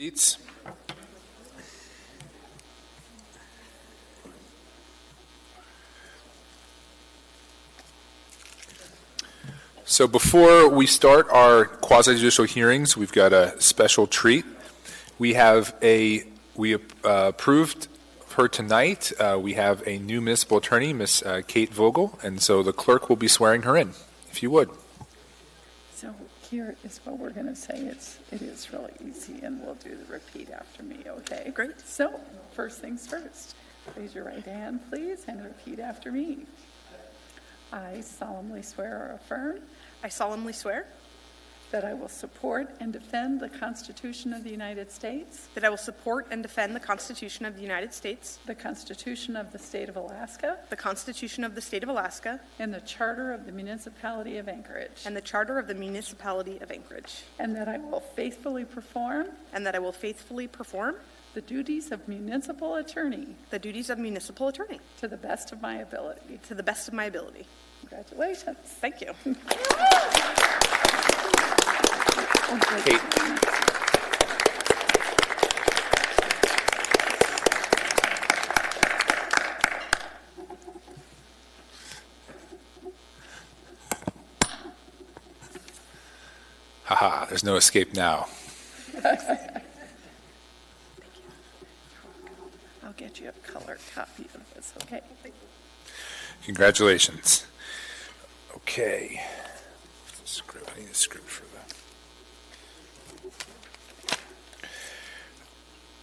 Seats. So before we start our quasi-judicial hearings, we've got a special treat. We approved her tonight. We have a new municipal attorney, Miss Kate Vogel, and so the clerk will be swearing her in, if you would. So here is what we're going to say. It is really easy, and we'll do the repeat after me, okay? Great. So first things first. Raise your right hand, please, and repeat after me. I solemnly swear or affirm. I solemnly swear that I will support and defend the Constitution of the United States. that I will support and defend the Constitution of the United States, The Constitution of the State of Alaska. the Constitution of the State of Alaska, And the Charter of the Municipality of Anchorage. and the Charter of the Municipality of Anchorage, And that I will faithfully perform the duties of municipal attorney the duties of municipal attorney to the best of my ability. to the best of my ability. Congratulations. Thank you. Kate. Haha, there's no escape now. I'll get you a color copy of this, okay? Congratulations. Okay. I need a script for that.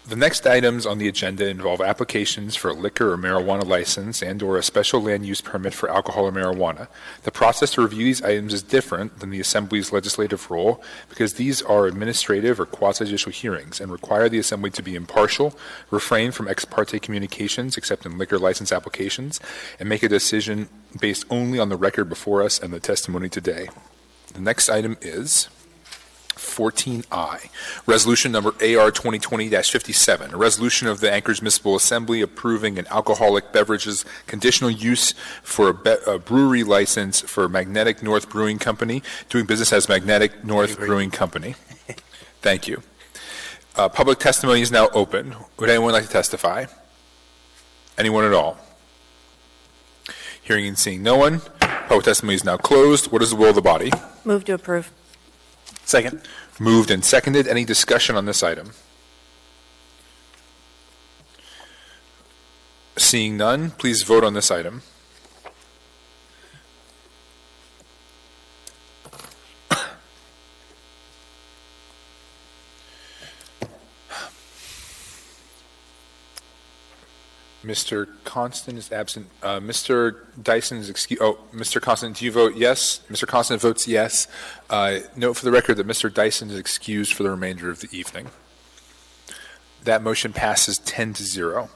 The next items on the agenda involve applications for a liquor or marijuana license and/or a special land use permit for alcohol or marijuana. The process to review these items is different than the Assembly's legislative role because these are administrative or quasi-judicial hearings and require the Assembly to be impartial, refrain from ex parte communications except in liquor license applications, and make a decision based only on the record before us and the testimony today. The next item is 14I, Resolution Number AR 2020-57, a resolution of the Anchorage Municipal Assembly approving an alcoholic beverages conditional use for a brewery license for Magnetic North Brewing Company, doing business as Magnetic North Brewing Company. Thank you. Public testimony is now open. Would anyone like to testify? Anyone at all? Hearing and seeing no one, public testimony is now closed. What is the will of the body? Move to approve. Second. Moved and seconded. Any discussion on this item? Seeing none, please vote on this item. Mr. Constant is absent. Mr. Dyson is excused. Oh, Mr. Constant, do you vote yes? Mr. Constant votes yes. Note for the record that Mr. Dyson is excused for the remainder of the evening. That motion passes 10-0.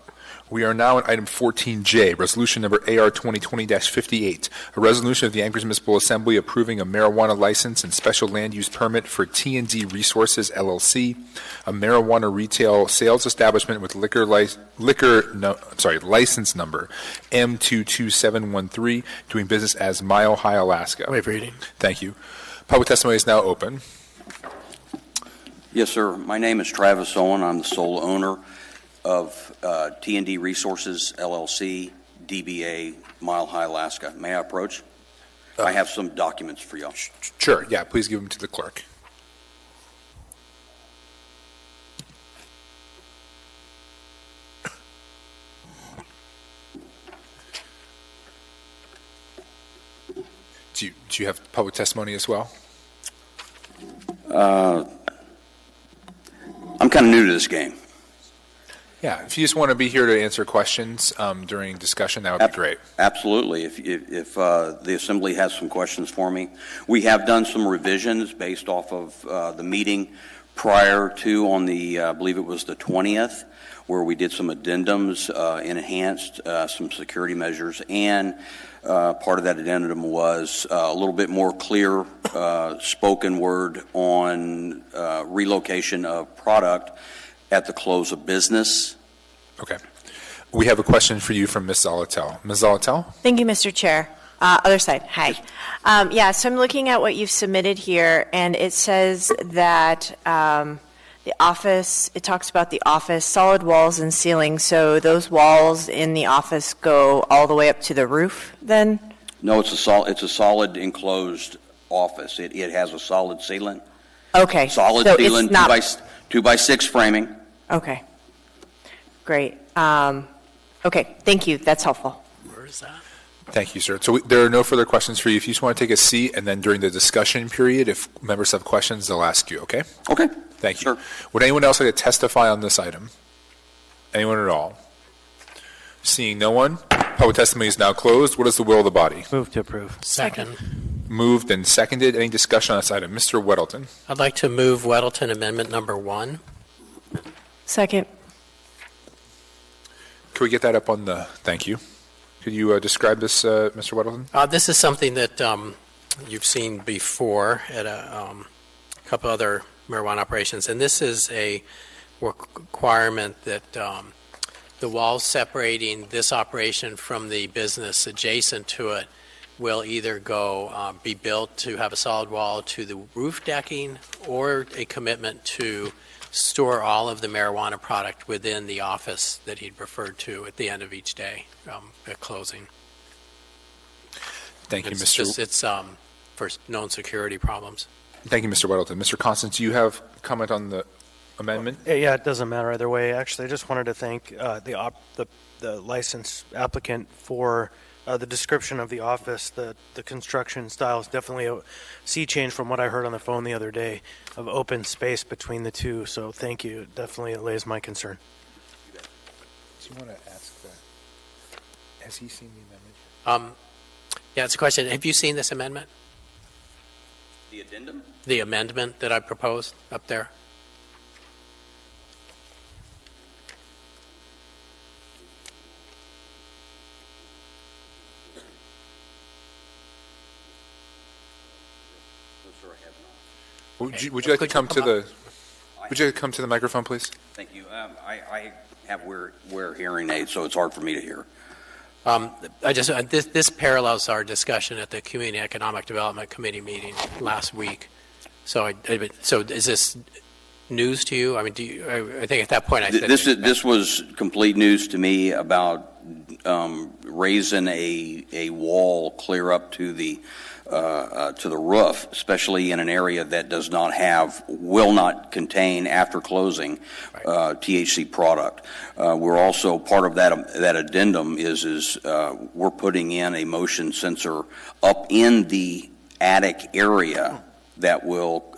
We are now at item 14J, resolution number AR 2020-58, a resolution of the Anchorage Municipal Assembly approving a marijuana license and special land use permit for T&D Resources LLC, a marijuana retail sales establishment with license number M22713, doing business as Mile High, Alaska. Waive reading. Thank you. Public testimony is now open. Yes, sir. My name is Travis Owen. I'm the sole owner of T&D Resources, LLC, DBA, Mile High, Alaska. May I approach? I have some documents for y'all. Sure, yeah, please give them to the clerk. Do you have public testimony as well? I'm kind of new to this game. Yeah, if you just want to be here to answer questions during discussion, that would be great. Absolutely. If the Assembly has some questions for me. We have done some revisions based off of the meeting prior to on the, I believe it was the 20th, where we did some addendums, enhanced some security measures, and part of that addendum was a little bit more clear spoken word on relocation of product at the close of business. Okay. We have a question for you from Ms. Zolotel. Ms. Zolotel? Thank you, Mr. Chair. Other side, hi. So I'm looking at what you've submitted here, and it says that the office, it talks about the office, solid walls and ceiling, so those walls in the office go all the way up to the roof then? No, it's a solid enclosed office. It has a solid ceiling. Okay. Solid so ceiling, it's not, 2x6 framing. Okay. Great. Okay, thank you. That's helpful. Where is that? Thank you, sir. So there are no further questions for you. If you just want to take a seat, and then during the discussion period, if members have questions, they'll ask you, okay? Okay. Thank you. Sure. Would anyone else like to testify on this item? Anyone at all? Seeing no one, public testimony is now closed. What is the will of the body? Move to approve. Second. Moved and seconded. Any discussion on this item? Mr. Weddleton. I'd like to move Weddleton Amendment Number 1. Second. Can we get that up on the, thank you. Could you describe this, Mr. Weddleton? This is something that you've seen before at a couple other marijuana operations, and this is a requirement that the walls separating this operation from the business adjacent to it will either be built to have a solid wall to the roof decking, or a commitment to store all of the marijuana product within the office that he'd referred to at the end of each day at closing. Thank you, Mr. It's for known security problems. Thank you, Mr. Weddleton. Mr. Constance, do you have comment on the amendment? Yeah, it doesn't matter either way. Actually, I just wanted to thank the license applicant for the description of the office. The construction style is definitely a sea change from what I heard on the phone the other day of open space between the two. So thank you. It definitely allays my concern. Do you want to ask that? Has he seen the amendment? Yeah, it's a question. Have you seen this amendment? The addendum? The amendment that I proposed up there? Would you like to come to the? Would you like to come to the microphone, please? Thank you. I have wear hearing aids, so it's hard for me to hear. This parallels our discussion at the Community Economic Development Committee meeting last week. So is this news to you? I mean, I think at that point I said this was complete news to me about raising a wall clear up to the roof, especially in an area that will not contain after closing THC product. We're also part of that addendum is we're putting in a motion sensor up in the attic area that will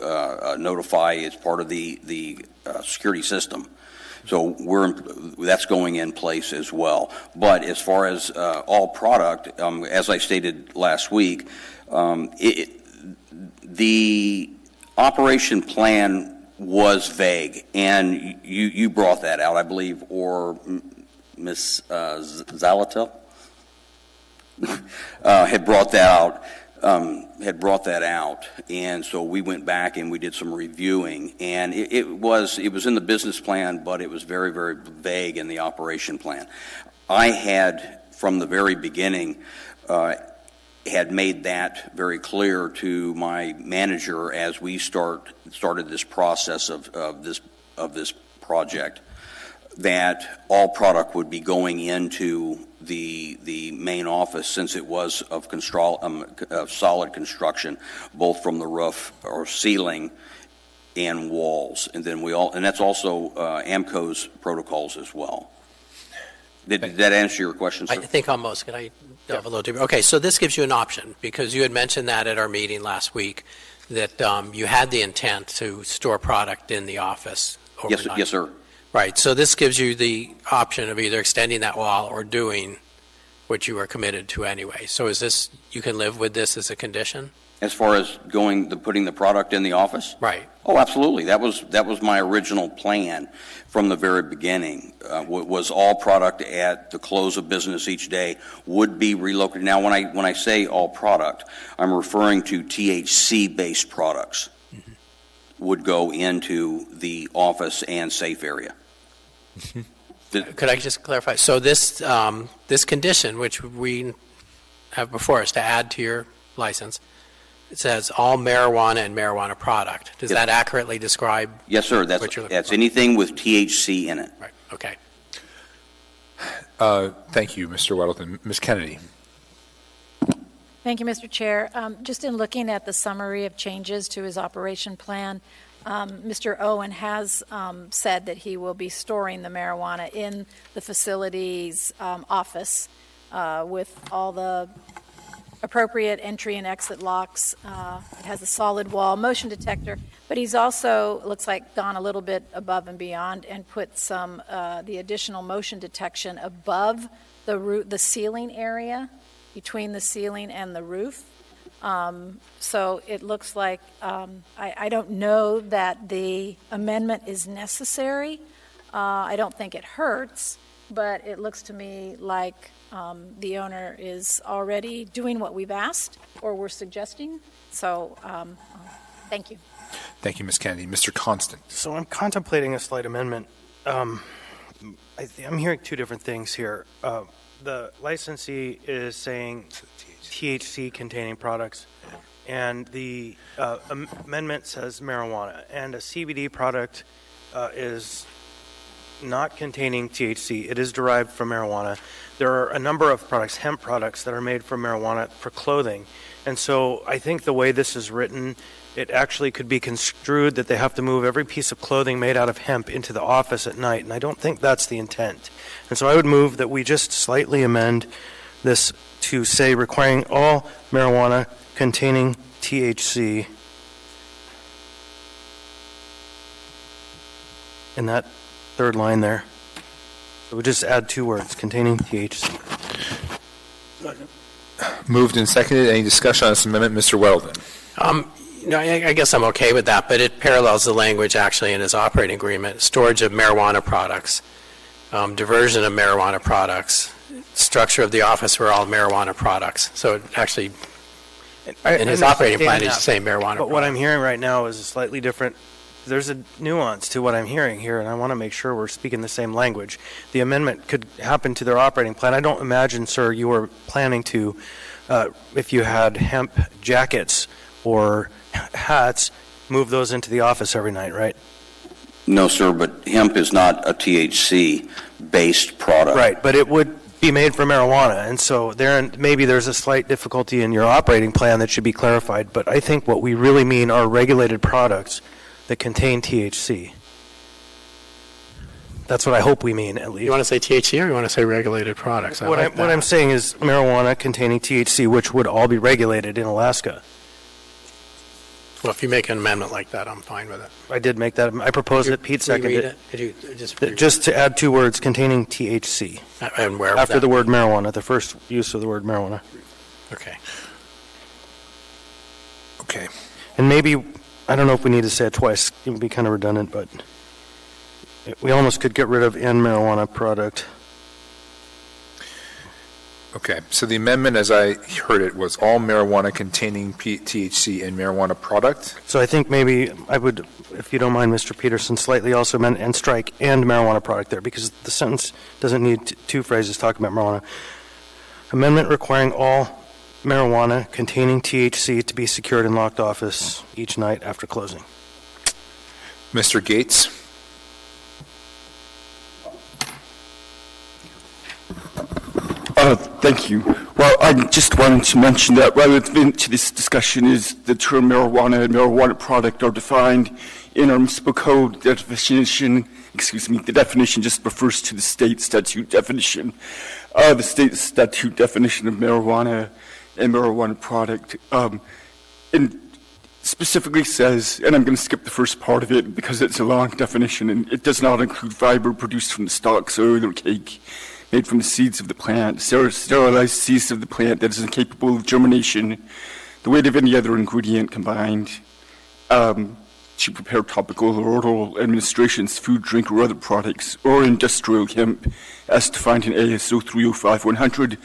notify as part of the security system. So that's going in place as well. But as far as all product, as I stated last week, the operation plan was vague, and you brought that out, I believe, or Ms. Zalatil had brought that out. And so we went back and we did some reviewing, and it was in the business plan, but it was very, very vague in the operation plan. I had, from the very beginning, had made that very clear to my manager as we started this process of this project, that all product would be going into the main office, since it was of solid construction, both from the roof or ceiling and walls, and that's also AMCO's protocols as well. Did that answer your question, sir? I think almost. Can I delve a little deeper? Okay, so this gives you an option, because you had mentioned that at our meeting last week, that you had the intent to store product in the office overnight. Yes, sir. Right, so this gives you the option of either extending that wall or doing what you were committed to anyway. So you can live with this as a condition? As far as putting the product in the office? Right. Oh, absolutely. That was my original plan from the very beginning. Was all product at the close of business each day would be relocated. Now, when I say all product, I'm referring to THC-based products would go into the office and safe area. Could I just clarify? So this condition, which we have before us to add to your license, it says all marijuana and marijuana product. Does that accurately describe? Yes, sir. what you're looking That's for? anything with THC in it. Right. Okay. Thank you, Mr. Weddleton. Ms. Kennedy. Thank you, Mr. Chair. Just in looking at the summary of changes to his operation plan, Mr. Owen has said that he will be storing the marijuana in the facility's office with all the appropriate entry and exit locks. It has a solid wall motion detector, but he's also, looks like, gone a little bit above and beyond and put some the additional motion detection above the ceiling area, between the ceiling and the roof. So it looks like, I don't know that the amendment is necessary. I don't think it hurts, but it looks to me like the owner is already doing what we've asked or we're suggesting. So thank you. Thank you, Ms. Kennedy. Mr. Constant. So I'm contemplating a slight amendment. I'm hearing two different things here. The licensee is saying THC-containing products, and the amendment says marijuana. And a CBD product is not containing THC. It is derived from marijuana. There are a number of products, hemp products, that are made from marijuana for clothing. And so I think the way this is written, it actually could be construed that they have to move every piece of clothing made out of hemp into the office at night, and I don't think that's the intent. And so I would move that we just slightly amend this to say requiring all marijuana containing THC in that third line there. So we just add two words, containing THC. Moved and seconded. Any discussion on this amendment? Mr. Weldon. No, I guess I'm okay with that, but it parallels the language actually in his operating agreement. Storage of marijuana products, diversion of marijuana products, structure of the office were all marijuana products. So it actually, in his operating plan, he's saying marijuana. But what I'm hearing right now is a slightly different. There's a nuance to what I'm hearing here, and I want to make sure we're speaking the same language. The amendment could happen to their operating plan. I don't imagine, sir, you were planning to, if you had hemp jackets or hats, move those into the office every night, right? No, sir, but hemp is not a THC-based product. Right, but it would be made from marijuana, and so maybe there's a slight difficulty in your operating plan that should be clarified, but I think what we really mean are regulated products that contain THC. That's what I hope we mean, at least. You want to say THC or you want to say regulated products? What I'm saying is marijuana containing THC, which would all be regulated in Alaska. Well, if you make an amendment like that, I'm fine with it. I did make that. I proposed it. Pete seconded it. Could you just Just to add two words, containing THC. And where? After the word marijuana, the first use of the word marijuana. Okay. Okay. And maybe, I don't know if we need to say it twice. It would be kind of redundant, but we almost could get rid of "and marijuana product." Okay, so the amendment, as I heard it, was all marijuana containing THC and marijuana product. So I think maybe I would, if you don't mind, Mr. Peterson, slightly also amend and strike "and marijuana product" there, because the sentence doesn't need two phrases talking about marijuana. Amendment requiring all marijuana containing THC to be secured in locked office each night after closing. Mr. Gates. Thank you. Well, I just wanted to mention that relevant to this discussion is the term marijuana and marijuana product are defined in our municipal code. The definition just refers to the state statute definition. The state statute definition of marijuana and marijuana product and specifically says, and I'm going to skip the first part of it because it's a long definition, and it does not include fiber produced from the stalks, oil, or cake made from the seeds of the plant, sterilized seeds of the plant that is incapable of germination, the weight of any other ingredient combined to prepare topical or oral administrations, food, drink, or other products, or industrial hemp, as defined in ASO 305-100.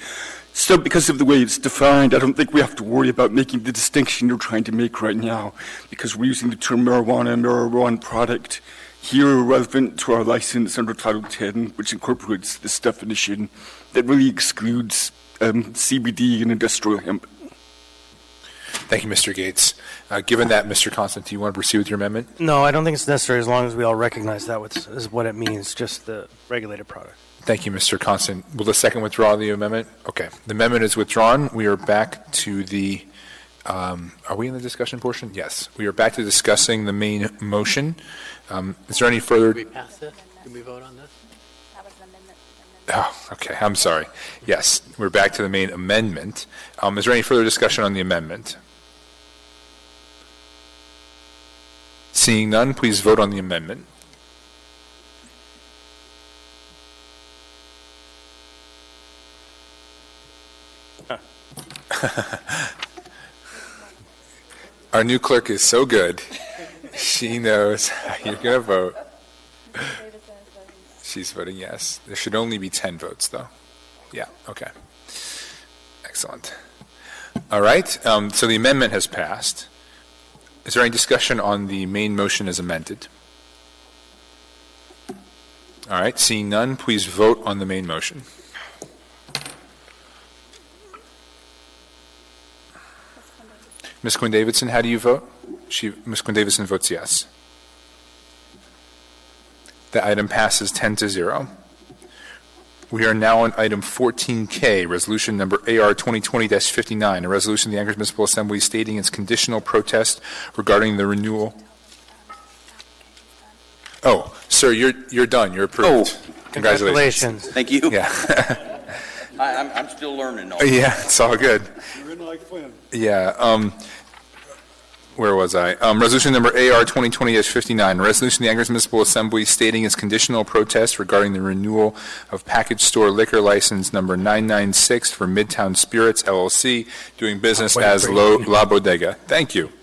So because of the way it's defined, I don't think we have to worry about making the distinction you're trying to make right now, because we're using the term marijuana and marijuana product here relevant to our license under Title 10, which incorporates this definition that really excludes CBD and industrial hemp. Thank you, Mr. Gates. Given that, Mr. Constant, do you want to proceed with your amendment? No, I don't think it's necessary as long as we all recognize that is what it means, just the regulated product. Thank you, Mr. Constant. Will the second withdraw the amendment? Okay. The amendment is withdrawn. We are back to the, are we in the discussion portion? Yes. We are back to discussing the main motion. Is there any further? Did we pass this? Did we vote on this? Oh, okay. I'm sorry. Yes. We're back to the main amendment. Is there any further discussion on the amendment? Seeing none, please vote on the amendment. Our new clerk is so good. She knows how you're going to vote. She's voting yes. There should only be 10 votes, though. Yeah, okay. Excellent. All right, so the amendment has passed. Is there any discussion on the main motion as amended? All right, seeing none, please vote on the main motion. Ms. Quinn-Davidson, how do you vote? Ms. Quinn-Davidson votes yes. The item passes 10-0. We are now on item 14K, resolution number AR 2020-59, a resolution of the Anchorage Municipal Assembly stating its conditional protest regarding the renewal. Oh, sir, you're done. You're approved. Oh, congratulations. Thank you. Yeah. I'm still learning. Yeah, it's all good. You're in like Flynn. Yeah. Where was I? Resolution number AR 2020-59, a resolution of the Anchorage Municipal Assembly stating its conditional protest regarding the renewal of package store liquor license number 996 for Midtown Spirits, LLC, doing business as La Bodega. Thank you.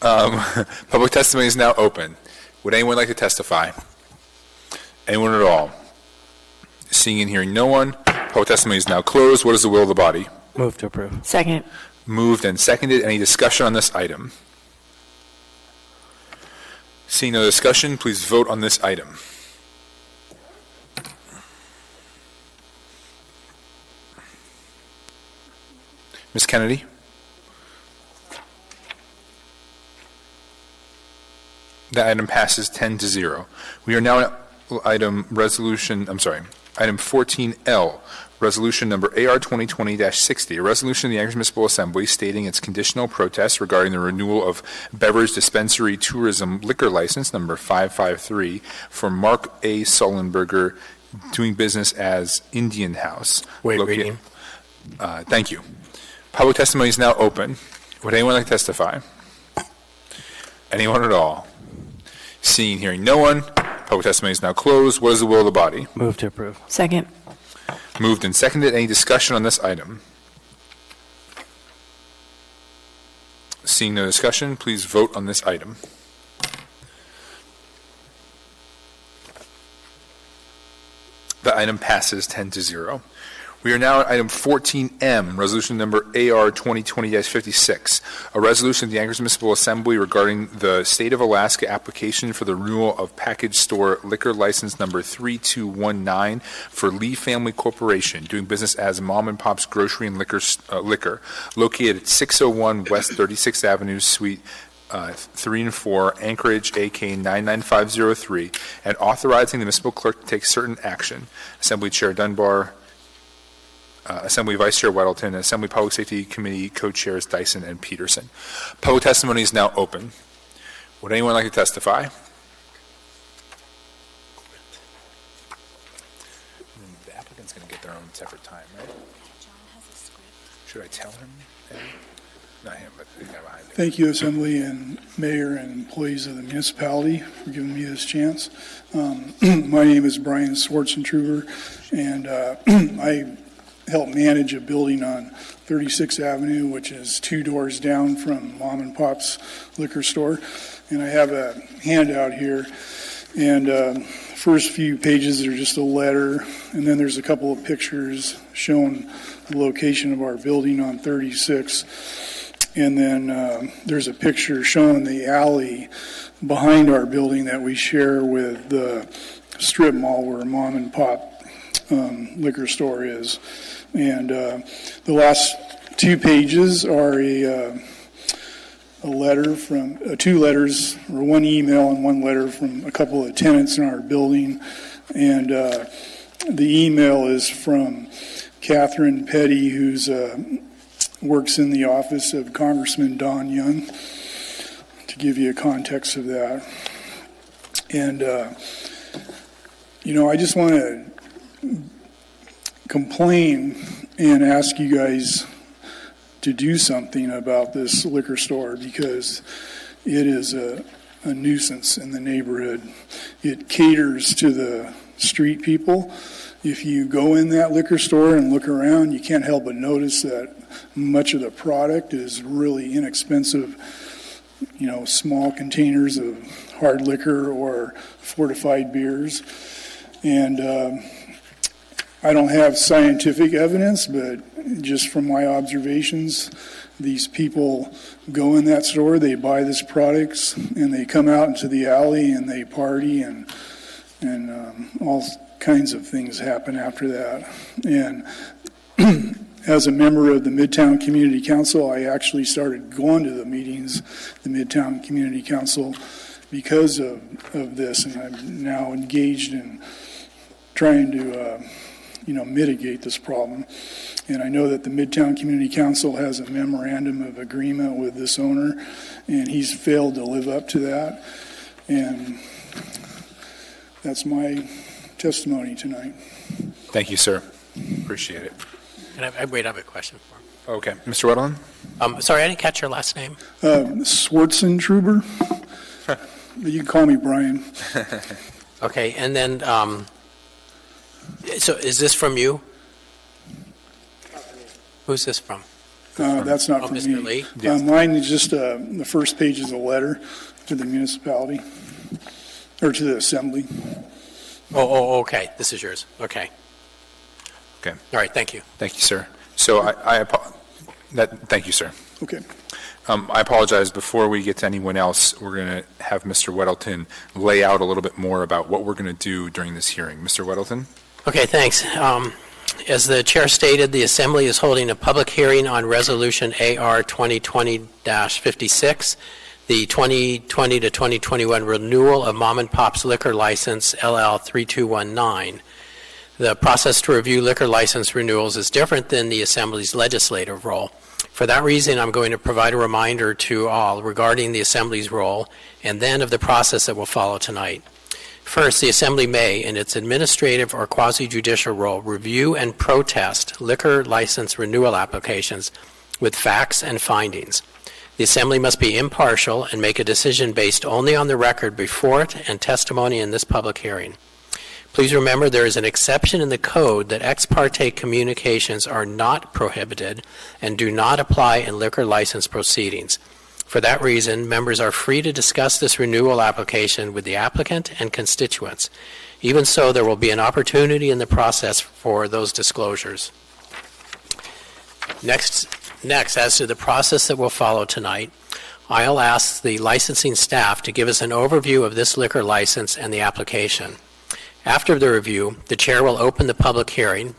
Public testimony is now open. Would anyone like to testify? Anyone at all? Seeing and hearing no one, public testimony is now closed. What is the will of the body? Move to approve. Second. Moved and seconded. Any discussion on this item? Seeing no discussion, please vote on this item. Ms. Kennedy? The item passes 10-0. We are now at item 14L, resolution number AR 2020-60, a resolution of the Anchorage Municipal Assembly stating its conditional protest regarding the renewal of beverage dispensary tourism liquor license number 553 for Mark A. Sullenberger, doing business as Indian House. Reading. Thank you. Public testimony is now open. Would anyone like to testify? Anyone at all? Seeing, hearing no one, public testimony is now closed. What is the will of the body? Move to approve. Second. Moved and seconded. Any discussion on this item? Seeing no discussion, please vote on this item. The item passes 10-0. We are now at item 14M, resolution number AR 2020-56, a resolution of the Anchorage Municipal Assembly regarding the State of Alaska application for the renewal of package store liquor license number 3219 for Lee Family Corporation, doing business as Mom and Pop's Grocery and Liquor, located at 601 West 36th Avenue, Suite 3 and 4, Anchorage, AK 99503, and authorizing the municipal clerk to take certain action. Assembly Chair Dunbar, Assembly Vice Chair Weddleton, and Assembly Public Safety Committee Co-Chairs Dyson and Peterson. Public testimony is now open. Would anyone like to testify? The applicant's going to get their own separate time, right? Should I tell him? Not him, but the guy behind him. Thank you, Assembly and Mayor and employees of the municipality for giving me this chance. My name is Brian Swartzentruber, and I help manage a building on 36th Avenue, which is 2 doors down from Mom and Pop's liquor store. And I have a handout here, and first few pages are just a letter, and then there's a couple of pictures showing the location of our building on 36. And then there's a picture showing the alley behind our building that we share with the strip mall where Mom and Pop liquor store is. And the last 2 pages are a a letter from, two letters, or one email and one letter from a couple of tenants in our building. And the email is from Catherine Petty, who's works in the office of Congressman Don Young, to give you a context of that. And, I just want to complain and ask you guys to do something about this liquor store, because it is a nuisance in the neighborhood. It caters to the street people. If you go in that liquor store and look around, you can't help but notice that much of the product is really inexpensive, small containers of hard liquor or fortified beers. And I don't have scientific evidence, but just from my observations, these people go in that store, they buy these products, and they come out into the alley and they party, and all kinds of things happen after that. And as a member of the Midtown Community Council, I actually started going to the meetings, the Midtown Community Council, because of this, and I'm now engaged in trying to mitigate this problem. And I know that the Midtown Community Council has a memorandum of agreement with this owner, and he's failed to live up to that. And that's my testimony tonight. Thank you, sir. Appreciate it. And I have a question for him. Okay. Mr. Wetterlin? Sorry, I didn't catch your last name. Swartzentruber. You can call me Brian. Okay, and then, so is this from you? Who's this from? That's not from Mr. me. Lee? Mine is just the first page is a letter to the municipality, or to the assembly. Oh, okay. This is yours. Okay. Okay. All right, thank you. Thank you, sir. So thank you, sir. Okay. I apologize. Before we get to anyone else, we're going to have Mr. Weddleton lay out a little bit more about what we're going to do during this hearing. Mr. Weddleton? Okay, thanks. As the chair stated, the Assembly is holding a public hearing on Resolution AR 2020-56, the 2020 to 2021 renewal of Mom and Pop's liquor license LL 3219. The process to review liquor license renewals is different than the Assembly's legislative role. For that reason, I'm going to provide a reminder to all regarding the Assembly's role and then of the process that will follow tonight. First, the Assembly may, in its administrative or quasi-judicial role, review and protest liquor license renewal applications with facts and findings. The Assembly must be impartial and make a decision based only on the record before it and testimony in this public hearing. Please remember there is an exception in the code that ex parte communications are not prohibited and do not apply in liquor license proceedings. For that reason, members are free to discuss this renewal application with the applicant and constituents. Even so, there will be an opportunity in the process for those disclosures. Next, as to the process that will follow tonight, I'll ask the licensing staff to give us an overview of this liquor license and the application. After the review, the chair will reopen the public hearing,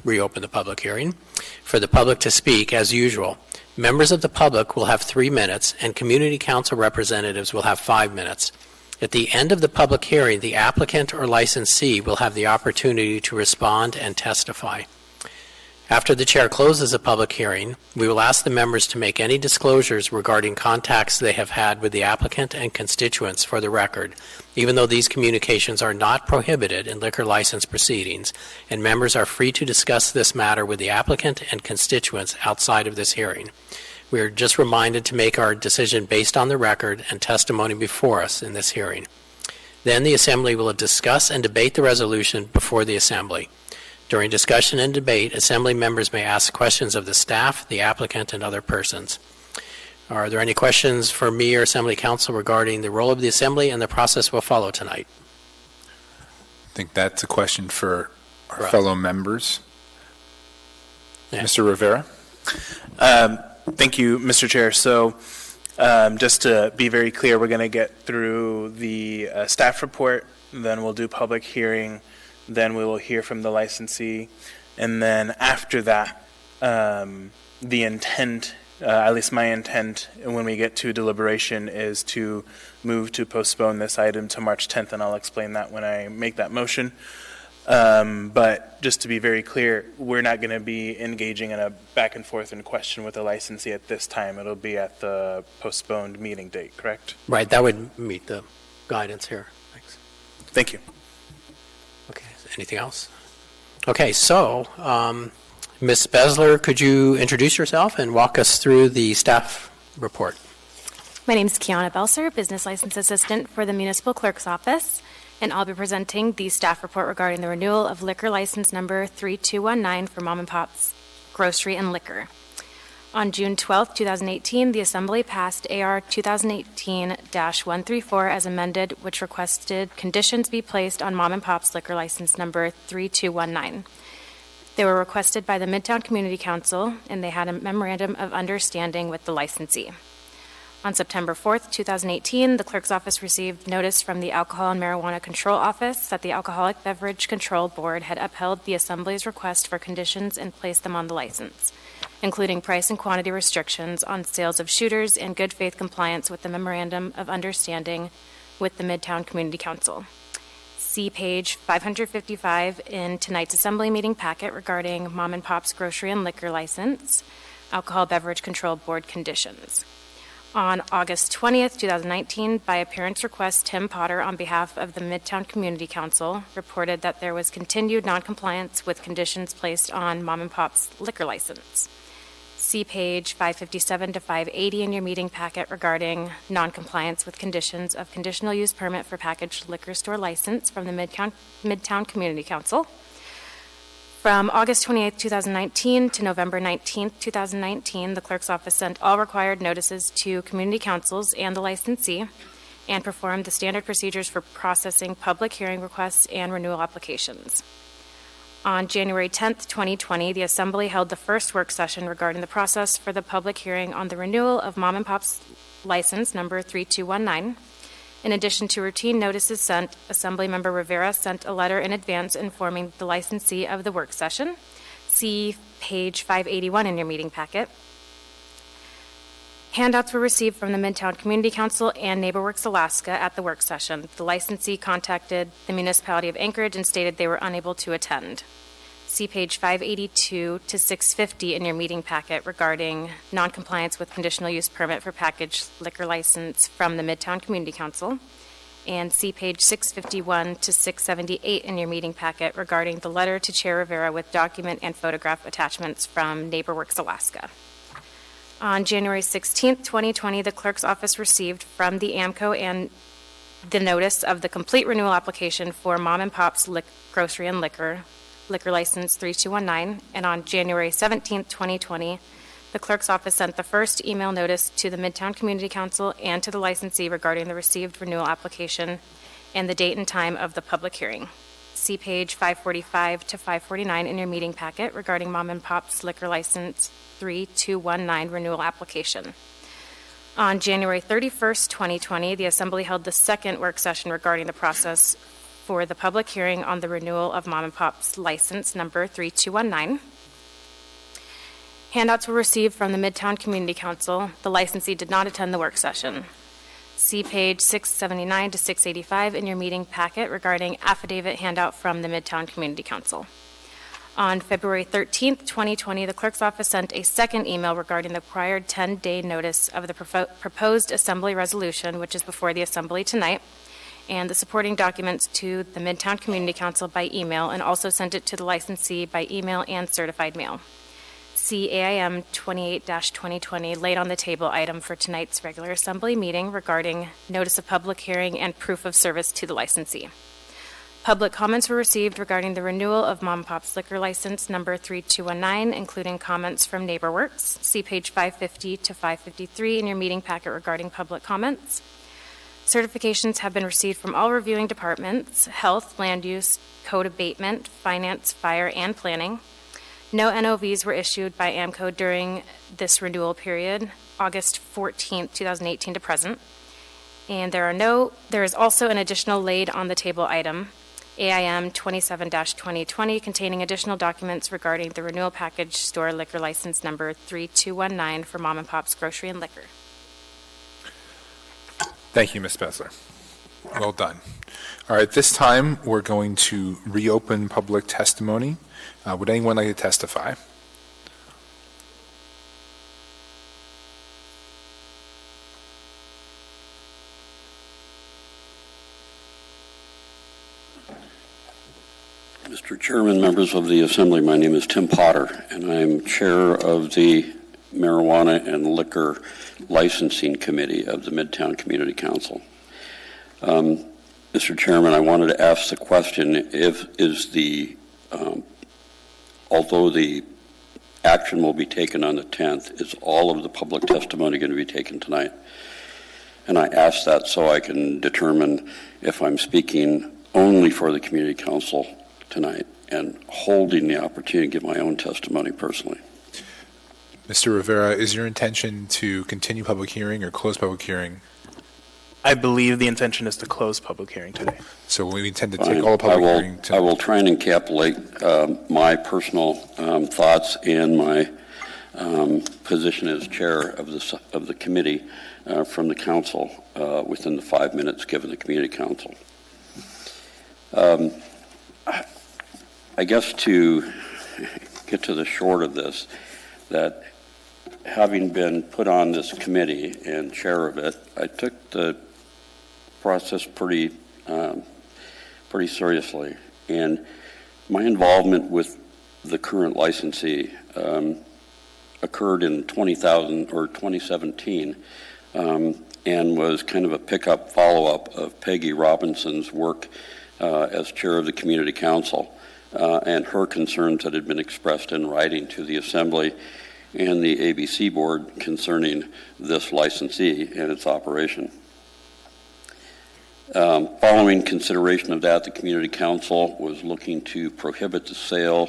for the public to speak as usual. Members of the public will have 3 minutes, and community council representatives will have 5 minutes. At the end of the public hearing, the applicant or licensee will have the opportunity to respond and testify. After the chair closes the public hearing, we will ask the members to make any disclosures regarding contacts they have had with the applicant and constituents for the record, even though these communications are not prohibited in liquor license proceedings, and members are free to discuss this matter with the applicant and constituents outside of this hearing. We are just reminded to make our decision based on the record and testimony before us in this hearing. Then the Assembly will discuss and debate the resolution before the Assembly. During discussion and debate, Assembly members may ask questions of the staff, the applicant, and other persons. Are there any questions for me or Assembly Council regarding the role of the Assembly and the process we'll follow tonight? I think that's a question for our fellow members. Yeah. Mr. Rivera? Thank you, Mr. Chair. So just to be very clear, we're going to get through the staff report, then we'll do public hearing, then we will hear from the licensee, and then after that, the intent at least my intent when we get to deliberation is to move to postpone this item to March 10th, and I'll explain that when I make that motion. But just to be very clear, we're not going to be engaging in a back and forth and question with the licensee at this time. It'll be at the postponed meeting date, correct? Right, that would meet the guidance here. Thanks. Thank you. Okay, anything else? Okay, so Ms. Besler, could you introduce yourself and walk us through the staff report? My name is Kiana Belser, Business License Assistant for the Municipal Clerk's Office, and I'll be presenting the staff report regarding the renewal of liquor license number 3219 for Mom and Pop's Grocery and Liquor. On June 12, 2018, the Assembly passed AR 2018-134 as amended, which requested conditions be placed on Mom and Pop's liquor license number 3219. They were requested by the Midtown Community Council, and they had a memorandum of understanding with the licensee. On September 4th, 2018, the Clerk's Office received notice from the Alcohol and Marijuana Control Office that the Alcoholic Beverage Control Board had upheld the Assembly's request for conditions and placed them on the license, including price and quantity restrictions on sales of shooters and good faith compliance with the Memorandum of Understanding with the Midtown Community Council. See page 555 in tonight's Assembly meeting packet regarding Mom and Pop's Grocery and Liquor License, Alcohol Beverage Control Board conditions. On August 20th, 2019, by appearance request, Tim Potter, on behalf of the Midtown Community Council, reported that there was continued noncompliance with conditions placed on Mom and Pop's liquor license. See page 557 to 580 in your meeting packet regarding noncompliance with conditions of conditional use permit for packaged liquor store license from the Midtown Community Council. From August 28, 2019 to November 19, 2019, the Clerk's Office sent all required notices to community councils and the licensee and performed the standard procedures for processing public hearing requests and renewal applications. On January 10, 2020, the Assembly held the first work session regarding the process for the public hearing on the renewal of Mom and Pop's license number 3219. In addition to routine notices sent, Assemblymember Rivera sent a letter in advance informing the licensee of the work session. See page 581 in your meeting packet. Handouts were received from the Midtown Community Council and NeighborWorks Alaska at the work session. The licensee contacted the municipality of Anchorage and stated they were unable to attend. See page 582 to 650 in your meeting packet regarding noncompliance with conditional use permit for packaged liquor license from the Midtown Community Council. And see page 651 to 678 in your meeting packet regarding the letter to Chair Rivera with document and photograph attachments from NeighborWorks Alaska. On January 16, 2020, the Clerk's Office received from the AMCO and the notice of the complete renewal application for Mom and Pop's Grocery and Liquor License 3219, and on January 17, 2020, the Clerk's Office sent the first email notice to the Midtown Community Council and to the licensee regarding the received renewal application and the date and time of the public hearing. See page 545 to 549 in your meeting packet regarding Mom and Pop's Liquor License 3219 renewal application. On January 31st, 2020, the Assembly held the second work session regarding the process for the public hearing on the renewal of Mom and Pop's license number 3219. Handouts were received from the Midtown Community Council. The licensee did not attend the work session. See page 679 to 685 in your meeting packet regarding affidavit handout from the Midtown Community Council. On February 13th, 2020, the Clerk's Office sent a second email regarding the required 10-day notice of the proposed Assembly resolution, which is before the Assembly tonight, and the supporting documents to the Midtown Community Council by email, and also sent it to the licensee by email and certified mail. See AIM 28-2020 laid on the table item for tonight's regular Assembly meeting regarding notice of public hearing and proof of service to the licensee. Public comments were received regarding the renewal of Mom and Pop's liquor license number 3219, including comments from NeighborWorks. See page 550 to 553 in your meeting packet regarding public comments. Certifications have been received from all reviewing departments: health, land use, code abatement, finance, fire, and planning. No NOVs were issued by AMCO during this renewal period, August 14, 2018 to present. And there is also an additional laid on the table item. AIM 27-2020, containing additional documents regarding the renewal package store liquor license number 3219 for Mom and Pop's Grocery and Liquor. Thank you, Ms. Besler. Well done. All right, this time we're going to reopen public testimony. Would anyone like to testify? Mr. Chairman, members of the Assembly, my name is Tim Potter, and I'm chair of the Marijuana and Liquor Licensing Committee of the Midtown Community Council. Mr. Chairman, I wanted to ask the question, although the action will be taken on the 10th, is all of the public testimony going to be taken tonight? And I ask that so I can determine if I'm speaking only for the Community Council tonight and holding the opportunity to give my own testimony personally. Mr. Rivera, is your intention to continue public hearing or close public hearing? I believe the intention is to close public hearing today. So we intend to take all the public hearing tonight. I will try and encapsulate my personal thoughts and my position as chair of the committee from the council within the 5 minutes given the Community Council. I guess to get to the short of this, that having been put on this committee and chair of it, I took the process pretty seriously. And my involvement with the current licensee occurred in 2017 and was kind of a pickup follow-up of Peggy Robinson's work as chair of the Community Council. And her concerns that had been expressed in writing to the Assembly and the ABC Board concerning this licensee and its operation. Following consideration of that, the Community Council was looking to prohibit the sale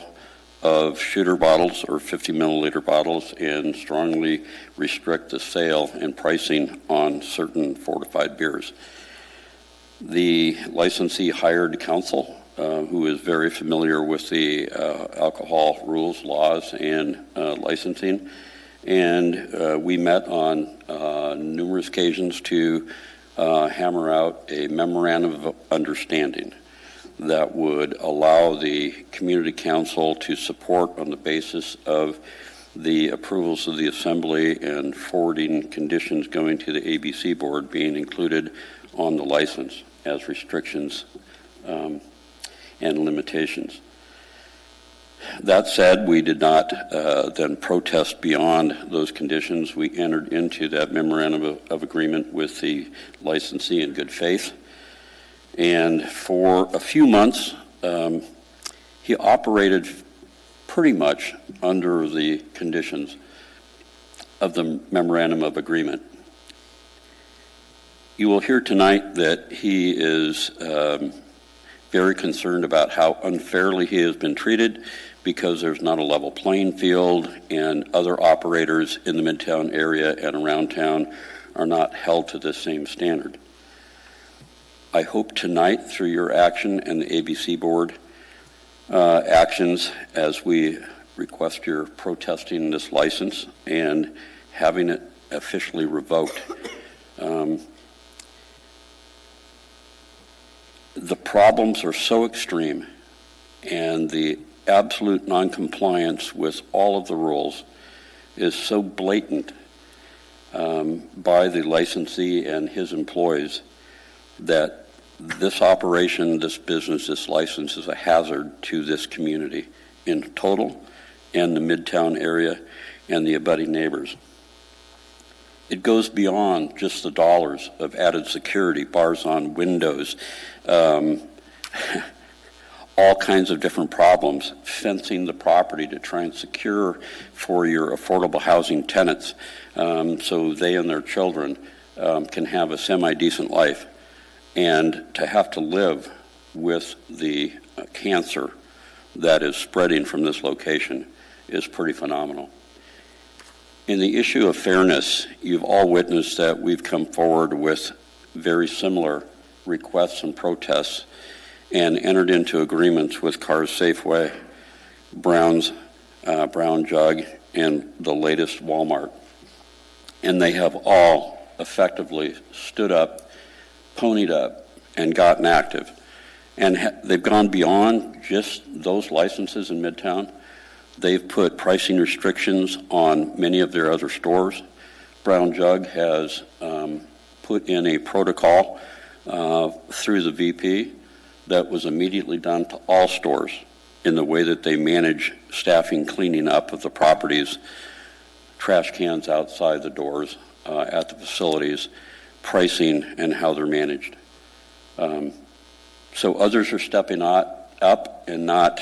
of shooter bottles or 50 milliliter bottles and strongly restrict the sale and pricing on certain fortified beers. The licensee hired counsel who is very familiar with the alcohol rules, laws, and licensing. And we met on numerous occasions to hammer out a memorandum of understanding that would allow the Community Council to support on the basis of the approvals of the Assembly and forwarding conditions going to the ABC Board being included on the license as restrictions and limitations. That said, we did not then protest beyond those conditions. We entered into that memorandum of agreement with the licensee in good faith. And for a few months, he operated pretty much under the conditions of the memorandum of agreement. You will hear tonight that he is very concerned about how unfairly he has been treated because there's not a level playing field and other operators in the Midtown area and around town are not held to the same standard. I hope tonight through your action and the ABC Board actions as we request your protesting this license and having it officially revoked. The problems are so extreme and the absolute noncompliance with all of the rules is so blatant by the licensee and his employees that this operation, this business, this license is a hazard to this community in total and the Midtown area and the abutting neighbors. It goes beyond just the dollars of added security, bars on windows, all kinds of different problems, fencing the property to try and secure for your affordable housing tenants so they and their children can have a semi-decent life. And to have to live with the cancer that is spreading from this location is pretty phenomenal. In the issue of fairness, you've all witnessed that we've come forward with very similar requests and protests, and entered into agreements with Cars Safeway, Brown Jug, and the latest Walmart. And they have all effectively stood up, ponied up, and gotten active. And they've gone beyond just those licenses in Midtown. They've put pricing restrictions on many of their other stores. Brown Jug has put in a protocol through the VP that was immediately done to all stores in the way that they manage staffing, cleaning up of the properties, trash cans outside the doors at the facilities, pricing, and how they're managed. So others are stepping up and not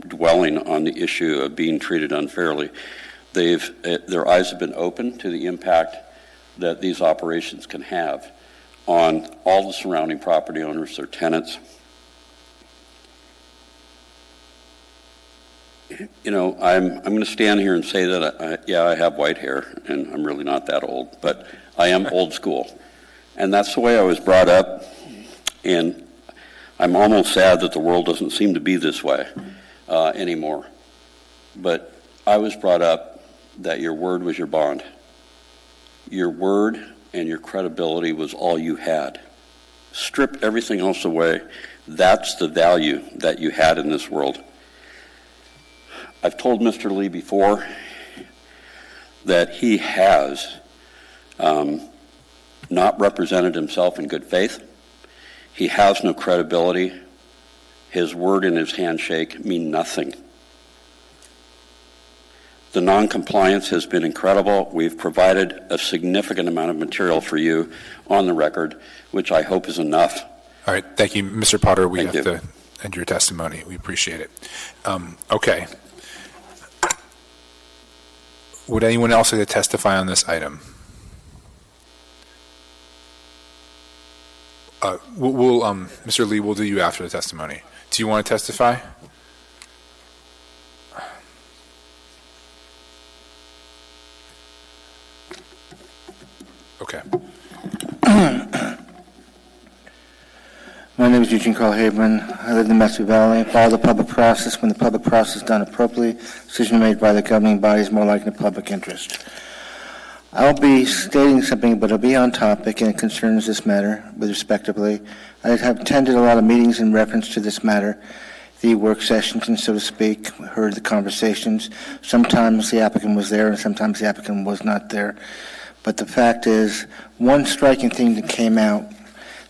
dwelling on the issue of being treated unfairly. Their eyes have been open to the impact that these operations can have on all the surrounding property owners, their tenants. You know, I'm going to stand here and say that, I have white hair, and I'm really not that old, but I am old school. And that's the way I was brought up, and I'm almost sad that the world doesn't seem to be this way anymore. But I was brought up that your word was your bond. Your word and your credibility was all you had. Strip everything else away. That's the value that you had in this world. I've told Mr. Lee before that he has not represented himself in good faith. He has no credibility. His word and his handshake mean nothing. The non-compliance has been incredible. We've provided a significant amount of material for you on the record, which I hope is enough. All right, thank you, Mr. Potter. We have to end your testimony. We appreciate it. Okay. Would anyone else like to testify on this item? Mr. Lee, we'll do you after the testimony. Do you want to testify? Okay. My name is Eugene Carl Haberman. I live in the Metro Valley. Follow the public process. When the public process is done appropriately, decision made by the governing body is more likely in the public interest. I'll be stating something, but it'll be on topic and it concerns this matter with respectively. I have attended a lot of meetings in reference to this matter, the work sessions, and so to speak, heard the conversations. Sometimes the applicant was there and sometimes the applicant was not there. But the fact is, one striking thing that came out.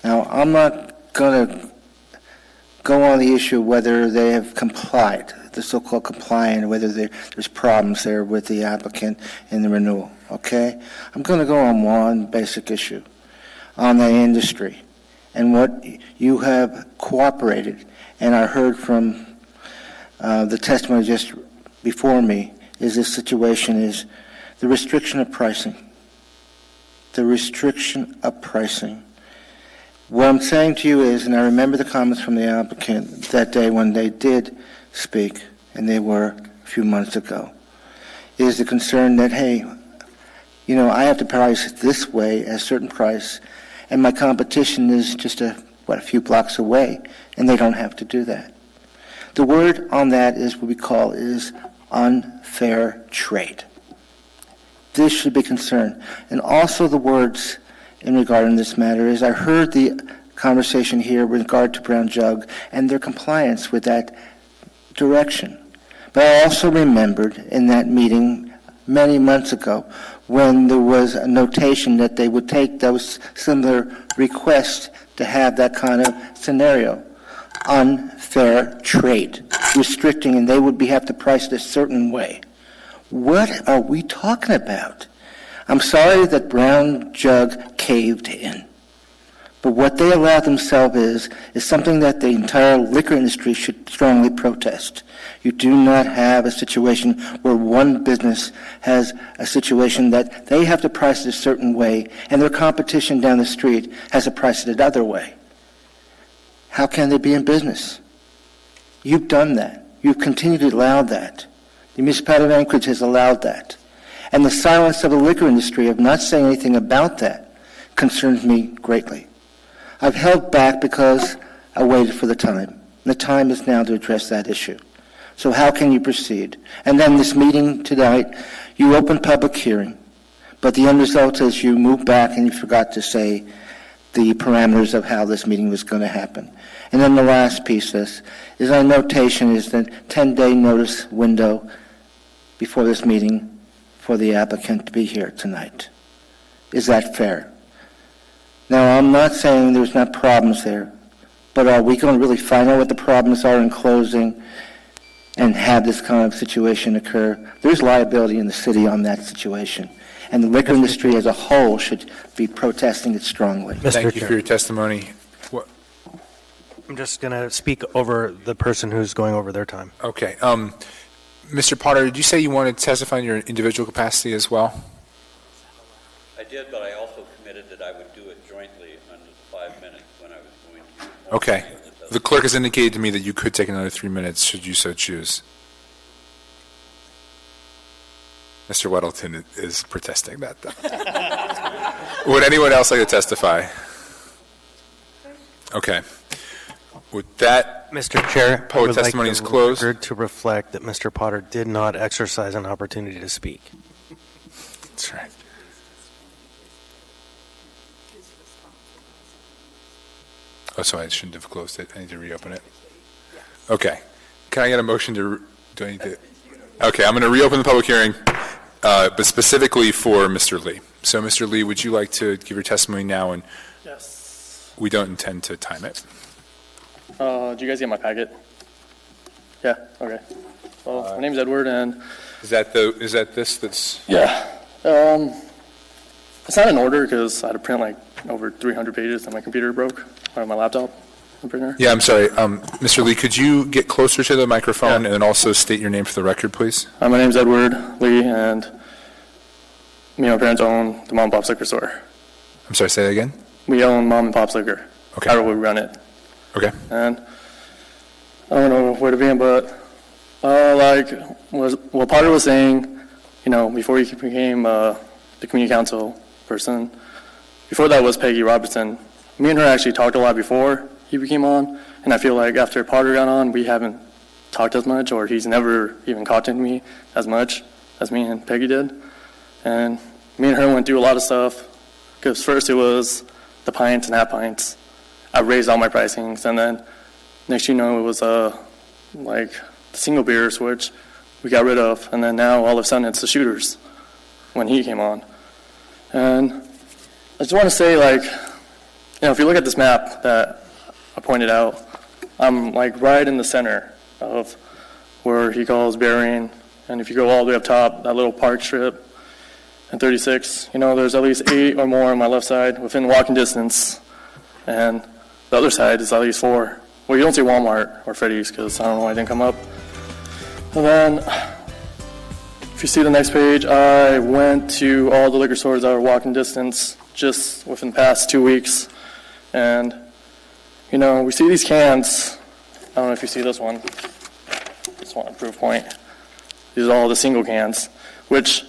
Now, I'm not going to go on the issue of whether they have complied, the so-called compliant, or whether there's problems there with the applicant in the renewal, okay? I'm going to go on one basic issue, on the industry, and what you have cooperated, and I heard from the testimony just before me, is this situation is the restriction of pricing. The restriction of pricing. What I'm saying to you is, and I remember the comments from the applicant that day when they did speak, and they were a few months ago, is the concern that, hey, you know, I have to price it this way at a certain price, and my competition is just a few blocks away, and they don't have to do that. The word on that is what we call is unfair trade. This should be concerned. And also the words in regard to this matter is I heard the conversation here with regard to Brown Jug and their compliance with that direction. But I also remembered in that meeting many months ago when there was a notation that they would take those similar requests to have that kind of scenario. Unfair trade, restricting, and they would have to price it a certain way. What are we talking about? I'm sorry that Brown Jug caved in. But what they allow themselves is something that the entire liquor industry should strongly protest. You do not have a situation where one business has a situation that they have to price it a certain way and their competition down the street has to price it another way. How can they be in business? You've done that. You've continued to allow that. The municipality of Anchorage has allowed that. And the silence of the liquor industry of not saying anything about that concerns me greatly. I've held back because I waited for the time. The time is now to address that issue. So how can you proceed? And then this meeting tonight, you open public hearing, but the end result is you move back and you forgot to say the parameters of how this meeting was going to happen. And then the last piece is our notation is the 10-day notice window before this meeting for the applicant to be here tonight. Is that fair? Now, I'm not saying there's not problems there, but are we going to really find out what the problems are in closing and have this kind of situation occur? There's liability in the city on that situation, and the liquor industry as a whole should be protesting it strongly. Thank you for your testimony. I'm just going to speak over the person who's going over their time. Okay. Mr. Potter, did you say you wanted to testify in your individual capacity as well? I did, but I also committed that I would do it jointly under the 5 minutes when I was going to. Okay. The clerk has indicated to me that you could take another 3 minutes should you so choose. Mr. Weddleton is protesting that, though. Would anyone else like to testify? Okay. With that, Mr. Chair, I public would like testimony is the closed. record to reflect that Mr. Potter did not exercise an opportunity to speak. That's right. Oh, so I shouldn't have closed it. I need to reopen it. Okay. Can I get a motion to, do I need to? Okay, I'm going to reopen the public hearing, but specifically for Mr. Lee. So, Mr. Lee, would you like to give your testimony now? And yes. We don't intend to time it. Do you guys get my packet? Yeah, okay. Well, my name's Edward, and... Is that this that's... Yeah. It's not in order because I had to print like over 300 pages and my computer broke, or my laptop, the printer. Yeah, I'm sorry. Mr. Lee, could you get closer to the microphone and then also state your name for the record, please? My name's Edward Lee, and me and my parents own the Mom and Pop's liquor store. I'm sorry, say that again? We own Mom and Pop's liquor. Okay. How do we run it? Okay. And I don't know where to begin, but what Potter was saying, before he became the community council person, before that was Peggy Robertson. Me and her actually talked a lot before he became on, and I feel like after Potter got on, we haven't talked as much, or he's never even contacted me as much as me and Peggy did. And me and her went through a lot of stuff, because first it was the pints and half pints. I raised all my pricings, and then next it was like the single beers, which we got rid of, and then now all of a sudden it's the shooters when he came on. And I just want to say, if you look at this map that I pointed out, I'm right in the center of where he calls Berrien, and if you go all the way up top, that little park strip, and 36, there's at least 8 or more on my left side within walking distance, and the other side is at least 4. Well, you don't see Walmart or Freddy's because I don't know why it didn't come up. And then, if you see the next page, I went to all the liquor stores that were walking distance just within the past 2 weeks. And, we see these cans. I don't know if you see this one. This one, proof point. These are all the single cans, which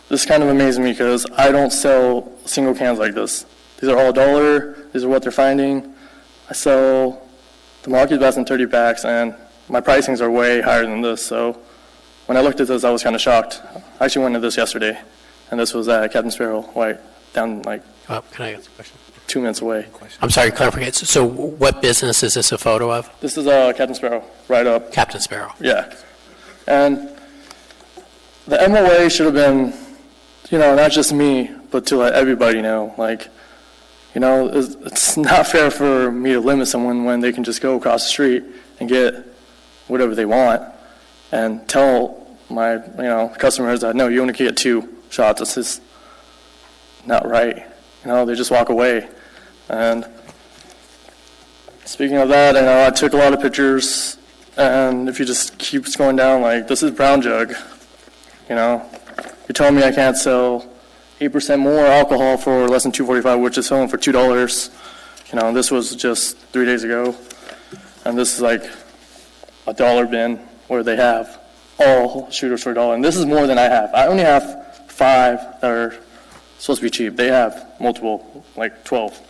this kind of amazes me because I don't sell single cans like this. These are all $1. These are what they're finding. I sell the market best in 30 packs, and my pricings are way higher than this. So when I looked at this, I was kind of shocked. I actually went to this yesterday, and this was at Captain Sparrow, down can I ask a question? 2 minutes away. I'm sorry, clarification. So what business is this a photo of? This is Captain Sparrow, right up. Captain Sparrow. Yeah. And the MOA should have been, not just me, but to let everybody know, it's not fair for me to limit someone when they can just go across the street and get whatever they want and tell my, customers that, no, you only get 2 shots. This is not right. They just walk away. And speaking of that, I took a lot of pictures, and if you just keep going down, this is Brown Jug. You're telling me I can't sell 8% more alcohol for less than $2.45, which is selling for $2. This was just 3 days ago, and this is a $1 bin where they have all shooters for $1, and this is more than I have. I only have 5 that are supposed to be cheap. They have multiple, 12.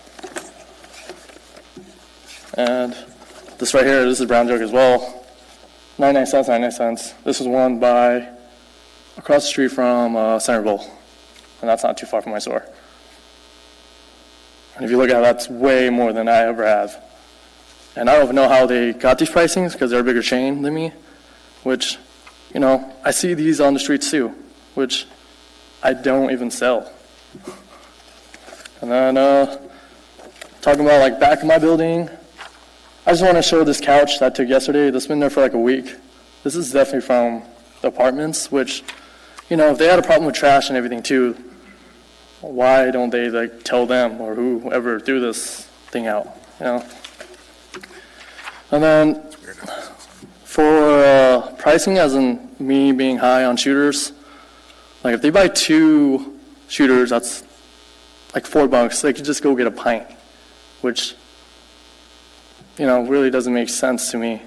And this right here, this is brown jug as well. 99 cents, 99 cents. This was one by across the street from Centerville, and that's not too far from my store. And if you look at it, that's way more than I ever have. And I don't even know how they got these pricings because they're a bigger chain than me, which, you know, I see these on the streets too, which I don't even sell. And then talking about like back of my building, I just want to show this couch that I took yesterday. That's been there for like a week. This is definitely from the apartments, which, you know, if they had a problem with trash and everything too, why don't they like tell them or whoever threw this thing out, you know? And then for pricing, as in me being high on shooters, like if they buy 2 shooters, that's like $4. They could just go get a pint, which, you know, really doesn't make sense to me.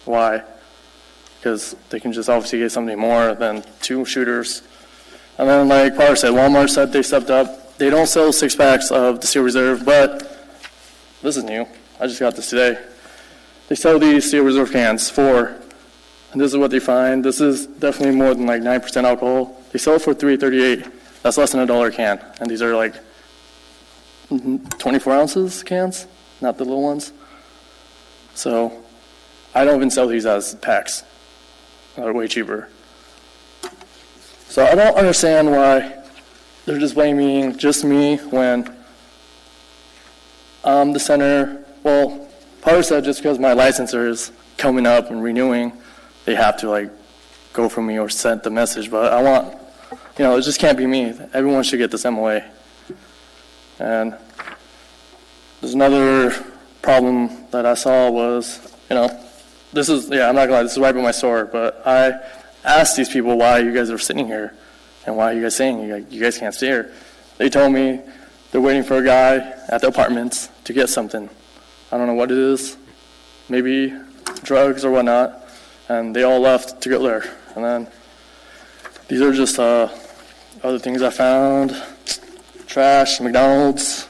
Why? Because they can just obviously get something more than 2 shooters. And then, like Potter said, Walmart said they stepped up. They don't sell 6-packs of the Steel Reserve, but this is new. I just got this today. They sell these Steel Reserve cans for, and this is what they find. This is definitely more than like 9% alcohol. They sell it for $3.38. That's less than $1 a can. And these are like 24 ounces cans, not the little ones. So I don't even sell these as packs. They're way cheaper. So I don't understand why they're just blaming just me when I'm the center. Well, Potter said just because my licensor is coming up and renewing, they have to like go for me or send the message. But I want, you know, it just can't be me. Everyone should get this MOA. And there's another problem that I saw was, you know, this is, yeah, I'm not gonna lie, this is right by my store, but I asked these people why you guys are sitting here and why are you guys saying you guys can't stay here. They told me they're waiting for a guy at the apartments to get something. I don't know what it is, maybe drugs or whatnot, and they all left to go there. And then these are just other things I found. Trash, McDonald's,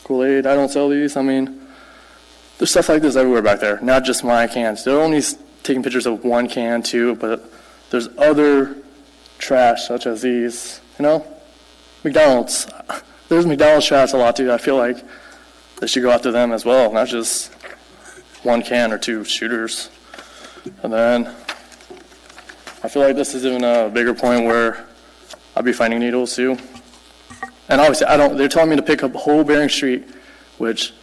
Kool-Aid. I don't sell these. I mean, there's stuff like this everywhere back there, not just my cans. They're only taking pictures of one can too, but there's other trash such as these, you know? McDonald's. There's McDonald's trash a lot too. I feel like they should go after them as well, not just one can or 2 shooters. And then I feel like this is even a bigger point where I'll be finding needles too. And obviously, they're telling me to pick up whole Bering Street, which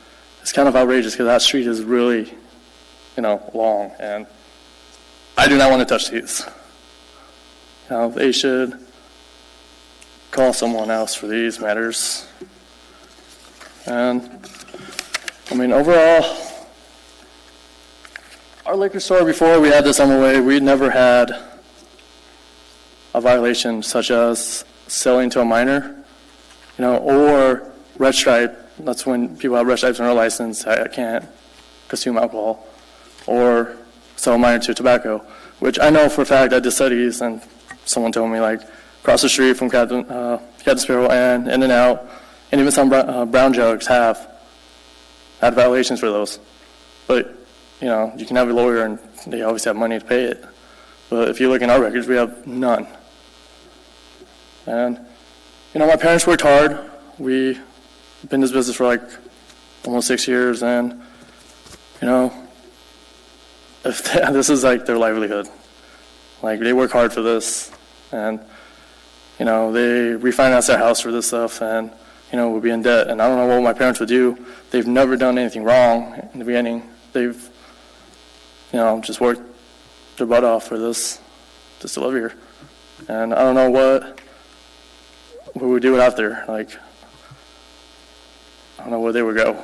is kind of outrageous because that street is really, you know, long. And I do not want to touch these. You know, they should call someone else for these matters. And, I mean, overall, our liquor store, before we had this MOA, we never had a violation such as selling to a minor, you know, or red stripe. That's when people have red stripes on their license. I can't consume alcohol or sell a minor to tobacco, which I know for a fact. I did studies, and someone told me, like, across the street from Captain Sparrow and In-N-Out, and even some brown jugs have had violations for those. But, you know, you can have a lawyer, and they obviously have money to pay it. But if you look in our records, we have none. And, you know, my parents worked hard. We've been in this business for like almost 6 years, and, you know, this is like their livelihood. Like, they work hard for this, and, you know, they refinance their house for this stuff, and, you know, we'll be in debt. And I don't know what my parents would do. They've never done anything wrong in the beginning. They've, you know, just worked their butt off for this, just to live here. And I don't know what we would do after. Like, I don't know where they would go.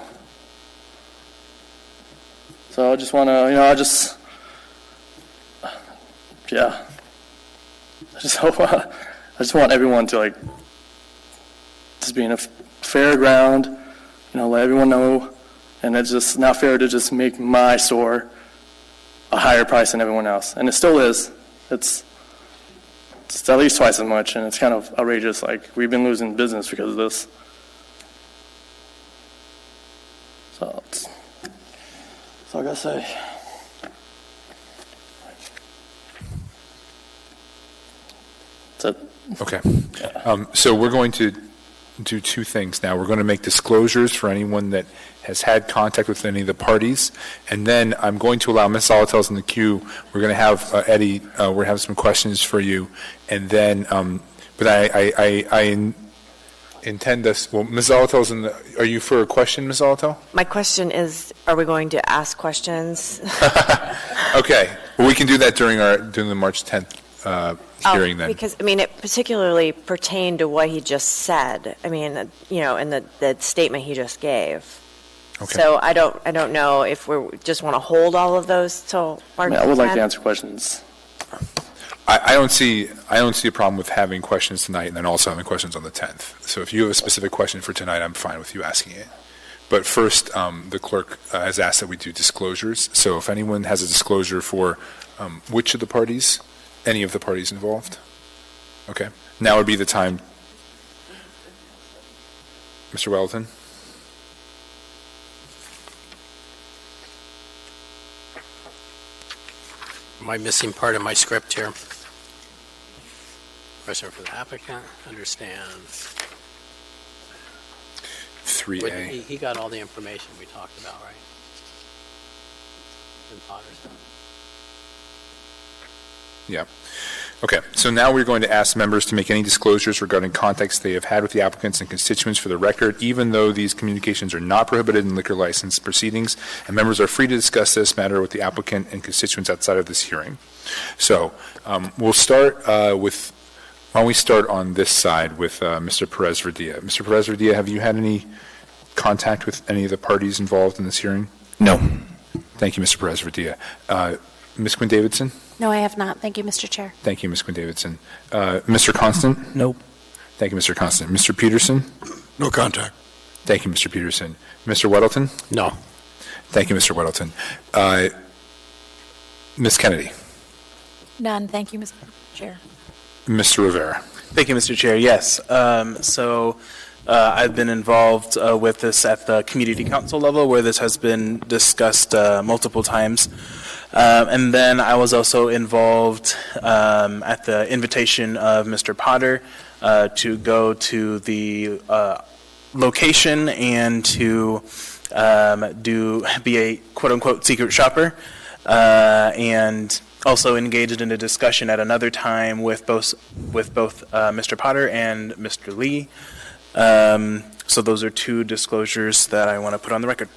So I just want to, you know, I just hope, I just want everyone to, like, just be in a fair ground, you know, let everyone know. And it's just not fair to just make my store a higher price than everyone else. And it still is. It's at least twice as much, and it's kind of outrageous. Like, we've been losing business because of this. That's all I gotta say. That's it. Okay. So we're going to do two things now. We're going to make disclosures for anyone that has had contact with any of the parties, and then I'm going to allow Ms. Zolotel's in the queue. We're going to have Eddie. We're going to have some questions for you, and then. But I intend this. Well, Ms. Zolotel's in the. Are you for a question, Ms. Zolotel? My question is, are we going to ask questions? Okay. Well, we can do that during the March 10th hearing then. Because, I mean, it particularly pertained to what he just said. I mean, you know, in the statement he just gave. Okay. So I don't know if we just want to hold all of those till March 10th. I would like to answer questions. I don't see a problem with having questions tonight and then also having questions on the 10th. So if you have a specific question for tonight, I'm fine with you asking it. But first, the clerk has asked that we do disclosures. So if anyone has a disclosure for which of the parties, any of the parties involved? Okay. Now would be the time. Mr. Weldon? Am I missing part of my script here? Question for the applicant, understands. 3A. But he got all the information we talked about, right? In Potter's. Yeah. Okay. So now we're going to ask members to make any disclosures regarding contacts they have had with the applicants and constituents for the record, even though these communications are not prohibited in liquor license proceedings, and members are free to discuss this matter with the applicant and constituents outside of this hearing. So we'll start with, why don't we start on this side with Mr. Perez-Verdia. Mr. Perez-Verdia, have you had any contact with any of the parties involved in this hearing? No. Thank you, Mr. Perez-Verdia. Ms. Quinn-Davidson? No, I have not. Thank you, Mr. Chair. Thank you, Ms. Quinn-Davidson. Mr. Constant? Nope. Thank you, Mr. Constant. Mr. Peterson? No contact. Thank you, Mr. Peterson. Mr. Weddleton? No. Thank you, Mr. Weddleton. Ms. Kennedy? None. Thank you, Mr. Chair. Mr. Rivera? Thank you, Mr. Chair. Yes. I've been involved with this at the community council level where this has been discussed multiple times. And then I was also involved at the invitation of Mr. Potter to go to the location and to be a quote-unquote secret shopper, and also engaged in a discussion at another time with both Mr. Potter and Mr. Lee. So those are two disclosures that I want to put on the record.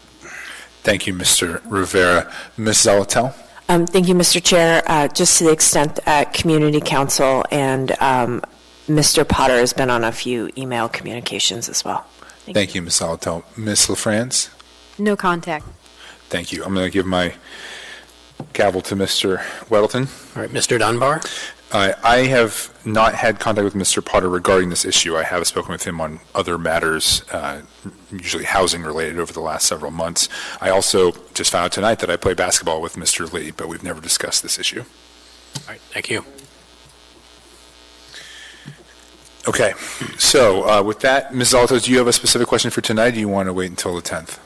Thank you, Mr. Rivera. Ms. Zolotel? Thank you, Mr. Chair. Just to the extent at Community Council, and Mr. Potter has been on a few email communications as well. Thank you, Ms. Zolotel. Ms. LaFrance? No contact. Thank you. I'm going to give my gavel to Mr. Weddleton. All right, Mr. Dunbar? I have not had contact with Mr. Potter regarding this issue. I have spoken with him on other matters, usually housing related, over the last several months. I also just found out tonight that I play basketball with Mr. Lee, but we've never discussed this issue. All right, thank you. Okay, so with that, Ms. Zolotel, do you have a specific question for tonight, or do you want to wait until the 10th?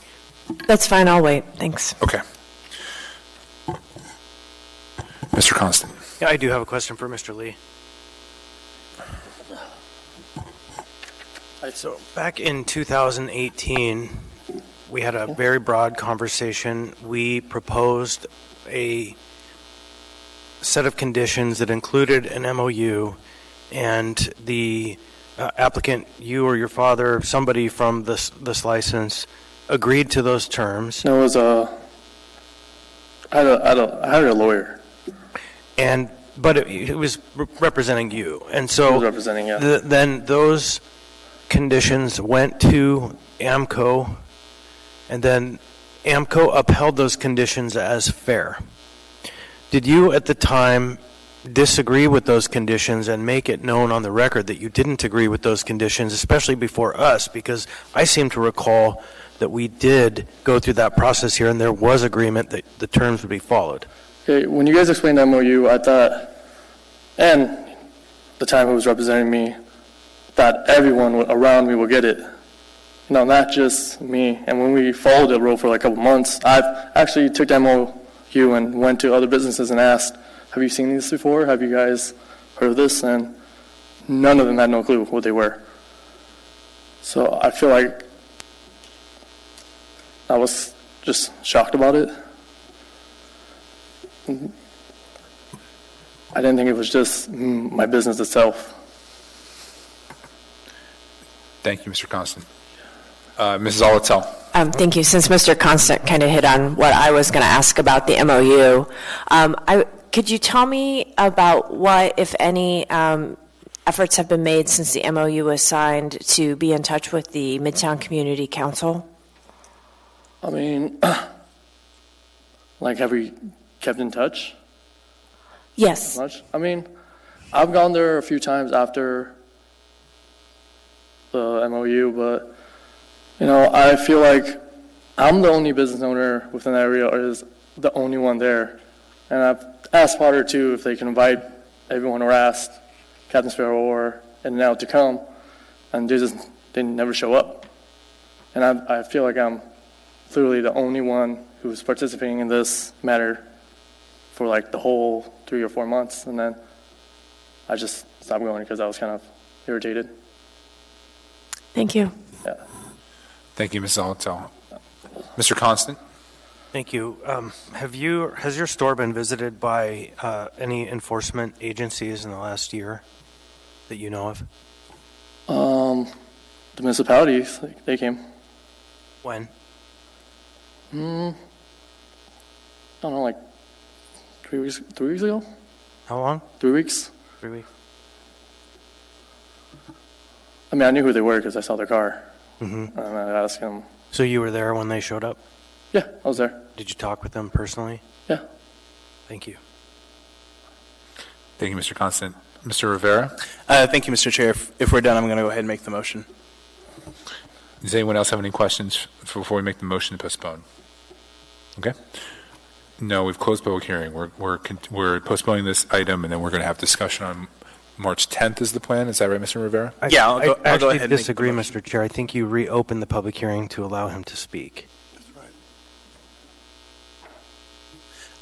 That's fine, I'll wait. Thanks. Okay. Mr. Constant. Yeah, I do have a question for Mr. Lee. So back in 2018, we had a very broad conversation. We proposed a set of conditions that included an MOU, and the applicant, you or your father, somebody from this license, agreed to those terms. No, it was I had a lawyer. But it was representing you, and so It was representing, yeah. then those conditions went to AMCO, and then AMCO upheld those conditions as fair. Did you at the time disagree with those conditions and make it known on the record that you didn't agree with those conditions, especially before us? Because I seem to recall that we did go through that process here, and there was agreement that the terms would be followed. Okay, when you guys explained the MOU, I thought, and the time who was representing me, that everyone around me will get it. No, not just me. And when we followed the rule for like a couple months, I actually took the MOU and went to other businesses and asked, have you seen these before? Have you guys heard of this? And none of them had no clue what they were. So I feel like I was just shocked about it. I didn't think it was just my business itself. Thank you, Mr. Constant. Mrs. Alatel. Thank you. Since Mr. Constant kind of hit on what I was going to ask about the MOU, could you tell me about what, if any, efforts have been made since the MOU was signed to be in touch with the Midtown Community Council? I mean, like, have we kept in touch? Yes. Much? I mean, I've gone there a few times after the MOU, but, you know, I feel like I'm the only business owner within that area, or is the only one there. And I've asked Potter, too, if they can invite everyone, or asked Captain Sparrow or In-N-Out to come, and they never show up. And I feel like I'm literally the only one who's participating in this matter for like the whole 3 or 4 months, and then I just stopped going because I was kind of irritated. Thank you. Yeah. Thank you, Ms. Alatel. Mr. Constant. Thank you. Has your store been visited by any enforcement agencies in the last year that you know of? The municipalities, they came. When? I don't know, like 3 weeks ago? How long? 3 weeks. 3 weeks. I mean, I knew who they were because I saw their car. Mm-hmm. And I asked them. So you were there when they showed up? Yeah, I was there. Did you talk with them personally? Yeah. Thank you. Thank you, Mr. Constant. Mr. Rivera? Thank you, Mr. Chair. If we're done, I'm going to go ahead and make the motion. Does anyone else have any questions before we make the motion to postpone? Okay. No, we've closed public hearing. We're postponing this item, and then we're going to have discussion on March 10th is the plan. Is that right, Mr. Rivera? I actually disagree, Mr. Chair. I think you reopened the public hearing to allow him to speak.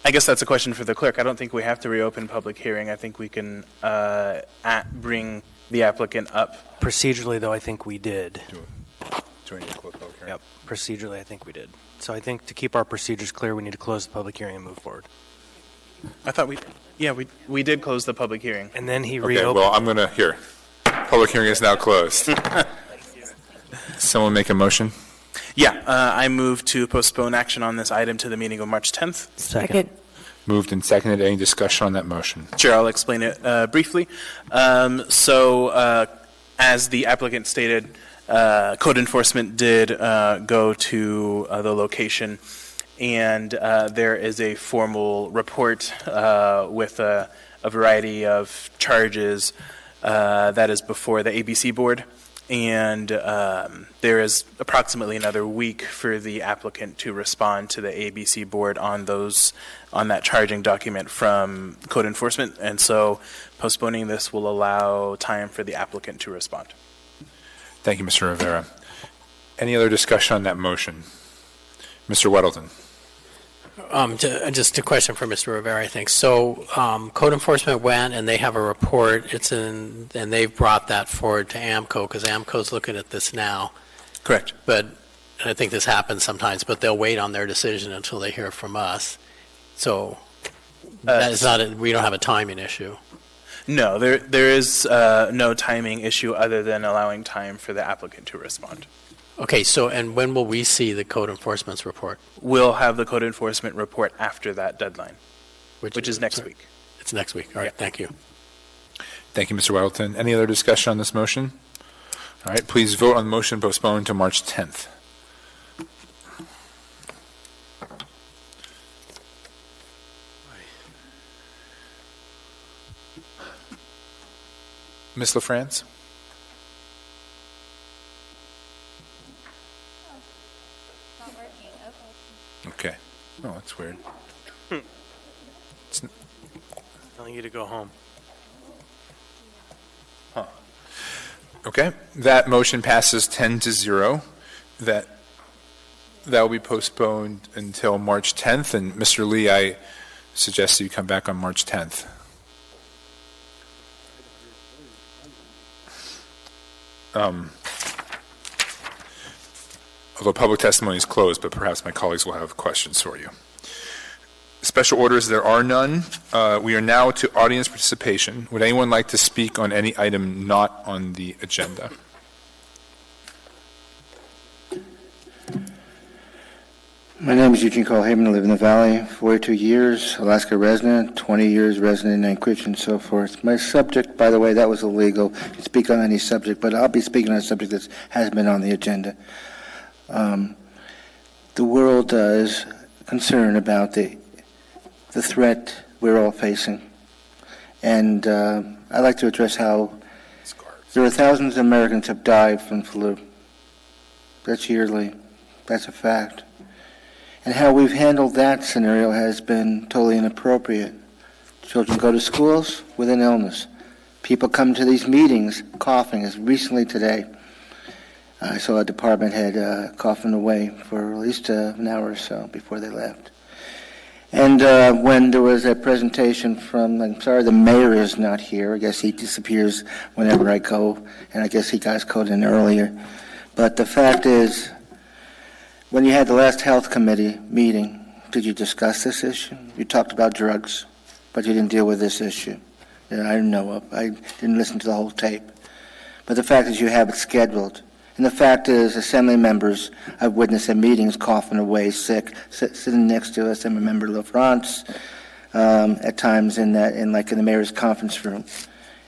I guess that's a question for the clerk. I don't think we have to reopen public hearing. I think we can bring the applicant up. Procedurally, though, I think we did. Do we need to close public hearing? Yep. Procedurally, I think we did. So I think to keep our procedures clear, we need to close the public hearing and move forward. I thought we did close the public hearing. And then he Okay, reopened. well, I'm going to, here. Public hearing is now closed. Someone make a motion? Yeah, I move to postpone action on this item to the meeting of March 10th. Second. Moved and seconded. Any discussion on that motion? Sure, I'll explain it briefly. As the applicant stated, code enforcement did go to the location, and there is a formal report with a variety of charges that is before the ABC board. And there is approximately another week for the applicant to respond to the ABC board on that charging document from code enforcement. And so postponing this will allow time for the applicant to respond. Thank you, Mr. Rivera. Any other discussion on that motion? Mr. Weddleton. Just a question for Mr. Rivera, I think. So code enforcement went and they have a report. And they've brought that forward to AMCO because AMCO's looking at this now. Correct. But I think this happens sometimes, but they'll wait on their decision until they hear from us. So that is we don't have a timing issue. No, there is no timing issue other than allowing time for the applicant to respond. Okay, so and when will we see the code enforcement's report? We'll have the code enforcement report after that deadline, which is next week. It's next week. All right, thank you. Thank you, Mr. Weddleton. Any other discussion on this motion? All right, please vote on the motion postponed to March 10th. Ms. LaFrance? Okay. Oh, that's weird. Telling you to go home. Huh. Okay. That motion passes 10-0. that will be postponed until March 10th, and Mr. Lee, I suggest that you come back on March 10th. Although public testimony is closed, but perhaps my colleagues will have questions for you. Special orders, there are none. We are now to audience participation. Would anyone like to speak on any item not on the agenda? My name is Eugene Colhaven. I live in the Valley, 42 years, Alaska resident, 20 years resident in Anchorage and so forth. My subject, by the way, that was illegal. You can speak on any subject, but I'll be speaking on a subject that has been on the agenda. The world is concerned about the threat we're all facing. And I'd like to address how there are thousands of Americans have died from flu. That's yearly. That's a fact. And how we've handled that scenario has been totally inappropriate. Children go to schools with an illness. People come to these meetings coughing, as recently today. I saw a department head coughing away for at least an hour or so before they left. And when there was a presentation from, I'm sorry, the mayor is not here. I guess he disappears whenever I go, and I guess he got his code in earlier. But the fact is, when you had the last health committee meeting, did you discuss this issue? You talked about drugs, but you didn't deal with this issue. I didn't know of. I didn't listen to the whole tape. But the fact is you have it scheduled. And the fact is, assembly members, I've witnessed at meetings coughing away, sick, sitting next to us. I remember LaFrance at times in the mayor's conference room.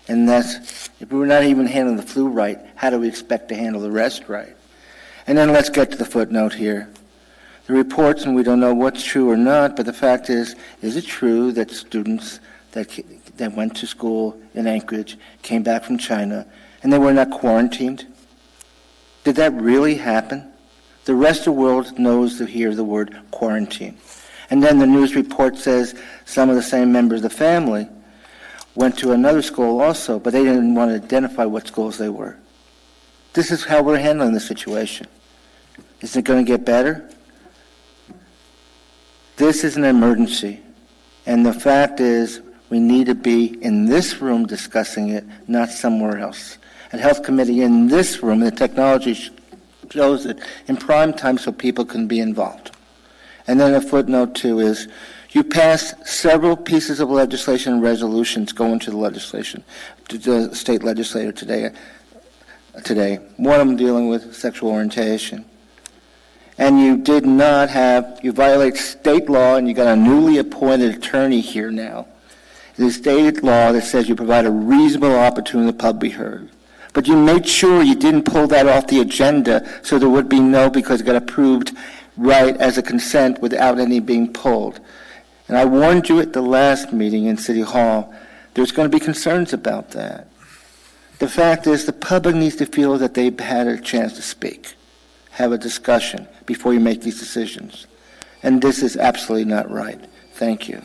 And that's, if we're not even handling the flu right, how do we expect to handle the rest right? And then let's get to the footnote here. The reports, and we don't know what's true or not, but the fact is it true that students that went to school in Anchorage came back from China and they were not quarantined? Did that really happen? The rest of the world knows to hear the word quarantine. And then the news report says some of the same members of the family went to another school also, but they didn't want to identify what schools they were. This is how we're handling the situation. Is it going to get better? This is an emergency. And the fact is, we need to be in this room discussing it, not somewhere else. At Health Committee in this room, the technology shows it in prime time so people can be involved. And then a footnote, too, is you passed several pieces of legislation and resolutions going to the legislation, to the state legislature today. One of them dealing with sexual orientation. And you did not have, you violate state law, and you got a newly appointed attorney here now. It is state law that says you provide a reasonable opportunity for the public to be heard. But you made sure you didn't pull that off the agenda so there would be no, because it got approved right as a consent without any being pulled. And I warned you at the last meeting in City Hall, there's going to be concerns about that. The fact is the public needs to feel that they've had a chance to speak, have a discussion before you make these decisions. And this is absolutely not right. Thank you.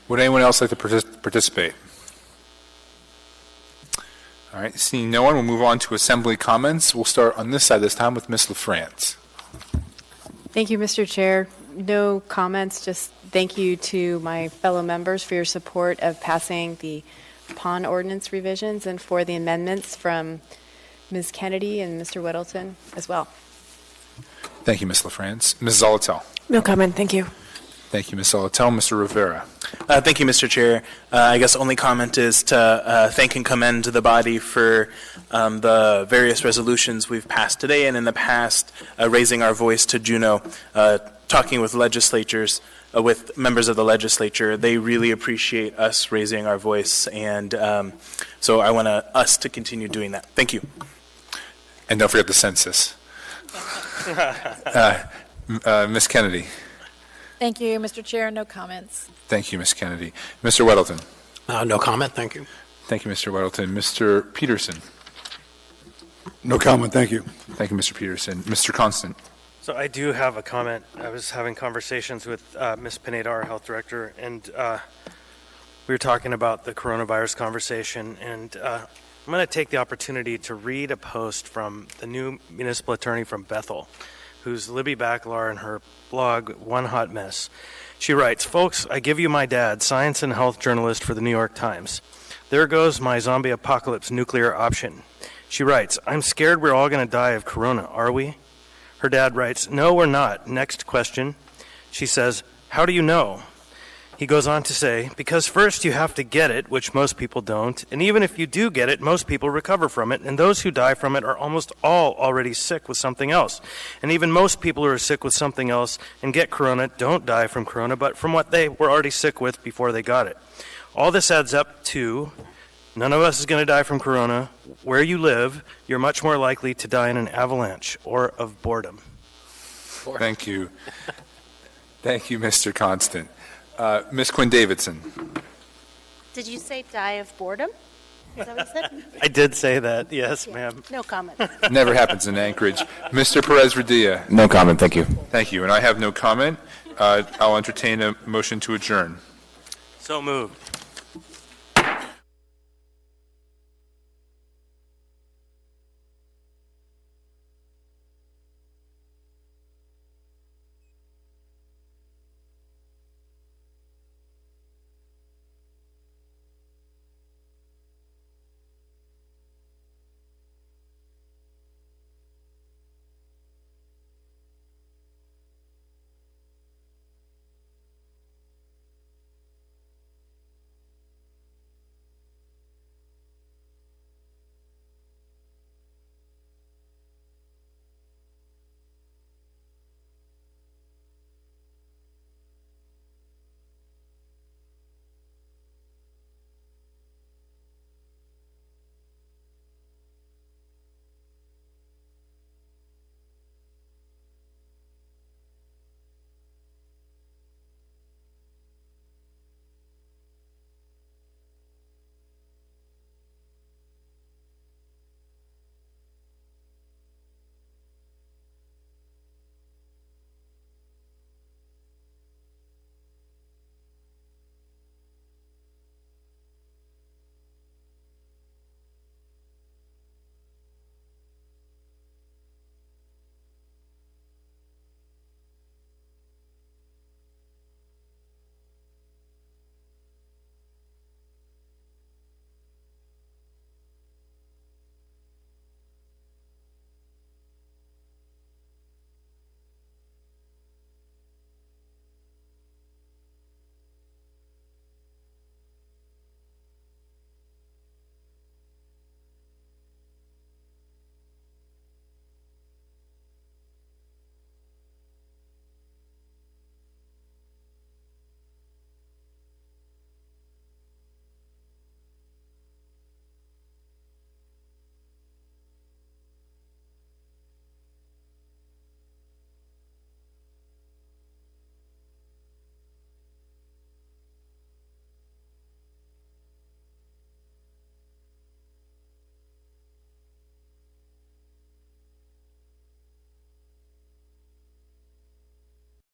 Would anyone else like to participate? All right, seeing no one, we'll move on to assembly comments. We'll start on this side this time with Ms. LaFrance. Thank you, Mr. Chair. No comments, just thank you to my fellow members for your support of passing the pond ordinance revisions and for the amendments from Ms. Kennedy and Mr. Whittleton as well. Thank you, Ms. LaFrance. Ms. Zolotel. No comment, thank you. Thank you, Ms. Zolotel. Mr. Rivera. Thank you, Mr. Chair. I guess only comment is to thank and commend the body for the various resolutions we've passed today and in the past, raising our voice to Juneau, talking with legislatures, with members of the legislature. They really appreciate us raising our voice, and so I want us to continue doing that. Thank you. And don't forget the census. Ms. Kennedy. Thank you, Mr. Chair. No comments. Thank you, Ms. Kennedy. Mr. Weddleton. No comment, thank you. Thank you, Mr. Weddleton. Mr. Peterson. No comment, thank you. Thank you, Mr. Peterson. Mr. Constant. So I do have a comment. I was having conversations with Ms. Pineda, our health director, and we were talking about the coronavirus conversation, and I'm going to take the opportunity to read a post from the new municipal attorney from Bethel, who's Libby Baclar in her blog, One Hot Mess. She writes, "Folks, I give you my dad, science and health journalist for the New York Times. There goes my zombie apocalypse nuclear option." She writes, "I'm scared we're all going to die of corona, are we?" Her dad writes, "No, we're not. Next question." She says, "How do you know?" He goes on to say, "Because first you have to get it, which most people don't, and even if you do get it, most people recover from it, and those who die from it are almost all already sick with something else. And even most people who are sick with something else and get corona don't die from corona, but from what they were already sick with before they got it. All this adds up to, none of us is going to die from corona. Where you live, you're much more likely to die in an avalanche or of boredom." Thank you. Thank you, Mr. Constant. Ms. Quinn Davidson. Did you say die of boredom? Is that what you said? I did say that, yes, ma'am. No comment. Never happens in Anchorage. Mr. Perez-Radia. No comment, thank you. Thank you, and I have no comment. I'll entertain a motion to adjourn. So moved.